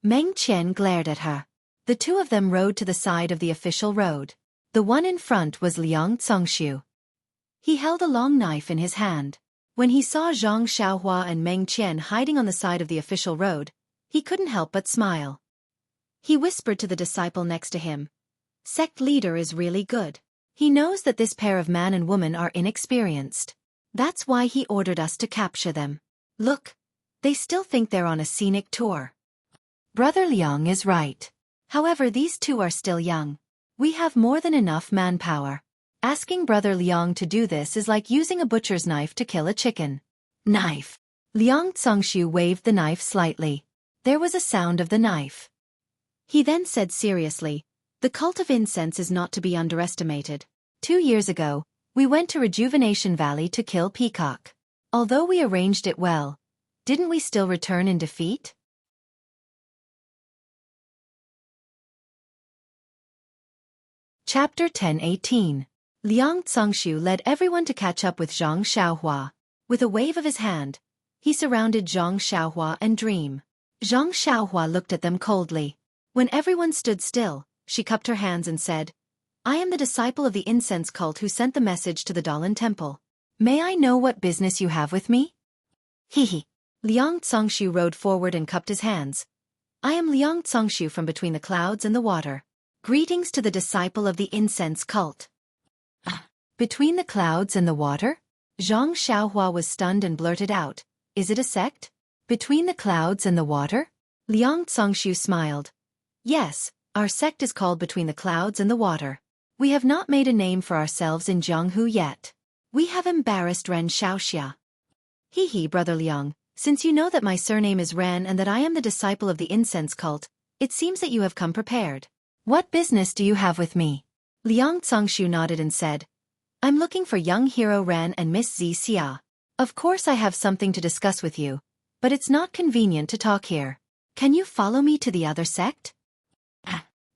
Meng Qian glared at her. The two of them rode to the side of the official road. The one in front was Liang Congxiu. He held a long knife in his hand. When he saw Zhang Xiaohua and Meng Qian hiding on the side of the official road, he couldn't help but smile. He whispered to the disciple next to him. Sect leader is really good. He knows that this pair of man and woman are inexperienced. That's why he ordered us to capture them. Look, they still think they're on a scenic tour. Brother Liang is right. However, these two are still young. We have more than enough manpower. Asking Brother Liang to do this is like using a butcher's knife to kill a chicken. Knife. Liang Congxiu waved the knife slightly. There was a sound of the knife. He then said seriously, the cult of incense is not to be underestimated. 2 years ago, we went to Rejuvenation Valley to kill Peacock. Although we arranged it well, didn't we still return in defeat? Chapter 10:18. Liang Congxiu led everyone to catch up with Zhang Xiaohua. With a wave of his hand, he surrounded Zhang Xiaohua and Dream. Zhang Xiaohua looked at them coldly. When everyone stood still, she cupped her hands and said, I am the disciple of the incense cult who sent the message to the Dalan Temple. May I know what business you have with me? Liang Congxiu rode forward and cupped his hands. I am Liang Congxiu from between the clouds and the water. Greetings to the disciple of the incense cult. Between the clouds and the water? Zhang Xiaohua was stunned and blurted out, Is it a sect? Between the clouds and the water? Liang Congxiu smiled. Yes, our sect is called Between the Clouds and the Water. We have not made a name for ourselves in Jianghu yet. We have embarrassed Ren Xiaoxia. Hee, Brother Liang, since you know that my surname is Ren and that I am the disciple of the incense cult, it seems that you have come prepared. What business do you have with me? Liang Congshu nodded and said, I'm looking for young hero Ren and Miss Zi Xia. Of course I have something to discuss with you, but it's not convenient to talk here. Can you follow me to the other sect?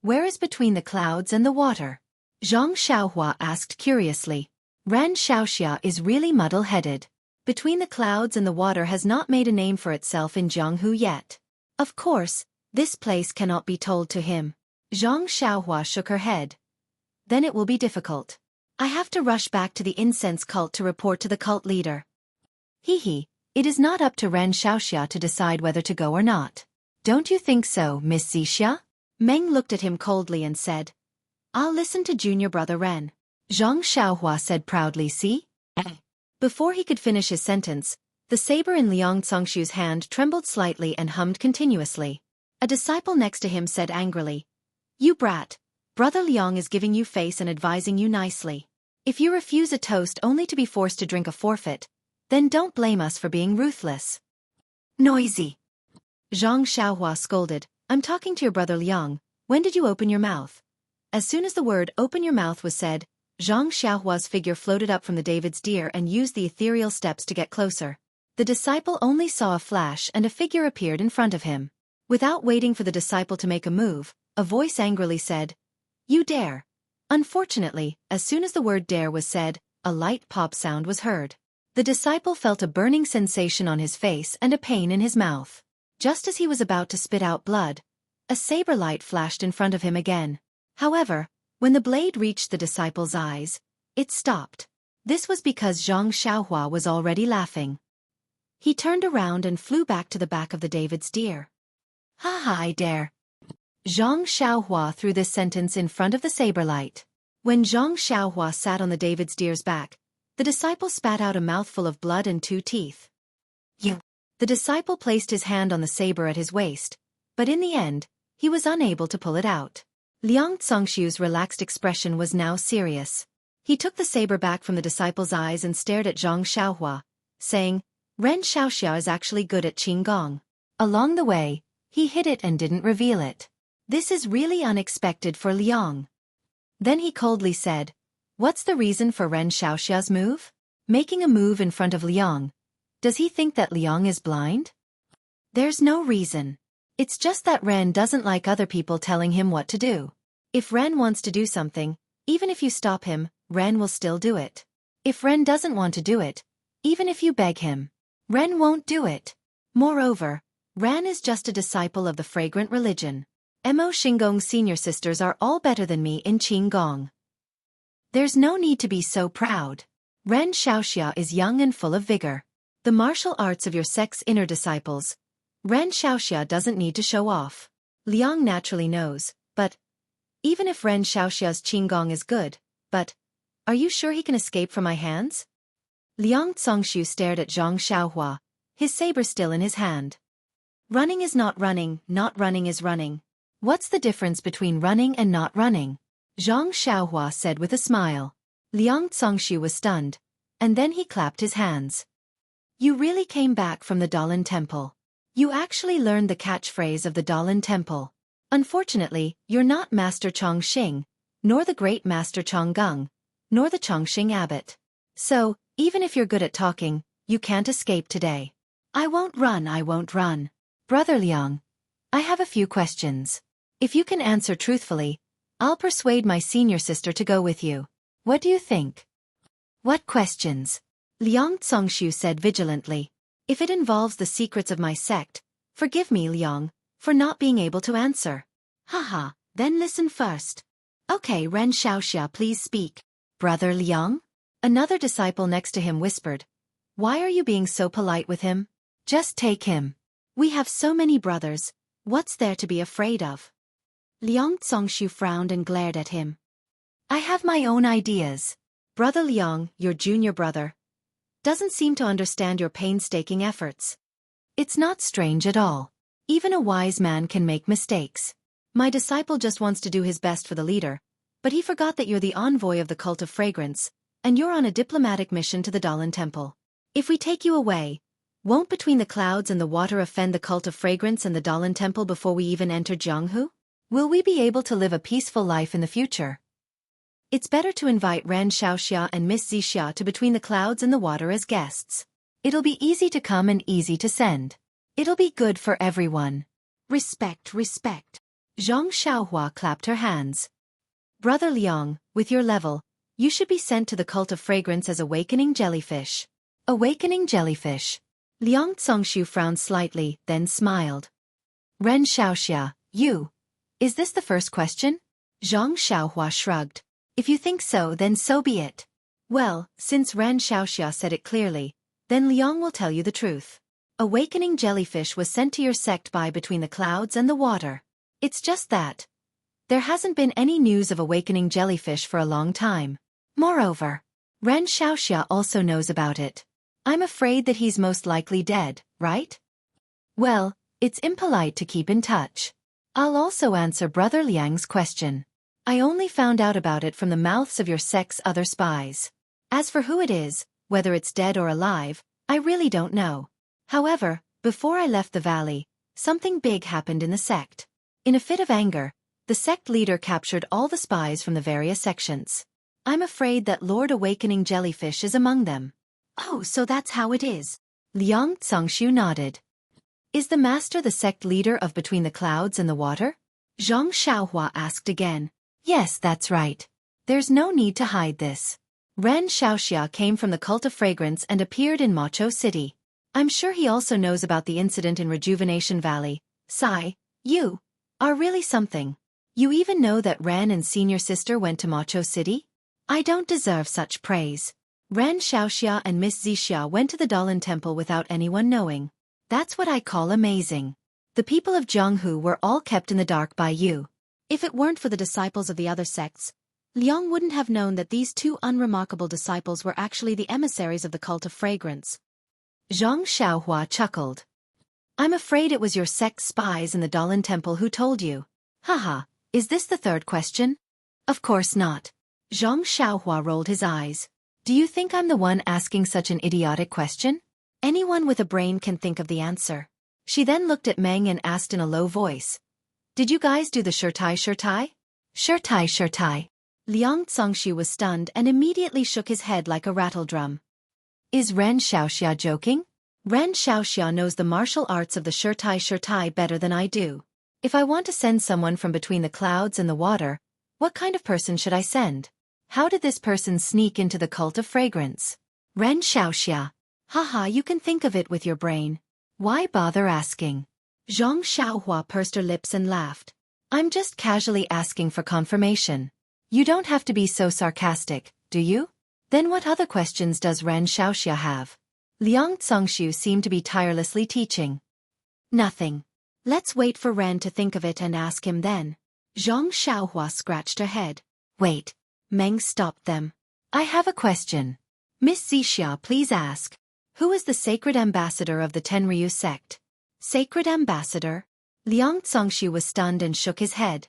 Where is between the clouds and the water? Zhang Xiaohua asked curiously. Ren Xiaoxia is really muddle-headed. Between the clouds and the water has not made a name for itself in Jianghu yet. Of course, this place cannot be told to him. Zhang Xiaohua shook her head. Then it will be difficult. I have to rush back to the incense cult to report to the cult leader. It is not up to Ren Xiaoxia to decide whether to go or not. Don't you think so, Miss Zixia? Meng looked at him coldly and said, I'll listen to junior brother Ren. Zhang Xiaohua said proudly, see? Before he could finish his sentence, the saber in Liang Congshu's hand trembled slightly and hummed continuously. A disciple next to him said angrily, You brat, Brother Liang is giving you face and advising you nicely. If you refuse a toast only to be forced to drink a forfeit, then don't blame us for being ruthless. Noisy! Zhang Xiaohua scolded, I'm talking to your brother Liang, when did you open your mouth? As soon as the word open your mouth was said, Zhang Xiaohua's figure floated up from the David's deer and used the ethereal steps to get closer. The disciple only saw a flash and a figure appeared in front of him. Without waiting for the disciple to make a move, a voice angrily said, You dare. Unfortunately, as soon as the word dare was said, a light pop sound was heard. The disciple felt a burning sensation on his face and a pain in his mouth. Just as he was about to spit out blood, a saber light flashed in front of him again. However, when the blade reached the disciple's eyes, it stopped. This was because Zhang Xiaohua was already laughing. He turned around and flew back to the back of the David's deer. I dare. Zhang Xiaohua threw this sentence in front of the saber light. When Zhang Xiaohua sat on the David's deer's back, the disciple spat out a mouthful of blood and 2 teeth. You. The disciple placed his hand on the saber at his waist, but in the end, he was unable to pull it out. Liang Congshu's relaxed expression was now serious. He took the saber back from the disciple's eyes and stared at Zhang Xiaohua, saying, Ren Xiaoxia is actually good at Qigong. Along the way, he hid it and didn't reveal it. This is really unexpected for Liang. Then he coldly said, What's the reason for Ren Xiaoxia's move? Making a move in front of Liang. Does he think that Liang is blind? There's no reason. It's just that Ren doesn't like other people telling him what to do. If Ren wants to do something, even if you stop him, Ren will still do it. If Ren doesn't want to do it, even if you beg him, Ren won't do it. Moreover, Ren is just a disciple of the fragrant religion. Mo Xinggong's senior sisters are all better than me in Qigong. There's no need to be so proud. Ren Xiaoxia is young and full of vigor. The martial arts of your sect's inner disciples. Ren Xiaoxia doesn't need to show off. Liang naturally knows, but even if Ren Xiaoxia's Qigong is good, but are you sure he can escape from my hands? Liang Congshu stared at Zhang Xiaohua, his saber still in his hand. Running is not running is running. What's the difference between running and not running? Zhang Xiaohua said with a smile. Liang Congshu was stunned, and then he clapped his hands. You really came back from the Dalan Temple. You actually learned the catchphrase of the Dalan Temple. Unfortunately, you're not Master Chongqing, nor the great Master Chonggung, nor the Chongqing abbot. So, even if you're good at talking, you can't escape today. I won't run. Brother Liang, I have a few questions. If you can answer truthfully, I'll persuade my senior sister to go with you. What do you think? What questions? Liang Congshu said vigilantly. If it involves the secrets of my sect, forgive me, Liang, for not being able to answer. Then listen first. Okay, Ren Xiaoxia, please speak. Brother Liang? Another disciple next to him whispered. Why are you being so polite with him? Just take him. We have so many brothers, what's there to be afraid of? Liang Congshu frowned and glared at him. I have my own ideas. Brother Liang, your junior brother, doesn't seem to understand your painstaking efforts. It's not strange at all. Even a wise man can make mistakes. My disciple just wants to do his best for the leader, but he forgot that you're the envoy of the cult of fragrance, and you're on a diplomatic mission to the Dalan Temple. If we take you away, won't Between the Clouds and the Water offend the Cult of Fragrance and the Dalan Temple before we even enter Jianghu? Will we be able to live a peaceful life in the future? It's better to invite Ren Xiaoxia and Miss Zixia to Between the Clouds and the Water as guests. It'll be easy to come and easy to send. It'll be good for everyone. Respect, respect. Zhang Xiaohua clapped her hands. Brother Liang, with your level, you should be sent to the Cult of Fragrance as Awakening Jellyfish. Awakening Jellyfish. Liang Zongxiu frowned slightly, then smiled. Ren Xiaoxia, you. Is this the first question? Zhang Xiaohua shrugged. If you think so, then so be it. Well, since Ren Xiaoxia said it clearly, then Liang will tell you the truth. Awakening Jellyfish was sent to your sect by Between the Clouds and the Water. It's just that there hasn't been any news of Awakening Jellyfish for a long time. Moreover, Ren Xiaoxia also knows about it. I'm afraid that he's most likely dead, right? Well, it's impolite to keep in touch. I'll also answer Brother Liang's question. I only found out about it from the mouths of your sect's other spies. As for who it is, whether it's dead or alive, I really don't know. However, before I left the valley, something big happened in the sect. In a fit of anger, the sect leader captured all the spies from the various sections. I'm afraid that Lord Awakening Jellyfish is among them. Oh, so that's how it is. Liang Zongxiu nodded. Is the master the sect leader of Between the Clouds and the Water? Zhang Xiaohua asked again. Yes, that's right. There's no need to hide this. Ren Xiaoxia came from the Cult of Fragrance and appeared in Macho City. I'm sure he also knows about the incident in Rejuvenation Valley. Sai, you are really something. You even know that Ren and senior sister went to Macho City? I don't deserve such praise. Ren Xiaoxia and Miss Zixia went to the Dalan Temple without anyone knowing. That's what I call amazing. The people of Jianghu were all kept in the dark by you. If it weren't for the disciples of the other sects, Liang wouldn't have known that these two unremarkable disciples were actually the emissaries of the Cult of Fragrance. Zhang Xiaohua chuckled. I'm afraid it was your sect's spies in the Dalan Temple who told you. Haha, is this the third question? Of course not. Zhang Xiaohua rolled his eyes. Do you think I'm the one asking such an idiotic question? Anyone with a brain can think of the answer. She then looked at Meng and asked in a low voice. Did you guys do the shirtai shirtai? Shirtai shirtai. Liang Zongxiu was stunned and immediately shook his head like a rattle drum. Is Ren Xiaoxia joking? Ren Xiaoxia knows the martial arts of the shirtai shirtai better than I do. If I want to send someone from Between the Clouds and the Water, what kind of person should I send? How did this person sneak into the Cult of Fragrance? Ren Xiaoxia. Haha, you can think of it with your brain. Why bother asking? Zhang Xiaohua pursed her lips and laughed. I'm just casually asking for confirmation. You don't have to be so sarcastic, do you? Then what other questions does Ren Xiaoxia have? Liang Zongxiu seemed to be tirelessly teaching. Nothing. Let's wait for Ren to think of it and ask him then. Zhang Xiaohua scratched her head. Wait. Meng stopped them. I have a question. Miss Zixia, please ask. Who is the sacred ambassador of the Tenryu sect? Sacred ambassador? Liang Zongxiu was stunned and shook his head.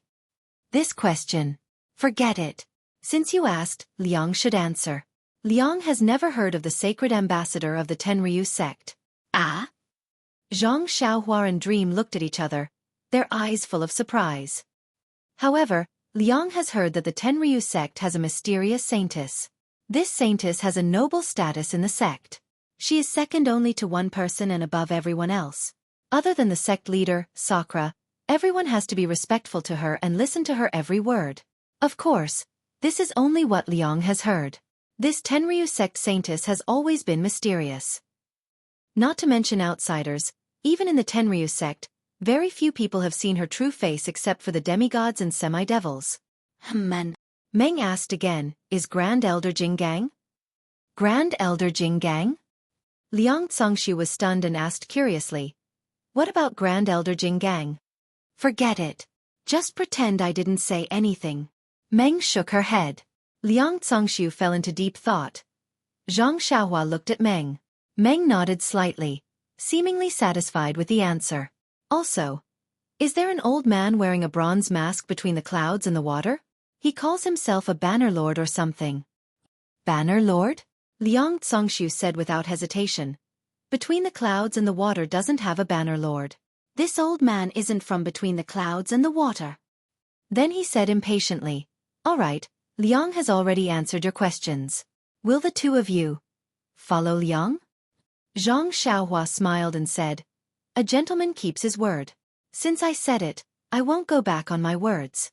This question. Forget it. Since you asked, Liang should answer. Liang has never heard of the sacred ambassador of the Tenryu sect. Ah? Zhang Xiaohua and Dream looked at each other, their eyes full of surprise. However, Liang has heard that the Tenryu sect has a mysterious saintess. This saintess has a noble status in the sect. She is second only to one person and above everyone else. Other than the sect leader, Sakura, everyone has to be respectful to her and listen to her every word. Of course, this is only what Liang has heard. This Tenryu sect saintess has always been mysterious. Not to mention outsiders, even in the Tenryu sect, very few people have seen her true face except for the demigods and semi-devils. Meng asked again, is Grand Elder Jinggang? Grand Elder Jinggang? Liang Zongxiu was stunned and asked curiously. What about Grand Elder Jinggang? Forget it. Just pretend I didn't say anything. Meng shook her head. Liang Zongxiu fell into deep thought. Zhang Xiaohua looked at Meng. Meng nodded slightly, seemingly satisfied with the answer. Also, is there an old man wearing a bronze mask between the clouds and the water? He calls himself a banner lord or something. Banner Lord? Liang Congshu said without hesitation. Between the clouds and the water doesn't have a banner lord. This old man isn't from between the clouds and the water. Then he said impatiently, all right, Liang has already answered your questions. Will the two of you follow Liang? Zhang Xiaohua smiled and said, a gentleman keeps his word. Since I said it, I won't go back on my words.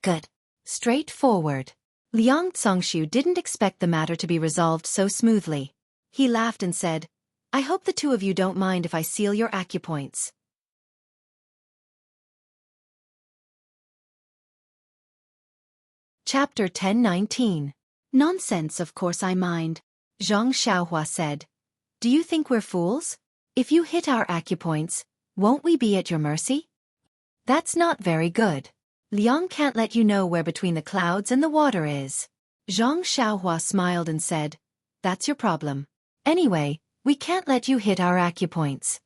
Good. Straightforward. Liang Congshu didn't expect the matter to be resolved so smoothly. He laughed and said, I hope the two of you don't mind if I seal your acupoints. Chapter 10:19. Nonsense, of course I mind. Zhang Xiaohua said. Do you think we're fools? If you hit our acupoints, won't we be at your mercy? That's not very good. Liang can't let you know where between the clouds and the water is. Zhang Xiaohua smiled and said, that's your problem. Anyway, we can't let you hit our acupoints.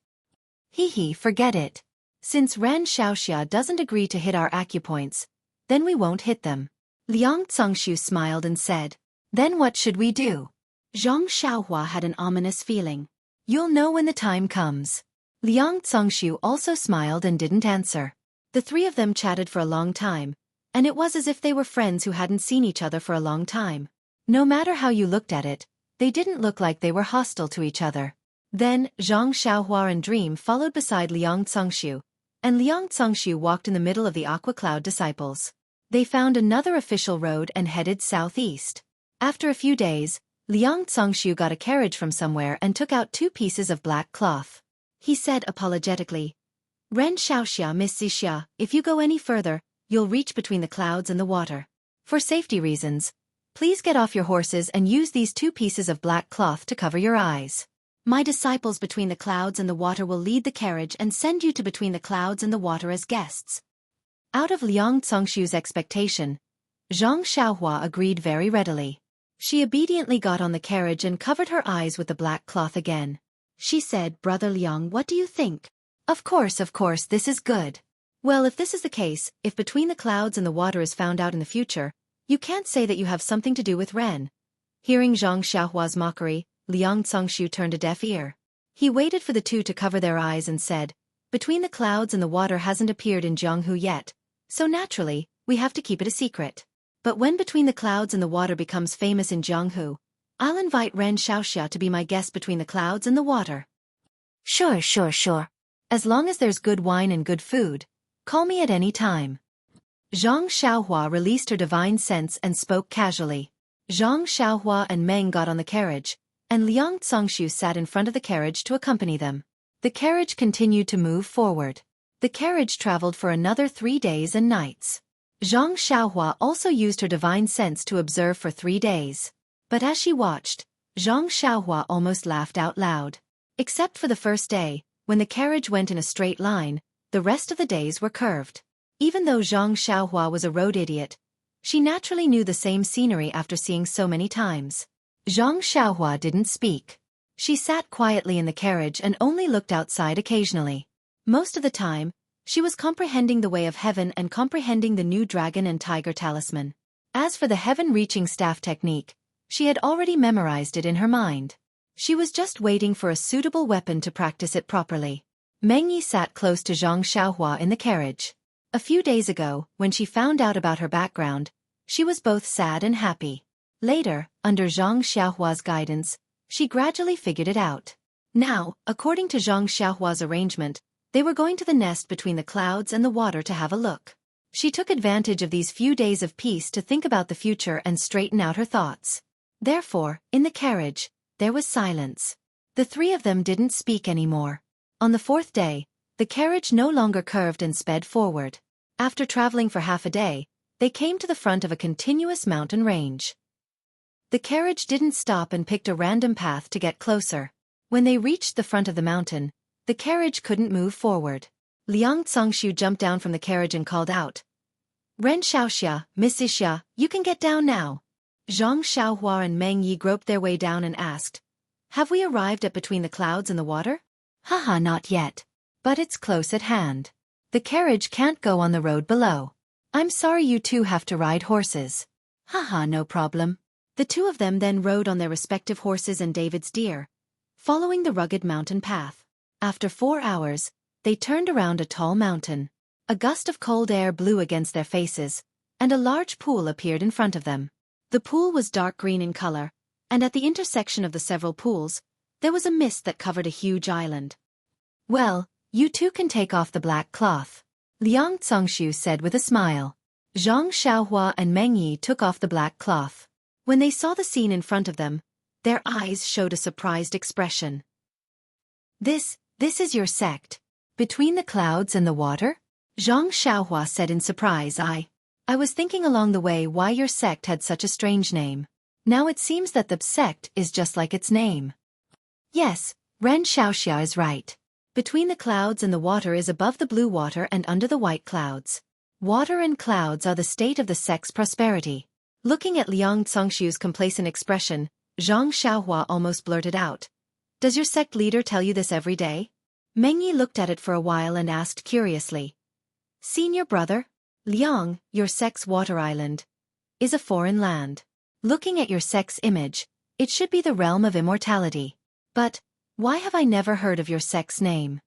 Forget it. Since Ran Xiaoxia doesn't agree to hit our acupoints, then we won't hit them. Liang Congshu smiled and said, then what should we do? Zhang Xiaohua had an ominous feeling. You'll know when the time comes. Liang Congshu also smiled and didn't answer. The three of them chatted for a long time, and it was as if they were friends who hadn't seen each other for a long time. No matter how you looked at it, they didn't look like they were hostile to each other. Then, Zhang Xiaohua and Dream followed beside Liang Congshu, and Liang Congshu walked in the middle of the Aqua Cloud disciples. They found another official road and headed southeast. After a few days, Liang Congshu got a carriage from somewhere and took out 2 pieces of black cloth. He said apologetically, Ren Xiaoxia Miss Xixia, if you go any further, you'll reach between the clouds and the water. For safety reasons, please get off your horses and use these 2 pieces of black cloth to cover your eyes. My disciples between the clouds and the water will lead the carriage and send you to between the clouds and the water as guests. Out of Liang Congshu's expectation, Zhang Xiaohua agreed very readily. She obediently got on the carriage and covered her eyes with the black cloth again. She said, Brother Liang, what do you think? Of course, this is good. Well, if this is the case, if between the clouds and the water is found out in the future, you can't say that you have something to do with Ren. Hearing Zhang Xiaohua's mockery, Liang Congshu turned a deaf ear. He waited for the two to cover their eyes and said, between the clouds and the water hasn't appeared in Jianghu yet, so naturally, we have to keep it a secret. But when between the clouds and the water becomes famous in Jianghu, I'll invite Ren Xiaoxia to be my guest between the clouds and the water. Sure. As long as there's good wine and good food, call me at any time. Zhang Xiaohua released her divine sense and spoke casually. Zhang Xiaohua and Meng got on the carriage, and Liang Congshu sat in front of the carriage to accompany them. The carriage continued to move forward. The carriage traveled for another 3 days and nights. Zhang Xiaohua also used her divine sense to observe for 3 days. But as she watched, Zhang Xiaohua almost laughed out loud. Except for the first day, when the carriage went in a straight line, the rest of the days were curved. Even though Zhang Xiaohua was a road idiot, she naturally knew the same scenery after seeing so many times. Zhang Xiaohua didn't speak. She sat quietly in the carriage and only looked outside occasionally. Most of the time, she was comprehending the way of heaven and comprehending the new dragon and tiger talisman. As for the heaven-reaching staff technique, she had already memorized it in her mind. She was just waiting for a suitable weapon to practice it properly. Meng Yi sat close to Zhang Xiaohua in the carriage. A few days ago, when she found out about her background, she was both sad and happy. Later, under Zhang Xiaohua's guidance, she gradually figured it out. Now, according to Zhang Xiaohua's arrangement, they were going to the nest between the clouds and the water to have a look. She took advantage of these few days of peace to think about the future and straighten out her thoughts. Therefore, in the carriage, there was silence. The 3 of them didn't speak anymore. On the 4th day, the carriage no longer curved and sped forward. After traveling for half a day, they came to the front of a continuous mountain range. The carriage didn't stop and picked a random path to get closer. When they reached the front of the mountain, the carriage couldn't move forward. Liang Congshu jumped down from the carriage and called out, Ren Xiaoxia, Miss Xixia, you can get down now. Zhang Xiaohua and Meng Yi groped their way down and asked, have we arrived at between the clouds and the water? Haha, not yet. But it's close at hand. The carriage can't go on the road below. I'm sorry you two have to ride horses. Haha, no problem. The two of them then rode on their respective horses and David's deer, following the rugged mountain path. After 4 hours, they turned around a tall mountain. A gust of cold air blew against their faces, and a large pool appeared in front of them. The pool was dark green in color, and at the intersection of the several pools, there was a mist that covered a huge island. "Well, you two can take off the black cloth," Liang Congshu said with a smile. Zhang Xiaohua and Meng Yi took off the black cloth. When they saw the scene in front of them, their eyes showed a surprised expression. This is your sect? Between the clouds and the water?" Zhang Xiaohua said in surprise. I was thinking along the way why your sect had such a strange name. Now it seems that the sect is just like its name." "Yes, Ren Xiaoxia is right. Between the clouds and the water is above the blue water and under the white clouds. Water and clouds are the state of the sect's prosperity." Looking at Liang Congshu's complacent expression, Zhang Xiaohua almost blurted out, "Does your sect leader tell you this every day?" Meng Yi looked at it for a while and asked curiously, "Senior brother, Liang, your sect's water island is a foreign land. Looking at your sect's image, it should be the realm of immortality. But why have I never heard of your sect's name?"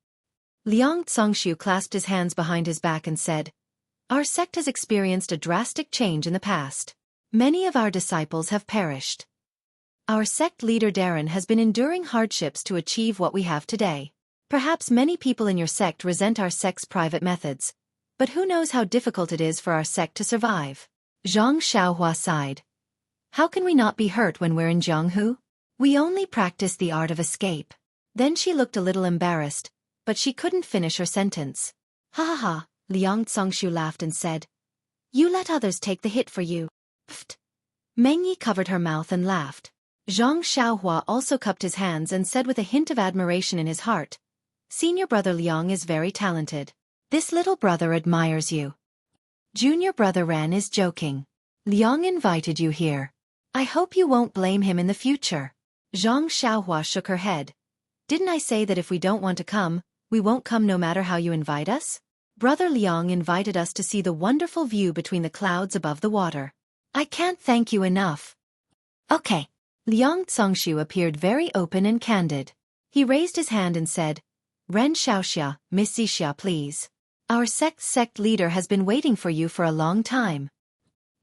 Liang Congshu clasped his hands behind his back and said, "Our sect has experienced a drastic change in the past. Many of our disciples have perished. Our sect leader Darren has been enduring hardships to achieve what we have today. Perhaps many people in your sect resent our sect's private methods, but who knows how difficult it is for our sect to survive." Zhang Xiaohua sighed. "How can we not be hurt when we're in Jianghu? We only practice the art of escape." Then she looked a little embarrassed, but she couldn't finish her sentence. "Ha ha ha," Liang Congshu laughed and said, "You let others take the hit for you." Pfft. Meng Yi covered her mouth and laughed. Zhang Xiaohua also cupped his hands and said with a hint of admiration in his heart, "Senior brother Liang is very talented. This little brother admires you. Junior brother Ren is joking. Liang invited you here. I hope you won't blame him in the future." Zhang Xiaohua shook her head. "Didn't I say that if we don't want to come, we won't come no matter how you invite us? Brother Liang invited us to see the wonderful view between the clouds above the water. I can't thank you enough." "Okay." Liang Congshu appeared very open and candid. He raised his hand and said, "Ren Xiaoxia, Miss Zixia please. Our sect leader has been waiting for you for a long time."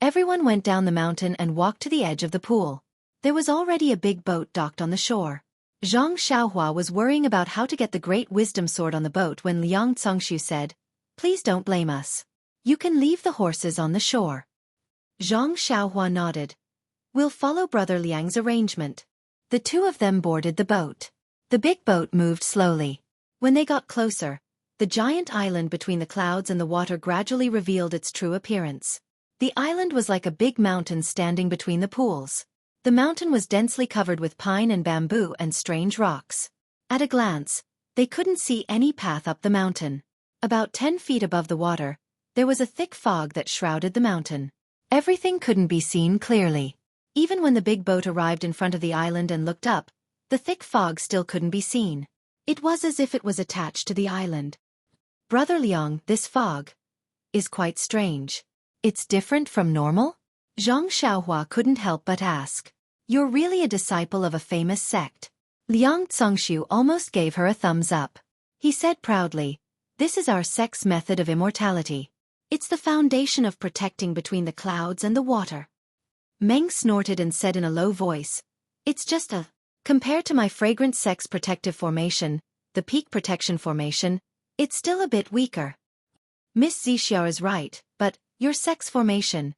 Everyone went down the mountain and walked to the edge of the pool. There was already a big boat docked on the shore. Zhang Xiaohua was worrying about how to get the Great Wisdom Sword on the boat when Liang Congshu said, "Please don't blame us. You can leave the horses on the shore." Zhang Xiaohua nodded. "We'll follow Brother Liang's arrangement." The two of them boarded the boat. The big boat moved slowly. When they got closer, the giant island between the clouds and the water gradually revealed its true appearance. The island was like a big mountain standing between the pools. The mountain was densely covered with pine and bamboo and strange rocks. At a glance, they couldn't see any path up the mountain. About 10 feet above the water, there was a thick fog that shrouded the mountain. Everything couldn't be seen clearly. Even when the big boat arrived in front of the island and looked up, the thick fog still couldn't be seen. It was as if it was attached to the island. "Brother Liang, this fog is quite strange. It's different from normal?" Zhang Xiaohua couldn't help but ask. "You're really a disciple of a famous sect." Liang Congshu almost gave her a thumbs up. He said proudly, "This is our sect's method of immortality. It's the foundation of protecting between the clouds and the water." Meng snorted and said in a low voice, "It's just compared to my fragrant sect's protective formation, the peak protection formation, it's still a bit weaker." "Miss Zixia is right, but your sect's formation."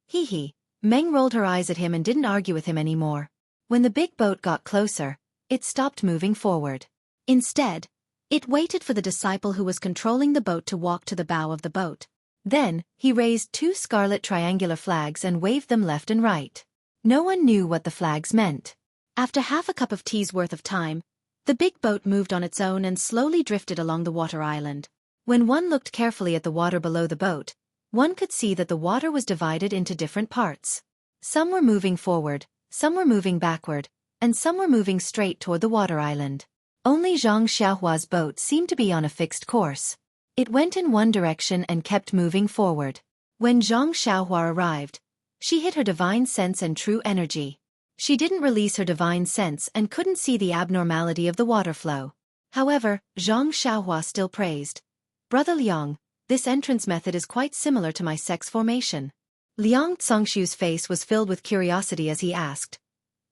Hee. Meng rolled her eyes at him and didn't argue with him anymore. When the big boat got closer, it stopped moving forward. Instead, it waited for the disciple who was controlling the boat to walk to the bow of the boat. Then, he raised 2 scarlet triangular flags and waved them left and right. No one knew what the flags meant. After half a cup of tea's worth of time, the big boat moved on its own and slowly drifted along the water island. When one looked carefully at the water below the boat, one could see that the water was divided into different parts. Some were moving forward, some were moving backward, and some were moving straight toward the water island. Only Zhang Xiaohua's boat seemed to be on a fixed course. It went in one direction and kept moving forward. When Zhang Xiaohua arrived, She hid her divine sense and true energy. She didn't release her divine sense and couldn't see the abnormality of the water flow. However, Zhang Xiaohua still praised. Brother Liang, this entrance method is quite similar to my sex formation. Liang Congxu's face was filled with curiosity as he asked,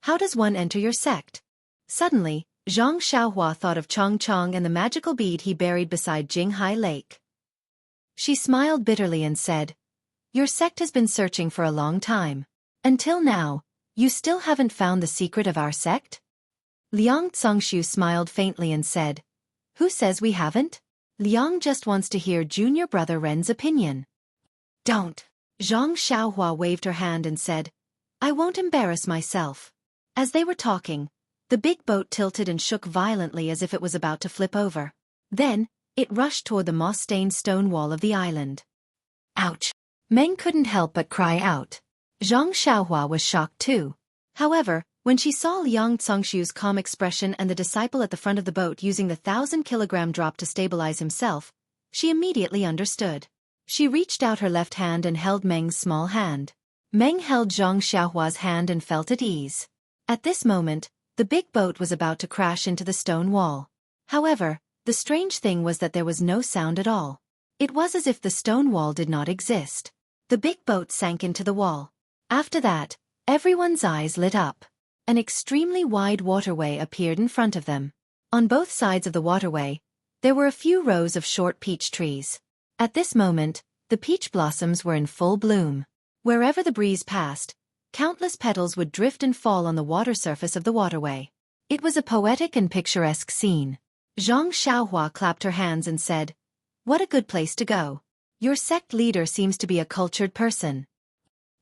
how does one enter your sect? Suddenly, Zhang Xiaohua thought of Chong Chong and the magical bead he buried beside Jinghai Lake. She smiled bitterly and said, your sect has been searching for a long time. Until now, you still haven't found the secret of our sect? Liang Congxu smiled faintly and said, who says we haven't? Liang just wants to hear junior brother Ren's opinion. Don't. Zhang Xiaohua waved her hand and said, I won't embarrass myself. As they were talking, the big boat tilted and shook violently as if it was about to flip over. Then, it rushed toward the moss-stained stone wall of the island. Ouch! Meng couldn't help but cry out. Zhang Xiaohua was shocked too. However, when she saw Liang Congxu's calm expression and the disciple at the front of the boat using the 1,000-kilogram drop to stabilize himself, she immediately understood. She reached out her left hand and held Meng's small hand. Meng held Zhang Xiaohua's hand and felt at ease. At this moment, the big boat was about to crash into the stone wall. However, the strange thing was that there was no sound at all. It was as if the stone wall did not exist. The big boat sank into the wall. After that, everyone's eyes lit up. An extremely wide waterway appeared in front of them. On both sides of the waterway, there were a few rows of short peach trees. At this moment, the peach blossoms were in full bloom. Wherever the breeze passed, countless petals would drift and fall on the water surface of the waterway. It was a poetic and picturesque scene. Zhang Xiaohua clapped her hands and said, what a good place to go. Your sect leader seems to be a cultured person.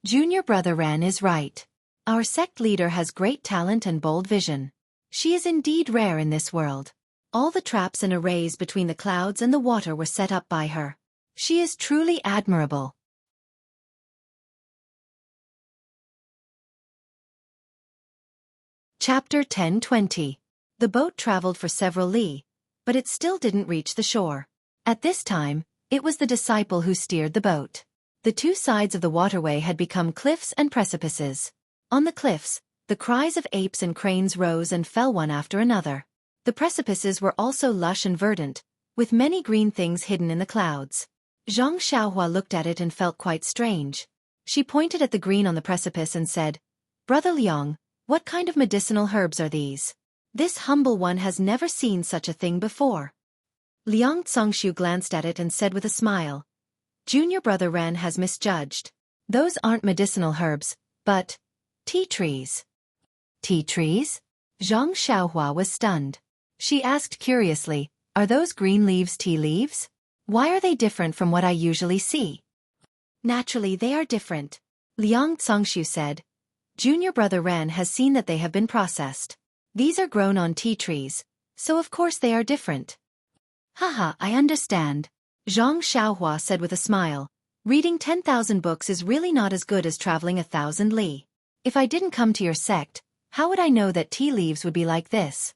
Junior brother Ren is right. Our sect leader has great talent and bold vision. She is indeed rare in this world. All the traps and arrays between the clouds and the water were set up by her. She is truly admirable. Chapter 10:20. The boat traveled for several li, but it still didn't reach the shore. At this time, it was the disciple who steered the boat. The two sides of the waterway had become cliffs and precipices. On the cliffs, the cries of apes and cranes rose and fell one after another. The precipices were also lush and verdant, with many green things hidden in the clouds. Zhang Xiaohua looked at it and felt quite strange. She pointed at the green on the precipice and said, Brother Liang, what kind of medicinal herbs are these? This humble one has never seen such a thing before. Liang Congxu glanced at it and said with a smile, Junior brother Ren has misjudged. Those aren't medicinal herbs, but tea trees. Tea trees? Zhang Xiaohua was stunned. She asked curiously, are those green leaves tea leaves? Why are they different from what I usually see? Naturally they are different. Liang Congxu said. Junior brother Ren has seen that they have been processed. These are grown on tea trees, so of course they are different. Haha, I understand. Zhang Xiaohua said with a smile. Reading 10,000 books is really not as good as traveling 1,000 li. If I didn't come to your sect, how would I know that tea leaves would be like this?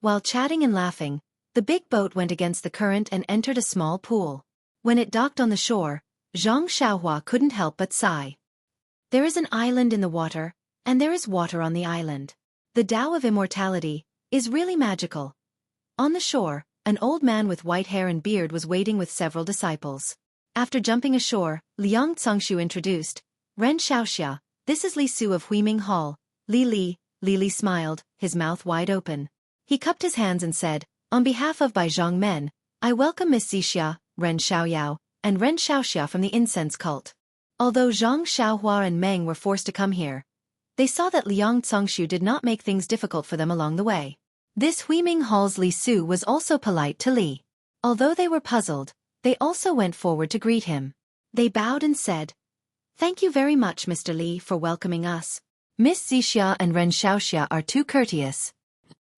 While chatting and laughing, the big boat went against the current and entered a small pool. When it docked on the shore, Zhang Xiaohua couldn't help but sigh. There is an island in the water, and there is water on the island. The Tao of immortality is really magical. On the shore, an old man with white hair and beard was waiting with several disciples. After jumping ashore, Liang Congxu introduced, Ren Xiaoxia, this is Li Su of Huiming Hall. Li Li smiled, his mouth wide open. He cupped his hands and said, on behalf of Bai Zhang Men, I welcome Miss Zixia, Ren Xiaoyao, and Ren Xiaoxia from the incense cult. Although Zhang Xiaohua and Meng were forced to come here, they saw that Liang Congxu did not make things difficult for them along the way. This Huiming Hall's Li Su was also polite to Li. Although they were puzzled, they also went forward to greet him. They bowed and said, Thank you very much, Mr. Li, for welcoming us. Miss Zixia and Ren Xiaoxia are too courteous.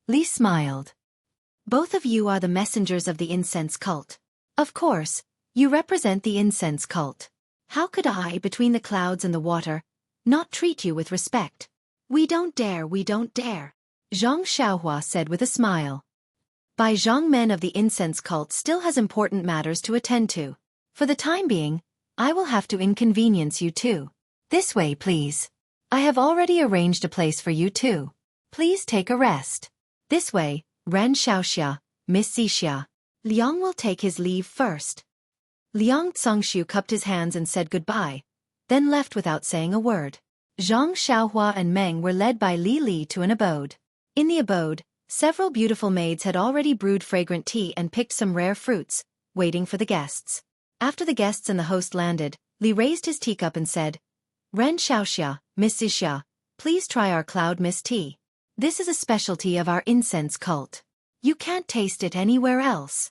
Li smiled. Both of you are the messengers of the incense cult. Of course, you represent the incense cult. How could I, between the clouds and the water, not treat you with respect? We don't dare. Zhang Xiaohua said with a smile. Bai Zhang Men of the incense cult still has important matters to attend to. For the time being, I will have to inconvenience you too. This way, please. I have already arranged a place for you too. Please take a rest. This way, Ren Xiaoxia, Miss Xixia. Liang will take his leave first. Liang Congshu cupped his hands and said goodbye, then left without saying a word. Zhang Xiaohua and Meng were led by Li Li to an abode. In the abode, several beautiful maids had already brewed fragrant tea and picked some rare fruits, waiting for the guests. After the guests and the host landed, Li raised his teacup and said, Ren Xiaoxia, Miss Xixia, please try our cloud mist tea. This is a specialty of our incense cult. You can't taste it anywhere else.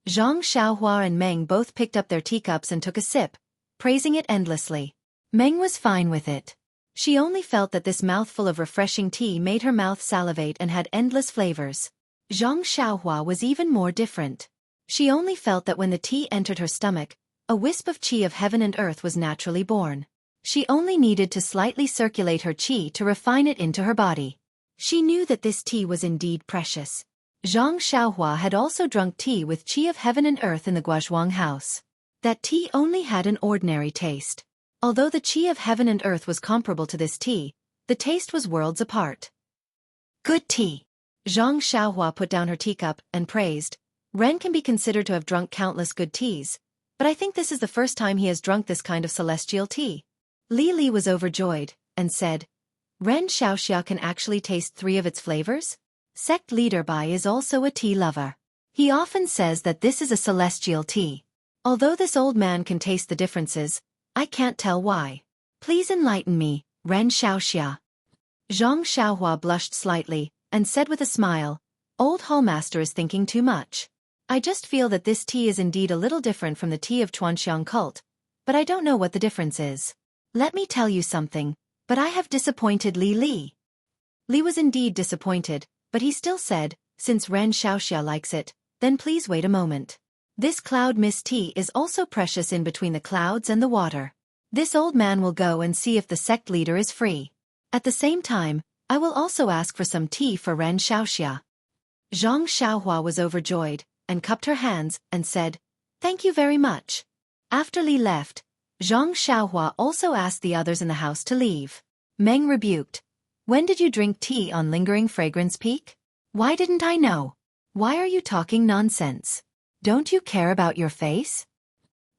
Zhang Xiaohua and Meng both picked up their teacups and took a sip, praising it endlessly. Meng was fine with it. She only felt that this mouthful of refreshing tea made her mouth salivate and had endless flavors. Zhang Xiaohua was even more different. She only felt that when the tea entered her stomach, a wisp of qi of heaven and earth was naturally born. She only needed to slightly circulate her qi to refine it into her body. She knew that this tea was indeed precious. Zhang Xiaohua had also drunk tea with qi of heaven and earth in the Guozhuang house. That tea only had an ordinary taste. Although the qi of heaven and earth was comparable to this tea, the taste was worlds apart. Good tea. Zhang Xiaohua put down her teacup and praised. Ren can be considered to have drunk countless good teas, but I think this is the first time he has drunk this kind of celestial tea. Li Li was overjoyed, and said, Ren Xiaoxia can actually taste 3 of its flavors? Sect leader Bai is also a tea lover. He often says that this is a celestial tea. Although this old man can taste the differences, I can't tell why. Please enlighten me, Ren Xiaoxia. Zhang Xiaohua blushed slightly, and said with a smile, Old Hallmaster is thinking too much. I just feel that this tea is indeed a little different from the tea of Chuanxiang cult, but I don't know what the difference is. Let me tell you something, but I have disappointed Li Li. Li was indeed disappointed, but he still said, since Ren Xiaoxia likes it, then please wait a moment. This cloud mist tea is also precious in between the clouds and the water. This old man will go and see if the sect leader is free. At the same time, I will also ask for some tea for Ren Xiaoxia. Zhang Xiaohua was overjoyed, and cupped her hands, and said, Thank you very much. After Li left, Zhang Xiaohua also asked the others in the house to leave. Meng rebuked. When did you drink tea on Lingering Fragrance Peak? Why didn't I know? Why are you talking nonsense? Don't you care about your face?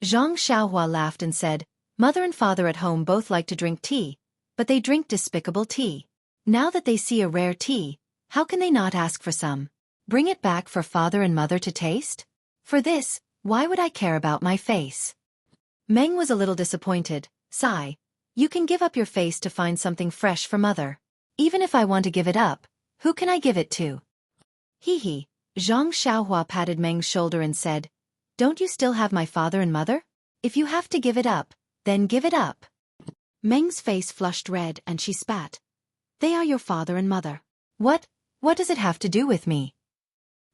Zhang Xiaohua laughed and said, Mother and father at home both like to drink tea, but they drink despicable tea. Now that they see a rare tea, how can they not ask for some? Bring it back for father and mother to taste? For this, why would I care about my face? Meng was a little disappointed. Sigh, you can give up your face to find something fresh for mother. Even if I want to give it up, who can I give it to? Hee. Zhang Xiaohua patted Meng's shoulder and said, Don't you still have my father and mother? If you have to give it up, then give it up. Meng's face flushed red and she spat. They are your father and mother. What does it have to do with me?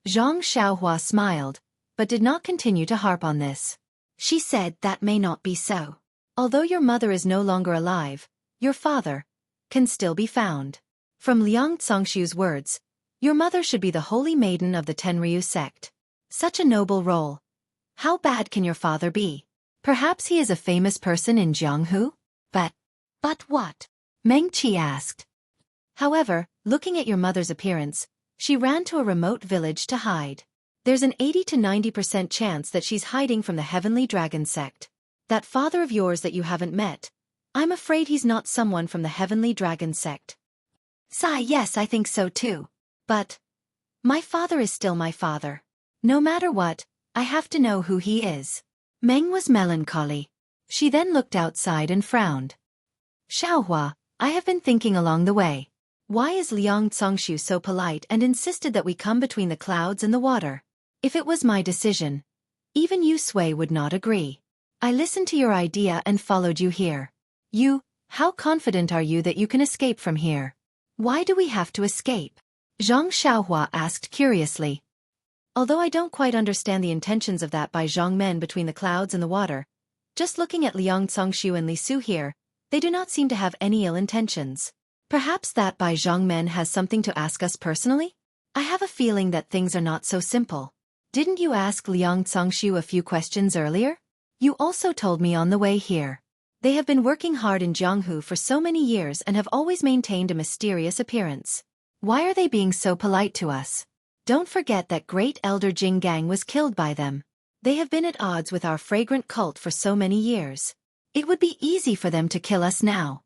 Zhang Xiaohua smiled, but did not continue to harp on this. She said that may not be so. Although your mother is no longer alive, your father can still be found. From Liang Congshu's words, your mother should be the holy maiden of the Tenryu sect. Such a noble role. How bad can your father be? Perhaps he is a famous person in Jianghu? But what? Meng Qi asked. However, looking at your mother's appearance, she ran to a remote village to hide. There's an 80 to 90% chance that she's hiding from the Heavenly Dragon sect. That father of yours that you haven't met, I'm afraid he's not someone from the Heavenly Dragon sect. Sigh, yes, I think so too. But my father is still my father. No matter what, I have to know who he is. Meng was melancholy. She then looked outside and frowned. Xiaohua, I have been thinking along the way. Why is Liang Congshu so polite and insisted that we come between the clouds and the water? If it was my decision, even you Sui would not agree. I listened to your idea and followed you here. How confident are you that you can escape from here? Why do we have to escape? Zhang Xiaohua asked curiously. Although I don't quite understand the intentions of that by Zhang Men between the clouds and the water, just looking at Liang Congshu and Li Su here, they do not seem to have any ill intentions. Perhaps that Bai Zhang Men has something to ask us personally? I have a feeling that things are not so simple. Didn't you ask Liang Congshu a few questions earlier? You also told me on the way here. They have been working hard in Jianghu for so many years and have always maintained a mysterious appearance. Why are they being so polite to us? Don't forget that great elder Jing Gang was killed by them. They have been at odds with our fragrant cult for so many years. It would be easy for them to kill us now.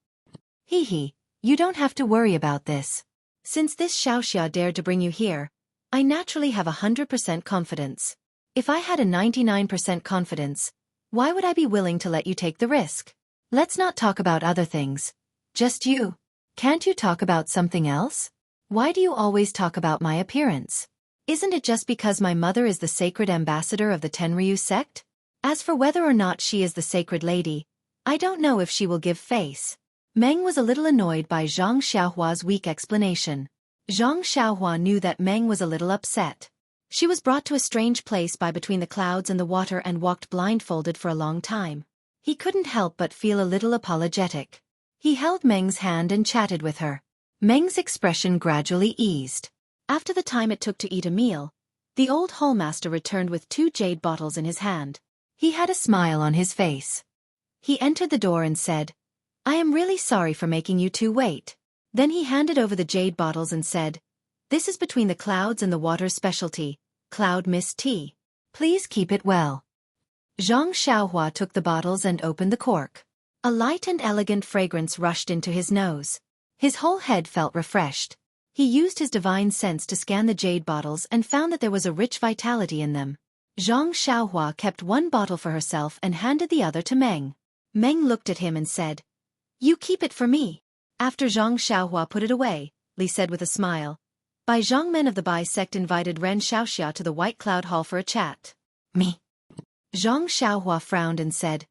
Hee, you don't have to worry about this. Since this Xiaoxia dared to bring you here, I naturally have 100% confidence. If I had a 99% confidence, why would I be willing to let you take the risk? Let's not talk about other things. Just you. Can't you talk about something else? Why do you always talk about my appearance? Isn't it just because my mother is the sacred ambassador of the Tenryu sect? As for whether or not she is the sacred lady, I don't know if she will give face. Meng was a little annoyed by Zhang Xiaohua's weak explanation. Zhang Xiaohua knew that Meng was a little upset. She was brought to a strange place by between the clouds and the water and walked blindfolded for a long time. He couldn't help but feel a little apologetic. He held Meng's hand and chatted with her. Meng's expression gradually eased. After the time it took to eat a meal, the old hallmaster returned with 2 jade bottles in his hand. He had a smile on his face. He entered the door and said, "I am really sorry for making you 2 wait." Then he handed over the jade bottles and said, "This is between the clouds and the water's specialty, cloud mist tea. Please keep it well." Zhang Xiaohua took the bottles and opened the cork. A light and elegant fragrance rushed into his nose. His whole head felt refreshed. He used his divine sense to scan the jade bottles and found that there was a rich vitality in them. Zhang Xiaohua kept 1 bottle for herself and handed the other to Meng. Meng looked at him and said, "You keep it for me." After Zhang Xiaohua put it away, Li said with a smile, "Bai Zhang men of the Bai sect invited Ren Xiaoxia to the White Cloud Hall for a chat." Me. Zhang Xiaohua frowned and said,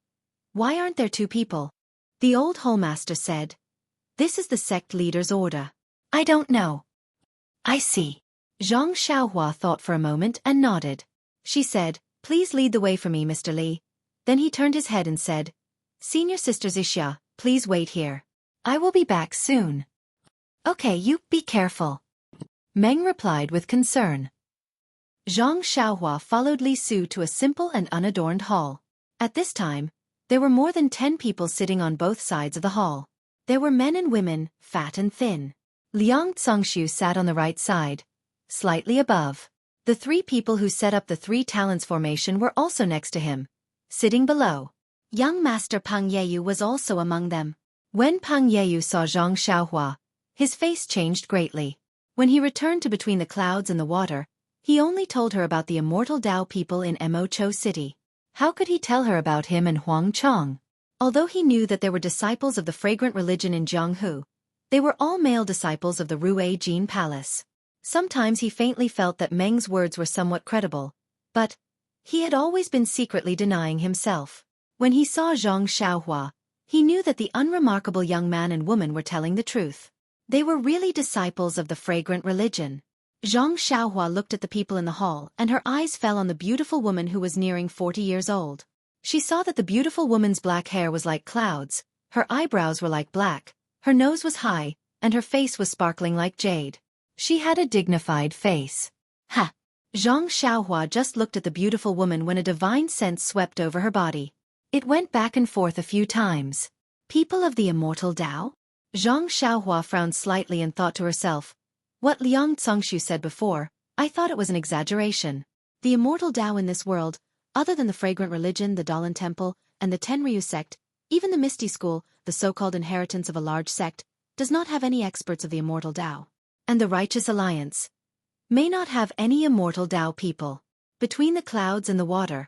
"Why aren't there 2 people?" The old hallmaster said, "This is the sect leader's order." "I don't know." "I see." Zhang Xiaohua thought for a moment and nodded. She said, "Please lead the way for me, Mr. Li." Then he turned his head and said, "Senior Sister Xia, please wait here. I will be back soon." "Okay, you be careful," Meng replied with concern. Zhang Xiaohua followed Li Su to a simple and unadorned hall. At this time, there were more than 10 people sitting on both sides of the hall. There were men and women, fat and thin. Liang Zongxu sat on the right side, slightly above. The 3 people who set up the 3 talents formation were also next to him, sitting below. Young Master Pang Yeyu was also among them. When Pang Yeyu saw Zhang Xiaohua, his face changed greatly. When he returned to between the clouds and the water, he only told her about the immortal Dao people in Mo City. How could he tell her about him and Huang Chong? Although he knew that there were disciples of the fragrant religion in Jianghu, they were all male disciples of the Rue Jin Palace. Sometimes he faintly felt that Meng's words were somewhat credible, but he had always been secretly denying himself. When he saw Zhang Xiaohua, he knew that the unremarkable young man and woman were telling the truth. They were really disciples of the fragrant religion. Zhang Xiaohua looked at the people in the hall and her eyes fell on the beautiful woman who was nearing 40 years old. She saw that the beautiful woman's black hair was like clouds, her eyebrows were like black, her nose was high, and her face was sparkling like jade. She had a dignified face. Ha! Zhang Xiaohua just looked at the beautiful woman when a divine sense swept over her body. It went back and forth a few times. People of the immortal Dao? Zhang Xiaohua frowned slightly and thought to herself, "What Liang Zongxu said before, I thought it was an exaggeration. The immortal Dao in this world, other than the fragrant religion, the Dalan Temple, and the Tenryu sect, even the Misty School, the so-called inheritance of a large sect, does not have any experts of the immortal Dao. And the Righteous Alliance may not have any immortal Dao people. Between the clouds and the water,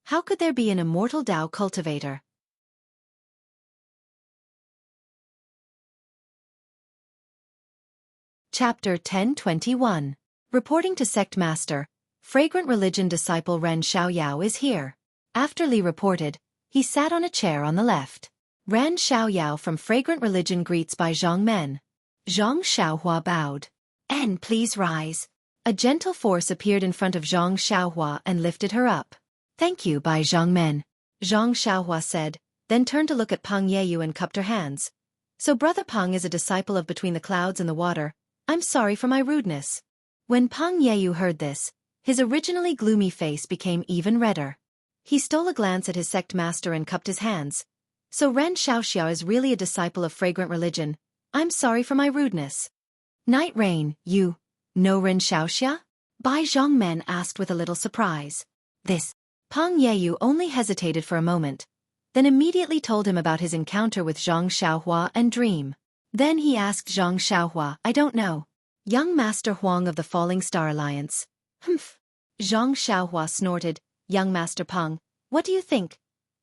how could there be an immortal Dao cultivator?" Chapter 1021. Reporting to Sect Master, Fragrant Religion Disciple Ren Xiaoyao is here. After Li reported, he sat on a chair on the left. Ren Xiaoyao from Fragrant Religion greets Bai Zhang men. Zhang Xiaohua bowed. "And please rise." A gentle force appeared in front of Zhang Xiaohua and lifted her up. "Thank you, Bai Zhang men," Zhang Xiaohua said, then turned to look at Pang Yeyu and cupped her hands. "So Brother Pang is a disciple of Between the Clouds and the Water. I'm sorry for my rudeness." When Pang Yeyu heard this, his originally gloomy face became even redder. He stole a glance at his sect master and cupped his hands. So Ren Xiaoxia is really a disciple of fragrant religion. I'm sorry for my rudeness. Night Rain, you know Ren Xiaoxia? Bai Zhongmen asked with a little surprise. This. Peng Yeyu only hesitated for a moment, then immediately told him about his encounter with Zhang Xiaohua and Dream. Then he asked Zhang Xiaohua, I don't know. Young Master Huang of the Falling Star Alliance. Humph. Zhang Xiaohua snorted, Young Master Peng, what do you think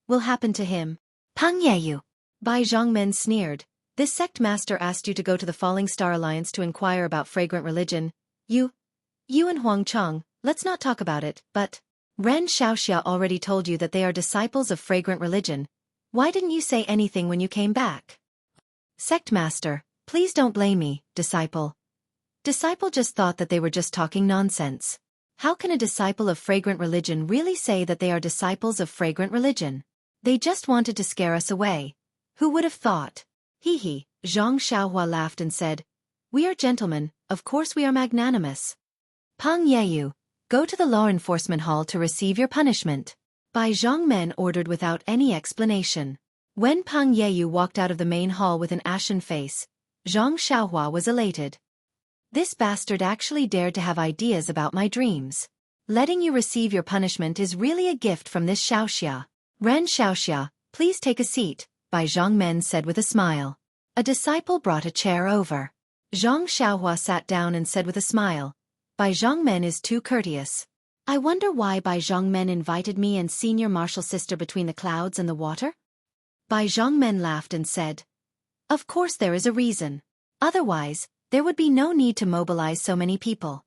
will happen to him? Peng Yeyu. Bai Zhongmen sneered. This sect master asked you to go to the Falling Star Alliance to inquire about fragrant religion. You and Huang Chang, let's not talk about it, but Ren Xiaoxia already told you that they are disciples of fragrant religion. Why didn't you say anything when you came back? Sect master, please don't blame me, disciple. Disciple just thought that they were just talking nonsense. How can a disciple of fragrant religion really say that they are disciples of fragrant religion? They just wanted to scare us away. Who would have thought? Hee hee, Zhang Xiaohua laughed and said, We are gentlemen, of course we are magnanimous. Peng Yeyu, go to the law enforcement hall to receive your punishment. Bai Zhongmen ordered without any explanation. When Peng Yeyu walked out of the main hall with an ashen face, Zhang Xiaohua was elated. This bastard actually dared to have ideas about my dreams. Letting you receive your punishment is really a gift from this Xiaoxia. Ren Xiaoxia, please take a seat, Bai Zhongmen said with a smile. A disciple brought a chair over. Zhang Xiaohua sat down and said with a smile, Bai Zhongmen is too courteous. I wonder why Bai Zhongmen invited me and senior martial sister between the clouds and the water? Bai Zhongmen laughed and said, Of course there is a reason. Otherwise, there would be no need to mobilize so many people.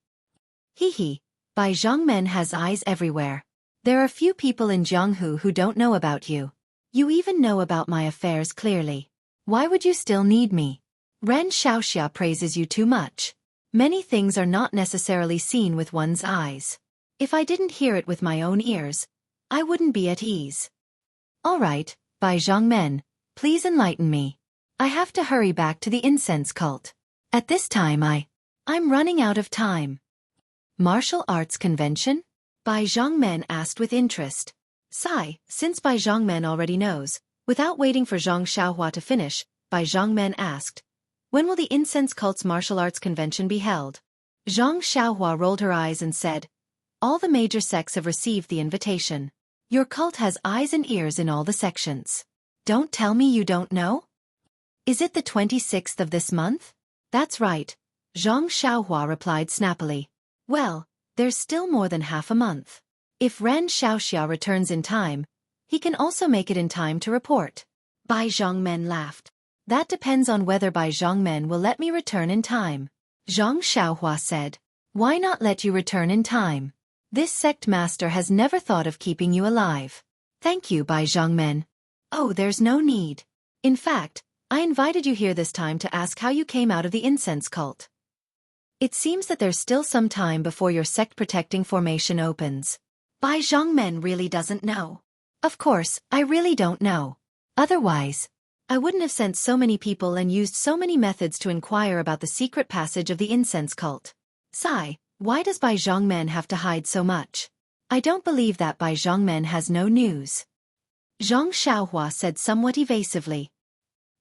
Hee hee, Bai Zhongmen has eyes everywhere. There are few people in Jianghu who don't know about you. You even know about my affairs clearly. Why would you still need me? Ren Xiaoxia praises you too much. Many things are not necessarily seen with one's eyes. If I didn't hear it with my own ears, I wouldn't be at ease. All right, Bai Zhongmen, please enlighten me. I have to hurry back to the incense cult. At this time I'm running out of time. Martial arts convention? Bai Zhongmen asked with interest. Sigh, since Bai Zhongmen already knows, without waiting for Zhang Xiaohua to finish, Bai Zhongmen asked, When will the incense cult's martial arts convention be held? Zhang Xiaohua rolled her eyes and said, All the major sects have received the invitation. Your cult has eyes and ears in all the sections. Don't tell me you don't know? Is it the 26th of this month? That's right, Zhang Xiaohua replied snappily. Well, there's still more than half a month. If Ren Xiaoxia returns in time, he can also make it in time to report. Bai Zhongmen laughed. That depends on whether Bai Zhongmen will let me return in time. Zhang Xiaohua said. Why not let you return in time? This sect master has never thought of keeping you alive. Thank you, Bai Zhongmen. Oh, there's no need. In fact, I invited you here this time to ask how you came out of the incense cult. It seems that there's still some time before your sect-protecting formation opens. Bai Zhongmen really doesn't know. Of course, I really don't know. Otherwise, I wouldn't have sent so many people and used so many methods to inquire about the secret passage of the incense cult. Sigh, why does Bai Zhongmen have to hide so much? I don't believe that Bai Zhongmen has no news. Zhang Xiaohua said somewhat evasively.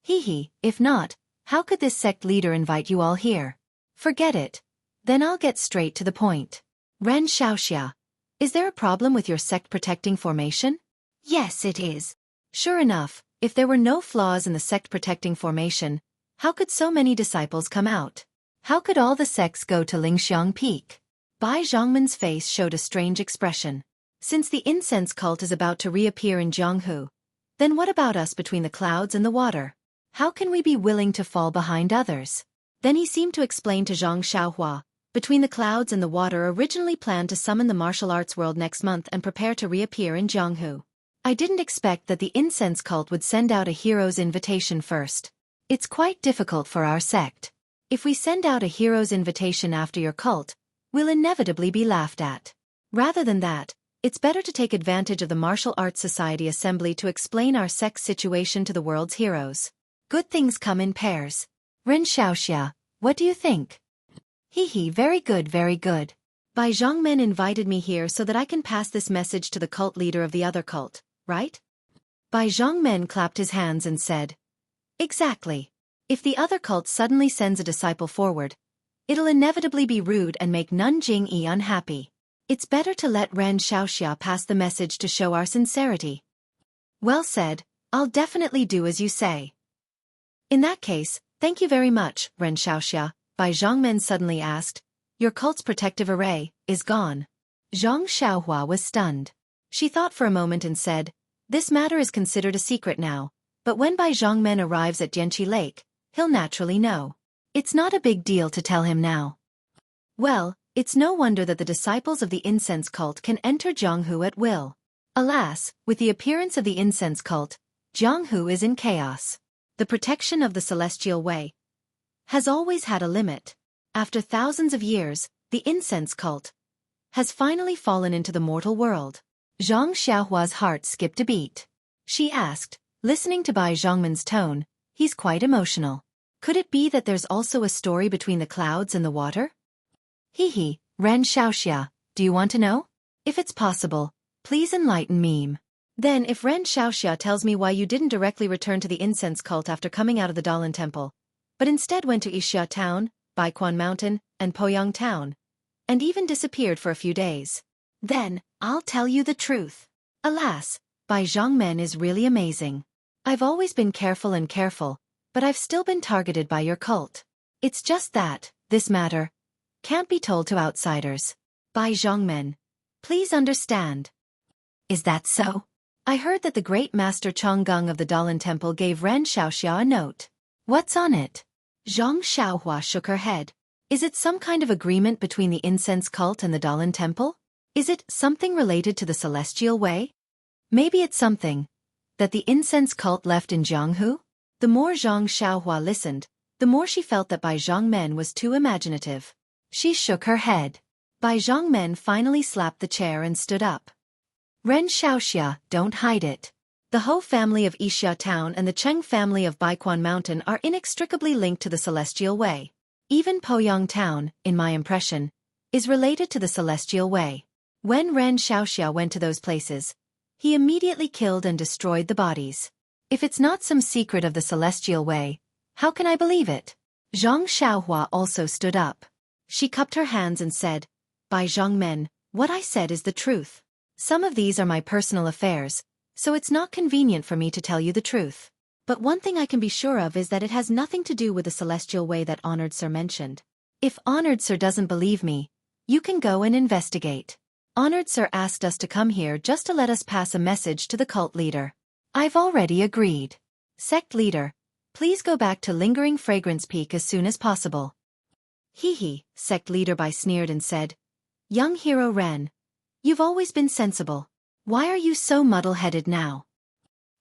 Hee hee, if not, how could this sect leader invite you all here? Forget it. Then I'll get straight to the point. Ren Xiaoxia, is there a problem with your sect-protecting formation? Yes, it is. Sure enough, if there were no flaws in the sect-protecting formation, how could so many disciples come out? How could all the sects go to Lingxiang Peak? Bai Zhongmen's face showed a strange expression. Since the incense cult is about to reappear in Jianghu, then what about us between the clouds and the water? How can we be willing to fall behind others? Then he seemed to explain to Zhang Xiaohua, Between the Clouds and the Water originally planned to summon the martial arts world next month and prepare to reappear in Jianghu. I didn't expect that the incense cult would send out a hero's invitation first. It's quite difficult for our sect. If we send out a hero's invitation after your cult, we'll inevitably be laughed at. Rather than that, it's better to take advantage of the Martial Arts Society Assembly to explain our sect's situation to the world's heroes. Good things come in pairs. Ren Xiaoxia, what do you think? Hee hee, very good, very good. Bai Zhongmen invited me here so that I can pass this message to the cult leader of the other cult, right? Bai Zhongmen clapped his hands and said, "Exactly. If the other cult suddenly sends a disciple forward, it'll inevitably be rude and make Nun Jingyi unhappy. It's better to let Ren Xiaoxia pass the message to show our sincerity." "Well said, I'll definitely do as you say." "In that case, thank you very much, Ren Xiaoxia," Bai Zhongmen suddenly asked. "Your cult's protective array is gone." Zhang Xiaohua was stunned. She thought for a moment and said, "This matter is considered a secret now, but when Bai Zhongmen arrives at Dianqi Lake, he'll naturally know. It's not a big deal to tell him now." Well, it's no wonder that the disciples of the incense cult can enter Jianghu at will. Alas, with the appearance of the incense cult, Jianghu is in chaos. The protection of the celestial way has always had a limit. After thousands of years, the incense cult has finally fallen into the mortal world. Zhang Xiaohua's heart skipped a beat. She asked, listening to Bai Zhongmen's tone, "He's quite emotional. Could it be that there's also a story between the clouds and the water?" "Hee, Ren Xiaoxia, do you want to know? If it's possible, please enlighten me." "Then if Ren Xiaoxia tells me why you didn't directly return to the incense cult after coming out of the Dalan Temple, but instead went to Yixia Town, Baiquan Mountain, and Poyang Town, and even disappeared for a few days, then I'll tell you the truth." Alas, Bai Zhongmen is really amazing. "I've always been careful, but I've still been targeted by your cult. It's just that, this matter can't be told to outsiders. Bai Zhongmen, please understand." "Is that so? I heard that the great master Changgung of the Dalan Temple gave Ren Xiaoxia a note. What's on it?" Zhang Xiaohua shook her head. "Is it some kind of agreement between the incense cult and the Dalan Temple? Is it something related to the celestial way? Maybe it's something that the incense cult left in Jianghu?" The more Zhang Xiaohua listened, the more she felt that Bai Zhongmen was too imaginative. She shook her head. Bai Zhongmen finally slapped the chair and stood up. "Ren Xiaoxia, don't hide it. The Ho family of Yixia Town and the Cheng family of Baiquan Mountain are inextricably linked to the celestial way. Even Poyang Town, in my impression, is related to the celestial way. When Ren Xiaoxia went to those places, he immediately killed and destroyed the bodies. If it's not some secret of the celestial way, how can I believe it?" Zhang Xiaohua also stood up. She cupped her hands and said, "Bai Zhongmen, what I said is the truth. Some of these are my personal affairs, so it's not convenient for me to tell you the truth. But one thing I can be sure of is that it has nothing to do with the celestial way that Honored Sir mentioned. If Honored Sir doesn't believe me, you can go and investigate. Honored Sir asked us to come here just to let us pass a message to the cult leader. I've already agreed. Sect leader, please go back to Lingering Fragrance Peak as soon as possible." "Hee, sect leader Bai sneered and said, "Young hero Ren, you've always been sensible. Why are you so muddle-headed now?"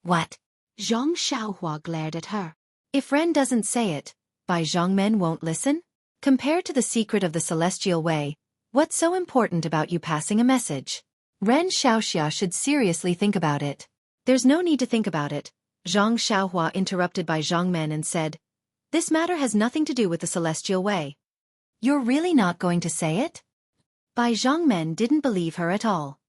"What?" Zhang Xiaohua glared at her. "If Ren doesn't say it, Bai Zhongmen won't listen? Compared to the secret of the celestial way, what's so important about you passing a message? Ren Xiaoxia should seriously think about it." "There's no need to think about it," Zhang Xiaohua interrupted Bai Zhongmen and said. "This matter has nothing to do with the celestial way." "You're really not going to say it?" Bai Zhongmen didn't believe her at all.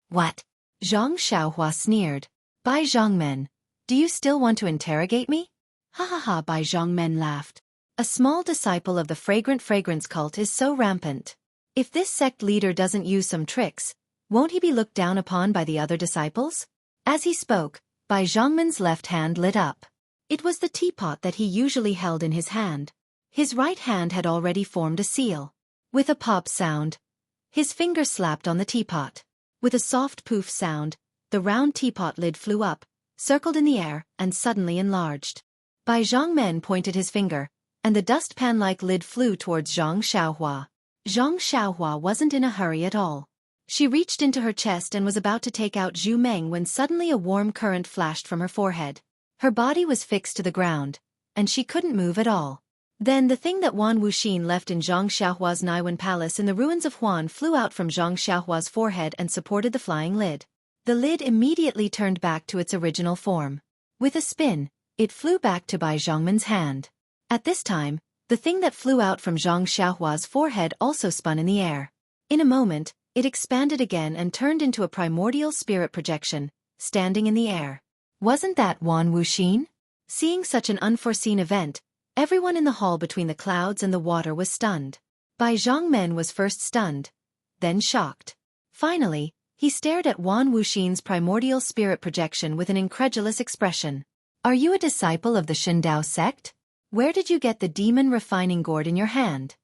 "What?" Zhang Xiaohua sneered. "Bai Zhongmen, do you still want to interrogate me?" "Ha, Bai Zhongmen laughed. "A small disciple of the fragrant fragrance cult is so rampant. If this sect leader doesn't use some tricks, won't he be looked down upon by the other disciples?" As he spoke, Bai Zhongmen's left hand lit up. It was the teapot that he usually held in his hand. His right hand had already formed a seal. With a pop sound, his finger slapped on the teapot. With a soft poof sound, the round teapot lid flew up, circled in the air, and suddenly enlarged. Bai Zhongmen pointed his finger, and the dustpan-like lid flew towards Zhang Xiaohua. Zhang Xiaohua wasn't in a hurry at all. She reached into her chest and was about to take out Zhu Meng when suddenly a warm current flashed from her forehead. Her body was fixed to the ground, and she couldn't move at all. Then the thing that Wan Wuxin left in Zhang Xiaohua's Naiwan Palace in the ruins of Huan flew out from Zhang Xiaohua's forehead and supported the flying lid. The lid immediately turned back to its original form. With a spin, it flew back to Bai Zhongmen's hand. At this time, the thing that flew out from Zhang Xiaohua's forehead also spun in the air. In a moment, it expanded again and turned into a primordial spirit projection, standing in the air. Wasn't that Wan Wuxin? Seeing such an unforeseen event, everyone in the hall between the clouds and the water was stunned. Bai Zhongmen was first stunned, then shocked. Finally, he stared at Wan Wuxin's primordial spirit projection with an incredulous expression. Are you a disciple of the Shindao sect? Where did you get the demon refining gourd in your hand?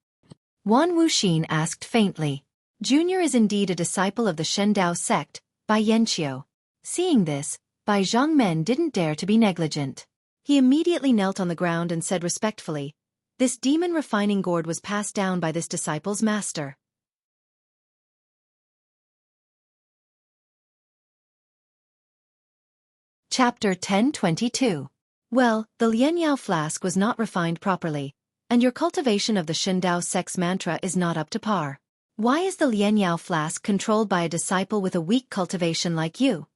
Wan Wuxin asked faintly. Junior is indeed a disciple of the Shindao sect, Bai Yanqiu. Seeing this, Bai Zhongmen didn't dare to be negligent. He immediately knelt on the ground and said respectfully, "This demon refining gourd was passed down by this disciple's master." Chapter 10:22. Well, the Lianyao flask was not refined properly, and your cultivation of the Shindao sect's mantra is not up to par. Why is the Lianyao flask controlled by a disciple with a weak cultivation like you?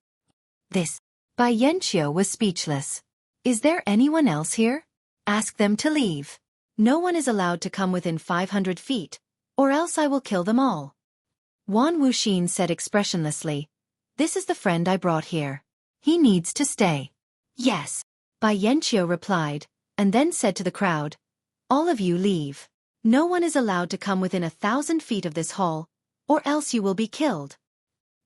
This. Bai Yanqiu was speechless. Is there anyone else here? Ask them to leave. No one is allowed to come within 500 feet, or else I will kill them all. Wan Wuxin said expressionlessly, "This is the friend I brought here. He needs to stay." Yes. Bai Yanqiu replied, and then said to the crowd, "All of you leave. No one is allowed to come within 1,000 feet of this hall, or else you will be killed."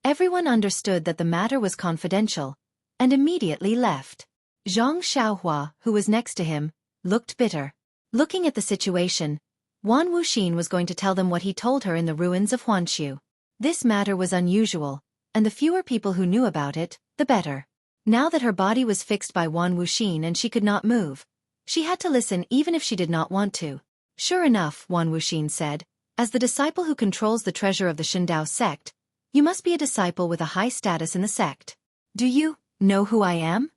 Everyone understood that the matter was confidential, and immediately left. Zhang Xiaohua, who was next to him, looked bitter. Looking at the situation, Wan Wuxin was going to tell them what he told her in the ruins of Huanshu. This matter was unusual, and the fewer people who knew about it, the better. Now that her body was fixed by Wan Wuxin and she could not move, she had to listen even if she did not want to. Sure enough, Wan Wuxin said, as the disciple who controls the treasure of the Shindao sect, you must be a disciple with a high status in the sect. Do you know who I am?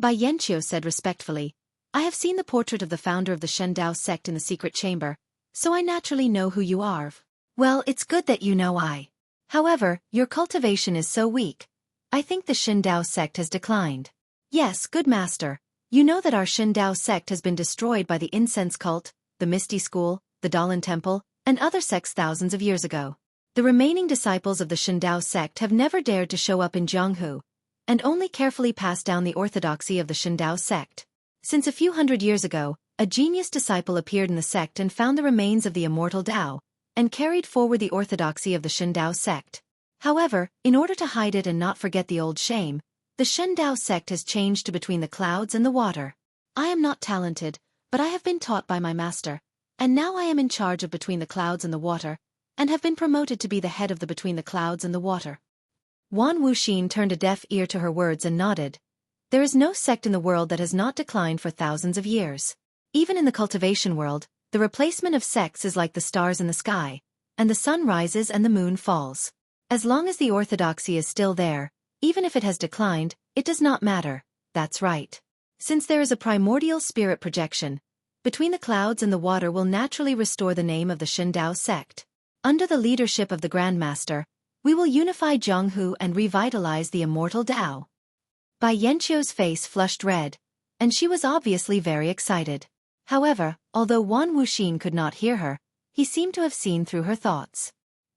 Bai Yanqiu said respectfully, I have seen the portrait of the founder of the Shindao sect in the secret chamber, so I naturally know who you are. Well, it's good that you know I. However, your cultivation is so weak. I think the Shindao sect has declined. Yes, good master. You know that our Shindao sect has been destroyed by the incense cult, the Misty School, the Dalan Temple, and other sects thousands of years ago. The remaining disciples of the Shindao sect have never dared to show up in Jianghu, and only carefully passed down the orthodoxy of the Shindao sect. Since a few hundred years ago, a genius disciple appeared in the sect and found the remains of the immortal Tao, and carried forward the orthodoxy of the Shindao sect. However, in order to hide it and not forget the old shame, the Shindao sect has changed to between the clouds and the water. I am not talented, but I have been taught by my master, and now I am in charge of between the clouds and the water, and have been promoted to be the head of the between the clouds and the water. Wan Wuxin turned a deaf ear to her words and nodded. There is no sect in the world that has not declined for thousands of years. Even in the cultivation world, the replacement of sects is like the stars in the sky, and the sun rises and the moon falls. As long as the orthodoxy is still there, even if it has declined, it does not matter. That's right. Since there is a primordial spirit projection, between the clouds and the water will naturally restore the name of the Shindao sect. Under the leadership of the Grandmaster, we will unify Jianghu and revitalize the immortal Tao. Bai Yanqiu's face flushed red, and she was obviously very excited. However, although Wan Wuxin could not hear her, he seemed to have seen through her thoughts.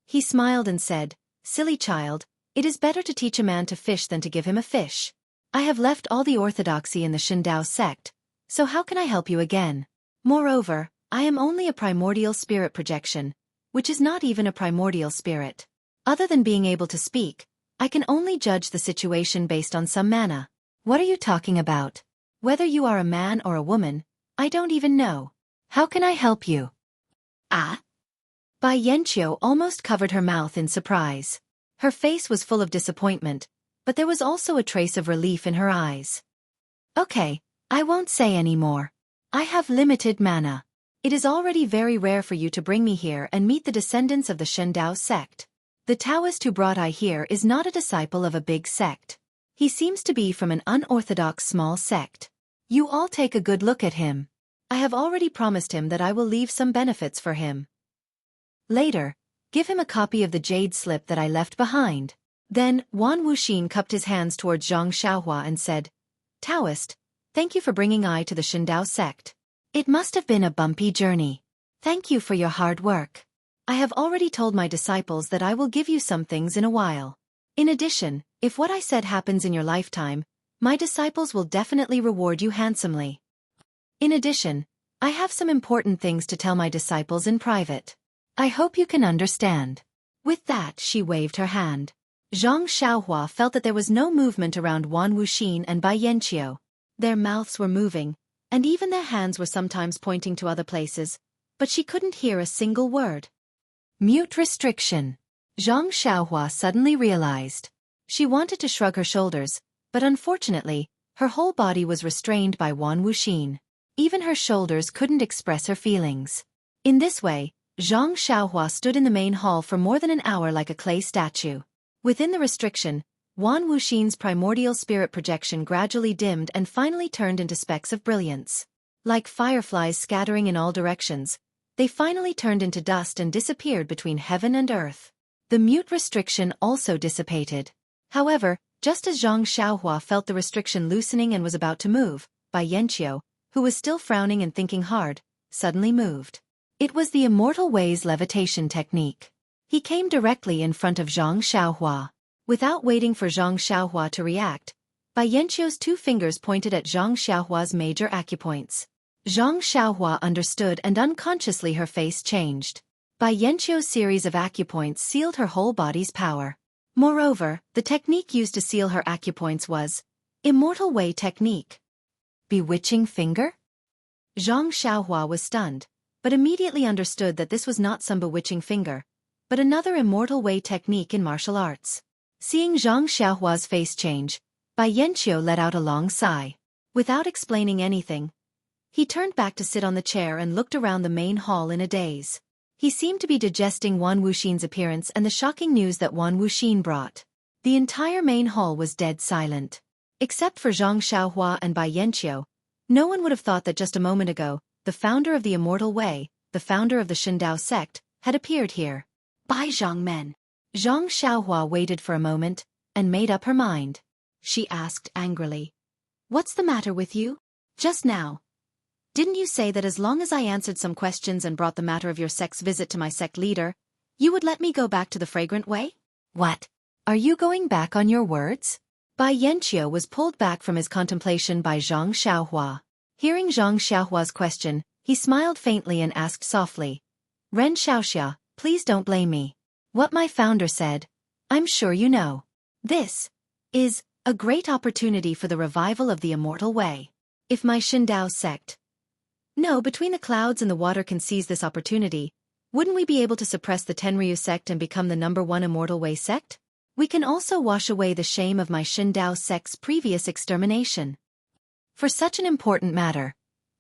He smiled and said, "Silly child, it is better to teach a man to fish than to give him a fish. I have left all the orthodoxy in the Shindao sect, so how can I help you again? Moreover, I am only a primordial spirit projection, which is not even a primordial spirit. Other than being able to speak, I can only judge the situation based on some mana." What are you talking about? Whether you are a man or a woman, I don't even know. How can I help you? Ah? Bai Yanqiu almost covered her mouth in surprise. Her face was full of disappointment, but there was also a trace of relief in her eyes. Okay, I won't say any more. I have limited mana. It is already very rare for you to bring me here and meet the descendants of the Shindao sect. The Taoist who brought I here is not a disciple of a big sect. He seems to be from an unorthodox small sect. You all take a good look at him. I have already promised him that I will leave some benefits for him. Later, give him a copy of the jade slip that I left behind. Then, Wan Wuxin cupped his hands towards Zhang Xiaohua and said, Taoist, thank you for bringing I to the Shindao sect. It must have been a bumpy journey. Thank you for your hard work. I have already told my disciples that I will give you some things in a while. In addition, if what I said happens in your lifetime, My disciples will definitely reward you handsomely. In addition, I have some important things to tell my disciples in private. I hope you can understand." With that, she waved her hand. Zhang Xiaohua felt that there was no movement around Wan Wuxin and Bai Yanqiu. Their mouths were moving, and even their hands were sometimes pointing to other places, but she couldn't hear a single word. Mute restriction. Zhang Xiaohua suddenly realized. She wanted to shrug her shoulders, but unfortunately, her whole body was restrained by Wan Wuxin. Even her shoulders couldn't express her feelings. In this way, Zhang Xiaohua stood in the main hall for more than an hour like a clay statue. Within the restriction, Wan Wuxin's primordial spirit projection gradually dimmed and finally turned into specks of brilliance. Like fireflies scattering in all directions, they finally turned into dust and disappeared between heaven and earth. The mute restriction also dissipated. However, just as Zhang Xiaohua felt the restriction loosening and was about to move, Bai Yanqiu, who was still frowning and thinking hard, suddenly moved. It was the Immortal Way's levitation technique. He came directly in front of Zhang Xiaohua. Without waiting for Zhang Xiaohua to react, Bai Yanqiu's 2 fingers pointed at Zhang Xiaohua's major acupoints. Zhang Xiaohua understood and unconsciously her face changed. Bai Yanqiu's series of acupoints sealed her whole body's power. Moreover, the technique used to seal her acupoints was Immortal Way technique. Bewitching finger? Zhang Xiaohua was stunned, but immediately understood that this was not some bewitching finger, but another Immortal Way technique in martial arts. Seeing Zhang Xiaohua's face change, Bai Yanqiu let out a long sigh. Without explaining anything, he turned back to sit on the chair and looked around the main hall in a daze. He seemed to be digesting Wan Wuxin's appearance and the shocking news that Wan Wuxin brought. The entire main hall was dead silent. Except for Zhang Xiaohua and Bai Yanqiu, no one would have thought that just a moment ago, the founder of the Immortal Way, the founder of the Shindao sect, had appeared here. Bai Zhangmen. Zhang Xiaohua waited for a moment, and made up her mind. She asked angrily. "What's the matter with you? Just now. Didn't you say that as long as I answered some questions and brought the matter of your sect's visit to my sect leader, you would let me go back to the Fragrant Way?" "What? Are you going back on your words?" Bai Yanqiu was pulled back from his contemplation by Zhang Xiaohua. Hearing Zhang Xiaohua's question, he smiled faintly and asked softly, "Ren Xiaoxia, please don't blame me. What my founder said, I'm sure you know. This is a great opportunity for the revival of the Immortal Way. If my Shindao sect, no, between the clouds and the water can seize this opportunity, wouldn't we be able to suppress the Tenryu sect and become the #1 Immortal Way sect? We can also wash away the shame of my Shindao sect's previous extermination. For such an important matter,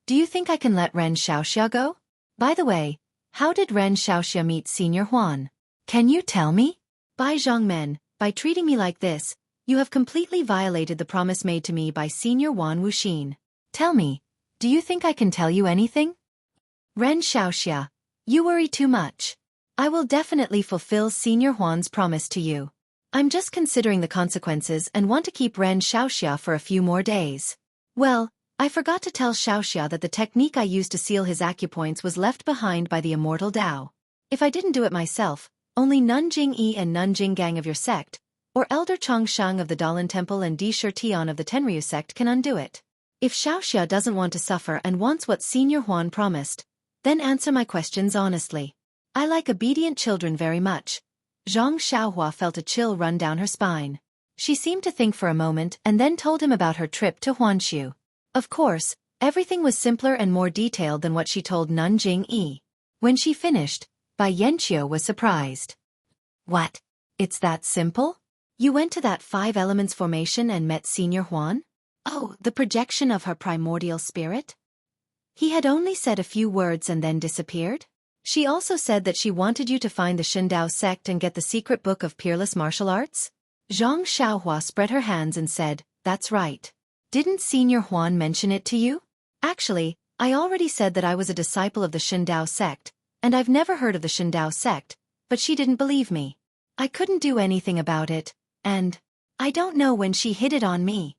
do you think I can let Ren Xiaoxia go? By the way, how did Ren Xiaoxia meet Senior Huan? Can you tell me?" "Bai Zhangmen, by treating me like this, you have completely violated the promise made to me by Senior Wan Wuxin. Tell me, do you think I can tell you anything?" "Ren Xiaoxia, you worry too much. I will definitely fulfill Senior Huan's promise to you. I'm just considering the consequences and want to keep Ren Xiaoxia for a few more days. Well, I forgot to tell Xiaoxia that the technique I used to seal his acupoints was left behind by the Immortal Dao. If I didn't do it myself, only Nanjing Yi and Nanjing Gang of your sect, or Elder Changshang of the Dalan Temple and Di Shitian of the Tenryu sect can undo it. If Xiaoxia doesn't want to suffer and wants what Senior Huan promised, then answer my questions honestly. I like obedient children very much." Zhang Xiaohua felt a chill run down her spine. She seemed to think for a moment and then told him about her trip to Huanshu. Of course, everything was simpler and more detailed than what she told Nanjing Yi. When she finished, Bai Yanqiu was surprised. "What? It's that simple? You went to that 5 elements formation and met Senior Huan? Oh, the projection of her primordial spirit?" He had only said a few words and then disappeared. She also said that she wanted you to find the Shindao sect and get the secret book of peerless martial arts? Zhang Xiaohua spread her hands and said, "That's right. Didn't Senior Huan mention it to you?" "Actually, I already said that I was a disciple of the Shindao sect, and I've never heard of the Shindao sect, but she didn't believe me. I couldn't do anything about it, and I don't know when she hid it on me."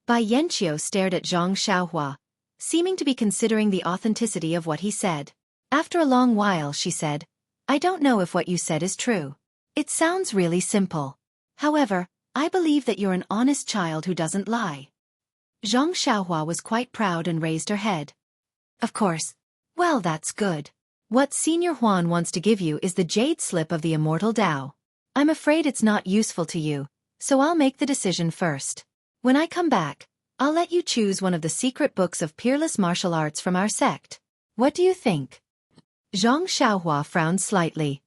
Bai Yanqiu stared at Zhang Xiaohua, seeming to be considering the authenticity of what he said. After a long while she said, "I don't know if what you said is true. It sounds really simple. However, I believe that you're an honest child who doesn't lie. Zhang Xiaohua was quite proud and raised her head. Of course. Well, that's good. What Senior Huan wants to give you is the jade slip of the immortal Tao. I'm afraid it's not useful to you, so I'll make the decision first. When I come back, I'll let you choose one of the secret books of peerless martial arts from our sect. What do you think? Zhang Xiaohua frowned slightly.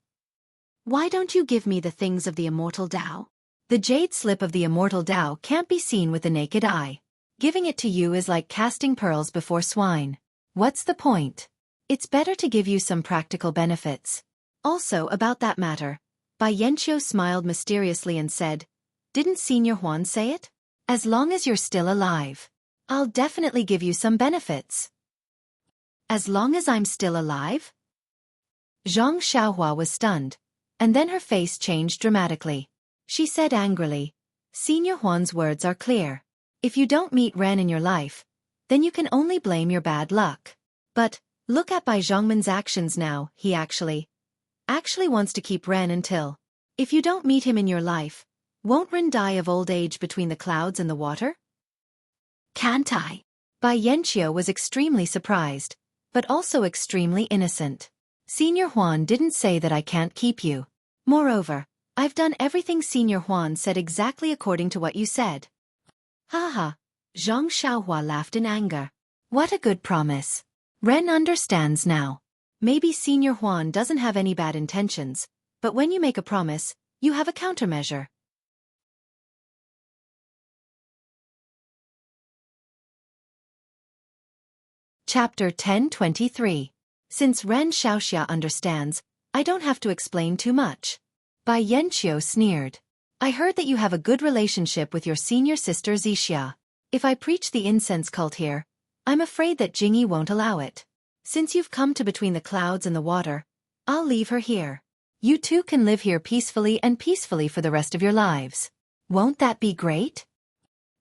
Why don't you give me the things of the immortal Tao? The jade slip of the immortal Tao can't be seen with the naked eye. Giving it to you is like casting pearls before swine. What's the point? It's better to give you some practical benefits. Also, about that matter, Bai Yanqiu smiled mysteriously and said, Didn't Senior Huan say it? As long as you're still alive, I'll definitely give you some benefits. As long as I'm still alive? Zhang Xiaohua was stunned, and then her face changed dramatically. She said angrily, Senior Huan's words are clear. If you don't meet Ren in your life, then you can only blame your bad luck. But, look at Bai Zhongmen's actions now, he actually wants to keep Ren until. If you don't meet him in your life, won't Ren die of old age between the clouds and the water? Can't I? Bai Yanqiu was extremely surprised, but also extremely innocent. Senior Huan didn't say that I can't keep you. Moreover, I've done everything Senior Huan said exactly according to what you said. Haha. Zhang Xiaohua laughed in anger. What a good promise. Ren understands now. Maybe Senior Huan doesn't have any bad intentions, but when you make a promise, you have a countermeasure. Chapter 1023. Since Ren Xiaoxia understands, I don't have to explain too much. Bai Yanqiu sneered. I heard that you have a good relationship with your senior sister Zixia. If I preach the incense cult here, I'm afraid that Jingyi won't allow it. Since you've come to between the clouds and the water, I'll leave her here. You two can live here peacefully for the rest of your lives. Won't that be great?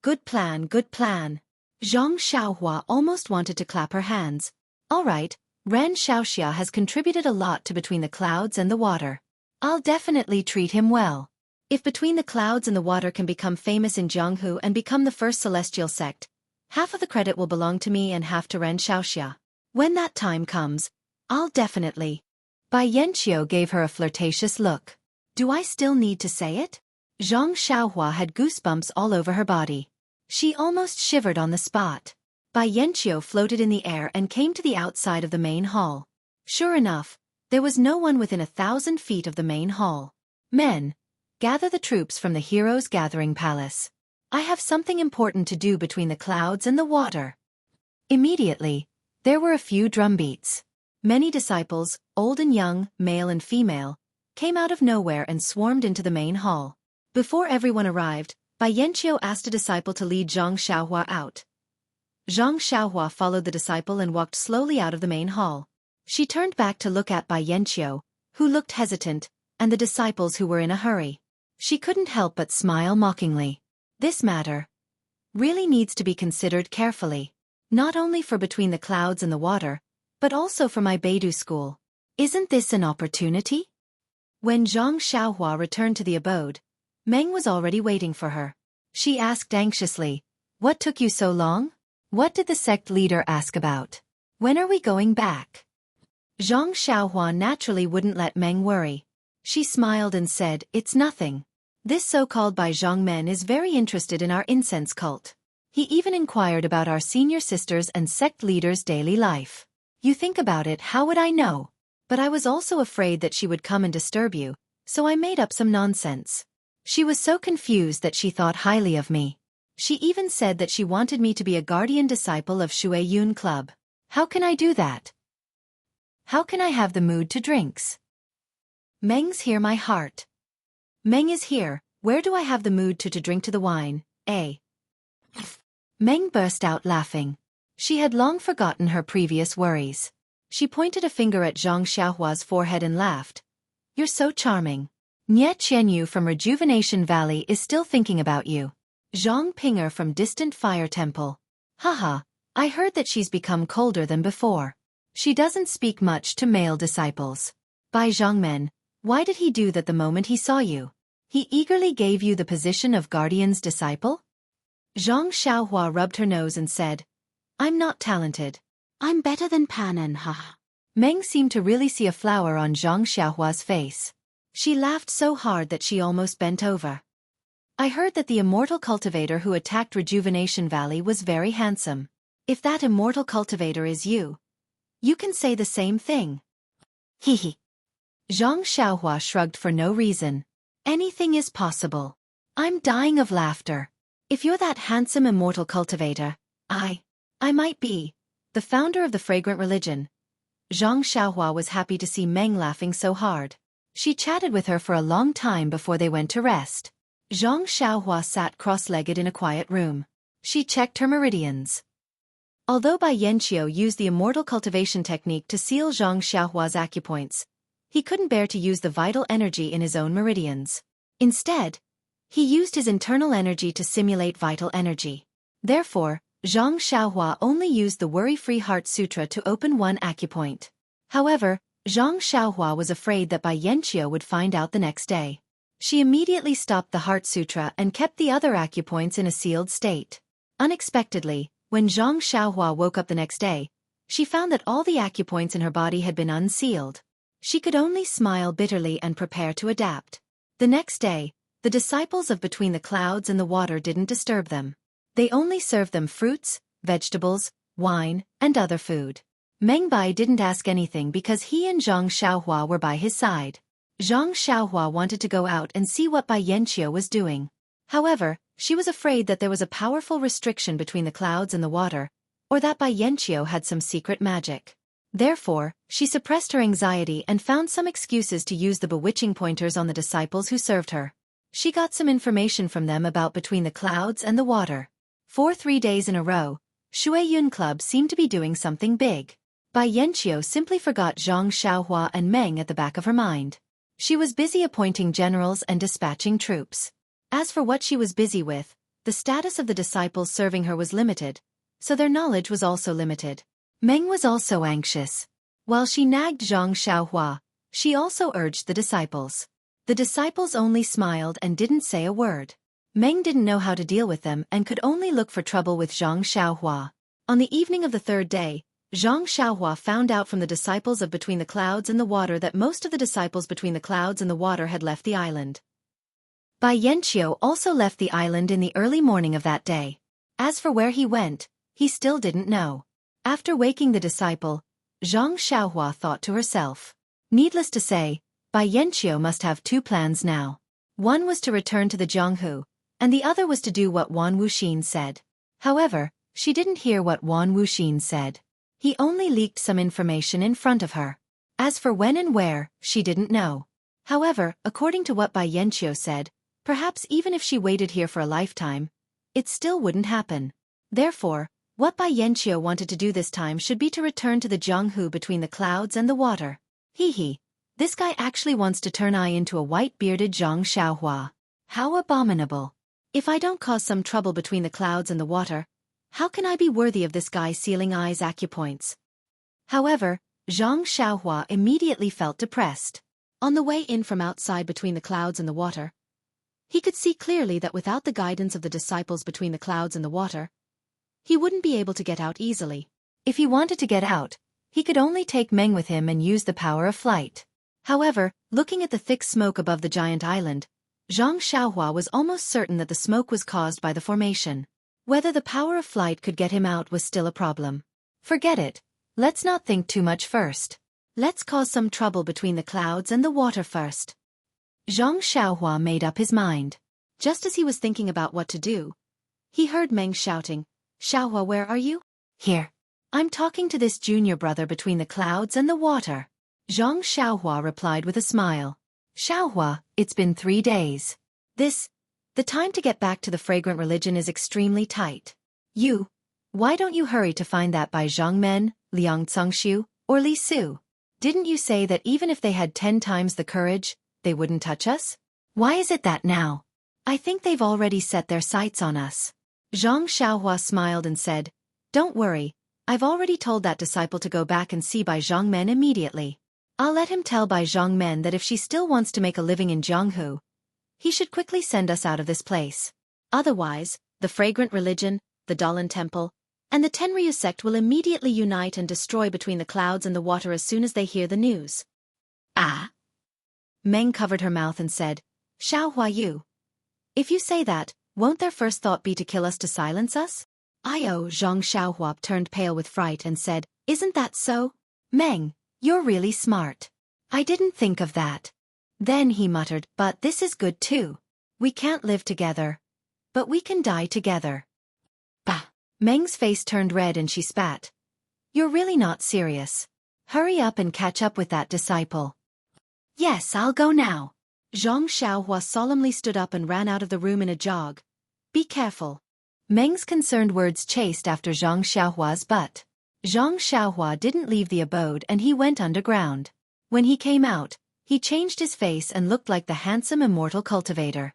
Good plan, good plan. Zhang Xiaohua almost wanted to clap her hands. All right, Ren Xiaoxia has contributed a lot to Between the Clouds and the Water. I'll definitely treat him well. If Between the Clouds and the Water can become famous in Jianghu and become the first celestial sect, half of the credit will belong to me and half to Ren Xiaoxia. When that time comes, I'll definitely. Bai Yanqiu gave her a flirtatious look. Do I still need to say it? Zhang Xiaohua had goosebumps all over her body. She almost shivered on the spot. Bai Yanqiu floated in the air and came to the outside of the main hall. Sure enough, there was no one within 1,000 feet of the main hall. Men, gather the troops from the Heroes' Gathering Palace. I have something important to do between the clouds and the water. Immediately, there were a few drumbeats. Many disciples, old and young, male and female, came out of nowhere and swarmed into the main hall. Before everyone arrived, Bai Yanqiu asked a disciple to lead Zhang Xiaohua out. Zhang Xiaohua followed the disciple and walked slowly out of the main hall. She turned back to look at Bai Yanqiu, who looked hesitant, and the disciples who were in a hurry. She couldn't help but smile mockingly. This matter really needs to be considered carefully, not only for Between the Clouds and the Water, but also for my Beidou school. Isn't this an opportunity? When Zhang Xiaohua returned to the abode, Meng was already waiting for her. She asked anxiously, What took you so long? What did the sect leader ask about? When are we going back? Zhang Xiaohua naturally wouldn't let Meng worry. She smiled and said, It's nothing. This so-called Bai Zhongmen is very interested in our incense cult. He even inquired about our senior sisters and sect leaders' daily life. You think about it, how would I know? But I was also afraid that she would come and disturb you, so I made up some nonsense. She was so confused that she thought highly of me. She even said that she wanted me to be a guardian disciple of Xueqi Club. How can I do that? How can I have the mood to drinks? Meng's here, my heart. Meng is here, where do I have the mood to drink to the wine, eh? Meng burst out laughing. She had long forgotten her previous worries. She pointed a finger at Zhang Xiaohua's forehead and laughed. You're so charming. Nye Qianyu from Rejuvenation Valley is still thinking about you. Zhang Pinger from Distant Fire Temple. Haha, I heard that she's become colder than before. She doesn't speak much to male disciples. Bai Zhongmen, why did he do that the moment he saw you? He eagerly gave you the position of guardian's disciple? Zhang Xiaohua rubbed her nose and said, I'm not talented. I'm better than Panan, haha. Meng seemed to really see a flower on Zhang Xiaohua's face. She laughed so hard that she almost bent over. I heard that the immortal cultivator who attacked Rejuvenation Valley was very handsome. If that immortal cultivator is you, you can say the same thing. Hehe. Zhang Xiaohua shrugged for no reason. Anything is possible. I'm dying of laughter. If you're that handsome immortal cultivator, I might be the founder of the fragrant religion. Zhang Xiaohua was happy to see Meng laughing so hard. She chatted with her for a long time before they went to rest. Zhang Xiaohua sat cross-legged in a quiet room. She checked her meridians. Although Bai Yanqiu used the immortal cultivation technique to seal Zhang Xiaohua's acupoints, he couldn't bear to use the vital energy in his own meridians. Instead, he used his internal energy to simulate vital energy. Therefore, Zhang Xiaohua only used the Worry-Free Heart Sutra to open one acupoint. However, Zhang Xiaohua was afraid that Bai Yanqiu would find out the next day. She immediately stopped the Heart Sutra and kept the other acupoints in a sealed state. Unexpectedly, when Zhang Xiaohua woke up the next day, she found that all the acupoints in her body had been unsealed. She could only smile bitterly and prepare to adapt. The next day, the disciples of Between the Clouds and the Water didn't disturb them. They only served them fruits, vegetables, wine, and other food. Meng Bai didn't ask anything because he and Zhang Xiaohua were by his side. Zhang Xiaohua wanted to go out and see what Bai Yanqiu was doing. However, she was afraid that there was a powerful restriction between the clouds and the water, or that Bai Yanqiu had some secret magic. Therefore, she suppressed her anxiety and found some excuses to use the bewitching pointers on the disciples who served her. She got some information from them about Between the Clouds and the Water. For 3 days in a row, Xueqi Club seemed to be doing something big. Bai Yanqiu simply forgot Zhang Xiaohua and Meng at the back of her mind. She was busy appointing generals and dispatching troops. As for what she was busy with, the status of the disciples serving her was limited, so their knowledge was also limited. Meng was also anxious. While she nagged Zhang Xiaohua, she also urged the disciples. The disciples only smiled and didn't say a word. Meng didn't know how to deal with them and could only look for trouble with Zhang Xiaohua. On the evening of the third day, Zhang Xiaohua found out from the disciples of Between the Clouds and the Water that most of the disciples Between the Clouds and the Water had left the island. Bai Yanqiu also left the island in the early morning of that day. As for where he went, he still didn't know. After waking the disciple, Zhang Xiaohua thought to herself. Needless to say, Bai Yanqiu must have 2 plans now. One was to return to the Jianghu, and the other was to do what Wan Wuxin said. However, she didn't hear what Wan Wuxin said. He only leaked some information in front of her. As for when and where, she didn't know. However, according to what Bai Yanqiu said, perhaps even if she waited here for a lifetime, it still wouldn't happen. Therefore, what Bai Yanqiu wanted to do this time should be to return to the Jianghu Between the Clouds and the Water. Hee. This guy actually wants to turn I into a white-bearded Zhang Xiaohua. How abominable. If I don't cause some trouble between the clouds and the water, how can I be worthy of this guy sealing I's acupoints? However, Zhang Xiaohua immediately felt depressed. On the way in from outside Between the Clouds and the Water, he could see clearly that without the guidance of the disciples Between the Clouds and the Water, he wouldn't be able to get out easily. If he wanted to get out, he could only take Meng with him and use the power of flight. However, looking at the thick smoke above the giant island, Zhang Xiaohua was almost certain that the smoke was caused by the formation. Whether the power of flight could get him out was still a problem. Forget it. Let's not think too much first. Let's cause some trouble Between the Clouds and the Water first. Zhang Xiaohua made up his mind. Just as he was thinking about what to do, he heard Meng shouting, "Xiaohua, where are you?" "Here. I'm talking to this junior brother Between the Clouds and the Water." Zhang Xiaohua replied with a smile. "Xiaohua, it's been 3 days. The time to get back to the fragrant religion is extremely tight. Why don't you hurry to find that Bai Zhangmen, Liang Cangxiu, or Li Su? Didn't you say that even if they had 10 times the courage, they wouldn't touch us? Why is it that now? I think they've already set their sights on us." Zhang Xiaohua smiled and said, "Don't worry, I've already told that disciple to go back and see Bai Zhangmen immediately. I'll let him tell Bai Zhangmen that if she still wants to make a living in Jianghu, He should quickly send us out of this place. Otherwise, the fragrant religion, the Dalan temple, and the Tenryu sect will immediately unite and destroy between the clouds and the water as soon as they hear the news. Ah! Meng covered her mouth and said, Xiao Huayu. If you say that, won't their first thought be to kill us to silence us? Zhang Xiaohua turned pale with fright and said, Isn't that so? Meng, you're really smart. I didn't think of that. Then he muttered, But this is good too. We can't live together. But we can die together. Bah! Meng's face turned red and she spat. You're really not serious. Hurry up and catch up with that disciple. Yes, I'll go now. Zhang Xiaohua solemnly stood up and ran out of the room in a jog. Be careful. Meng's concerned words chased after Zhang Xiaohua's butt. Zhang Xiaohua didn't leave the abode and he went underground. When he came out, he changed his face and looked like the handsome immortal cultivator.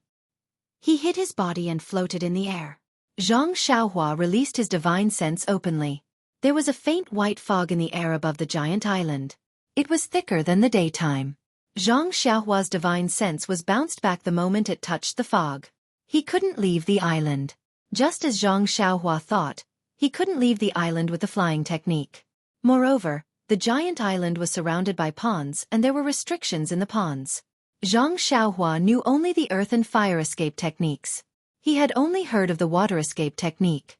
He hid his body and floated in the air. Zhang Xiaohua released his divine sense openly. There was a faint white fog in the air above the giant island. It was thicker than the daytime. Zhang Xiaohua's divine sense was bounced back the moment it touched the fog. He couldn't leave the island. Just as Zhang Xiaohua thought, he couldn't leave the island with the flying technique. Moreover, the giant island was surrounded by ponds and there were restrictions in the ponds. Zhang Xiaohua knew only the earth and fire escape techniques. He had only heard of the water escape technique.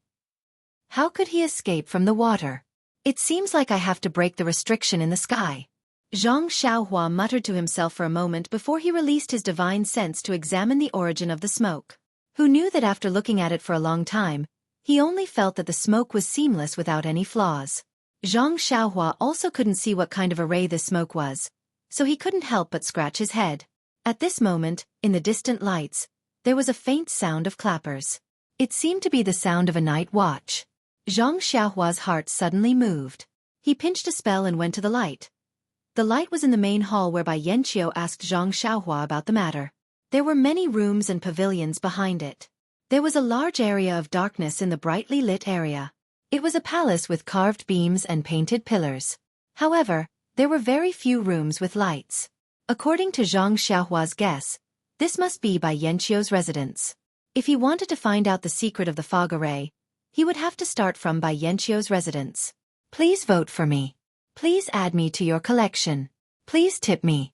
How could he escape from the water? It seems like I have to break the restriction in the sky. Zhang Xiaohua muttered to himself for a moment before he released his divine sense to examine the origin of the smoke. Who knew that after looking at it for a long time, he only felt that the smoke was seamless without any flaws. Zhang Xiaohua also couldn't see what kind of array this smoke was, so he couldn't help but scratch his head. At this moment, in the distant lights, there was a faint sound of clappers. It seemed to be the sound of a night watch. Zhang Xiaohua's heart suddenly moved. He pinched a spell and went to the light. The light was in the main hall whereby Yanqiu asked Zhang Xiaohua about the matter. There were many rooms and pavilions behind it. There was a large area of darkness in the brightly lit area. It was a palace with carved beams and painted pillars. However, there were very few rooms with lights. According to Zhang Xiaohua's guess, this must be by Yanqiu's residence. If he wanted to find out the secret of the fog array, he would have to start from by Yanqiu's residence. Please vote for me. Please add me to your collection. Please tip me.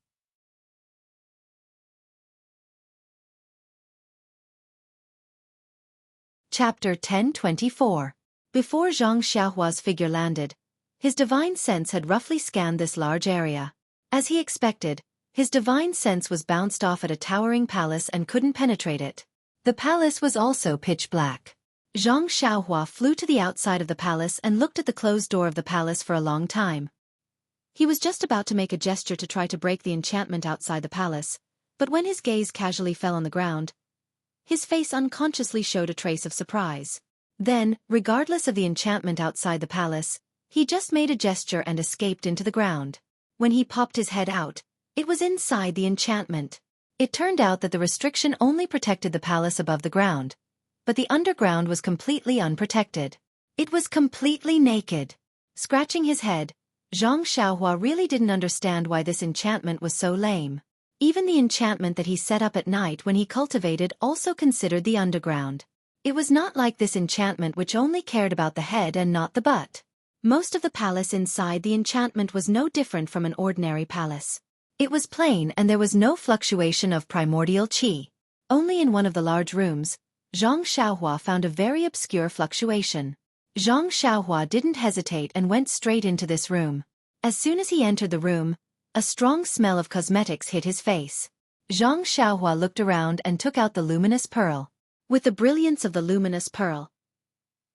Chapter 1024. Before Zhang Xiaohua's figure landed, his divine sense had roughly scanned this large area. As he expected, his divine sense was bounced off at a towering palace and couldn't penetrate it. The palace was also pitch black. Zhang Xiaohua flew to the outside of the palace and looked at the closed door of the palace for a long time. He was just about to make a gesture to try to break the enchantment outside the palace, but when his gaze casually fell on the ground, his face unconsciously showed a trace of surprise. Then, regardless of the enchantment outside the palace, he just made a gesture and escaped into the ground. When he popped his head out, it was inside the enchantment. It turned out that the restriction only protected the palace above the ground, but the underground was completely unprotected. It was completely naked. Scratching his head, Zhang Xiaohua really didn't understand why this enchantment was so lame. Even the enchantment that he set up at night when he cultivated also considered the underground. It was not like this enchantment which only cared about the head and not the butt. Most of the palace inside the enchantment was no different from an ordinary palace. It was plain and there was no fluctuation of primordial qi. Only in one of the large rooms, Zhang Xiaohua found a very obscure fluctuation. Zhang Xiaohua didn't hesitate and went straight into this room. As soon as he entered the room, a strong smell of cosmetics hit his face. Zhang Xiaohua looked around and took out the luminous pearl. With the brilliance of the luminous pearl,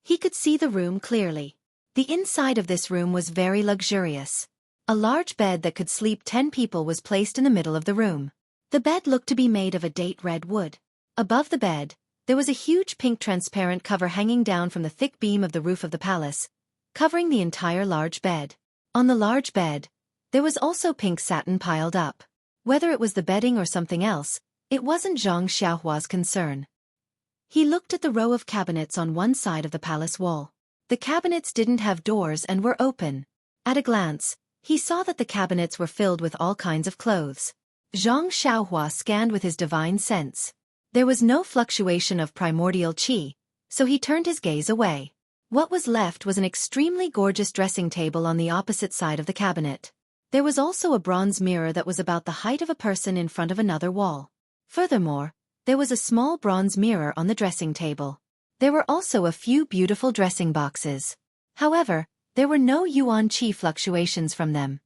he could see the room clearly. The inside of this room was very luxurious. A large bed that could sleep 10 people was placed in the middle of the room. The bed looked to be made of a date red wood. Above the bed, there was a huge pink transparent cover hanging down from the thick beam of the roof of the palace, covering the entire large bed. On the large bed, there was also pink satin piled up. Whether it was the bedding or something else, it wasn't Zhang Xiaohua's concern. He looked at the row of cabinets on one side of the palace wall. The cabinets didn't have doors and were open. At a glance, he saw that the cabinets were filled with all kinds of clothes. Zhang Xiaohua scanned with his divine sense. There was no fluctuation of primordial qi, so he turned his gaze away. What was left was an extremely gorgeous dressing table on the opposite side of the cabinet. There was also a bronze mirror that was about the height of a person in front of another wall. Furthermore, there was a small bronze mirror on the dressing table. There were also a few beautiful dressing boxes. However, there were no yuan qi fluctuations from them.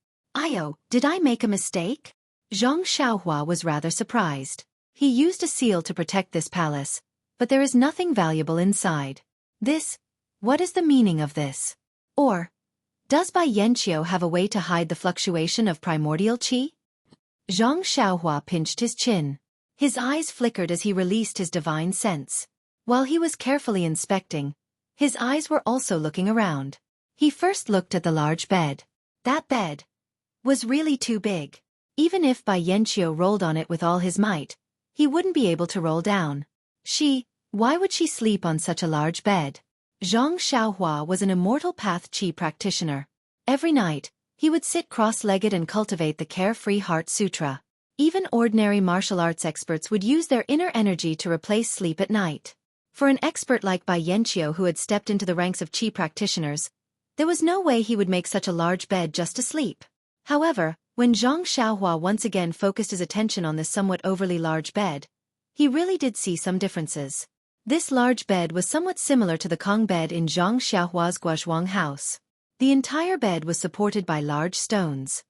Did I make a mistake? Zhang Xiaohua was rather surprised. He used a seal to protect this palace, but there is nothing valuable inside. What is the meaning of this? Or, does Bai Yanqiu have a way to hide the fluctuation of primordial qi? Zhang Xiaohua pinched his chin. His eyes flickered as he released his divine sense. While he was carefully inspecting, his eyes were also looking around. He first looked at the large bed. That bed was really too big. Even if Bai Yanqiu rolled on it with all his might, he wouldn't be able to roll down. Why would she sleep on such a large bed? Zhang Xiaohua was an immortal path qi practitioner. Every night, he would sit cross-legged and cultivate the Carefree Heart Sutra. Even ordinary martial arts experts would use their inner energy to replace sleep at night. For an expert like Bai Yanqiu who had stepped into the ranks of qi practitioners, there was no way he would make such a large bed just to sleep. However, when Zhang Xiaohua once again focused his attention on this somewhat overly large bed, he really did see some differences. This large bed was somewhat similar to the Kong bed in Zhang Xiaohua's Guozhuang house. The entire bed was supported by large stones.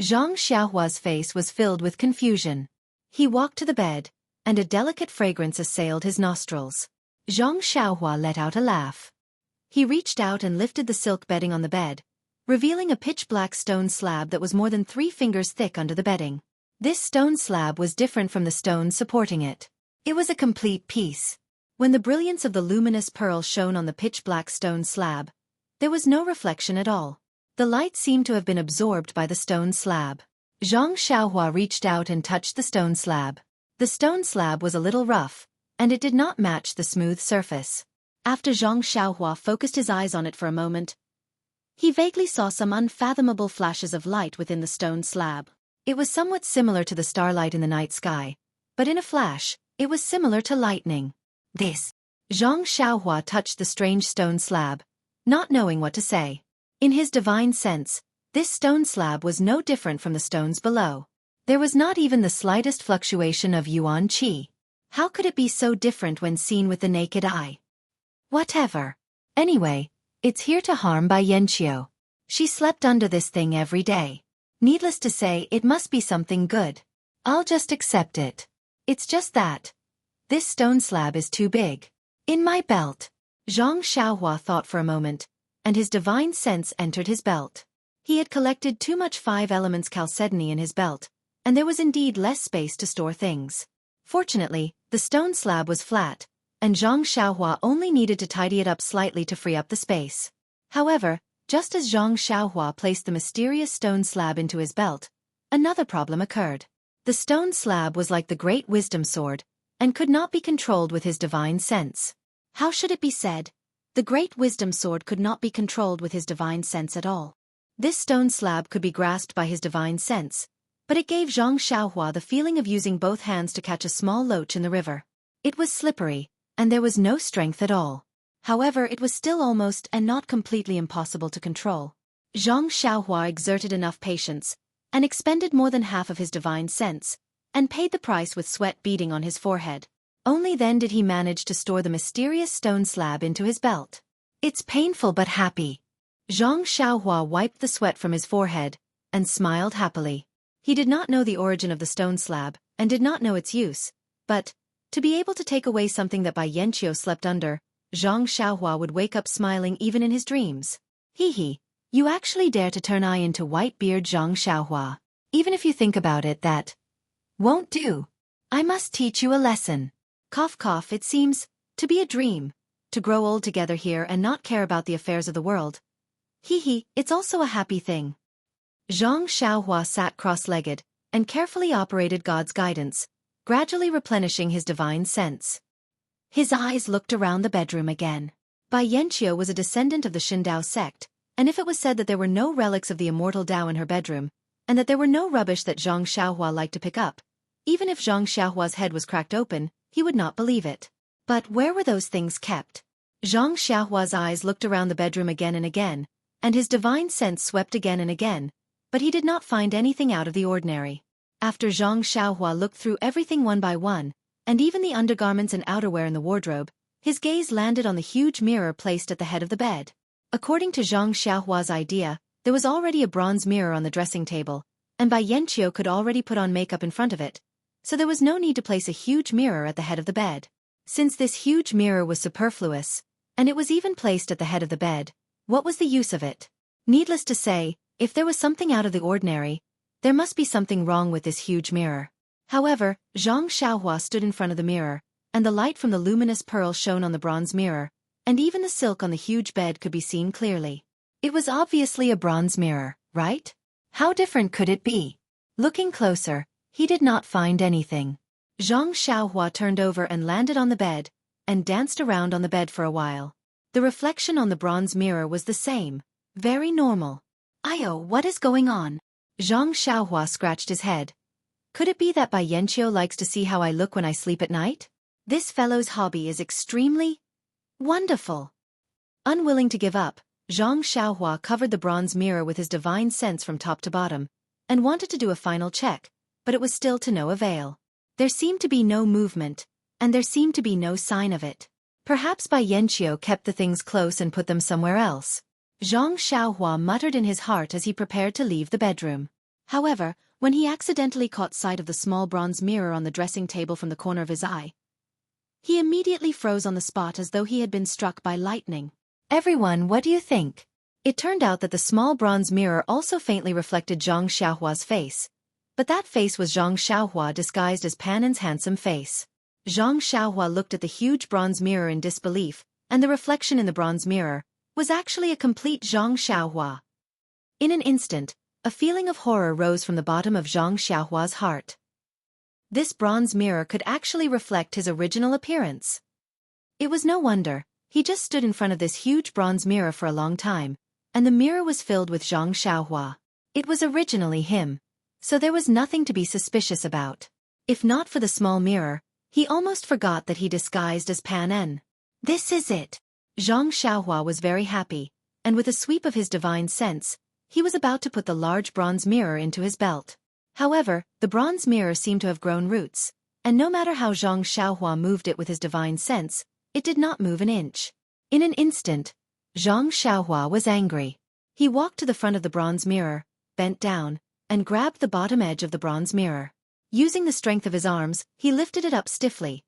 Zhang Xiaohua's face was filled with confusion. He walked to the bed, and a delicate fragrance assailed his nostrils. Zhang Xiaohua let out a laugh. He reached out and lifted the silk bedding on the bed, revealing a pitch-black stone slab that was more than 3 fingers thick under the bedding. This stone slab was different from the stones supporting it. It was a complete piece. When the brilliance of the luminous pearl shone on the pitch-black stone slab, there was no reflection at all. The light seemed to have been absorbed by the stone slab. Zhang Xiaohua reached out and touched the stone slab. The stone slab was a little rough, and it did not match the smooth surface. After Zhang Xiaohua focused his eyes on it for a moment, he vaguely saw some unfathomable flashes of light within the stone slab. It was somewhat similar to the starlight in the night sky, but in a flash, it was similar to lightning. Zhang Xiaohua touched the strange stone slab, not knowing what to say. In his divine sense, this stone slab was no different from the stones below. There was not even the slightest fluctuation of yuan qi. How could it be so different when seen with the naked eye? Whatever. Anyway, it's here to harm Bai Yanqiu. She slept under this thing every day. Needless to say, it must be something good. I'll just accept it. It's just that this stone slab is too big. In my belt. Zhang Xiaohua thought for a moment, and his divine sense entered his belt. He had collected too much 5 elements chalcedony in his belt, and there was indeed less space to store things. Fortunately, the stone slab was flat, and Zhang Xiaohua only needed to tidy it up slightly to free up the space. However, just as Zhang Xiaohua placed the mysterious stone slab into his belt, another problem occurred. The stone slab was like the great wisdom sword, and could not be controlled with his divine sense. How should it be said? The great wisdom sword could not be controlled with his divine sense at all. This stone slab could be grasped by his divine sense, but it gave Zhang Xiaohua the feeling of using both hands to catch a small loach in the river. It was slippery, and there was no strength at all. However, it was still almost and not completely impossible to control. Zhang Xiaohua exerted enough patience, and expended more than half of his divine sense, and paid the price with sweat beading on his forehead. Only then did he manage to store the mysterious stone slab into his belt. It's painful but happy. Zhang Xiaohua wiped the sweat from his forehead, and smiled happily. He did not know the origin of the stone slab, and did not know its use, but, to be able to take away something that Bai Yanqiu slept under, Zhang Xiaohua would wake up smiling even in his dreams. You actually dare to turn I into white-beard Zhang Xiaohua. Even if you think about it, that won't do. I must teach you a lesson. Cough cough, it seems to be a dream, to grow old together here and not care about the affairs of the world. It's also a happy thing. Zhang Xiaohua sat cross-legged, and carefully operated God's guidance, gradually replenishing his divine sense. His eyes looked around the bedroom again. Bai Yanqiu was a descendant of the Shindao sect, and if it was said that there were no relics of the immortal Tao in her bedroom, and that there were no rubbish that Zhang Xiaohua liked to pick up. Even if Zhang Xiaohua's head was cracked open, he would not believe it. But where were those things kept? Zhang Xiaohua's eyes looked around the bedroom again and again, and his divine sense swept again and again, but he did not find anything out of the ordinary. After Zhang Xiaohua looked through everything one by one, and even the undergarments and outerwear in the wardrobe, his gaze landed on the huge mirror placed at the head of the bed. According to Zhang Xiaohua's idea, there was already a bronze mirror on the dressing table, and Bai Yanqiu could already put on makeup in front of it, so there was no need to place a huge mirror at the head of the bed. Since this huge mirror was superfluous, and it was even placed at the head of the bed, what was the use of it? Needless to say, if there was something out of the ordinary, there must be something wrong with this huge mirror. However, Zhang Xiaohua stood in front of the mirror, and the light from the luminous pearl shone on the bronze mirror, and even the silk on the huge bed could be seen clearly. It was obviously a bronze mirror, right? How different could it be? Looking closer, he did not find anything. Zhang Xiaohua turned over and landed on the bed, and danced around on the bed for a while. The reflection on the bronze mirror was the same, very normal. "Ayo, what is going on?" Zhang Xiaohua scratched his head. Could it be that Bai Yanqiu likes to see how I look when I sleep at night? This fellow's hobby is extremely wonderful. Unwilling to give up, Zhang Xiaohua covered the bronze mirror with his divine sense from top to bottom, and wanted to do a final check, but it was still to no avail. There seemed to be no movement, and there seemed to be no sign of it. Perhaps Bai Yanqiu kept the things close and put them somewhere else. Zhang Xiaohua muttered in his heart as he prepared to leave the bedroom. However, when he accidentally caught sight of the small bronze mirror on the dressing table from the corner of his eye, he immediately froze on the spot as though he had been struck by lightning. "Everyone, what do you think?" It turned out that the small bronze mirror also faintly reflected Zhang Xiaohua's face, but that face was Zhang Xiaohua disguised as Panan's handsome face. Zhang Xiaohua looked at the huge bronze mirror in disbelief, and the reflection in the bronze mirror was actually a complete Zhang Xiaohua. In an instant, a feeling of horror rose from the bottom of Zhang Xiaohua's heart. This bronze mirror could actually reflect his original appearance. It was no wonder, he just stood in front of this huge bronze mirror for a long time, and the mirror was filled with Zhang Xiaohua. It was originally him, so there was nothing to be suspicious about. If not for the small mirror, he almost forgot that he disguised as Pan En. This is it. Zhang Xiaohua was very happy, and with a sweep of his divine sense, he was about to put the large bronze mirror into his belt. However, the bronze mirror seemed to have grown roots, and no matter how Zhang Xiaohua moved it with his divine sense, it did not move an inch. In an instant, Zhang Xiaohua was angry. He walked to the front of the bronze mirror, bent down, and grabbed the bottom edge of the bronze mirror. Using the strength of his arms, he lifted it up stiffly.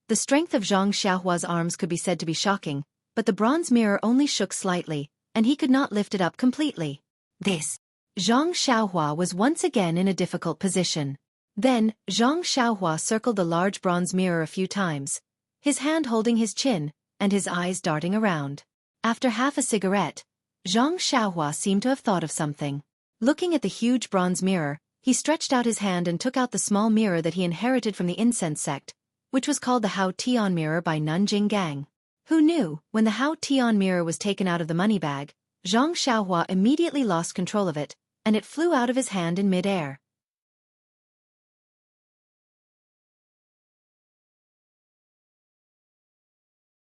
The strength of Zhang Xiaohua's arms could be said to be shocking, but the bronze mirror only shook slightly, and he could not lift it up completely. Zhang Xiaohua was once again in a difficult position. Then, Zhang Xiaohua circled the large bronze mirror a few times, his hand holding his chin, and his eyes darting around. After half a cigarette, Zhang Xiaohua seemed to have thought of something. Looking at the huge bronze mirror, he stretched out his hand and took out the small mirror that he inherited from the incense sect, which was called the Hao Tian mirror by Nanjing Gang. Who knew, when the Hao Tian mirror was taken out of the money bag, Zhang Xiaohua immediately lost control of it, and it flew out of his hand in mid-air.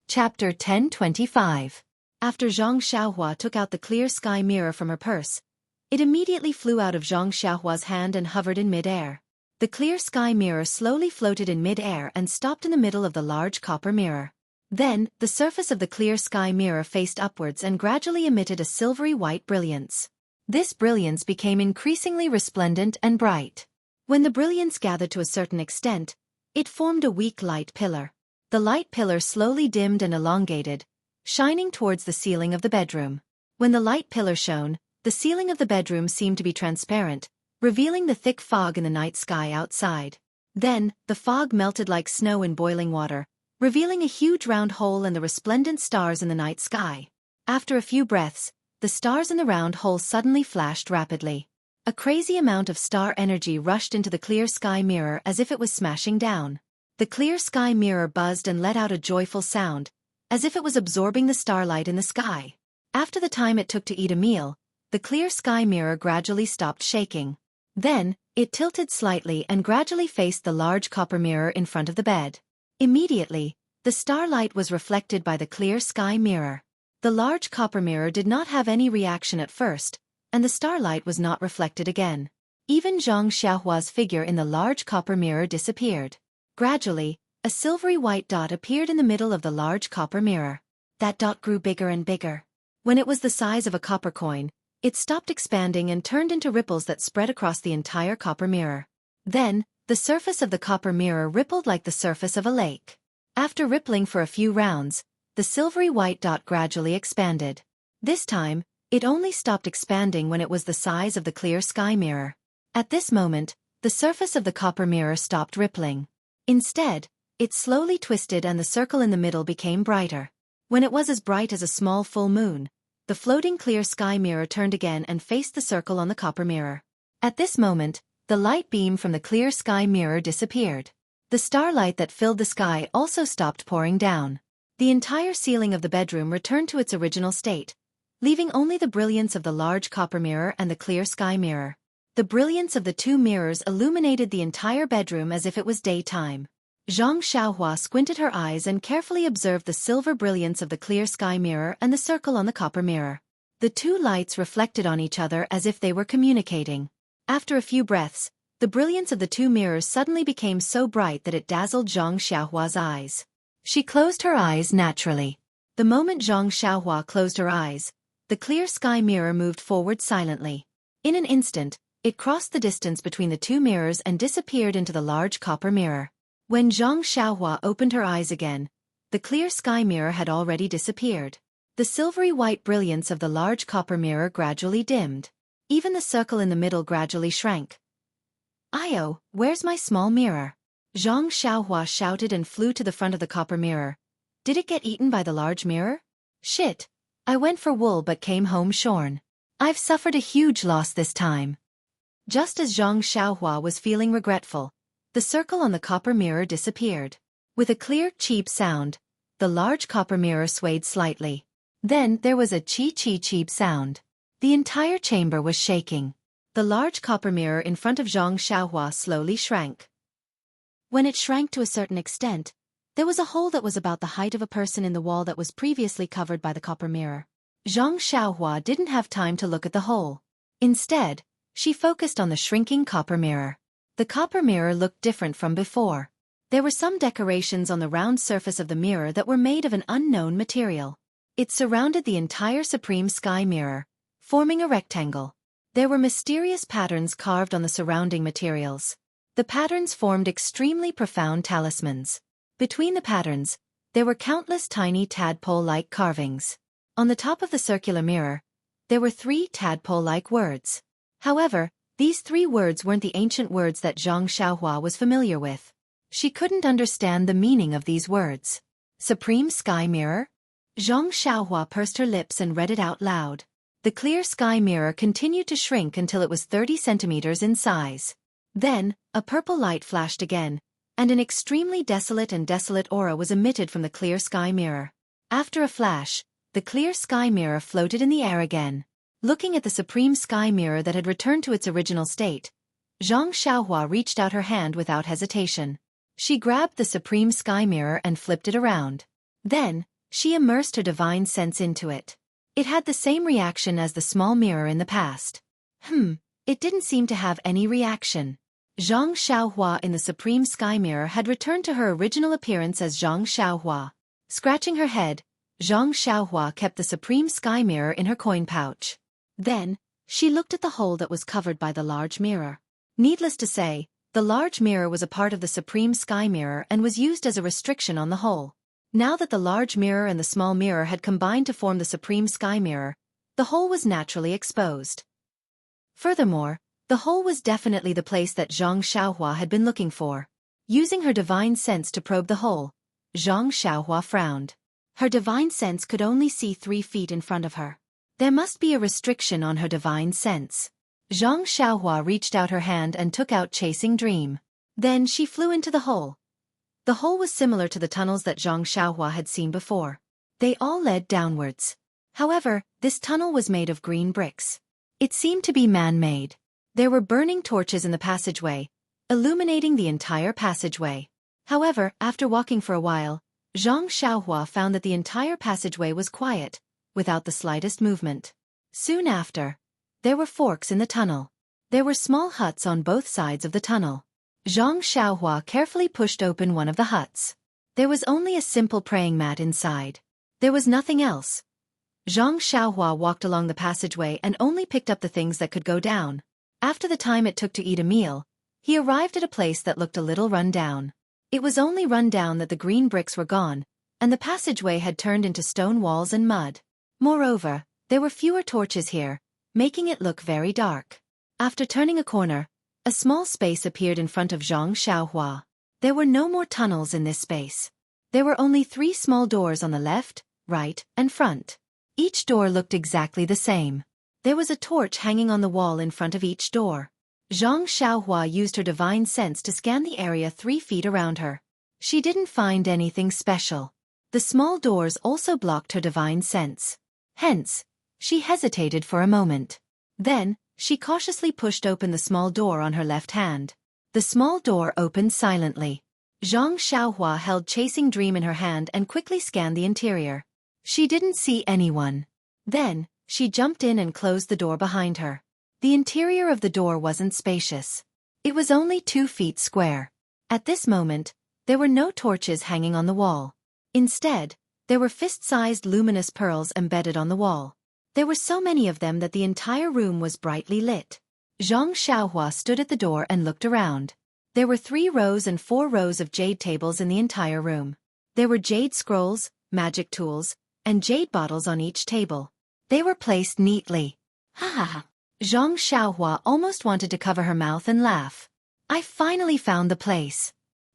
Chapter 1025. After Zhang Xiaohua took out the clear sky mirror from her purse, it immediately flew out of Zhang Xiaohua's hand and hovered in mid-air. The clear sky mirror slowly floated in mid-air and stopped in the middle of the large copper mirror. Then, the surface of the clear sky mirror faced upwards and gradually emitted a silvery white brilliance. This brilliance became increasingly resplendent and bright. When the brilliance gathered to a certain extent, it formed a weak light pillar. The light pillar slowly dimmed and elongated, shining towards the ceiling of the bedroom. When the light pillar shone, the ceiling of the bedroom seemed to be transparent, revealing the thick fog in the night sky outside. Then, the fog melted like snow in boiling water, revealing a huge round hole and the resplendent stars in the night sky. After a few breaths, the stars in the round hole suddenly flashed rapidly. A crazy amount of star energy rushed into the clear sky mirror as if it was smashing down. The clear sky mirror buzzed and let out a joyful sound, as if it was absorbing the starlight in the sky. After the time it took to eat a meal, the clear sky mirror gradually stopped shaking. Then, it tilted slightly and gradually faced the large copper mirror in front of the bed. Immediately, the starlight was reflected by the clear sky mirror. The large copper mirror did not have any reaction at first, and the starlight was not reflected again. Even Zhang Xiaohua's figure in the large copper mirror disappeared. Gradually, a silvery white dot appeared in the middle of the large copper mirror. That dot grew bigger and bigger. When it was the size of a copper coin, it stopped expanding and turned into ripples that spread across the entire copper mirror. Then, the surface of the copper mirror rippled like the surface of a lake. After rippling for a few rounds, the silvery white dot gradually expanded. This time, it only stopped expanding when it was the size of the clear sky mirror. At this moment, the surface of the copper mirror stopped rippling. Instead, it slowly twisted and the circle in the middle became brighter. When it was as bright as a small full moon, the floating clear sky mirror turned again and faced the circle on the copper mirror. At this moment, the light beam from the clear sky mirror disappeared. The starlight that filled the sky also stopped pouring down. The entire ceiling of the bedroom returned to its original state, leaving only the brilliance of the large copper mirror and the clear sky mirror. The brilliance of the two mirrors illuminated the entire bedroom as if it was daytime. Zhang Xiaohua squinted her eyes and carefully observed the silver brilliance of the clear sky mirror and the circle on the copper mirror. The two lights reflected on each other as if they were communicating. After a few breaths, the brilliance of the two mirrors suddenly became so bright that it dazzled Zhang Xiaohua's eyes. She closed her eyes naturally. The moment Zhang Xiaohua closed her eyes, the clear sky mirror moved forward silently. In an instant, it crossed the distance between the two mirrors and disappeared into the large copper mirror. When Zhang Xiaohua opened her eyes again, the clear sky mirror had already disappeared. The silvery white brilliance of the large copper mirror gradually dimmed. Even the circle in the middle gradually shrank. "Io, where's my small mirror?" Zhang Xiaohua shouted and flew to the front of the copper mirror. "Did it get eaten by the large mirror? Shit. I went for wool but came home shorn. I've suffered a huge loss this time." Just as Zhang Xiaohua was feeling regretful, the circle on the copper mirror disappeared. With a clear, cheep sound, the large copper mirror swayed slightly. Then there was a cheep sound. The entire chamber was shaking. The large copper mirror in front of Zhang Xiaohua slowly shrank. When it shrank to a certain extent, there was a hole that was about the height of a person in the wall that was previously covered by the copper mirror. Zhang Xiaohua didn't have time to look at the hole. Instead, she focused on the shrinking copper mirror. The copper mirror looked different from before. There were some decorations on the round surface of the mirror that were made of an unknown material. It surrounded the entire supreme sky mirror, forming a rectangle. There were mysterious patterns carved on the surrounding materials. The patterns formed extremely profound talismans. Between the patterns, there were countless tiny tadpole-like carvings. On the top of the circular mirror, there were 3 tadpole-like words. However, these 3 words weren't the ancient words that Zhang Xiaohua was familiar with. She couldn't understand the meaning of these words. Supreme Sky Mirror? Zhang Xiaohua pursed her lips and read it out loud. The clear sky mirror continued to shrink until it was 30 centimeters in size. Then, a purple light flashed again, and an extremely desolate aura was emitted from the clear sky mirror. After a flash, the clear sky mirror floated in the air again. Looking at the supreme sky mirror that had returned to its original state, Zhang Xiaohua reached out her hand without hesitation. She grabbed the supreme sky mirror and flipped it around. Then, she immersed her divine sense into it. It had the same reaction as the small mirror in the past. It didn't seem to have any reaction. Zhang Xiaohua in the supreme sky mirror had returned to her original appearance as Zhang Xiaohua. Scratching her head, Zhang Xiaohua kept the supreme sky mirror in her coin pouch. Then, she looked at the hole that was covered by the large mirror. Needless to say, the large mirror was a part of the supreme sky mirror and was used as a restriction on the hole. Now that the large mirror and the small mirror had combined to form the supreme sky mirror, the hole was naturally exposed. Furthermore, the hole was definitely the place that Zhang Xiaohua had been looking for. Using her divine sense to probe the hole, Zhang Xiaohua frowned. Her divine sense could only see 3 feet in front of her. There must be a restriction on her divine sense. Zhang Xiaohua reached out her hand and took out Chasing Dream. Then she flew into the hole. The hole was similar to the tunnels that Zhang Xiaohua had seen before. They all led downwards. However, this tunnel was made of green bricks. It seemed to be man-made. There were burning torches in the passageway, illuminating the entire passageway. However, after walking for a while, Zhang Xiaohua found that the entire passageway was quiet, without the slightest movement. Soon after, there were forks in the tunnel. There were small huts on both sides of the tunnel. Zhang Xiaohua carefully pushed open one of the huts. There was only a simple praying mat inside. There was nothing else. Zhang Xiaohua walked along the passageway and only picked up the things that could go down. After the time it took to eat a meal, he arrived at a place that looked a little run down. It was only run down that the green bricks were gone, and the passageway had turned into stone walls and mud. Moreover, there were fewer torches here, making it look very dark. After turning a corner, a small space appeared in front of Zhang Xiaohua. There were no more tunnels in this space. There were only 3 small doors on the left, right, and front. Each door looked exactly the same. There was a torch hanging on the wall in front of each door. Zhang Xiaohua used her divine sense to scan the area 3 feet around her. She didn't find anything special. The small doors also blocked her divine sense. Hence, she hesitated for a moment. Then, she cautiously pushed open the small door on her left hand. The small door opened silently. Zhang Xiaohua held Chasing Dream in her hand and quickly scanned the interior. She didn't see anyone. Then, she jumped in and closed the door behind her. The interior of the door wasn't spacious. It was only 2 feet square. At this moment, there were no torches hanging on the wall. Instead, there were fist-sized luminous pearls embedded on the wall. There were so many of them that the entire room was brightly lit. Zhang Xiaohua stood at the door and looked around. There were 3 rows and 4 rows of jade tables in the entire room. There were jade scrolls, magic tools, and jade bottles on each table. They were placed neatly. Ha ha ha. Zhang Xiaohua almost wanted to cover her mouth and laugh. I finally found the place.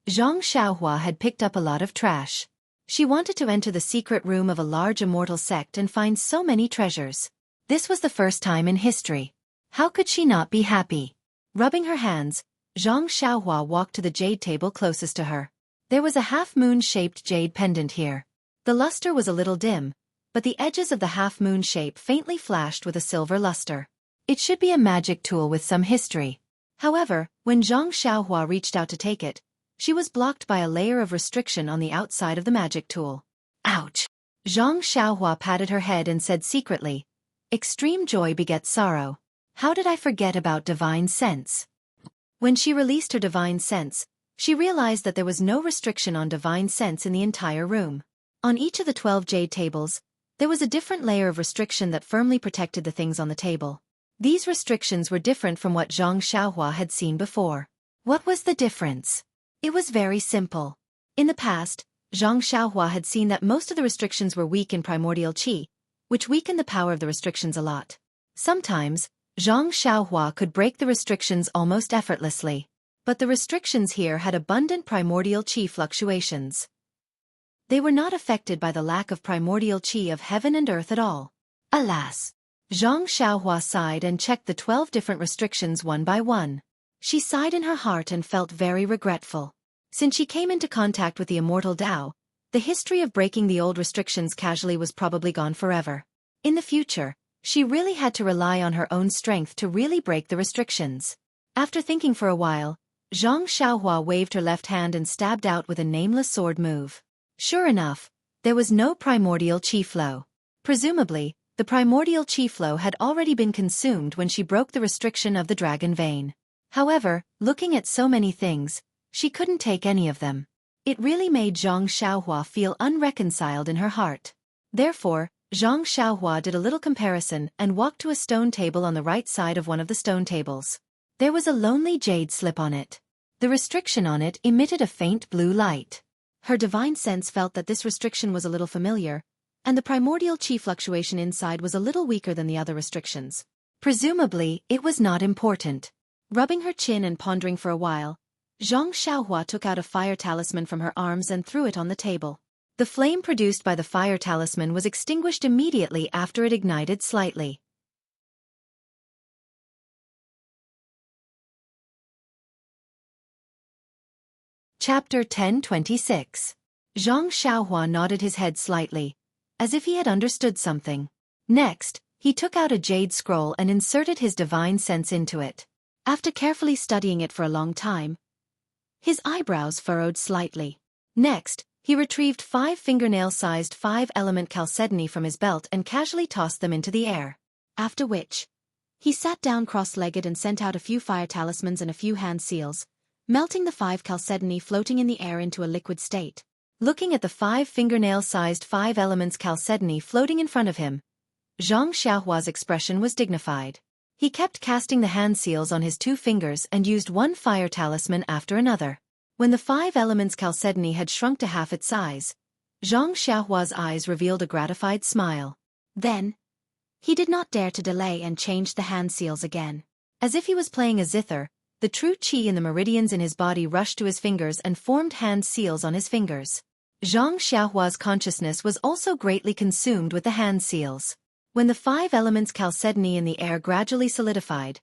Zhang Xiaohua had picked up a lot of trash. She wanted to enter the secret room of a large immortal sect and find so many treasures. This was the first time in history. How could she not be happy? Rubbing her hands, Zhang Xiaohua walked to the jade table closest to her. There was a half-moon-shaped jade pendant here. The luster was a little dim, but the edges of the half-moon shape faintly flashed with a silver luster. It should be a magic tool with some history. However, when Zhang Xiaohua reached out to take it, she was blocked by a layer of restriction on the outside of the magic tool. Ouch! Zhang Xiaohua patted her head and said secretly, "Extreme joy begets sorrow. How did I forget about divine sense?" When she released her divine sense, she realized that there was no restriction on divine sense in the entire room. On each of the 12 jade tables, there was a different layer of restriction that firmly protected the things on the table. These restrictions were different from what Zhang Xiaohua had seen before. What was the difference? It was very simple. In the past, Zhang Xiaohua had seen that most of the restrictions were weak in primordial qi, which weakened the power of the restrictions a lot. Sometimes, Zhang Xiaohua could break the restrictions almost effortlessly. But the restrictions here had abundant primordial qi fluctuations. They were not affected by the lack of primordial qi of heaven and earth at all. Alas! Zhang Xiaohua sighed and checked the 12 different restrictions one by one. She sighed in her heart and felt very regretful. Since she came into contact with the immortal Tao, the history of breaking the old restrictions casually was probably gone forever. In the future, she really had to rely on her own strength to really break the restrictions. After thinking for a while, Zhang Xiaohua waved her left hand and stabbed out with a nameless sword move. Sure enough, there was no primordial qi flow. Presumably, the primordial qi flow had already been consumed when she broke the restriction of the dragon vein. However, looking at so many things, she couldn't take any of them. It really made Zhang Xiaohua feel unreconciled in her heart. Therefore, Zhang Xiaohua did a little comparison and walked to a stone table on the right side of one of the stone tables. There was a lonely jade slip on it. The restriction on it emitted a faint blue light. Her divine sense felt that this restriction was a little familiar, and the primordial qi fluctuation inside was a little weaker than the other restrictions. Presumably, it was not important. Rubbing her chin and pondering for a while, Zhang Xiaohua took out a fire talisman from her arms and threw it on the table. The flame produced by the fire talisman was extinguished immediately after it ignited slightly. Chapter 10:26. Zhang Xiaohua nodded his head slightly, as if he had understood something. Next, he took out a jade scroll and inserted his divine sense into it. After carefully studying it for a long time, his eyebrows furrowed slightly. Next, he retrieved 5 fingernail-sized 5-element chalcedony from his belt and casually tossed them into the air. After which, he sat down cross-legged and sent out a few fire talismans and a few hand seals, melting the 5 chalcedony floating in the air into a liquid state. Looking at the 5 fingernail-sized 5 elements chalcedony floating in front of him, Zhang Xiaohua's expression was dignified. He kept casting the hand seals on his 2 fingers and used one fire talisman after another. When the 5 elements chalcedony had shrunk to half its size, Zhang Xiaohua's eyes revealed a gratified smile. Then, he did not dare to delay and changed the hand seals again. As if he was playing a zither, the true qi in the meridians in his body rushed to his fingers and formed hand seals on his fingers. Zhang Xiaohua's consciousness was also greatly consumed with the hand seals. When the 5 elements chalcedony in the air gradually solidified,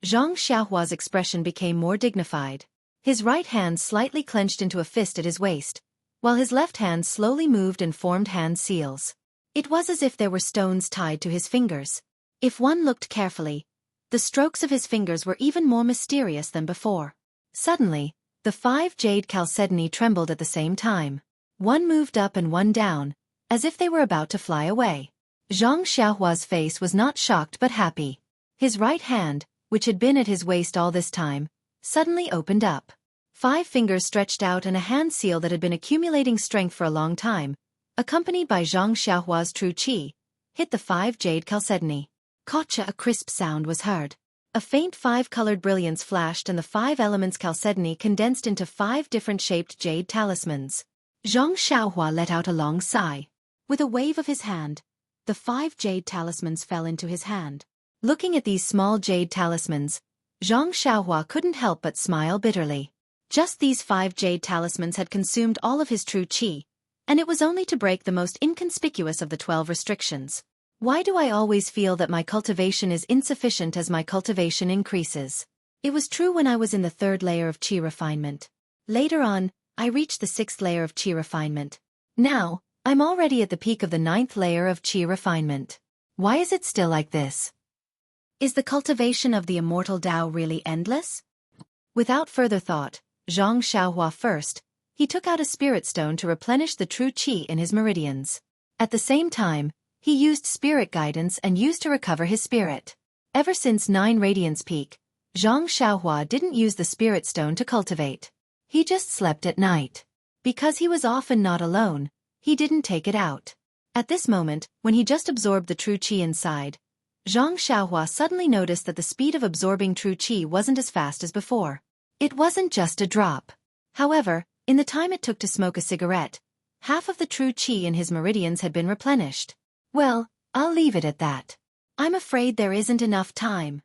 Zhang Xiaohua's expression became more dignified. His right hand slightly clenched into a fist at his waist, while his left hand slowly moved and formed hand seals. It was as if there were stones tied to his fingers. If one looked carefully, the strokes of his fingers were even more mysterious than before. Suddenly, the 5 jade chalcedony trembled at the same time. One moved up and one down, as if they were about to fly away. Zhang Xiaohua's face was not shocked but happy. His right hand, which had been at his waist all this time, suddenly opened up. 5 fingers stretched out and a hand seal that had been accumulating strength for a long time, accompanied by Zhang Xiaohua's true qi, hit the 5 jade chalcedony. Gotcha! A crisp sound was heard. A faint 5-colored brilliance flashed and the 5 elements chalcedony condensed into 5 different shaped jade talismans. Zhang Xiaohua let out a long sigh. With a wave of his hand, the 5 jade talismans fell into his hand. Looking at these small jade talismans, Zhang Xiaohua couldn't help but smile bitterly. Just these 5 jade talismans had consumed all of his true qi, and it was only to break the most inconspicuous of the 12 restrictions. Why do I always feel that my cultivation is insufficient as my cultivation increases? It was true when I was in the 3rd layer of qi refinement. Later on, I reached the 6th layer of qi refinement. Now, I'm already at the peak of the 9th layer of qi refinement. Why is it still like this? Is the cultivation of the immortal Tao really endless? Without further thought, Zhang Xiaohua first, he took out a spirit stone to replenish the true qi in his meridians. At the same time, he used spirit guidance and used to recover his spirit. Ever since 9 Radiance Peak, Zhang Xiaohua didn't use the spirit stone to cultivate. He just slept at night. Because he was often not alone, he didn't take it out. At this moment, when he just absorbed the true qi inside, Zhang Xiaohua suddenly noticed that the speed of absorbing true qi wasn't as fast as before. It wasn't just a drop. However, in the time it took to smoke a cigarette, half of the true qi in his meridians had been replenished. Well, I'll leave it at that. I'm afraid there isn't enough time.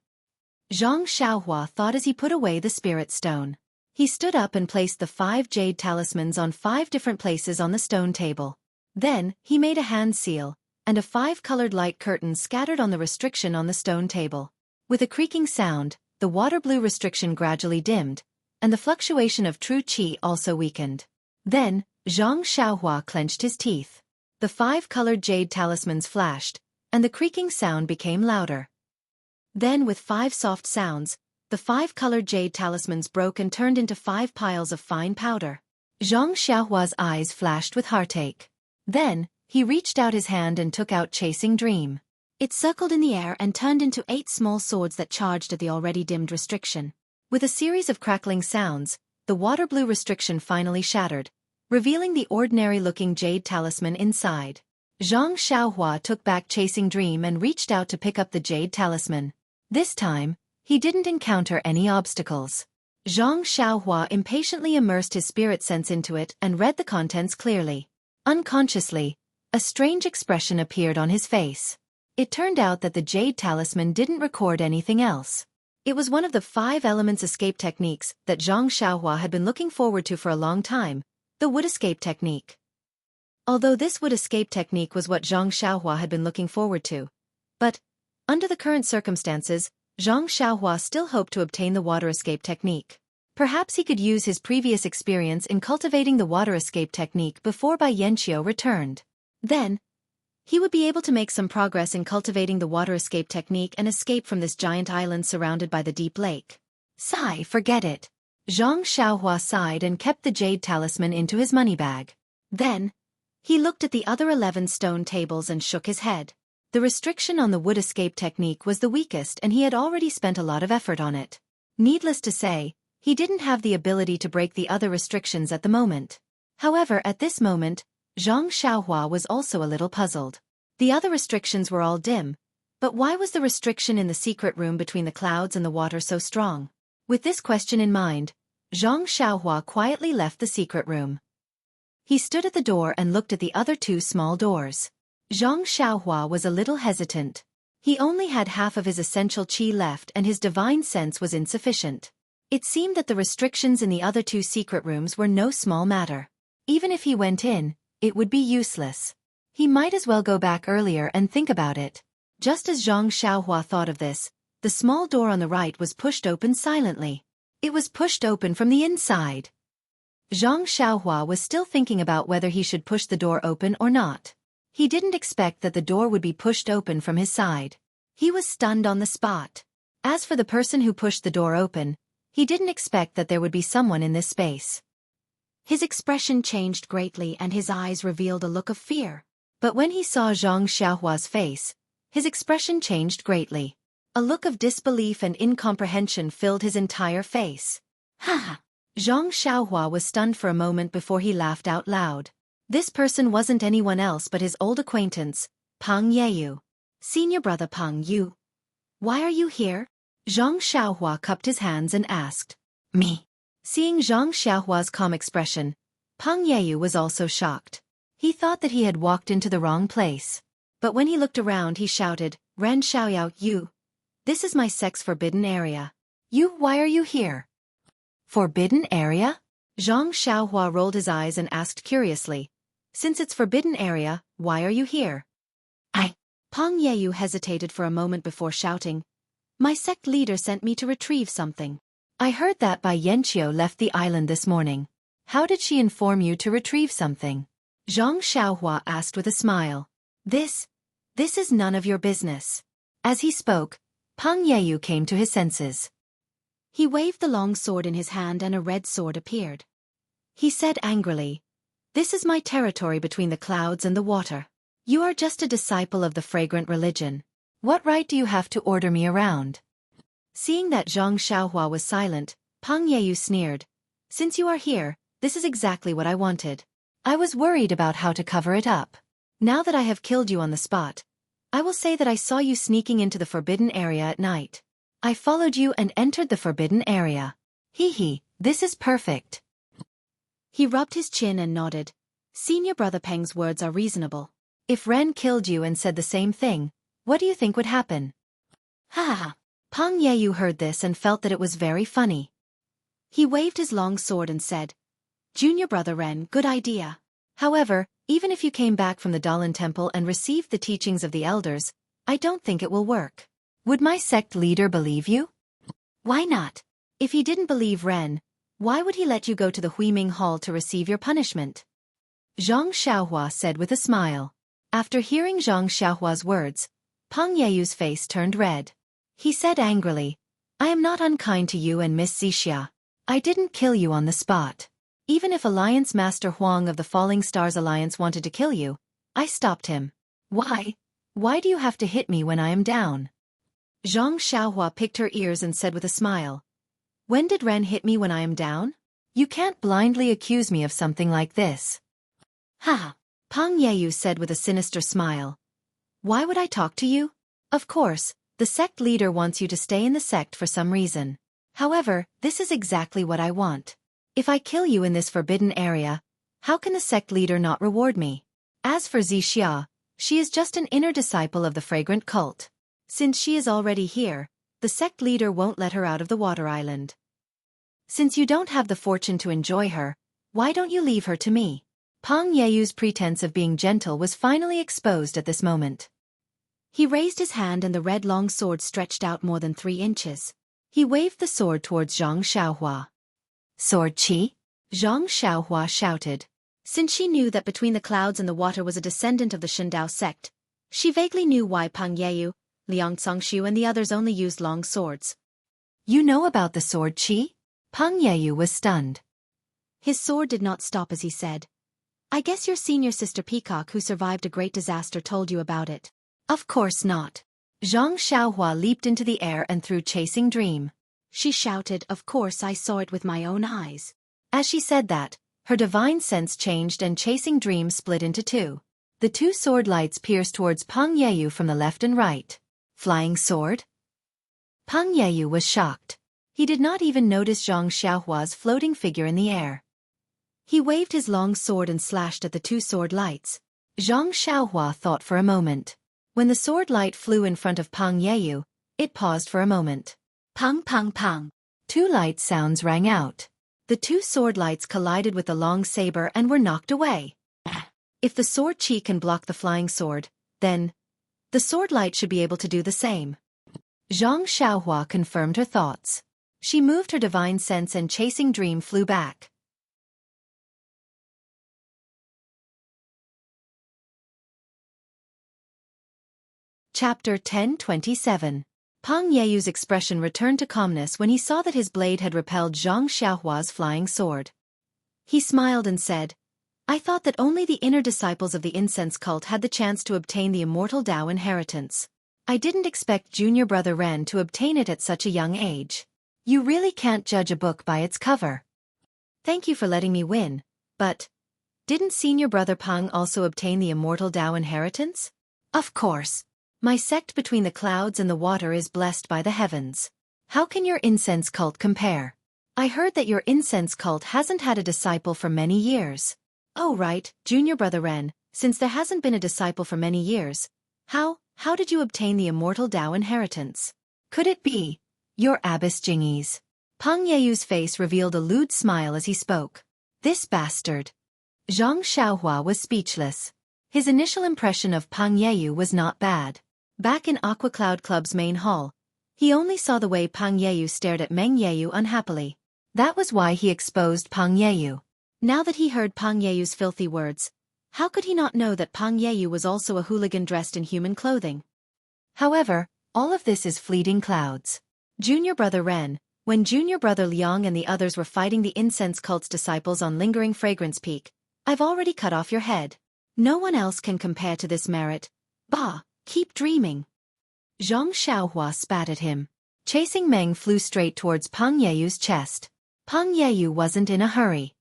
Zhang Xiaohua thought as he put away the spirit stone. He stood up and placed the 5 jade talismans on 5 different places on the stone table. Then, he made a hand seal, and a 5-colored light curtain scattered on the restriction on the stone table. With a creaking sound, the water blue restriction gradually dimmed, and the fluctuation of true qi also weakened. Then, Zhang Xiaohua clenched his teeth. The 5-colored jade talismans flashed, and the creaking sound became louder. Then with 5 soft sounds, the 5-colored jade talismans broke and turned into 5 piles of fine powder. Zhang Xiaohua's eyes flashed with heartache. Then, he reached out his hand and took out Chasing Dream. It circled in the air and turned into 8 small swords that charged at the already dimmed restriction. With a series of crackling sounds, the water blue restriction finally shattered, revealing the ordinary-looking jade talisman inside. Zhang Xiaohua took back Chasing Dream and reached out to pick up the jade talisman. This time, he didn't encounter any obstacles. Zhang Xiaohua impatiently immersed his spirit sense into it and read the contents clearly. Unconsciously, a strange expression appeared on his face. It turned out that the jade talisman didn't record anything else. It was one of the 5 elements escape techniques that Zhang Xiaohua had been looking forward to for a long time, the wood escape technique. Although this wood escape technique was what Zhang Xiaohua had been looking forward to, but, under the current circumstances, Zhang Xiaohua still hoped to obtain the water escape technique. Perhaps he could use his previous experience in cultivating the water escape technique before Bai Yanqiu returned. Then, he would be able to make some progress in cultivating the water escape technique and escape from this giant island surrounded by the deep lake. Sigh, forget it. Zhang Xiaohua sighed and kept the jade talisman into his money bag. Then, he looked at the other 11 stone tables and shook his head. The restriction on the wood escape technique was the weakest and he had already spent a lot of effort on it. Needless to say, he didn't have the ability to break the other restrictions at the moment. However, at this moment, Zhang Xiaohua was also a little puzzled. The other restrictions were all dim, but why was the restriction in the secret room between the clouds and the water so strong? With this question in mind, Zhang Xiaohua quietly left the secret room. He stood at the door and looked at the other 2 small doors. Zhang Xiaohua was a little hesitant. He only had half of his essential qi left and his divine sense was insufficient. It seemed that the restrictions in the other 2 secret rooms were no small matter. Even if he went in, it would be useless. He might as well go back earlier and think about it. Just as Zhang Xiaohua thought of this, the small door on the right was pushed open silently. It was pushed open from the inside. Zhang Xiaohua was still thinking about whether he should push the door open or not. He didn't expect that the door would be pushed open from his side. He was stunned on the spot. As for the person who pushed the door open, he didn't expect that there would be someone in this space. His expression changed greatly and his eyes revealed a look of fear. But when he saw Zhang Xiaohua's face, his expression changed greatly. A look of disbelief and incomprehension filled his entire face. Ha ha! Zhang Xiaohua was stunned for a moment before he laughed out loud. This person wasn't anyone else but his old acquaintance, Peng Yeyu. Senior brother Peng Yu. Why are you here? Zhang Xiaohua cupped his hands and asked. Me. Seeing Zhang Xiaohua's calm expression, Peng Yeyu was also shocked. He thought that he had walked into the wrong place. But when he looked around he shouted, Ren Xiaoyao, you. This is my sect's forbidden area. You, why are you here? Forbidden area? Zhang Xiaohua rolled his eyes and asked curiously. Since it's forbidden area, why are you here? Peng Yeyu hesitated for a moment before shouting. My sect leader sent me to retrieve something. I heard that Bai Yanqiu left the island this morning. How did she inform you to retrieve something? Zhang Xiaohua asked with a smile. This is none of your business. As he spoke, Peng Yeyu came to his senses. He waved the long sword in his hand and a red sword appeared. He said angrily, This is my territory between the clouds and the water. You are just a disciple of the fragrant religion. What right do you have to order me around? Seeing that Zhang Xiaohua was silent, Peng Yeyu sneered. Since you are here, this is exactly what I wanted. I was worried about how to cover it up. Now that I have killed you on the spot, I will say that I saw you sneaking into the forbidden area at night. I followed you and entered the forbidden area. Hee, this is perfect. He rubbed his chin and nodded. Senior brother Peng's words are reasonable. If Ren killed you and said the same thing, what do you think would happen? Ha! Peng Yeyu heard this and felt that it was very funny. He waved his long sword and said, Junior brother Ren, good idea. However, even if you came back from the Dalan temple and received the teachings of the elders, I don't think it will work. Would my sect leader believe you? Why not? If he didn't believe Ren, why would he let you go to the Huiming Hall to receive your punishment? Zhang Xiaohua said with a smile. After hearing Zhang Xiaohua's words, Peng Yeyu's face turned red. He said angrily, I am not unkind to you and Miss Zixia. I didn't kill you on the spot. Even if Alliance Master Huang of the Falling Stars Alliance wanted to kill you, I stopped him. Why? Why do you have to hit me when I am down? Zhang Xiaohua picked her ears and said with a smile. When did Ren hit me when I am down? You can't blindly accuse me of something like this. Ha! Peng Yeyu said with a sinister smile. Why would I talk to you? Of course, the sect leader wants you to stay in the sect for some reason. However, this is exactly what I want. If I kill you in this forbidden area, how can the sect leader not reward me? As for Zixia, she is just an inner disciple of the fragrant cult. Since she is already here, the sect leader won't let her out of the water island. Since you don't have the fortune to enjoy her, why don't you leave her to me? Peng Yeyu's pretense of being gentle was finally exposed at this moment. He raised his hand and the red long sword stretched out more than 3 inches. He waved the sword towards Zhang Xiaohua. Sword Qi? Zhang Xiaohua shouted. Since she knew that between the clouds and the water was a descendant of the Shindao sect, she vaguely knew why Peng Yeyu, Liang Congshu and the others only used long swords. You know about the sword Qi? Peng Yeyu was stunned. His sword did not stop as he said. I guess your senior sister Peacock who survived a great disaster told you about it. Of course not. Zhang Xiaohua leaped into the air and threw Chasing Dream. She shouted, of course I saw it with my own eyes. As she said that, her divine sense changed and Chasing Dream split into two. The two sword lights pierced towards Peng Yeyu from the left and right. Flying sword? Peng Yeyu was shocked. He did not even notice Zhang Xiaohua's floating figure in the air. He waved his long sword and slashed at the two sword lights. Zhang Xiaohua thought for a moment. When the sword light flew in front of Peng Yeyu, it paused for a moment. Pang pang pang. Two light sounds rang out. The two sword lights collided with the long saber and were knocked away. If the sword Qi can block the flying sword, then the sword light should be able to do the same. Zhang Xiaohua confirmed her thoughts. She moved her divine sense and Chasing Dream flew back. Chapter 10:27. Peng Yeyu's expression returned to calmness when he saw that his blade had repelled Zhang Xiaohua's flying sword. He smiled and said, I thought that only the inner disciples of the incense cult had the chance to obtain the immortal Tao inheritance. I didn't expect junior brother Ren to obtain it at such a young age. You really can't judge a book by its cover. Thank you for letting me win, but didn't senior brother Peng also obtain the immortal Tao inheritance? Of course. My sect between the clouds and the water is blessed by the heavens. How can your incense cult compare? I heard that your incense cult hasn't had a disciple for many years. Oh right, junior brother Ren, since there hasn't been a disciple for many years, how did you obtain the immortal Tao inheritance? Could it be your abbess Jingyi's? Peng Yeyu's face revealed a lewd smile as he spoke. This bastard. Zhang Xiaohua was speechless. His initial impression of Peng Yeyu was not bad. Back in Aqua Cloud Club's main hall, he only saw the way Peng Yeyu stared at Meng Yeyu unhappily. That was why he exposed Peng Yeyu. Now that he heard Peng Yeyu's filthy words, how could he not know that Peng Yeyu was also a hooligan dressed in human clothing? However, all of this is fleeting clouds. Junior brother Ren, when junior brother Liang and the others were fighting the incense cult's disciples on Lingering Fragrance Peak, I've already cut off your head. No one else can compare to this merit. Bah, keep dreaming. Zhang Xiaohua spat at him. Chasing Meng flew straight towards Peng Yeyu's chest. Peng Yeyu wasn't in a hurry.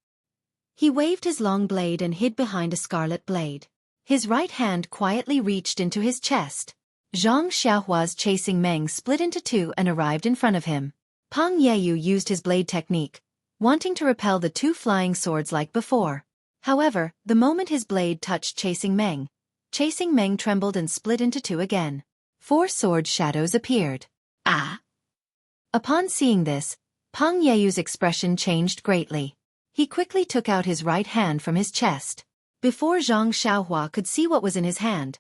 He waved his long blade and hid behind a scarlet blade. His right hand quietly reached into his chest. Zhang Xiaohua's Chasing Meng split into two and arrived in front of him. Peng Yeyu used his blade technique, wanting to repel the two flying swords like before. However, the moment his blade touched Chasing Meng trembled and split into two again. Four sword shadows appeared. Ah! Upon seeing this, Peng Yeyu's expression changed greatly. He quickly took out his right hand from his chest. Before Zhang Xiaohua could see what was in his hand,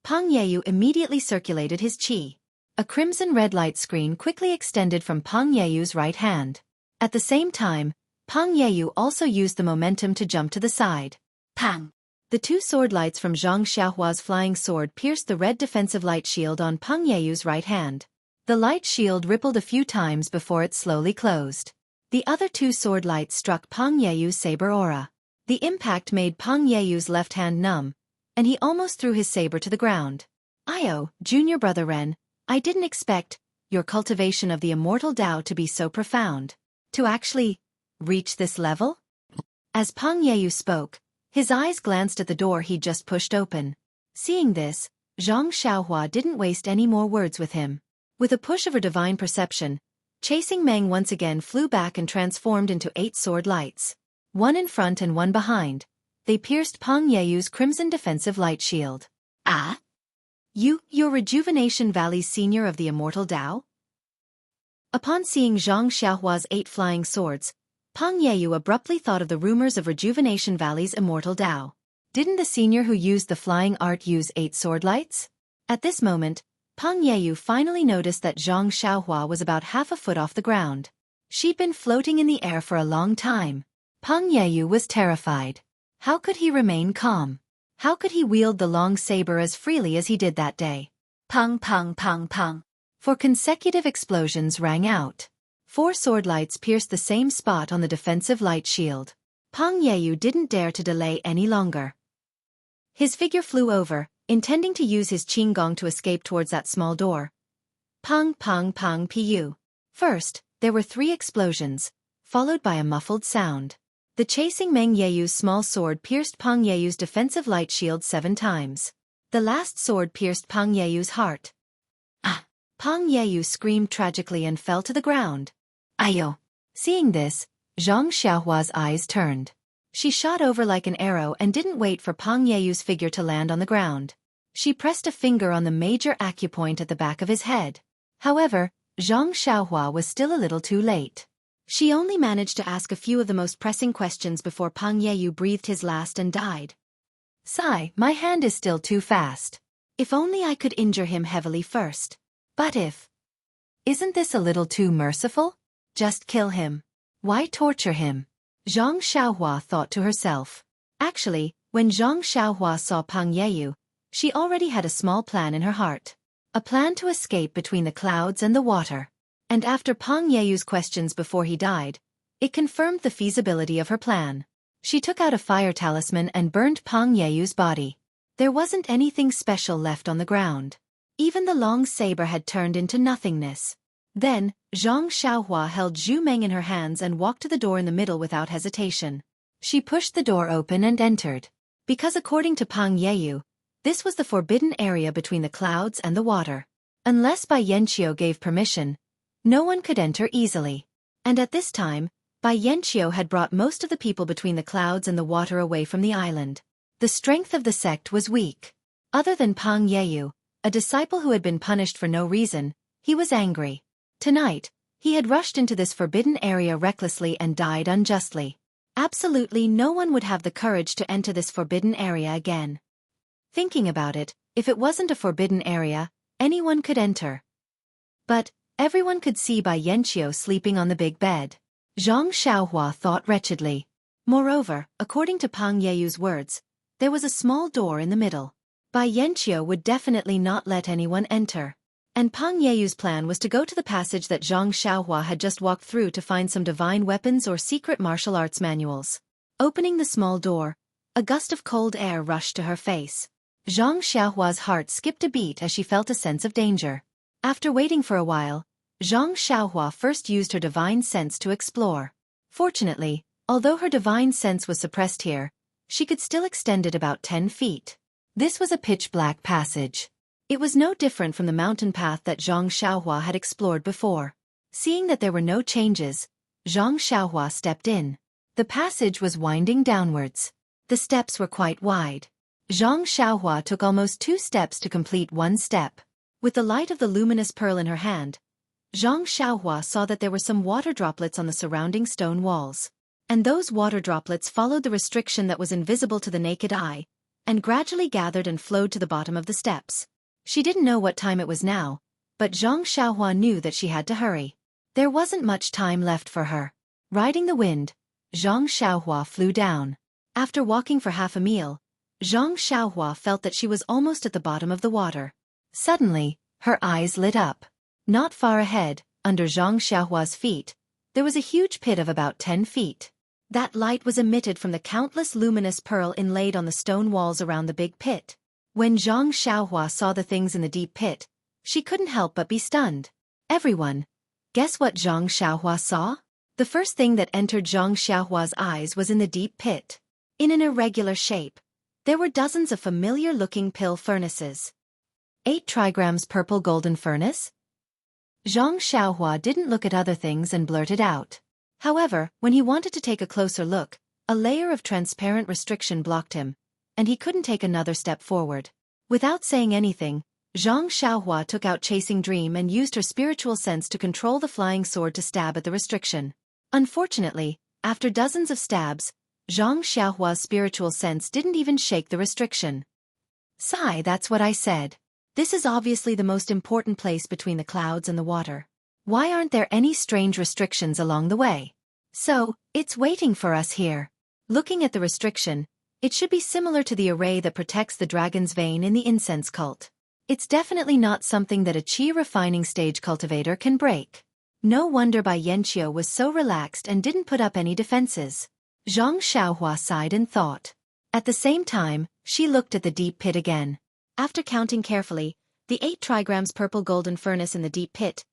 Peng Yeyu immediately circulated his qi. A crimson red light screen quickly extended from Peng Yeyu's right hand. At the same time, Peng Yeyu also used the momentum to jump to the side. Pang! The two sword lights from Zhang Xiaohua's flying sword pierced the red defensive light shield on Peng Yeyu's right hand. The light shield rippled a few times before it slowly closed. The other two sword lights struck Peng Yeyu's saber aura. The impact made Peng Yeyu's left hand numb, and he almost threw his saber to the ground. Io, junior brother Ren, I didn't expect your cultivation of the immortal Tao to be so profound. To actually reach this level? As Peng Yeyu spoke, his eyes glanced at the door he'd just pushed open. Seeing this, Zhang Xiaohua didn't waste any more words with him. With a push of her divine perception, Chasing Meng once again flew back and transformed into 8 sword lights. One in front and one behind. They pierced Peng Yeyu's crimson defensive light shield. Ah? You're Rejuvenation Valley's senior of the immortal Tao? Upon seeing Zhang Xiaohua's 8 flying swords, Peng Yeyu abruptly thought of the rumors of Rejuvenation Valley's immortal Tao. Didn't the senior who used the flying art use 8 sword lights? At this moment, Peng Yeyu finally noticed that Zhang Xiaohua was about half a foot off the ground. She'd been floating in the air for a long time. Peng Yeyu was terrified. How could he remain calm? How could he wield the long saber as freely as he did that day? Peng peng peng peng. 4 consecutive explosions rang out. 4 sword lights pierced the same spot on the defensive light shield. Pang Yeyu didn't dare to delay any longer. His figure flew over, intending to use his qinggong to escape towards that small door. Pang pang pang pu. First, there were 3 explosions, followed by a muffled sound. The chasing Meng Yeyu's small sword pierced Pang Yeyu's defensive light shield 7 times. The last sword pierced Pang Yeyu's heart. Ah! Pang Yeyu screamed tragically and fell to the ground. Ayo! Seeing this, Zhang Xiaohua's eyes turned. She shot over like an arrow and didn't wait for Pang Yeyu's figure to land on the ground. She pressed a finger on the major acupoint at the back of his head. However, Zhang Xiaohua was still a little too late. She only managed to ask a few of the most pressing questions before Pang Yeyu breathed his last and died. Sigh, my hand is still too fast. If only I could injure him heavily first. But if... Isn't this a little too merciful? Just kill him. Why torture him? Zhang Xiaohua thought to herself. Actually, when Zhang Xiaohua saw Pang Yeyu, she already had a small plan in her heart. A plan to escape between the clouds and the water. And after Pang Yeyu's questions before he died, it confirmed the feasibility of her plan. She took out a fire talisman and burned Pang Yeyu's body. There wasn't anything special left on the ground. Even the long saber had turned into nothingness. Then, Zhang Xiaohua held Zhu Meng in her hands and walked to the door in the middle without hesitation. She pushed the door open and entered. Because according to Pang Yeyu, this was the forbidden area between the clouds and the water. Unless Bai Yanqiu gave permission, no one could enter easily. And at this time, Bai Yanqiu had brought most of the people between the clouds and the water away from the island. The strength of the sect was weak. Other than Pang Yeyu, a disciple who had been punished for no reason, he was angry. Tonight, he had rushed into this forbidden area recklessly and died unjustly. Absolutely no one would have the courage to enter this forbidden area again. Thinking about it, if it wasn't a forbidden area, anyone could enter. But everyone could see Bai Yanqiu sleeping on the big bed. Zhang Xiaohua thought wretchedly. Moreover, according to Pang Yeyu's words, there was a small door in the middle. Bai Yanqiu would definitely not let anyone enter. And Pang Yeyu's plan was to go to the passage that Zhang Xiaohua had just walked through to find some divine weapons or secret martial arts manuals. Opening the small door, a gust of cold air rushed to her face. Zhang Xiaohua's heart skipped a beat as she felt a sense of danger. After waiting for a while, Zhang Xiaohua first used her divine sense to explore. Fortunately, although her divine sense was suppressed here, she could still extend it about 10 feet. This was a pitch-black passage. It was no different from the mountain path that Zhang Xiaohua had explored before. Seeing that there were no changes, Zhang Xiaohua stepped in. The passage was winding downwards. The steps were quite wide. Zhang Xiaohua took almost 2 steps to complete 1 step. With the light of the luminous pearl in her hand, Zhang Xiaohua saw that there were some water droplets on the surrounding stone walls. And those water droplets followed the restriction that was invisible to the naked eye, and gradually gathered and flowed to the bottom of the steps. She didn't know what time it was now, but Zhang Xiaohua knew that she had to hurry. There wasn't much time left for her. Riding the wind, Zhang Xiaohua flew down. After walking for half a mile, Zhang Xiaohua felt that she was almost at the bottom of the water. Suddenly, her eyes lit up. Not far ahead, under Zhang Xiaohua's feet, there was a huge pit of about 10 feet. That light was emitted from the countless luminous pearl inlaid on the stone walls around the big pit. When Zhang Xiaohua saw the things in the deep pit, she couldn't help but be stunned. Everyone, guess what Zhang Xiaohua saw? The first thing that entered Zhang Xiaohua's eyes was in the deep pit. In an irregular shape, there were dozens of familiar-looking pill furnaces. 8 trigrams purple golden furnace? Zhang Xiaohua didn't look at other things and blurted out. However, when he wanted to take a closer look, a layer of transparent restriction blocked him, and he couldn't take another step forward. Without saying anything, Zhang Xiaohua took out Chasing Dream and used her spiritual sense to control the flying sword to stab at the restriction. Unfortunately, after dozens of stabs, Zhang Xiaohua's spiritual sense didn't even shake the restriction. Sigh, that's what I said. This is obviously the most important place between the clouds and the water. Why aren't there any strange restrictions along the way? So, it's waiting for us here. Looking at the restriction, it should be similar to the array that protects the dragon's vein in the incense cult. It's definitely not something that a qi refining stage cultivator can break. No wonder Bai Yanqiu was so relaxed and didn't put up any defenses. Zhang Xiaohua sighed and thought. At the same time, she looked at the deep pit again. After counting carefully, the 8 trigrams purple golden furnace in the deep pit,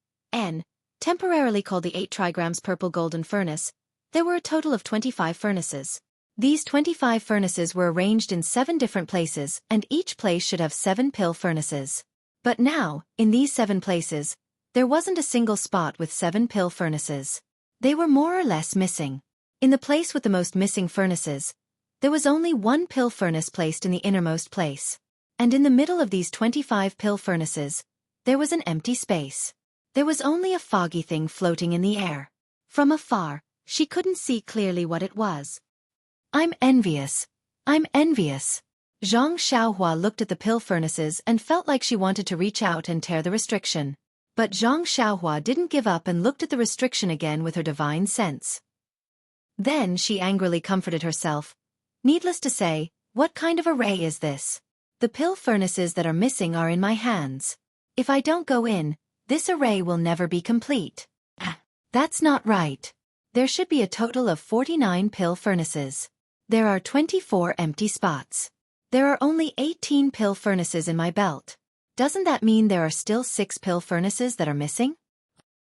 temporarily called the 8 trigrams purple golden furnace, there were a total of 25 furnaces. These 25 furnaces were arranged in 7 different places, and each place should have 7 pill furnaces. But now, in these 7 places, there wasn't a single spot with 7 pill furnaces. They were more or less missing. In the place with the most missing furnaces, there was only 1 pill furnace placed in the innermost place. And in the middle of these 25 pill furnaces, there was an empty space. There was only a foggy thing floating in the air. From afar, she couldn't see clearly what it was. I'm envious. I'm envious. Zhang Xiaohua looked at the pill furnaces and felt like she wanted to reach out and tear the restriction. But Zhang Xiaohua didn't give up and looked at the restriction again with her divine sense. Then she angrily comforted herself. Needless to say, what kind of array is this? The pill furnaces that are missing are in my hands. If I don't go in, this array will never be complete. That's not right. There should be a total of 49 pill furnaces. There are 24 empty spots. There are only 18 pill furnaces in my belt. Doesn't that mean there are still 6 pill furnaces that are missing?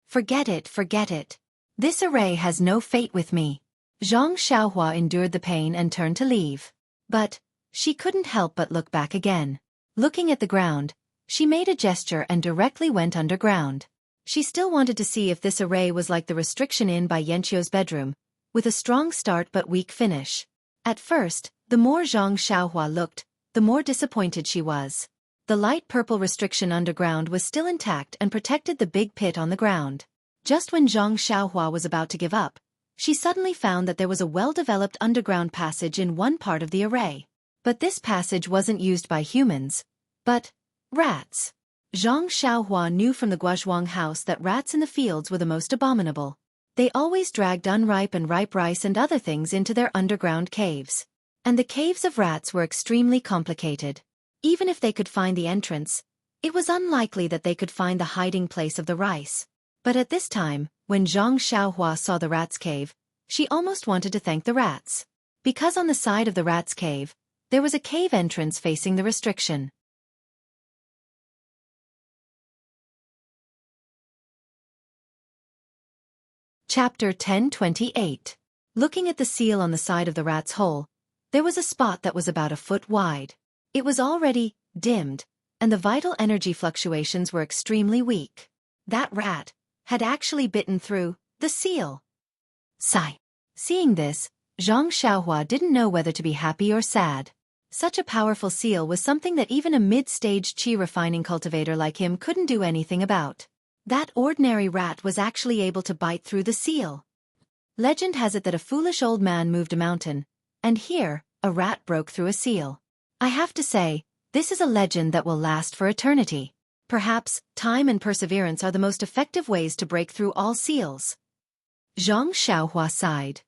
Forget it, forget it. This array has no fate with me. Zhang Xiaohua endured the pain and turned to leave. But she couldn't help but look back again. Looking at the ground, she made a gesture and directly went underground. She still wanted to see if this array was like the restriction in Bai Yanqiu's bedroom, with a strong start but weak finish. At first, the more Zhang Xiaohua looked, the more disappointed she was. The light purple restriction underground was still intact and protected the big pit on the ground. Just when Zhang Xiaohua was about to give up, she suddenly found that there was a well-developed underground passage in one part of the array. But this passage wasn't used by humans, but rats. Zhang Xiaohua knew from the Guozhuang house that rats in the fields were the most abominable. They always dragged unripe and ripe rice and other things into their underground caves. And the caves of rats were extremely complicated. Even if they could find the entrance, it was unlikely that they could find the hiding place of the rice. But at this time, when Zhang Xiaohua saw the rat's cave, she almost wanted to thank the rats. Because on the side of the rat's cave, there was a cave entrance facing the restriction. Chapter 1028. Looking at the seal on the side of the rat's hole, there was a spot that was about a foot wide. It was already dimmed, and the vital energy fluctuations were extremely weak. That rat had actually bitten through the seal. Sigh. Seeing this, Zhang Xiaohua didn't know whether to be happy or sad. Such a powerful seal was something that even a mid-stage qi refining cultivator like him couldn't do anything about. That ordinary rat was actually able to bite through the seal. Legend has it that a foolish old man moved a mountain, and here, a rat broke through a seal. I have to say, this is a legend that will last for eternity. Perhaps, time and perseverance are the most effective ways to break through all seals. Zhang Xiaohua sighed.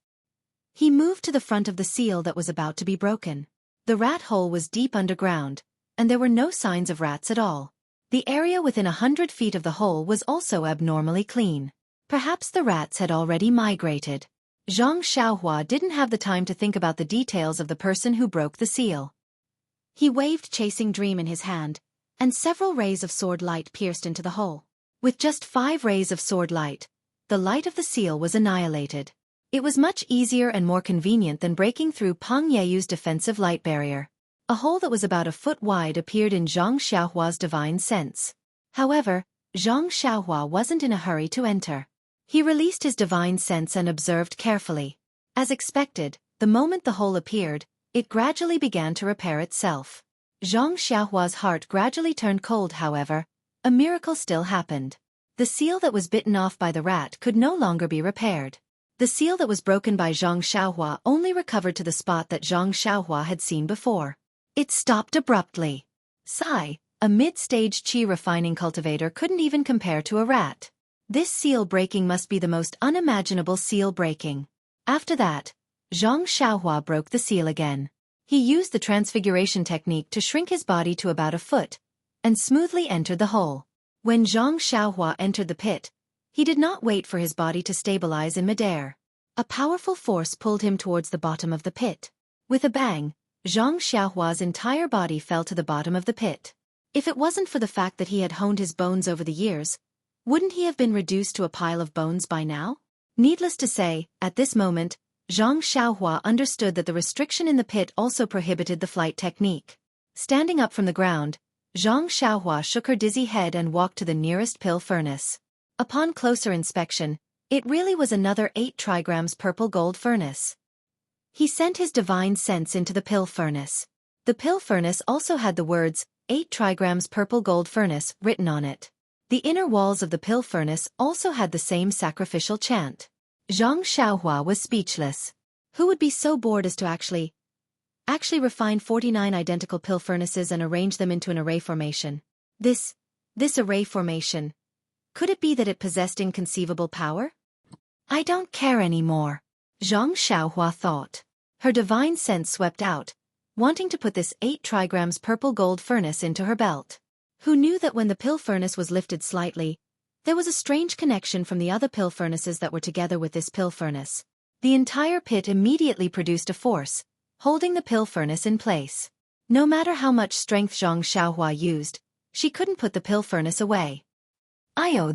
He moved to the front of the seal that was about to be broken. The rat hole was deep underground, and there were no signs of rats at all. The area within 100 feet of the hole was also abnormally clean. Perhaps the rats had already migrated. Zhang Xiaohua didn't have the time to think about the details of the person who broke the seal. He waved Chasing Dream in his hand, and several rays of sword light pierced into the hole. With just 5 rays of sword light, the light of the seal was annihilated. It was much easier and more convenient than breaking through Peng Yeyu's defensive light barrier. A hole that was about a foot wide appeared in Zhang Xiaohua's divine sense. However, Zhang Xiaohua wasn't in a hurry to enter. He released his divine sense and observed carefully. As expected, the moment the hole appeared, it gradually began to repair itself. Zhang Xiaohua's heart gradually turned cold. However, a miracle still happened. The seal that was bitten off by the rat could no longer be repaired. The seal that was broken by Zhang Xiaohua only recovered to the spot that Zhang Xiaohua had seen before. It stopped abruptly. Sigh, a mid-stage qi refining cultivator couldn't even compare to a rat. This seal breaking must be the most unimaginable seal breaking. After that, Zhang Xiaohua broke the seal again. He used the transfiguration technique to shrink his body to about a foot, and smoothly entered the hole. When Zhang Xiaohua entered the pit, He did not wait for his body to stabilize in midair. A powerful force pulled him towards the bottom of the pit. With a bang, Zhang Xiaohua's entire body fell to the bottom of the pit. If it wasn't for the fact that he had honed his bones over the years, wouldn't he have been reduced to a pile of bones by now? Needless to say, at this moment, Zhang Xiaohua understood that the restriction in the pit also prohibited the flight technique. Standing up from the ground, Zhang Xiaohua shook her dizzy head and walked to the nearest pill furnace. Upon closer inspection, it really was another 8 trigrams purple gold furnace. He sent his divine sense into the pill furnace. The pill furnace also had the words, 8 trigrams purple gold furnace, written on it. The inner walls of the pill furnace also had the same sacrificial chant. Zhang Xiaohua was speechless. Who would be so bored as to actually refine 49 identical pill furnaces and arrange them into an array formation? This array formation. Could it be that it possessed inconceivable power? I don't care anymore, Zhang Xiaohua thought. Her divine sense swept out, wanting to put this 8 trigrams purple gold furnace into her belt. Who knew that when the pill furnace was lifted slightly, there was a strange connection from the other pill furnaces that were together with this pill furnace. The entire pit immediately produced a force, holding the pill furnace in place. No matter how much strength Zhang Xiaohua used, she couldn't put the pill furnace away.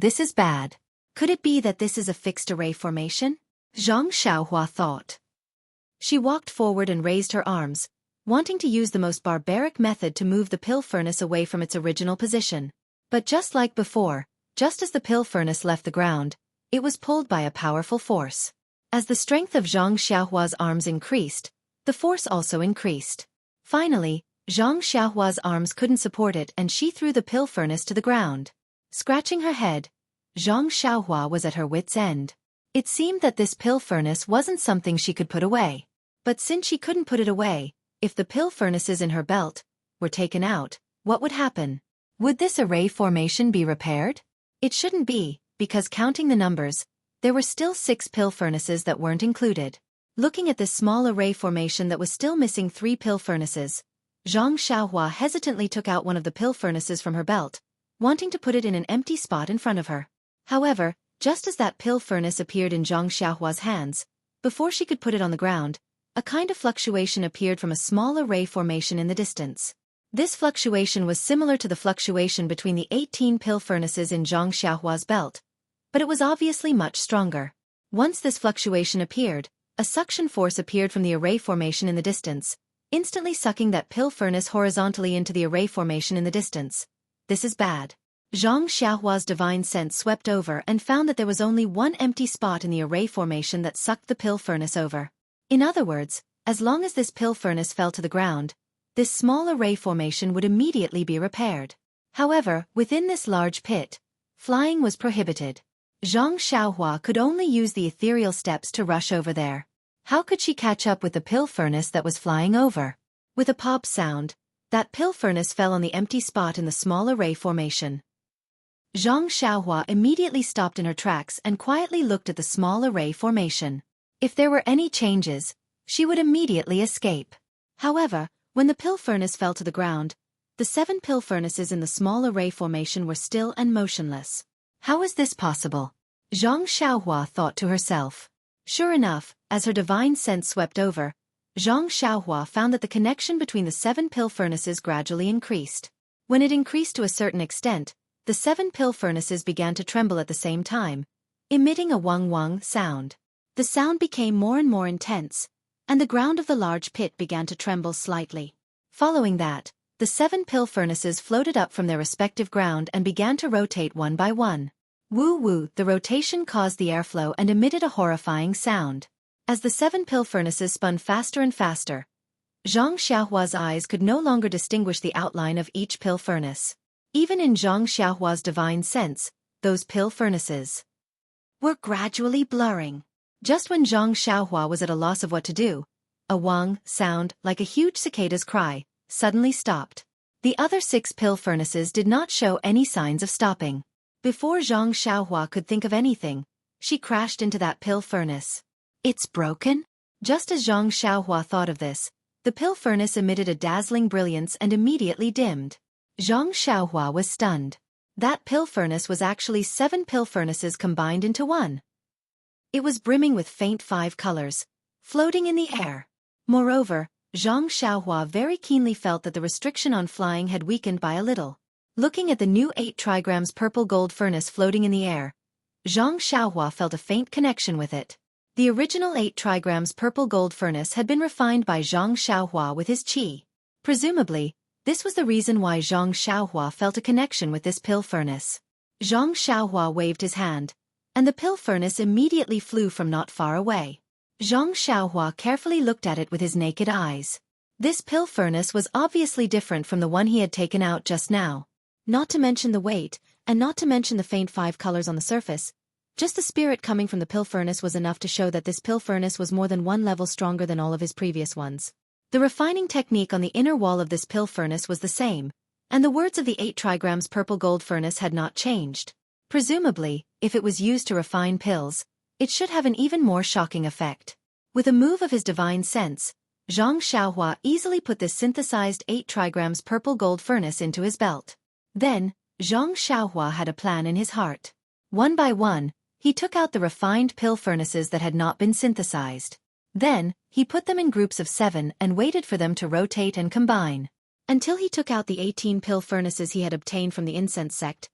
This is bad. Could it be that this is a fixed array formation? Zhang Xiaohua thought. She walked forward and raised her arms, wanting to use the most barbaric method to move the pill furnace away from its original position. But just like before, just as the pill furnace left the ground, it was pulled by a powerful force. As the strength of Zhang Xiaohua's arms increased, the force also increased. Finally, Zhang Xiaohua's arms couldn't support it and she threw the pill furnace to the ground. Scratching her head, Zhang Xiaohua was at her wit's end. It seemed that this pill furnace wasn't something she could put away. But since she couldn't put it away, if the pill furnaces in her belt were taken out, what would happen? Would this array formation be repaired? It shouldn't be, because counting the numbers, there were still 6 pill furnaces that weren't included. Looking at this small array formation that was still missing 3 pill furnaces, Zhang Xiaohua hesitantly took out one of the pill furnaces from her belt, wanting to put it in an empty spot in front of her. However, just as that pill furnace appeared in Zhang Xiaohua's hands, before she could put it on the ground, a kind of fluctuation appeared from a small array formation in the distance. This fluctuation was similar to the fluctuation between the 18 pill furnaces in Zhang Xiaohua's belt, but it was obviously much stronger. Once this fluctuation appeared, a suction force appeared from the array formation in the distance, instantly sucking that pill furnace horizontally into the array formation in the distance. This is bad. Zhang Xiaohua's divine sense swept over and found that there was only one empty spot in the array formation that sucked the pill furnace over. In other words, as long as this pill furnace fell to the ground, this small array formation would immediately be repaired. However, within this large pit, flying was prohibited. Zhang Xiaohua could only use the ethereal steps to rush over there. How could she catch up with the pill furnace that was flying over? With a pop sound, that pill furnace fell on the empty spot in the small array formation. Zhang Xiaohua immediately stopped in her tracks and quietly looked at the small array formation. If there were any changes, she would immediately escape. However, when the pill furnace fell to the ground, the 7 pill furnaces in the small array formation were still and motionless. How is this possible? Zhang Xiaohua thought to herself. Sure enough, as her divine sense swept over, Zhang Xiaohua found that the connection between the 7 pill furnaces gradually increased. When it increased to a certain extent, the 7 pill furnaces began to tremble at the same time, emitting a wang-wang sound. The sound became more and more intense, and the ground of the large pit began to tremble slightly. Following that, the 7 pill furnaces floated up from their respective ground and began to rotate one by one. Woo-woo, the rotation caused the airflow and emitted a horrifying sound. As the 7 pill furnaces spun faster and faster, Zhang Xiaohua's eyes could no longer distinguish the outline of each pill furnace. Even in Zhang Xiaohua's divine sense, those pill furnaces were gradually blurring. Just when Zhang Xiaohua was at a loss of what to do, a wang sound, like a huge cicada's cry, suddenly stopped. The other 6 pill furnaces did not show any signs of stopping. Before Zhang Xiaohua could think of anything, she crashed into that pill furnace. It's broken? Just as Zhang Xiaohua thought of this, the pill furnace emitted a dazzling brilliance and immediately dimmed. Zhang Xiaohua was stunned. That pill furnace was actually 7 pill furnaces combined into one. It was brimming with faint 5 colors, floating in the air. Moreover, Zhang Xiaohua very keenly felt that the restriction on flying had weakened by a little. Looking at the new 8 trigrams purple gold furnace floating in the air, Zhang Xiaohua felt a faint connection with it. The original 8 trigrams purple gold furnace had been refined by Zhang Xiaohua with his qi. Presumably, this was the reason why Zhang Xiaohua felt a connection with this pill furnace. Zhang Xiaohua waved his hand, and the pill furnace immediately flew from not far away. Zhang Xiaohua carefully looked at it with his naked eyes. This pill furnace was obviously different from the one he had taken out just now. Not to mention the weight, and not to mention the faint 5 colors on the surface, just the spirit coming from the pill furnace was enough to show that this pill furnace was more than 1 level stronger than all of his previous ones. The refining technique on the inner wall of this pill furnace was the same, and the words of the 8 trigrams purple gold furnace had not changed. Presumably, if it was used to refine pills, it should have an even more shocking effect. With a move of his divine sense, Zhang Xiaohua easily put this synthesized 8 trigrams purple gold furnace into his belt. Then, Zhang Xiaohua had a plan in his heart. One by one, he took out the refined pill furnaces that had not been synthesized. Then, he put them in groups of 7 and waited for them to rotate and combine. Until he took out the 18 pill furnaces he had obtained from the incense sect,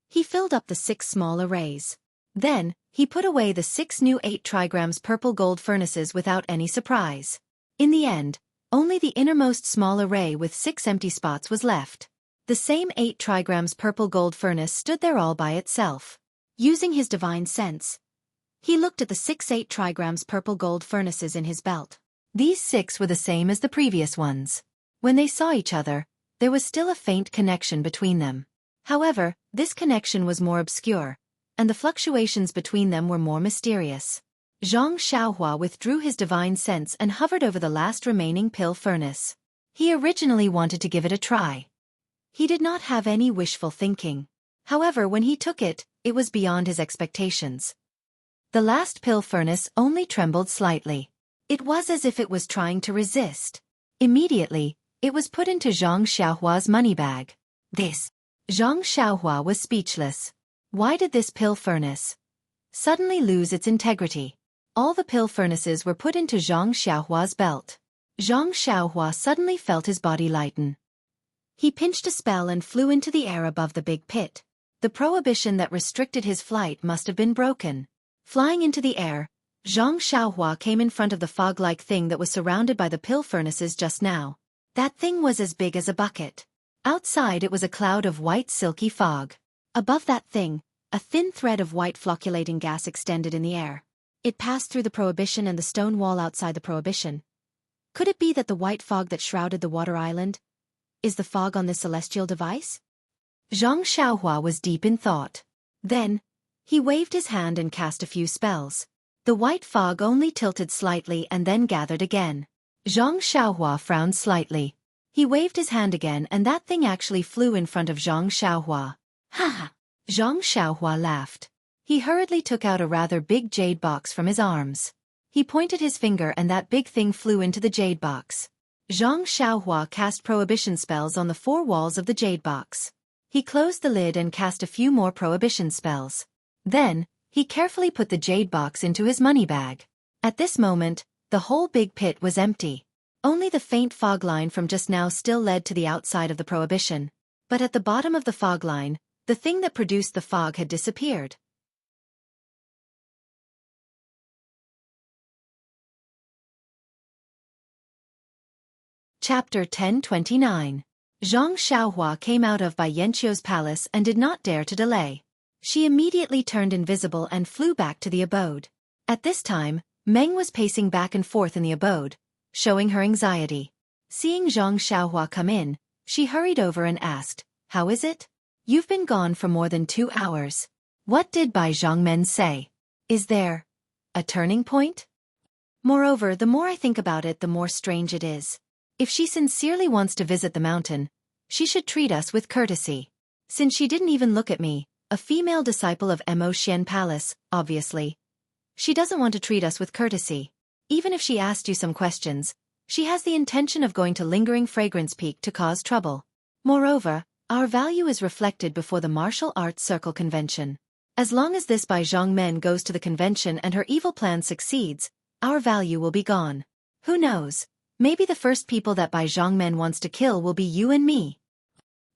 he filled up the 6 small arrays. Then, he put away the 6 new 8 trigrams purple gold furnaces without any surprise. In the end, only the innermost small array with 6 empty spots was left. The same 8 trigrams purple gold furnace stood there all by itself. Using his divine sense, he looked at the 6 8 trigrams purple gold furnaces in his belt. These 6 were the same as the previous ones. When they saw each other, there was still a faint connection between them. However, this connection was more obscure, and the fluctuations between them were more mysterious. Zhang Xiaohua withdrew his divine sense and hovered over the last remaining pill furnace. He originally wanted to give it a try. He did not have any wishful thinking. However, when he took it, it was beyond his expectations. The last pill furnace only trembled slightly. It was as if it was trying to resist. Immediately, it was put into Zhang Xiaohua's money bag. Zhang Xiaohua was speechless. Why did this pill furnace suddenly lose its integrity? All the pill furnaces were put into Zhang Xiaohua's belt. Zhang Xiaohua suddenly felt his body lighten. He pinched a spell and flew into the air above the big pit. The prohibition that restricted his flight must have been broken. Flying into the air, Zhang Xiaohua came in front of the fog-like thing that was surrounded by the pill furnaces just now. That thing was as big as a bucket. Outside it was a cloud of white silky fog. Above that thing, a thin thread of white flocculating gas extended in the air. It passed through the prohibition and the stone wall outside the prohibition. Could it be that the white fog that shrouded the water island is the fog on this celestial device? Zhang Xiaohua was deep in thought. Then, he waved his hand and cast a few spells. The white fog only tilted slightly and then gathered again. Zhang Xiaohua frowned slightly. He waved his hand again and that thing actually flew in front of Zhang Xiaohua. Ha ha! Zhang Xiaohua laughed. He hurriedly took out a rather big jade box from his arms. He pointed his finger and that big thing flew into the jade box. Zhang Xiaohua cast prohibition spells on the 4 walls of the jade box. He closed the lid and cast a few more prohibition spells. Then, he carefully put the jade box into his money bag. At this moment, the whole big pit was empty. Only the faint fog line from just now still led to the outside of the prohibition. But at the bottom of the fog line, the thing that produced the fog had disappeared. Chapter 1029. Zhang Xiaohua came out of by Yanqiu's palace and did not dare to delay. She immediately turned invisible and flew back to the abode. At this time, Meng was pacing back and forth in the abode, showing her anxiety. Seeing Zhang Xiaohua come in, she hurried over and asked, "How is it? You've been gone for more than 2 hours. What did Bai Zhangmen say? Is there a turning point?" Moreover, the more I think about it, the more strange it is. If she sincerely wants to visit the mountain, she should treat us with courtesy. Since she didn't even look at me, a female disciple of Mo Xian Palace, obviously. She doesn't want to treat us with courtesy. Even if she asked you some questions, she has the intention of going to Lingering Fragrance Peak to cause trouble. Moreover, Our value is reflected before the martial arts circle convention. As long as this Bai Zhongmen goes to the convention and her evil plan succeeds, our value will be gone. Who knows? Maybe the first people that Bai Zhongmen wants to kill will be you and me.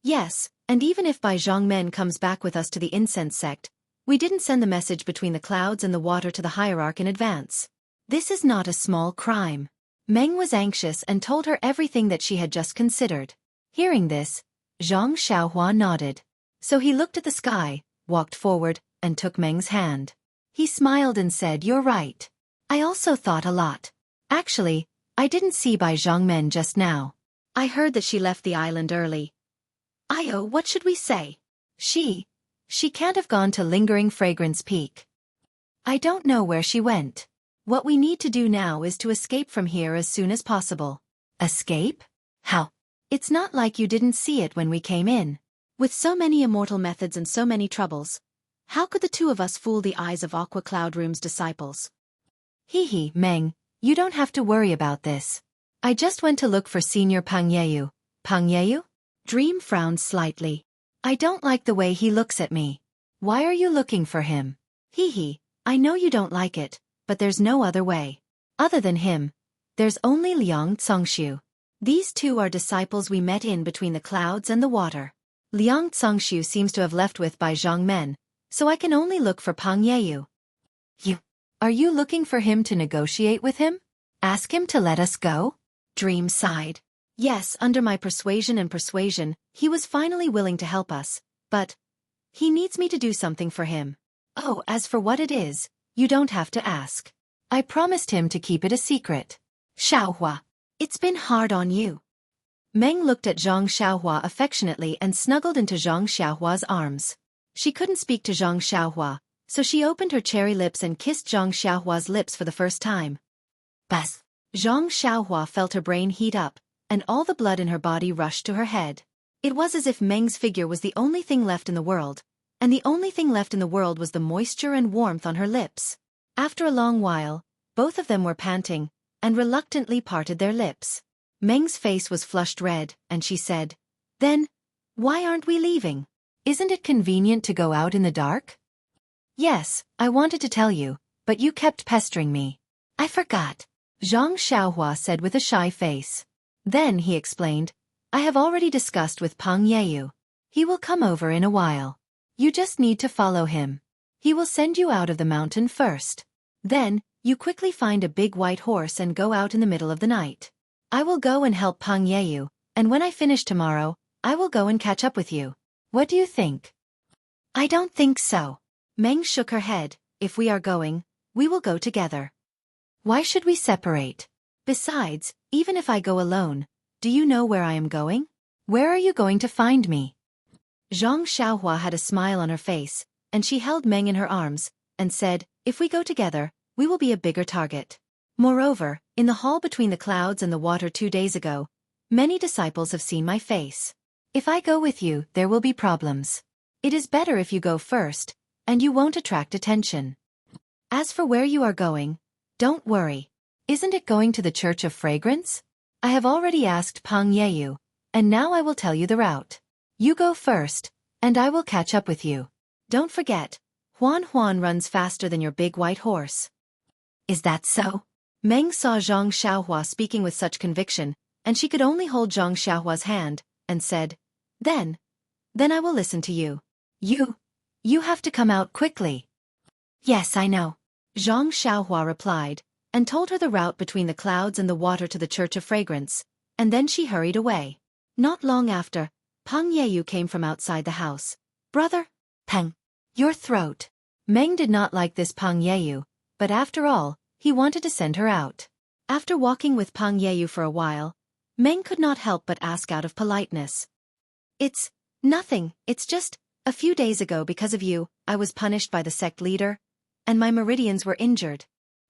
Yes, and even if Bai Zhongmen comes back with us to the incense sect, we didn't send the message between the clouds and the water to the hierarch in advance. This is not a small crime. Meng was anxious and told her everything that she had just considered. Hearing this, Zhang Xiaohua nodded. So he looked at the sky, walked forward, and took Meng's hand. He smiled and said, "You're right. I also thought a lot. Actually, I didn't see Bai Zhongmen just now. I heard that she left the island early. What should we say? She can't have gone to Lingering Fragrance Peak. I don't know where she went. What we need to do now is to escape from here as soon as possible." Escape? How? It's not like you didn't see it when we came in. With so many immortal methods and so many troubles, how could the two of us fool the eyes of Aqua Cloud Room's disciples? Hee, Meng, you don't have to worry about this. I just went to look for Senior Pang Yeyu. Pang Yeyu? Dream frowned slightly. I don't like the way he looks at me. Why are you looking for him? Hee, I know you don't like it, but there's no other way. Other than him, there's only Liang Zongxiu. These two are disciples we met in between the clouds and the water. Liang Zongxiu seems to have left with Bai Zhongmen, so I can only look for Pang Yeyu. Are you looking for him to negotiate with him? Ask him to let us go? Dream sighed. Yes, under my persuasion, he was finally willing to help us, but he needs me to do something for him. Oh, as for what it is, you don't have to ask. I promised him to keep it a secret. Xiaohua, it's been hard on you. Meng looked at Zhang Xiaohua affectionately and snuggled into Zhang Xiaohua's arms. She couldn't speak to Zhang Xiaohua, so she opened her cherry lips and kissed Zhang Xiaohua's lips for the first time. Buzz! Zhang Xiaohua felt her brain heat up, and all the blood in her body rushed to her head. It was as if Meng's figure was the only thing left in the world, and the only thing left in the world was the moisture and warmth on her lips. After a long while, both of them were panting, and reluctantly parted their lips. Meng's face was flushed red, and she said, "Then, why aren't we leaving? Isn't it convenient to go out in the dark?" "Yes, I wanted to tell you, but you kept pestering me. I forgot," Zhang Xiaohua said with a shy face. Then he explained, "I have already discussed with Pang Yeyu. He will come over in a while. You just need to follow him. He will send you out of the mountain first. Then, you quickly find a big white horse and go out in the middle of the night. I will go and help Pang Yeyu, and when I finish tomorrow, I will go and catch up with you. What do you think?" "I don't think so." Meng shook her head. "If we are going, we will go together. Why should we separate? Besides, even if I go alone, do you know where I am going? Where are you going to find me?" Zhang Xiaohua had a smile on her face, and she held Meng in her arms, and said, "If we go together, we will be a bigger target." Moreover, in the hall between the clouds and the water 2 days ago, many disciples have seen my face. If I go with you, there will be problems. It is better if you go first, and you won't attract attention. As for where you are going, don't worry. Isn't it going to the Church of Fragrance? I have already asked Pang Yeyu, and now I will tell you the route. You go first, and I will catch up with you. Don't forget, Huan runs faster than your big white horse." "Is that so?" Meng saw Zhang Xiaohua speaking with such conviction, and she could only hold Zhang Xiaohua's hand, and said, Then I will listen to you. You have to come out quickly." "Yes, I know," Zhang Xiaohua replied, and told her the route between the clouds and the water to the Church of Fragrance, and then she hurried away. Not long after, Pang Yeyu came from outside the house. "Brother, Pang, your throat." Meng did not like this Pang Yeyu, but after all, he wanted to send her out. After walking with Pang Yeyu for a while, Meng could not help but ask out of politeness. "It's nothing, it's just, a few days ago because of you, I was punished by the sect leader, and my meridians were injured,"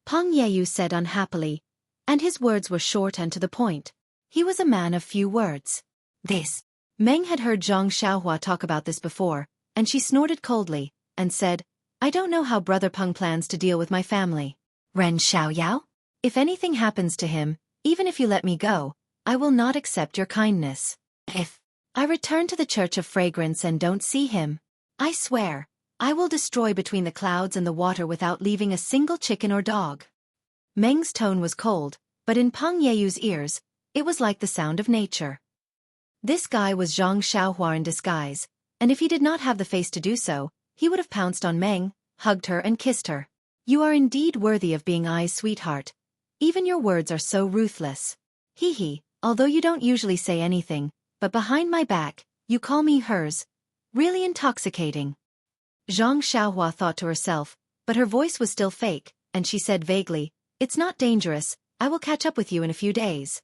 Pang Yeyu said unhappily, and his words were short and to the point. He was a man of few words. This. Meng had heard Zhang Xiaohua talk about this before, and she snorted coldly, and said, "I don't know how Brother Peng plans to deal with my family. Ren Xiaoyao? If anything happens to him, even if you let me go, I will not accept your kindness." I return to the Church of Fragrance and don't see him. I swear, I will destroy between the clouds and the water without leaving a single chicken or dog. Meng's tone was cold, but in Peng Yeyu's ears, it was like the sound of nature. This guy was Zhang Xiaohua in disguise, and if he did not have the face to do so, he would have pounced on Meng, hugged her and kissed her. You are indeed worthy of being Ai's sweetheart. Even your words are so ruthless. Hee hee, although you don't usually say anything, but behind my back, you call me hers. Really intoxicating. Zhang Xiaohua thought to herself, but her voice was still fake, and she said vaguely, "It's not dangerous, I will catch up with you in a few days."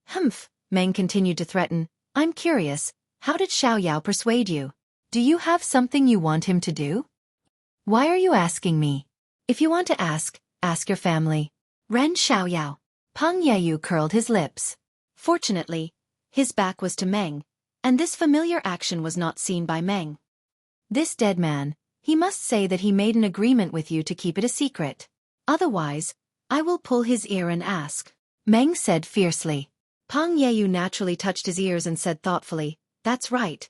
Humph, Meng continued to threaten, "I'm curious, how did Xiaoyao persuade you? Do you have something you want him to do? Why are you asking me? If you want to ask your family." Ren Xiaoyao. Peng Yeyu curled his lips. Fortunately, his back was to Meng, and this familiar action was not seen by Meng. This dead man, he must say that he made an agreement with you to keep it a secret. Otherwise, I will pull his ear and ask. Meng said fiercely. Peng Yeyu naturally touched his ears and said thoughtfully, "That's right.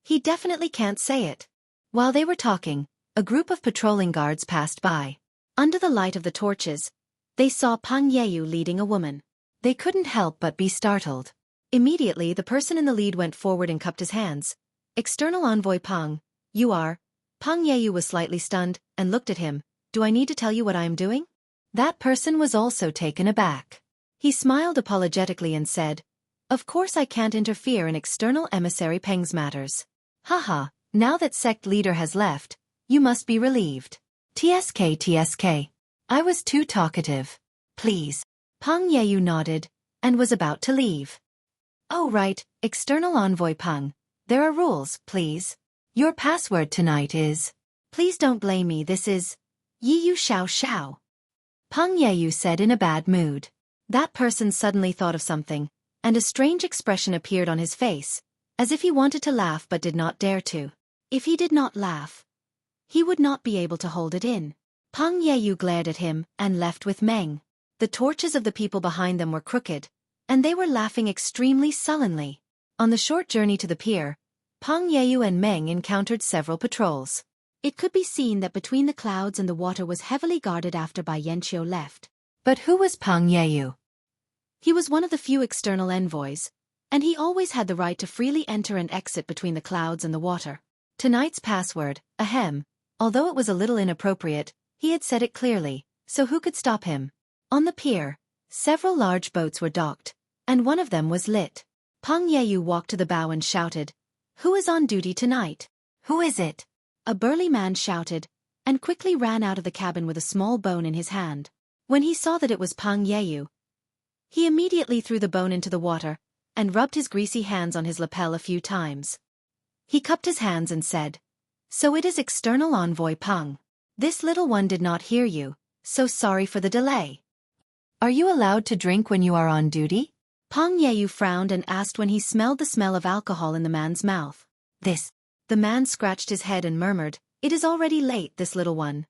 He definitely can't say it." While they were talking, a group of patrolling guards passed by. Under the light of the torches, they saw Peng Yeyu leading a woman. They couldn't help but be startled. Immediately the person in the lead went forward and cupped his hands. "External Envoy Peng, you are..." Peng Yeyu was slightly stunned, and looked at him. "Do I need to tell you what I am doing?" That person was also taken aback. He smiled apologetically and said, "Of course I can't interfere in external emissary Peng's matters." Haha, now that sect leader has left, you must be relieved. TSK. I was too talkative. Please. Peng Yeyu nodded, and was about to leave. "Oh right, external envoy Peng. There are rules, please. Your password tonight is..." "Please don't blame me, this is... Yiyu Xiao Xiao." Peng Yeyu said in a bad mood. That person suddenly thought of something, and a strange expression appeared on his face, as if he wanted to laugh but did not dare to. If he did not laugh, he would not be able to hold it in. Peng Yeyu glared at him and left with Meng. The torches of the people behind them were crooked, and they were laughing extremely sullenly. On the short journey to the pier, Peng Yeyu and Meng encountered several patrols. It could be seen that between the clouds and the water was heavily guarded after Bai Yanqiu left. But who was Peng Yeyu? He was one of the few external envoys, and he always had the right to freely enter and exit between the clouds and the water. Tonight's password, ahem, although it was a little inappropriate, he had said it clearly, so who could stop him? On the pier, several large boats were docked, and one of them was lit. Peng Yeyu walked to the bow and shouted, "Who is on duty tonight? Who is it?" A burly man shouted, and quickly ran out of the cabin with a small bone in his hand. When he saw that it was Peng Yeyu, he immediately threw the bone into the water, and rubbed his greasy hands on his lapel a few times. He cupped his hands and said, "So it is external envoy Peng. This little one did not hear you, so sorry for the delay. Are you allowed to drink when you are on duty?" Peng Yeyu frowned and asked when he smelled the smell of alcohol in the man's mouth. The man scratched his head and murmured, "It is already late, this little one."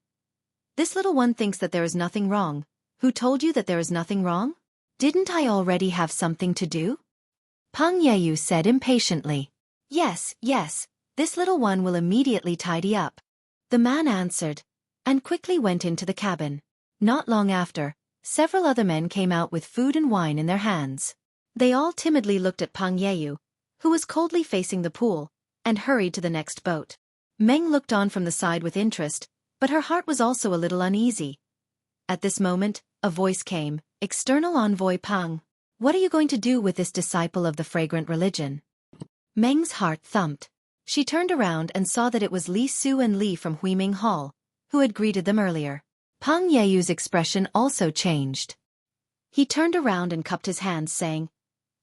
"This little one thinks that there is nothing wrong. Who told you that there is nothing wrong? Didn't I already have something to do?" Peng Yeyu said impatiently. Yes, this little one will immediately tidy up," the man answered, and quickly went into the cabin. Not long after, several other men came out with food and wine in their hands. They all timidly looked at Peng Yeyu, who was coldly facing the pool, and hurried to the next boat. Meng looked on from the side with interest, but her heart was also a little uneasy. At this moment, a voice came, "External envoy Peng. What are you going to do with this disciple of the fragrant religion?" Meng's heart thumped. She turned around and saw that it was Li Su and Li from Huiming Hall, who had greeted them earlier. Peng Yeyu's expression also changed. He turned around and cupped his hands, saying,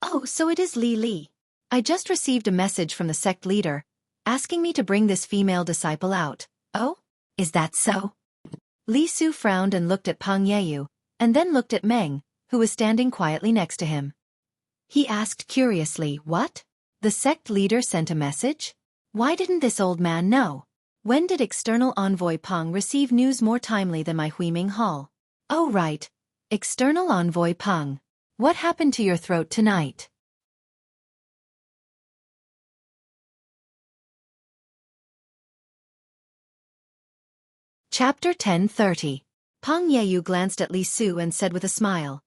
"Oh, so it is Li. I just received a message from the sect leader, asking me to bring this female disciple out." "Oh? Is that so?" Li Su frowned and looked at Peng Yeyu, and then looked at Meng, who was standing quietly next to him. He asked curiously, "What? The sect leader sent a message? Why didn't this old man know? When did external envoy Peng receive news more timely than my Huiming Hall?" "Oh right. External envoy Peng. What happened to your throat tonight?" Chapter 10:30. Pang Yeyu glanced at Li Su and said with a smile,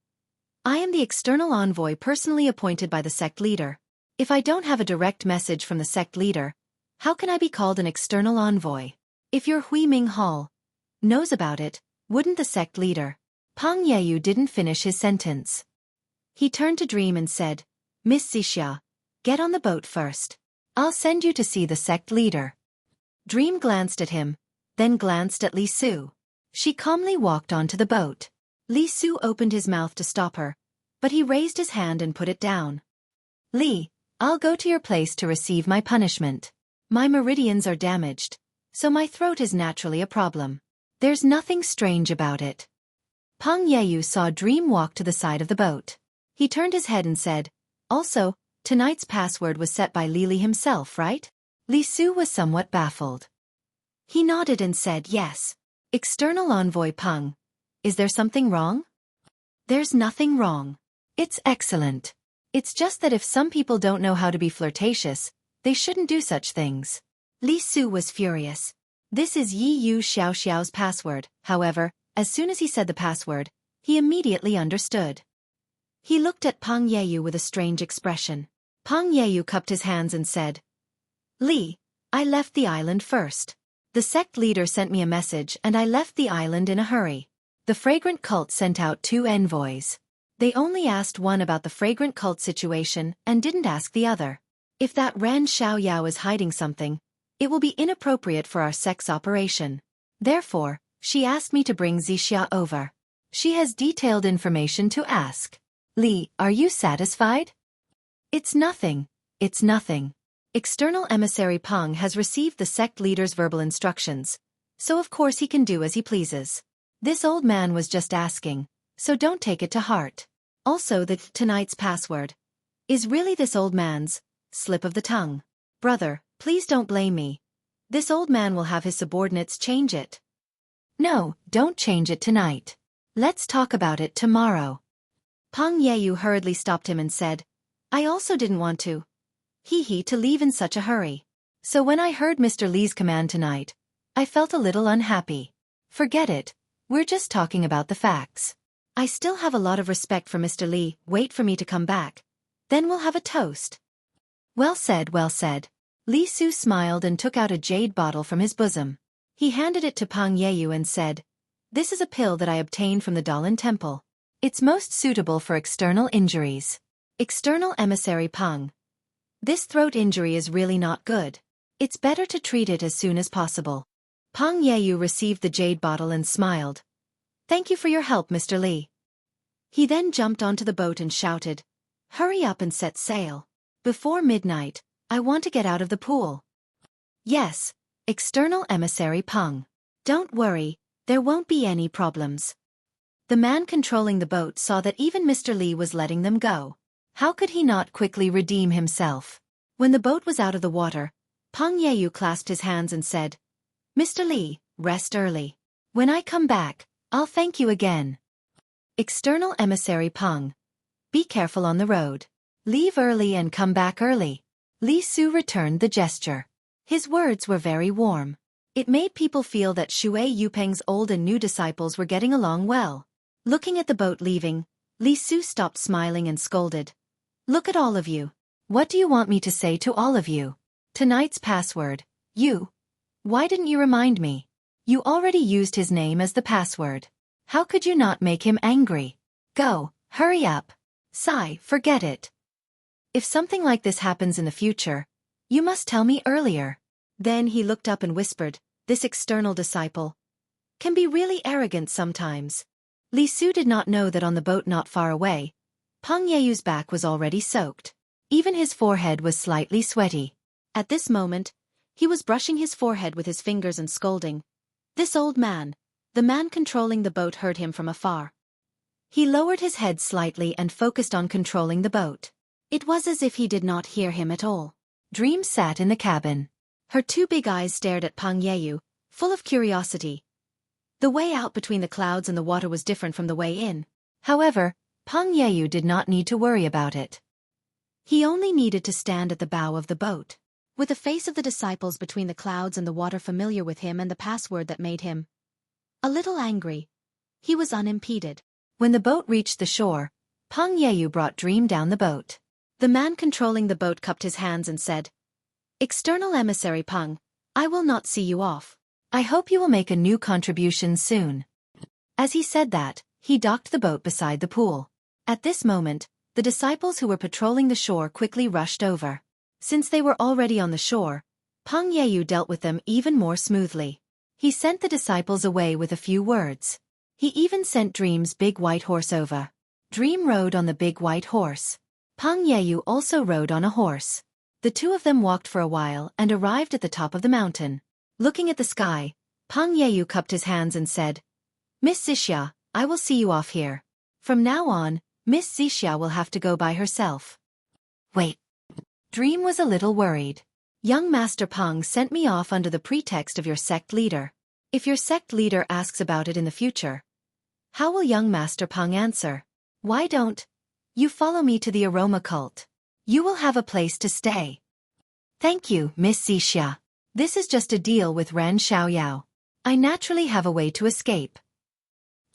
I am the external envoy personally appointed by the sect leader. If I don't have a direct message from the sect leader, how can I be called an external envoy? If your Hui Ming Hall knows about it, wouldn't the sect leader? Pang Yeyu didn't finish his sentence. He turned to Dream and said, Miss Xixia, get on the boat first. I'll send you to see the sect leader. Dream glanced at him, then glanced at Li Su. She calmly walked onto the boat. Li Su opened his mouth to stop her, but he raised his hand and put it down. Li, I'll go to your place to receive my punishment. My meridians are damaged, so my throat is naturally a problem. There's nothing strange about it. Pang Yeyu saw Dream walk to the side of the boat. He turned his head and said, Also, tonight's password was set by Li himself, right? Li Su was somewhat baffled. He nodded and said yes. External envoy Pang. Is there something wrong? There's nothing wrong. It's excellent. It's just that if some people don't know how to be flirtatious, they shouldn't do such things. Li Su was furious. This is Yi Yu Xiao's password. However, as soon as he said the password, he immediately understood. He looked at Pang Yeyu with a strange expression. Pang Yeyu cupped his hands and said, Li, I left the island first. The sect leader sent me a message and I left the island in a hurry. The fragrant cult sent out 2 envoys. They only asked one about the fragrant cult situation and didn't ask the other. If that Ran Xiaoyao is hiding something, it will be inappropriate for our sect's operation. Therefore, she asked me to bring Xixia over. She has detailed information to ask. Li, are you satisfied? It's nothing. It's nothing. External emissary Pang has received the sect leader's verbal instructions, so of course he can do as he pleases. This old man was just asking, so don't take it to heart. Also tonight's password is really this old man's slip of the tongue. Brother, please don't blame me. This old man will have his subordinates change it. No, don't change it tonight. Let's talk about it tomorrow. Pang Yeyu hurriedly stopped him and said, I also didn't want to leave in such a hurry. So when I heard Mr. Li's command tonight, I felt a little unhappy. Forget it, we're just talking about the facts. I still have a lot of respect for Mr. Li. Wait for me to come back. Then we'll have a toast. Well said, well said. Li Su smiled and took out a jade bottle from his bosom. He handed it to Pang Yeyu and said, This is a pill that I obtained from the Dalan Temple. It's most suitable for external injuries. External emissary Pang. This throat injury is really not good. It's better to treat it as soon as possible. Pang Yeyu received the jade bottle and smiled. Thank you for your help, Mr. Li. He then jumped onto the boat and shouted, Hurry up and set sail. Before midnight, I want to get out of the pool. Yes, external emissary Pang. Don't worry, there won't be any problems. The man controlling the boat saw that even Mr. Li was letting them go. How could he not quickly redeem himself? When the boat was out of the water, Pang Yeyu clasped his hands and said, Mr. Li, rest early. When I come back, I'll thank you again. External emissary Pang. Be careful on the road. Leave early and come back early. Li Su returned the gesture. His words were very warm. It made people feel that Xue Yupeng's old and new disciples were getting along well. Looking at the boat leaving, Li Su stopped smiling and scolded. Look at all of you. What do you want me to say to all of you? Tonight's password, you. Why didn't you remind me? You already used his name as the password. How could you not make him angry? Go, hurry up. Sigh, forget it. If something like this happens in the future, you must tell me earlier. Then he looked up and whispered, This external disciple can be really arrogant sometimes. Li Su did not know that on the boat not far away, Pang Yeyu's back was already soaked. Even his forehead was slightly sweaty. At this moment, he was brushing his forehead with his fingers and scolding. This old man, the man controlling the boat, heard him from afar. He lowered his head slightly and focused on controlling the boat. It was as if he did not hear him at all. Dream sat in the cabin. Her 2 big eyes stared at Pang Yeyu, full of curiosity. The way out between the clouds and the water was different from the way in. However, Pang Yeyu did not need to worry about it. He only needed to stand at the bow of the boat. With the face of the disciples between the clouds and the water familiar with him and the password that made him A little angry, he was unimpeded. When the boat reached the shore, Peng Yeyu brought Dream down the boat. The man controlling the boat cupped his hands and said, "External emissary Peng, I will not see you off. I hope you will make a new contribution soon." As he said that, he docked the boat beside the pool. At this moment, the disciples who were patrolling the shore quickly rushed over. Since they were already on the shore, Peng Yeyu dealt with them even more smoothly. He sent the disciples away with a few words. He even sent Dream's big white horse over. Dream rode on the big white horse. Peng Yeyu also rode on a horse. The two of them walked for a while and arrived at the top of the mountain. Looking at the sky, Peng Yeyu cupped his hands and said, "Miss Xixia, I will see you off here. From now on, Miss Xixia will have to go by herself." Wait. Dream was a little worried. "Young Master Peng sent me off under the pretext of your sect leader. If your sect leader asks about it in the future, how will young Master Peng answer? Why don't you follow me to the aroma cult? You will have a place to stay." "Thank you, Miss Xixia. This is just a deal with Ran Xiaoyao. I naturally have a way to escape."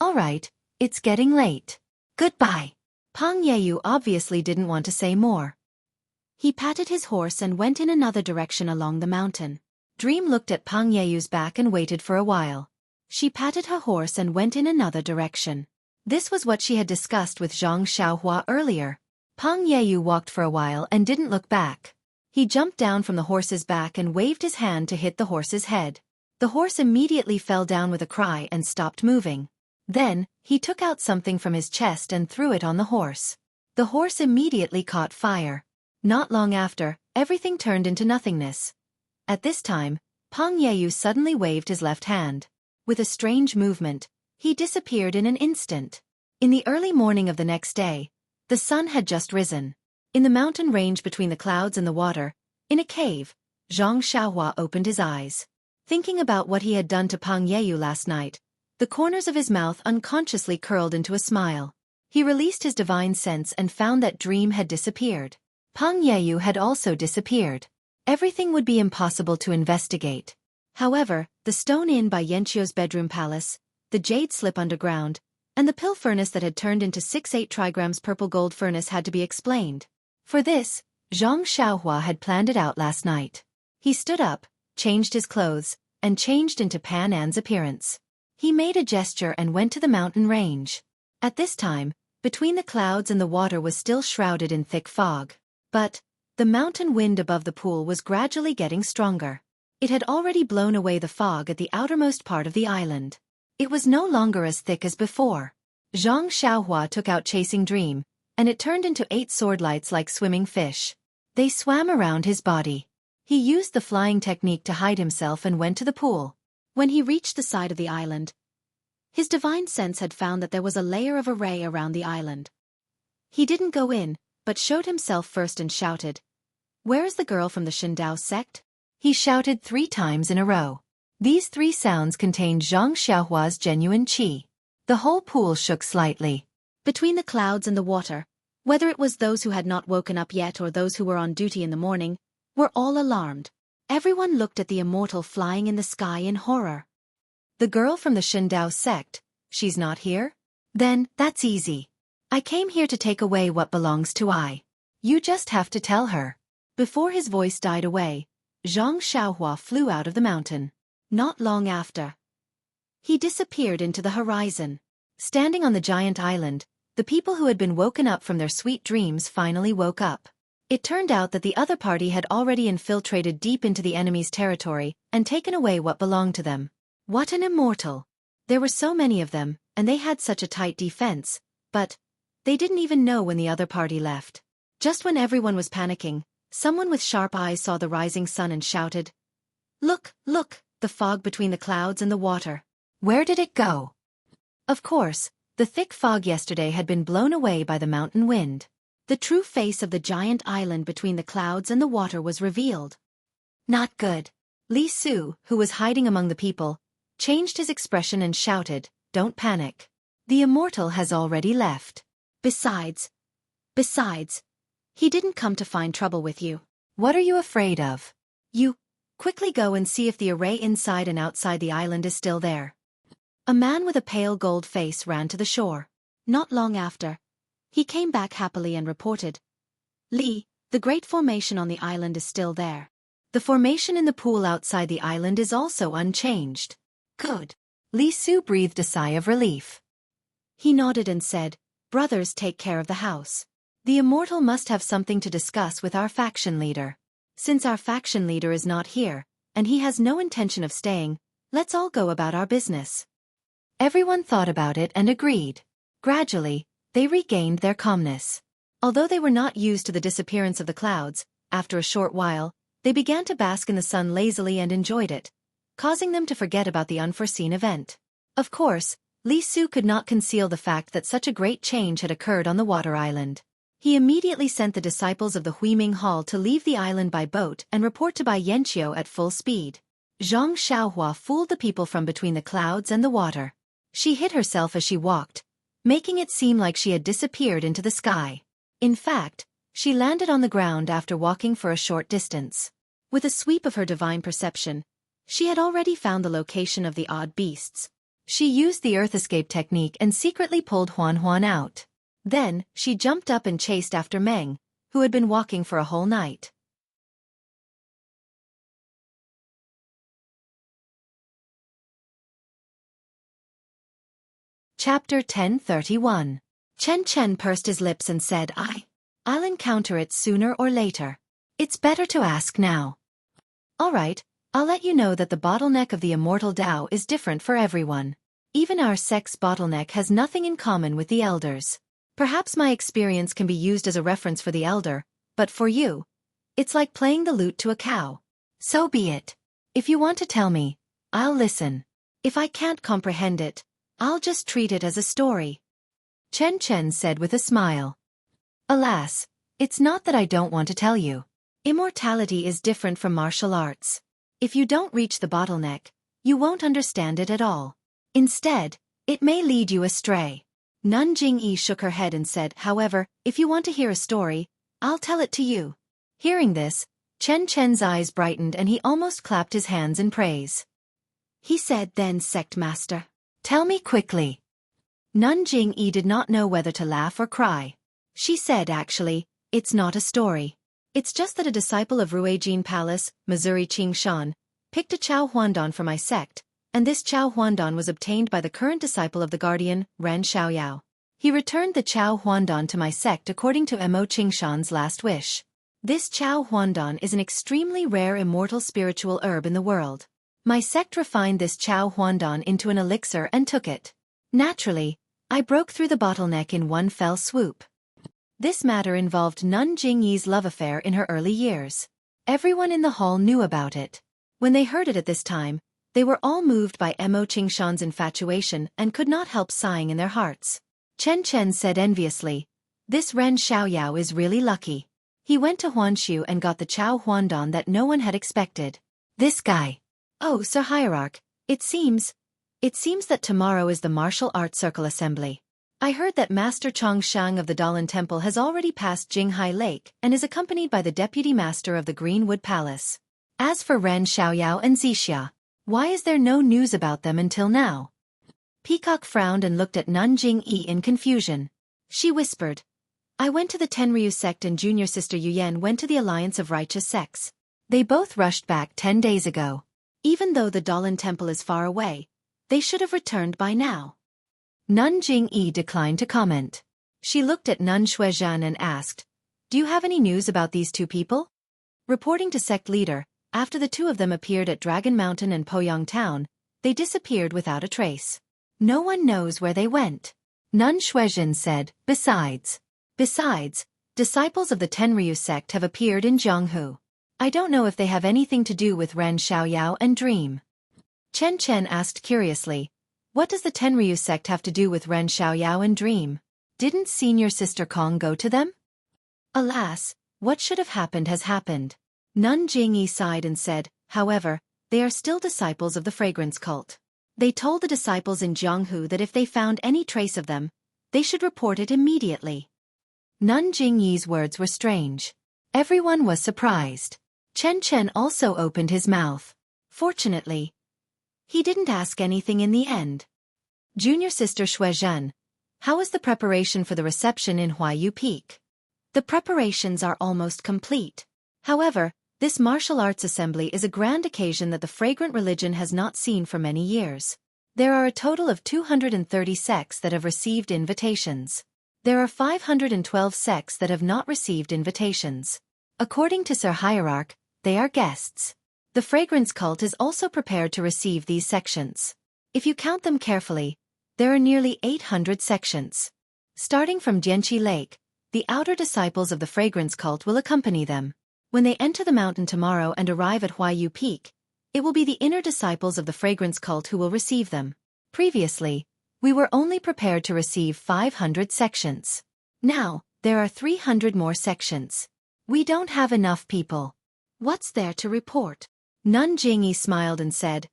"All right, it's getting late. Goodbye." Peng Yeyu obviously didn't want to say more. He patted his horse and went in another direction along the mountain. Dream looked at Peng Yeyu's back and waited for a while. She patted her horse and went in another direction. This was what she had discussed with Zhang Xiaohua earlier. Peng Yeyu walked for a while and didn't look back. He jumped down from the horse's back and waved his hand to hit the horse's head. The horse immediately fell down with a cry and stopped moving. Then, he took out something from his chest and threw it on the horse. The horse immediately caught fire. Not long after, everything turned into nothingness. At this time, Peng Yeyu suddenly waved his left hand. With a strange movement, he disappeared in an instant. In the early morning of the next day, the sun had just risen. In the mountain range between the clouds and the water, in a cave, Zhang Xiaohua opened his eyes. Thinking about what he had done to Peng Yeyu last night, the corners of his mouth unconsciously curled into a smile. He released his divine sense and found that Dream had disappeared. Peng Yeyu had also disappeared. Everything would be impossible to investigate. However, the stone inn by Yanqiu's bedroom palace, the jade slip underground, and the pill furnace that had turned into 6-8 trigrams purple gold furnace had to be explained. For this, Zhang Xiaohua had planned it out last night. He stood up, changed his clothes, and changed into Pan An's appearance. He made a gesture and went to the mountain range. At this time, between the clouds and the water was still shrouded in thick fog. But the mountain wind above the pool was gradually getting stronger. It had already blown away the fog at the outermost part of the island. It was no longer as thick as before. Zhang Xiaohua took out Chasing Dream, and it turned into 8 sword lights like swimming fish. They swam around his body. He used the flying technique to hide himself and went to the pool. When he reached the side of the island, his divine sense had found that there was a layer of array around the island. He didn't go in, but showed himself first and shouted, "Where is the girl from the Shindao sect?" He shouted 3 times in a row. These 3 sounds contained Zhang Xiaohua's genuine qi. The whole pool shook slightly. Between the clouds and the water, whether it was those who had not woken up yet or those who were on duty in the morning, were all alarmed. Everyone looked at the immortal flying in the sky in horror. "The girl from the Shindao sect, she's not here? Then, that's easy. I came here to take away what belongs to I. You just have to tell her." Before his voice died away, Zhang Xiaohua flew out of the mountain. Not long after, he disappeared into the horizon. Standing on the giant island, the people who had been woken up from their sweet dreams finally woke up. It turned out that the other party had already infiltrated deep into the enemy's territory and taken away what belonged to them. What an immortal! There were so many of them, and they had such a tight defense, but they didn't even know when the other party left. Just when everyone was panicking, someone with sharp eyes saw the rising sun and shouted, "Look, look, the fog between the clouds and the water. Where did it go?" Of course, the thick fog yesterday had been blown away by the mountain wind. The true face of the giant island between the clouds and the water was revealed. Not good. Li Su, who was hiding among the people, changed his expression and shouted, "Don't panic. The immortal has already left. Besides, he didn't come to find trouble with you. What are you afraid of? You quickly go and see if the array inside and outside the island is still there." A man with a pale gold face ran to the shore. Not long after, he came back happily and reported, "Li, the great formation on the island is still there. The formation in the pool outside the island is also unchanged." "Good." Li Su breathed a sigh of relief. He nodded and said, "Brothers, take care of the house. The immortal must have something to discuss with our faction leader. Since our faction leader is not here, and he has no intention of staying, let's all go about our business." Everyone thought about it and agreed. Gradually, they regained their calmness. Although they were not used to the disappearance of the clouds, after a short while, they began to bask in the sun lazily and enjoyed it, causing them to forget about the unforeseen event. Of course, Li Su could not conceal the fact that such a great change had occurred on the water island. He immediately sent the disciples of the Huiming Hall to leave the island by boat and report to Bai Yanqiu at full speed. Zhang Xiaohua fooled the people from between the clouds and the water. She hid herself as she walked, making it seem like she had disappeared into the sky. In fact, she landed on the ground after walking for a short distance. With a sweep of her divine perception, she had already found the location of the odd beasts. She used the earth escape technique and secretly pulled Huan Huan out. Then, she jumped up and chased after Meng, who had been walking for a whole night. Chapter 1031. Chen Chen pursed his lips and said, I'll encounter it sooner or later. It's better to ask now. All right, I'll let you know that the bottleneck of the immortal Tao is different for everyone. Even our sect's bottleneck has nothing in common with the elders. Perhaps my experience can be used as a reference for the elder, but for you, it's like playing the lute to a cow. So be it. If you want to tell me, I'll listen. If I can't comprehend it, I'll just treat it as a story. Chen Chen said with a smile. Alas, it's not that I don't want to tell you. Immortality is different from martial arts. If you don't reach the bottleneck, you won't understand it at all. Instead, it may lead you astray. Nun Jingyi shook her head and said, however, if you want to hear a story, I'll tell it to you. Hearing this, Chen Chen's eyes brightened and he almost clapped his hands in praise. He said, then, sect master, tell me quickly. Nun Jingyi did not know whether to laugh or cry. She said, actually, it's not a story. It's just that a disciple of Ruijin Palace, Missouri Qingshan, picked a Chao Huandan for my sect, and this Chao Huandan was obtained by the current disciple of the guardian, Ren Xiaoyao. He returned the Chao Huandan to my sect according to Mo Qingshan's last wish. This Chao Huandan is an extremely rare immortal spiritual herb in the world. My sect refined this Chao Huandan into an elixir and took it. Naturally, I broke through the bottleneck in one fell swoop. This matter involved Nun Jingyi's love affair in her early years. Everyone in the hall knew about it. When they heard it at this time, they were all moved by Mo Qingshan's infatuation and could not help sighing in their hearts. Chen Chen said enviously, this Ren Xiaoyao is really lucky. He went to Huanshu and got the Chao Huandan that no one had expected. This guy. Oh, Sir Hierarch, it seems that tomorrow is the Martial Arts Circle Assembly. I heard that Master Chongshang of the Dalan Temple has already passed Jinghai Lake and is accompanied by the Deputy Master of the Greenwood Palace. As for Ren Xiaoyao and Zixia, why is there no news about them until now? Peacock frowned and looked at Nun Jingyi in confusion. She whispered, I went to the Tenryu sect and junior sister Yuyen went to the Alliance of Righteous Sects. They both rushed back 10 days ago. Even though the Dalan Temple is far away, they should have returned by now. Nun Jingyi declined to comment. She looked at Nun Xuezhan and asked, do you have any news about these two people? Reporting to sect leader, after the two of them appeared at Dragon Mountain and Poyang Town, they disappeared without a trace. No one knows where they went. Nun Xuezhan said, Besides, disciples of the Tenryu sect have appeared in Jianghu. I don't know if they have anything to do with Ren Xiaoyao and Dream. Chen Chen asked curiously, what does the Tenryu sect have to do with Ren Xiaoyao and Dream? Didn't senior sister Kong go to them? Alas, what should have happened has happened. Nun Jingyi sighed and said, however, they are still disciples of the fragrance cult. They told the disciples in Jianghu that if they found any trace of them, they should report it immediately. Nun Jingyi's words were strange. Everyone was surprised. Chen Chen also opened his mouth. Fortunately, he didn't ask anything in the end. Junior sister Xueqi, how is the preparation for the reception in Huayu Peak? The preparations are almost complete. However, this martial arts assembly is a grand occasion that the fragrant religion has not seen for many years. There are a total of 230 sects that have received invitations. There are 512 sects that have not received invitations. According to Sir Hierarch, they are guests. The fragrance cult is also prepared to receive these sections. If you count them carefully, there are nearly 800 sections. Starting from Jianqi Lake, the outer disciples of the fragrance cult will accompany them. When they enter the mountain tomorrow and arrive at Huayu Peak, it will be the inner disciples of the fragrance cult who will receive them. Previously, we were only prepared to receive 500 sections. Now, there are 300 more sections. We don't have enough people. What's there to report? Nun Jingyi smiled and said,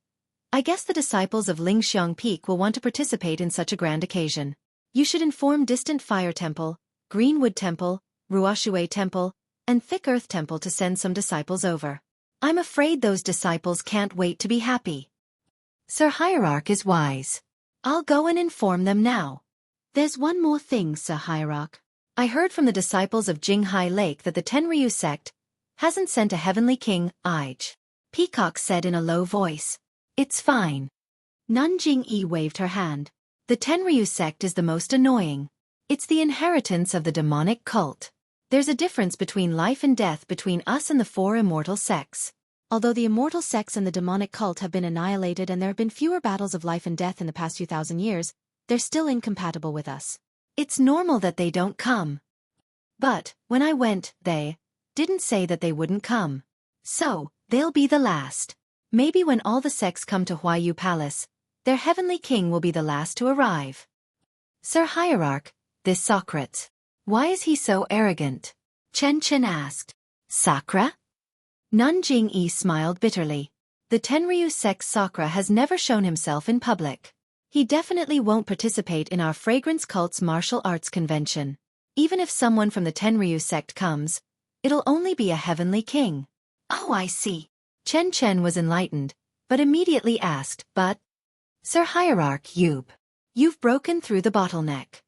I guess the disciples of Lingxiang Peak will want to participate in such a grand occasion. You should inform Distant Fire Temple, Greenwood Temple, Ruoshui Temple, and Thick Earth Temple to send some disciples over. I'm afraid those disciples can't wait to be happy. Sir Hierarch is wise. I'll go and inform them now. There's one more thing, Sir Hierarch. I heard from the disciples of Jinghai Lake that the Tenryu sect hasn't sent a heavenly king, Ij. Peacock said in a low voice. It's fine. Nun Jingyi waved her hand. The Tenryu sect is the most annoying. It's the inheritance of the demonic cult. There's a difference between life and death between us and the four immortal sects. Although the immortal sects and the demonic cult have been annihilated and there have been fewer battles of life and death in the past few thousand years, they're still incompatible with us. It's normal that they don't come. But, when I went, they didn't say that they wouldn't come. So, they'll be the last. Maybe when all the sects come to Huayu Palace, their heavenly king will be the last to arrive. Sir Hierarch, this Socrates. Why is he so arrogant? Chen Chen asked. Sakra? Nun Jingyi smiled bitterly. The Tenryu sect's Sakra has never shown himself in public. He definitely won't participate in our fragrance cult's martial arts convention. Even if someone from the Tenryu sect comes, it'll only be a heavenly king. Oh, I see. Chen Chen was enlightened, but immediately asked, but? Sir Hierarch, you've broken through the bottleneck.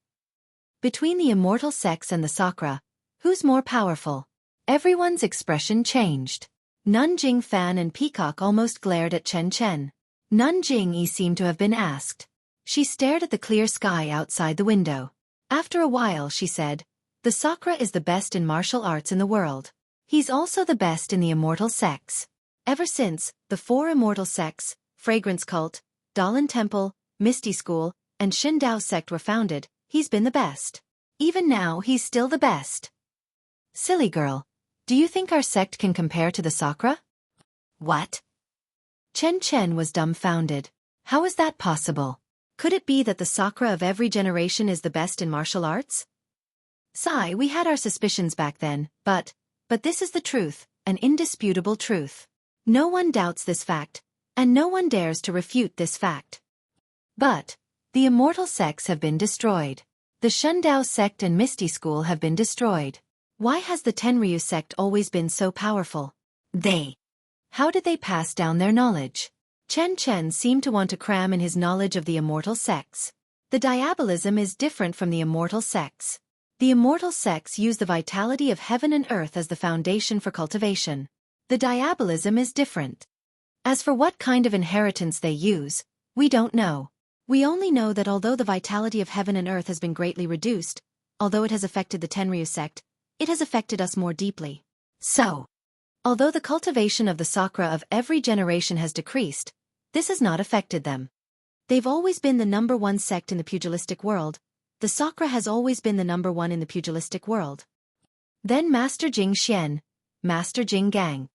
Between the immortal sects and the Sakra, who's more powerful? Everyone's expression changed. Nun Jingfan and Peacock almost glared at Chen Chen. Nun Jingyi seemed to have been asked. She stared at the clear sky outside the window. After a while she said, the Sakra is the best in martial arts in the world. He's also the best in the immortal sects. Ever since, the four immortal sects, Fragrance Cult, Dalan Temple, Misty School, and Xindao sect were founded, he's been the best. Even now he's still the best. Silly girl. Do you think our sect can compare to the Sakra? What? Chen Chen was dumbfounded. How is that possible? Could it be that the Sakra of every generation is the best in martial arts? Sigh, we had our suspicions back then, but this is the truth, an indisputable truth. No one doubts this fact, and no one dares to refute this fact. But the immortal sects have been destroyed. The Shundao sect and Misty School have been destroyed. Why has the Tenryu sect always been so powerful? How did they pass down their knowledge? Chen Chen seemed to want to cram in his knowledge of the immortal sects. The diabolism is different from the immortal sects. The immortal sects use the vitality of heaven and earth as the foundation for cultivation. The diabolism is different. As for what kind of inheritance they use, we don't know. We only know that although the vitality of heaven and earth has been greatly reduced, although it has affected the Tenryu sect, it has affected us more deeply. So, although the cultivation of the Sakra of every generation has decreased, this has not affected them. They've always been the number one sect in the pugilistic world. The Sakra has always been the number one in the pugilistic world. Then Master Jing Xian, Master Jing Gang.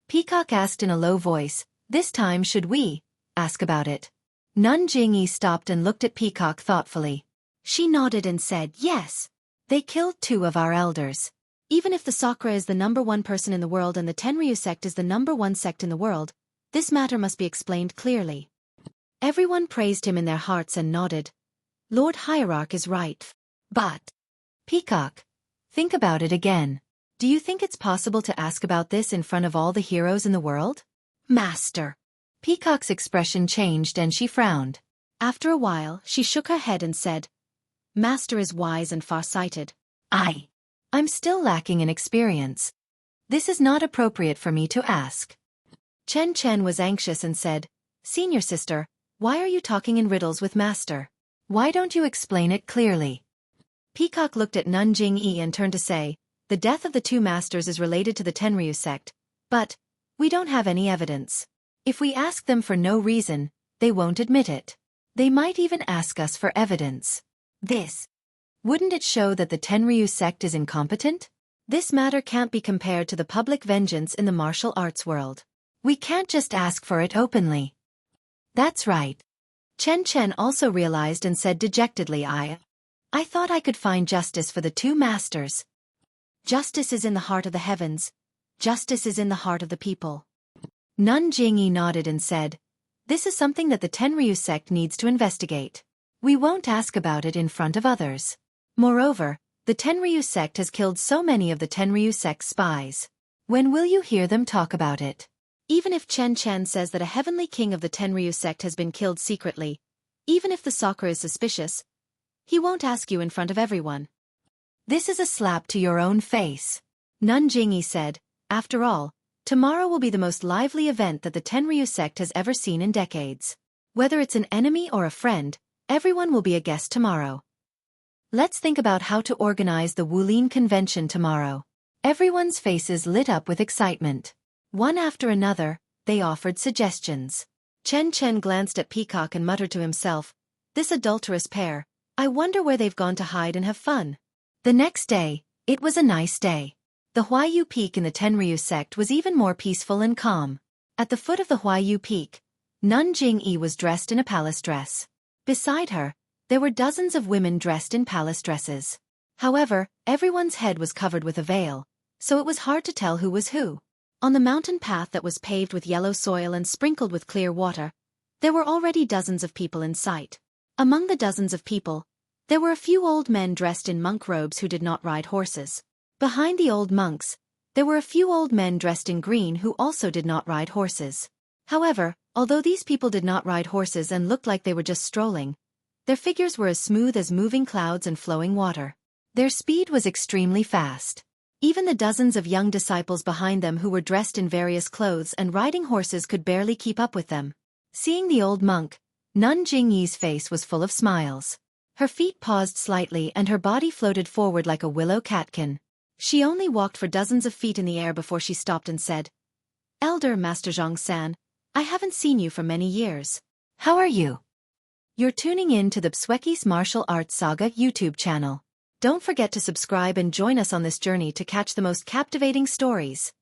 Peacock asked in a low voice, this time should we ask about it? Nun Jingyi stopped and looked at Peacock thoughtfully. She nodded and said, yes. They killed 2 of our elders. Even if the Sakra is the number one person in the world and the Tenryu sect is the number one sect in the world, this matter must be explained clearly. Everyone praised him in their hearts and nodded. Lord Hierarch is right. But, Peacock, think about it again. Do you think it's possible to ask about this in front of all the heroes in the world? Master. Peacock's expression changed and she frowned. After a while, she shook her head and said, Master is wise and far-sighted. I'm still lacking in experience. This is not appropriate for me to ask. Chen Chen was anxious and said, Senior sister, why are you talking in riddles with Master? Why don't you explain it clearly? Peacock looked at Nun Jingyi and turned to say, the death of the two masters is related to the Tenryu sect, but we don't have any evidence. If we ask them for no reason, they won't admit it. They might even ask us for evidence. Wouldn't it show that the Tenryu sect is incompetent? This matter can't be compared to the public vengeance in the martial arts world. We can't just ask for it openly. That's right. Chen Chen also realized and said dejectedly, I thought I could find justice for the two masters. Justice is in the heart of the heavens. Justice is in the heart of the people. Nun Jingyi nodded and said, this is something that the Tenryu sect needs to investigate. We won't ask about it in front of others. Moreover, the Tenryu sect has killed so many of the Tenryu sect spies. When will you hear them talk about it? Even if Chen Chen says that a heavenly king of the Tenryu sect has been killed secretly, even if the Sakura is suspicious, he won't ask you in front of everyone. This is a slap to your own face. Nun Jingyi said, after all, tomorrow will be the most lively event that the Tenryu sect has ever seen in decades. Whether it's an enemy or a friend, everyone will be a guest tomorrow. Let's think about how to organize the Wulin convention tomorrow. Everyone's faces lit up with excitement. One after another, they offered suggestions. Chen Chen glanced at Peacock and muttered to himself, this adulterous pair, I wonder where they've gone to hide and have fun. The next day, it was a nice day. The Huayu Peak in the Tenryu sect was even more peaceful and calm. At the foot of the Huayu Peak, Nun Jingyi was dressed in a palace dress. Beside her, there were dozens of women dressed in palace dresses. However, everyone's head was covered with a veil, so it was hard to tell who was who. On the mountain path that was paved with yellow soil and sprinkled with clear water, there were already dozens of people in sight. Among the dozens of people, there were a few old men dressed in monk robes who did not ride horses. Behind the old monks, there were a few old men dressed in green who also did not ride horses. However, although these people did not ride horses and looked like they were just strolling, their figures were as smooth as moving clouds and flowing water. Their speed was extremely fast. Even the dozens of young disciples behind them who were dressed in various clothes and riding horses could barely keep up with them. Seeing the old monk, Nun Jingyi's face was full of smiles. Her feet paused slightly and her body floated forward like a willow catkin. She only walked for dozens of feet in the air before she stopped and said, Elder Master Zhang-san, I haven't seen you for many years. How are you? You're tuning in to the Xueqi's Martial Arts Saga YouTube channel. Don't forget to subscribe and join us on this journey to catch the most captivating stories.